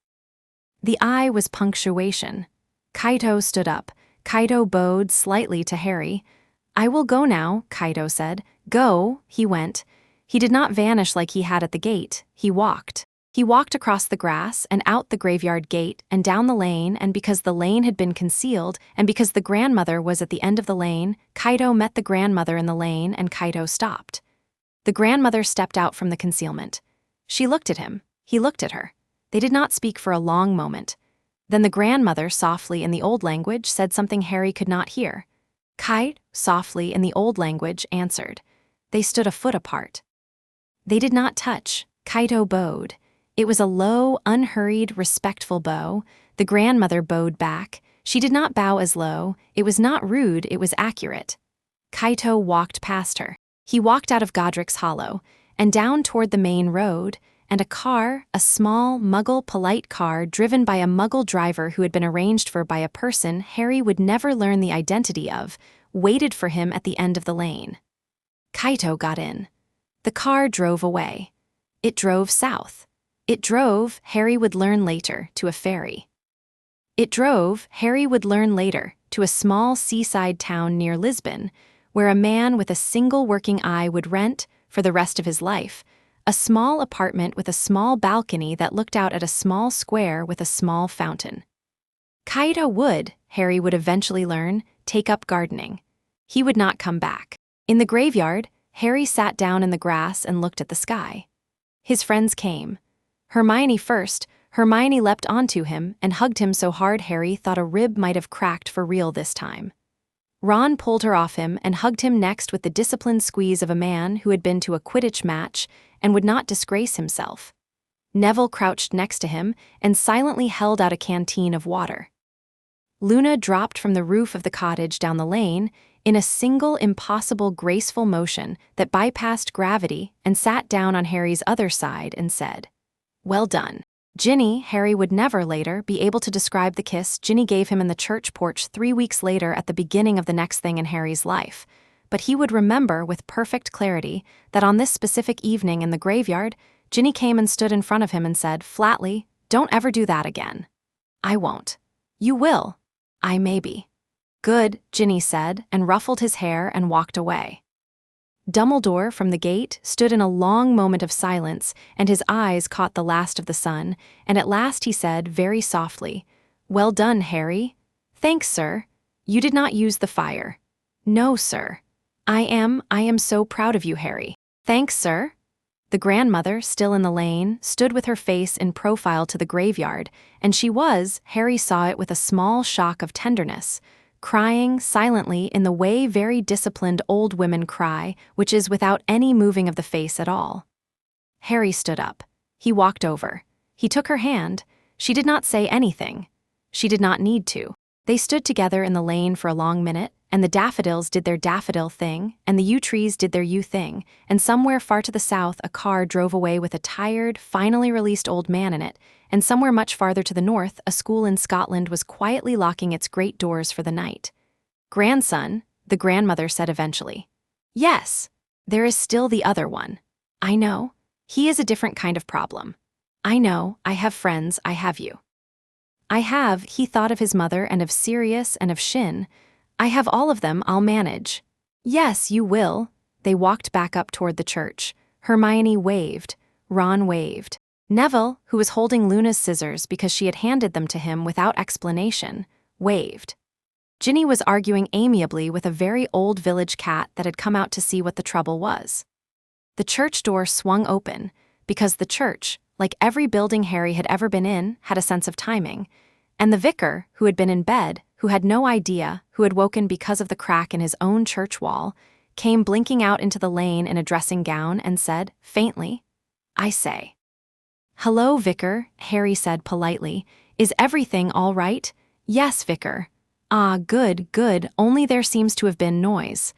The eye was punctuation. Kaido stood up. Kaido bowed slightly to Harry. "I will go now," Kaido said. "Go," he went. He did not vanish like he had at the gate. He walked. He walked across the grass and out the graveyard gate and down the lane, and because the lane had been concealed and because the grandmother was at the end of the lane, Kaido met the grandmother in the lane and Kaido stopped. The grandmother stepped out from the concealment. She looked at him. He looked at her. They did not speak for a long moment. Then the grandmother, softly in the old language, said something Harry could not hear. Kaido, softly in the old language, answered. They stood a foot apart. They did not touch. Kaido bowed. It was a low, unhurried, respectful bow. The grandmother bowed back. She did not bow as low. It was not rude, it was accurate. Kaido walked past her. He walked out of Godric's Hollow, and down toward the main road, and a car, a small, muggle, polite car driven by a muggle driver who had been arranged for by a person Harry would never learn the identity of, waited for him at the end of the lane. Kaido got in. The car drove away. It drove south. It drove, Harry would learn later, to a ferry. It drove, Harry would learn later, to a small seaside town near Lisbon, where a man with a single working eye would rent, for the rest of his life, a small apartment with a small balcony that looked out at a small square with a small fountain. Kaido would, Harry would eventually learn, take up gardening. He would not come back. In the graveyard, Harry sat down in the grass and looked at the sky. His friends came. Hermione first. Hermione leapt onto him and hugged him so hard Harry thought a rib might have cracked for real this time. Ron pulled her off him and hugged him next with the disciplined squeeze of a man who had been to a Quidditch match and would not disgrace himself. Neville crouched next to him and silently held out a canteen of water. Luna dropped from the roof of the cottage down the lane in a single impossible graceful motion that bypassed gravity and sat down on Harry's other side and said, "Well done." Ginny, Harry would never later be able to describe the kiss Ginny gave him in the church porch 3 weeks later at the beginning of the next thing in Harry's life, but he would remember with perfect clarity that on this specific evening in the graveyard, Ginny came and stood in front of him and said, flatly, "Don't ever do that again." "I won't." "You will." "I maybe." "Good," Ginny said, and ruffled his hair and walked away. Dumbledore, from the gate, stood in a long moment of silence, and his eyes caught the last of the sun, and at last he said, very softly, "Well done, Harry." "Thanks, sir." "You did not use the fire." "No, sir." I am so proud of you, Harry." "Thanks, sir." The grandmother, still in the lane, stood with her face in profile to the graveyard, and she was, Harry saw it with a small shock of tenderness, crying silently in the way very disciplined old women cry, which is without any moving of the face at all. Harry stood up. He walked over. He took her hand. She did not say anything. She did not need to. They stood together in the lane for a long minute, and the daffodils did their daffodil thing, and the yew trees did their yew thing, and somewhere far to the south a car drove away with a tired, finally released old man in it, and somewhere much farther to the north a school in Scotland was quietly locking its great doors for the night. "Grandson," the grandmother said eventually. "Yes, there is still the other one. I know. He is a different kind of problem. I know, I have friends, I have you." He thought of his mother and of Sirius and of Shin. "I have all of them, I'll manage." "Yes, you will." They walked back up toward the church. Hermione waved. Ron waved. Neville, who was holding Luna's scissors because she had handed them to him without explanation, waved. Ginny was arguing amiably with a very old village cat that had come out to see what the trouble was. The church door swung open, because the church, like every building Harry had ever been in, had a sense of timing, and the vicar, who had been in bed, who had no idea, who had woken because of the crack in his own church wall, came blinking out into the lane in a dressing gown and said, faintly, "I say." "Hello, Vicar," Harry said politely. "Is everything all right?" "Yes, Vicar." "Ah, good, good, only there seems to have been noise."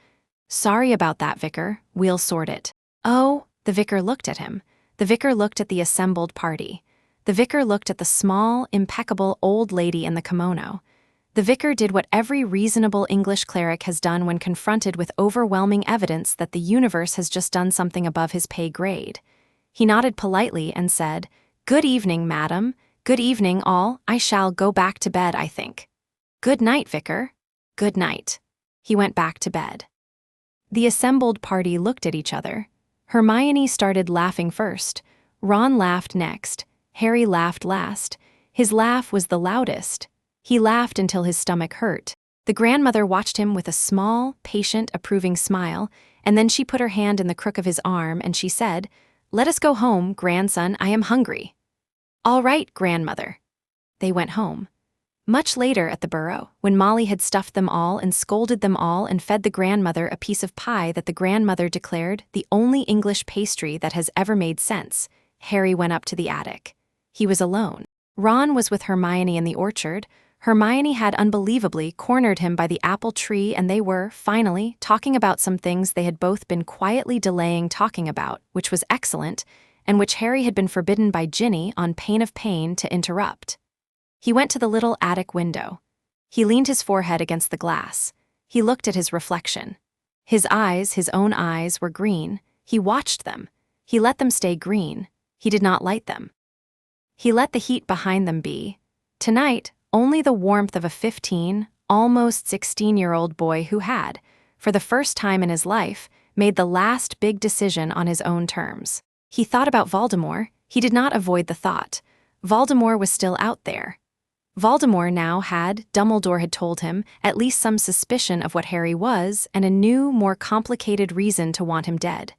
"Sorry about that, Vicar, we'll sort it." "Oh," the vicar looked at him. The vicar looked at the assembled party. The vicar looked at the small, impeccable old lady in the kimono. The vicar did what every reasonable English cleric has done when confronted with overwhelming evidence that the universe has just done something above his pay grade. He nodded politely and said, "Good evening, madam. Good evening, all. I shall go back to bed, I think." "Good night, Vicar." "Good night." He went back to bed. The assembled party looked at each other. Hermione started laughing first. Ron laughed next. Harry laughed last. His laugh was the loudest. He laughed until his stomach hurt. The grandmother watched him with a small, patient, approving smile, and then she put her hand in the crook of his arm and she said, "Let us go home, grandson, I am hungry." "All right, grandmother." They went home. Much later at the burrow, when Molly had stuffed them all and scolded them all and fed the grandmother a piece of pie that the grandmother declared the only English pastry that has ever made sense, Harry went up to the attic. He was alone. Ron was with Hermione in the orchard. Hermione had unbelievably cornered him by the apple tree, and they were, finally, talking about some things they had both been quietly delaying talking about, which was excellent, and which Harry had been forbidden by Ginny on pain of pain to interrupt. He went to the little attic window. He leaned his forehead against the glass. He looked at his reflection. His eyes, his own eyes, were green. He watched them. He let them stay green. He did not light them. He let the heat behind them be. Tonight, only the warmth of a 15, almost 16-year-old boy who had, for the first time in his life, made the last big decision on his own terms. He thought about Voldemort. He did not avoid the thought. Voldemort was still out there. Voldemort now had, Dumbledore had told him, at least some suspicion of what Harry was and a new, more complicated reason to want him dead.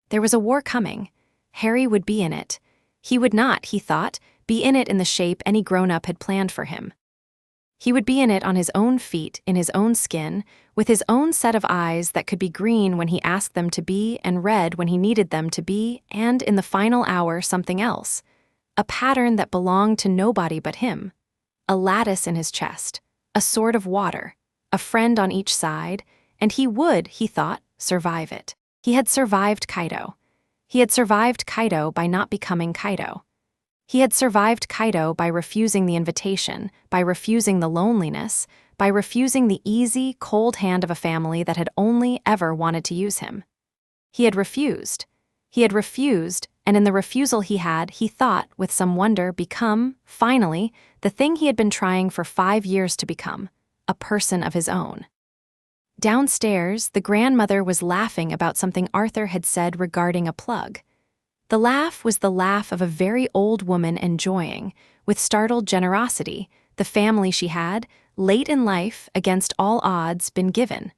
There was a war coming. Harry would be in it. He would not, he thought, be in it in the shape any grown-up had planned for him. He would be in it on his own feet, in his own skin, with his own set of eyes that could be green when he asked them to be and red when he needed them to be, and in the final hour something else. A pattern that belonged to nobody but him. A lattice in his chest, a sword of water, a friend on each side, and he would, he thought, survive it. He had survived Kaido. He had survived Kaido by not becoming Kaido. He had survived Kaido by refusing the invitation, by refusing the loneliness, by refusing the easy, cold hand of a family that had only ever wanted to use him. He had refused. He had refused, and in the refusal he had, he thought, with some wonder, become, finally, the thing he had been trying for 5 years to become, a person of his own. Downstairs, the grandmother was laughing about something Arthur had said regarding a plug. The laugh was the laugh of a very old woman enjoying, with startled generosity, the family she had, late in life, against all odds, been given.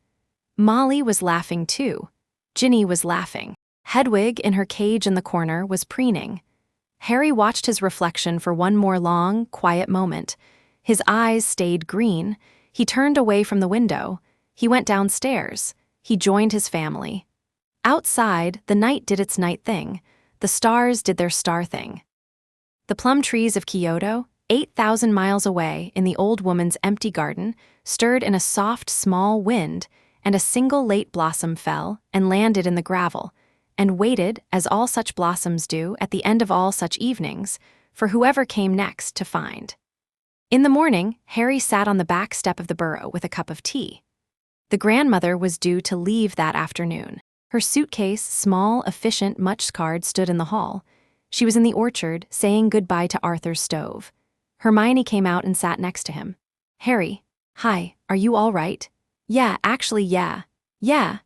Molly was laughing too. Ginny was laughing. Hedwig, in her cage in the corner, was preening. Harry watched his reflection for one more long, quiet moment. His eyes stayed green. He turned away from the window. He went downstairs. He joined his family. Outside, the night did its night thing. The stars did their star thing. The plum trees of Kyoto, 8,000 miles away in the old woman's empty garden, stirred in a soft, small wind, and a single late blossom fell and landed in the gravel, and waited, as all such blossoms do at the end of all such evenings, for whoever came next to find. In the morning, Harry sat on the back step of the burrow with a cup of tea. The grandmother was due to leave that afternoon. Her suitcase, small, efficient, much scarred, stood in the hall. She was in the orchard, saying goodbye to Arthur's stove. Hermione came out and sat next to him. Harry, hi, are you all right? Yeah, actually, yeah. Yeah,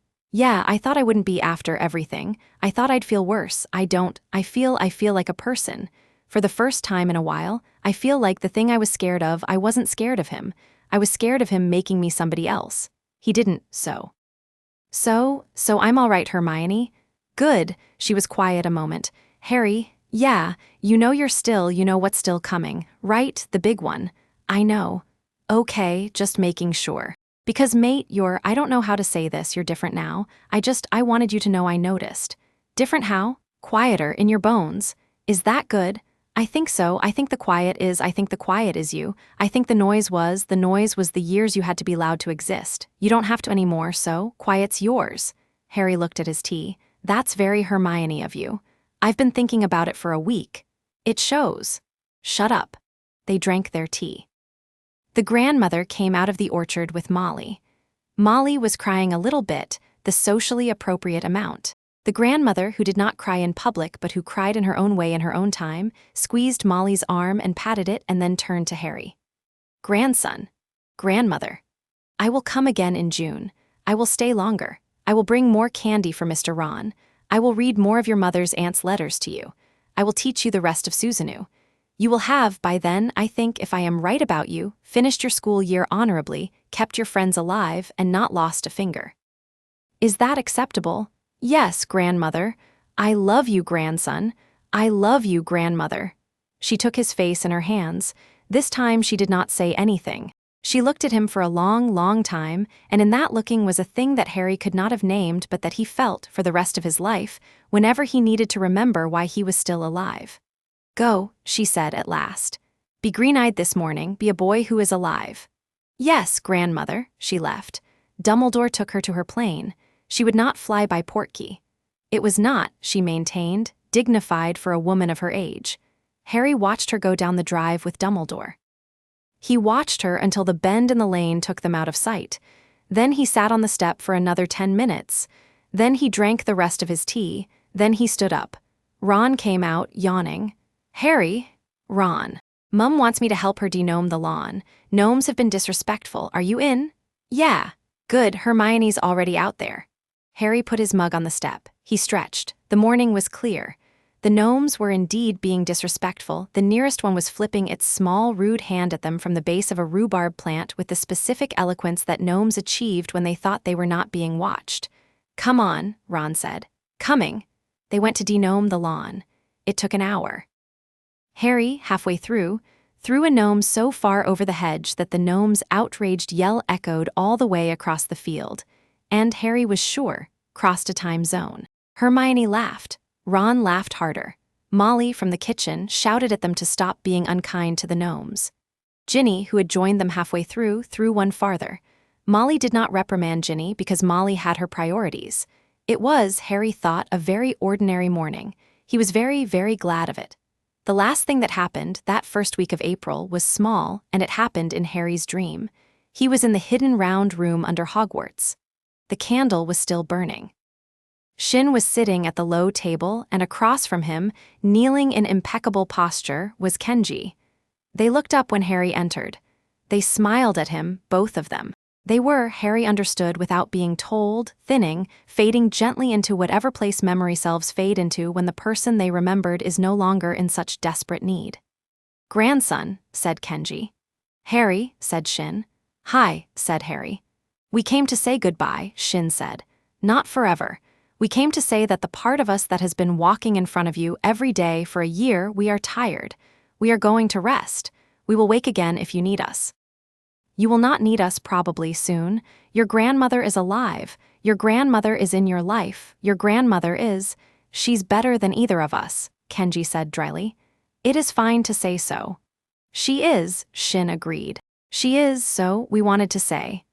I thought I wouldn't be after everything. I thought I'd feel worse. I feel like a person. For the first time in a while, I feel like the thing I was scared of, I wasn't scared of him. I was scared of him making me somebody else. He didn't, So I'm all right, Hermione. Good. She was quiet a moment. Harry, yeah, you know what's still coming, right? The big one. I know. Okay, just making sure. Because mate, I don't know how to say this, you're different now. I wanted you to know I noticed. Different how? Quieter, in your bones. Is that good? I think so. I think the quiet is you. I think the noise was the years you had to be loud to exist. You don't have to anymore, so quiet's yours. Harry looked at his tea. That's very Hermione of you. I've been thinking about it for a week. It shows. Shut up. They drank their tea. The grandmother came out of the orchard with Molly. Molly was crying a little bit, the socially appropriate amount. The grandmother, who did not cry in public but who cried in her own way in her own time, squeezed Molly's arm and patted it and then turned to Harry. Grandson. Grandmother. I will come again in June. I will stay longer. I will bring more candy for Mr. Ron. I will read more of your mother's aunt's letters to you. I will teach you the rest of Susanoo. You will have, by then, I think, if I am right about you, finished your school year honorably, kept your friends alive, and not lost a finger. Is that acceptable? Yes, grandmother. I love you, grandson. I love you, grandmother. She took his face in her hands. This time she did not say anything. She looked at him for a long, long time, and in that looking was a thing that Harry could not have named but that he felt for the rest of his life, whenever he needed to remember why he was still alive. Go, she said at last. Be green-eyed this morning, be a boy who is alive. Yes, grandmother, she left. Dumbledore took her to her plane. She would not fly by Portkey. It was not, she maintained, dignified for a woman of her age. Harry watched her go down the drive with Dumbledore. He watched her until the bend in the lane took them out of sight. Then he sat on the step for another 10 minutes. Then he drank the rest of his tea. Then he stood up. Ron came out, yawning. Harry, Ron. Mum wants me to help her denome the lawn. Gnomes have been disrespectful. Are you in? Yeah. Good, Hermione's already out there. Harry put his mug on the step. He stretched. The morning was clear. The gnomes were indeed being disrespectful. The nearest one was flipping its small, rude hand at them from the base of a rhubarb plant with the specific eloquence that gnomes achieved when they thought they were not being watched. "Come on," Ron said. "Coming." They went to denome the lawn. It took an hour. Harry, halfway through, threw a gnome so far over the hedge that the gnome's outraged yell echoed all the way across the field. And Harry was sure, crossed a time zone. Hermione laughed. Ron laughed harder. Molly, from the kitchen, shouted at them to stop being unkind to the gnomes. Ginny, who had joined them halfway through, threw one farther. Molly did not reprimand Ginny because Molly had her priorities. It was, Harry thought, a very ordinary morning. He was very, very glad of it. The last thing that happened, that first week of April, was small, and it happened in Harry's dream. He was in the hidden round room under Hogwarts. The candle was still burning. Shin was sitting at the low table, and across from him, kneeling in impeccable posture, was Kenji. They looked up when Harry entered. They smiled at him, both of them. They were, Harry understood without being told, thinning, fading gently into whatever place memory selves fade into when the person they remembered is no longer in such desperate need. "Grandson," said Kenji. "Harry," said Shin. "Hi," said Harry. "We came to say goodbye," Shin said. "Not forever. We came to say that the part of us that has been walking in front of you every day for a year, we are tired. We are going to rest. We will wake again if you need us. You will not need us probably soon. Your grandmother is alive. Your grandmother is in your life. Your grandmother is. She's better than either of us," Kenji said dryly. "It is fine to say so." "She is," Shin agreed. "She is, so we wanted to say."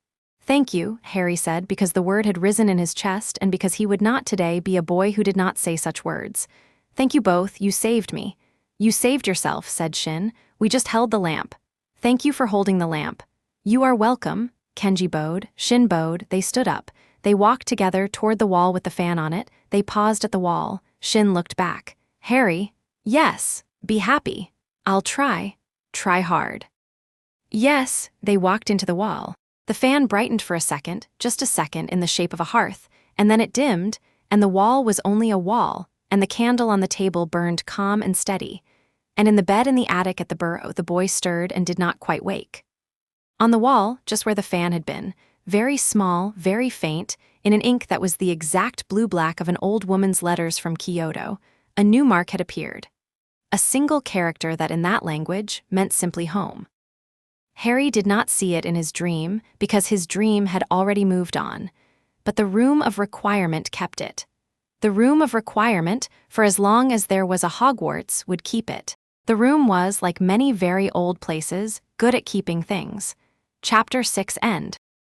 "Thank you," Harry said, because the word had risen in his chest and because he would not today be a boy who did not say such words. "Thank you both, you saved me." "You saved yourself," said Shin. "We just held the lamp." "Thank you for holding the lamp." "You are welcome." Kenji bowed, Shin bowed, they stood up. They walked together toward the wall with the fan on it. They paused at the wall. Shin looked back. "Harry." "Yes. Be happy." "I'll try. Try hard." "Yes." They walked into the wall. The fan brightened for a second, just a second, in the shape of a hearth, and then it dimmed, and the wall was only a wall, and the candle on the table burned calm and steady. And in the bed in the attic at the burrow, the boy stirred and did not quite wake. On the wall, just where the fan had been, very small, very faint, in an ink that was the exact blue-black of an old woman's letters from Kyoto, a new mark had appeared. A single character that in that language meant simply home. Harry did not see it in his dream because his dream had already moved on, but the room of requirement kept it. The room of requirement, for as long as there was a Hogwarts, would keep it. The room was, like many very old places, good at keeping things. Chapter 6 End.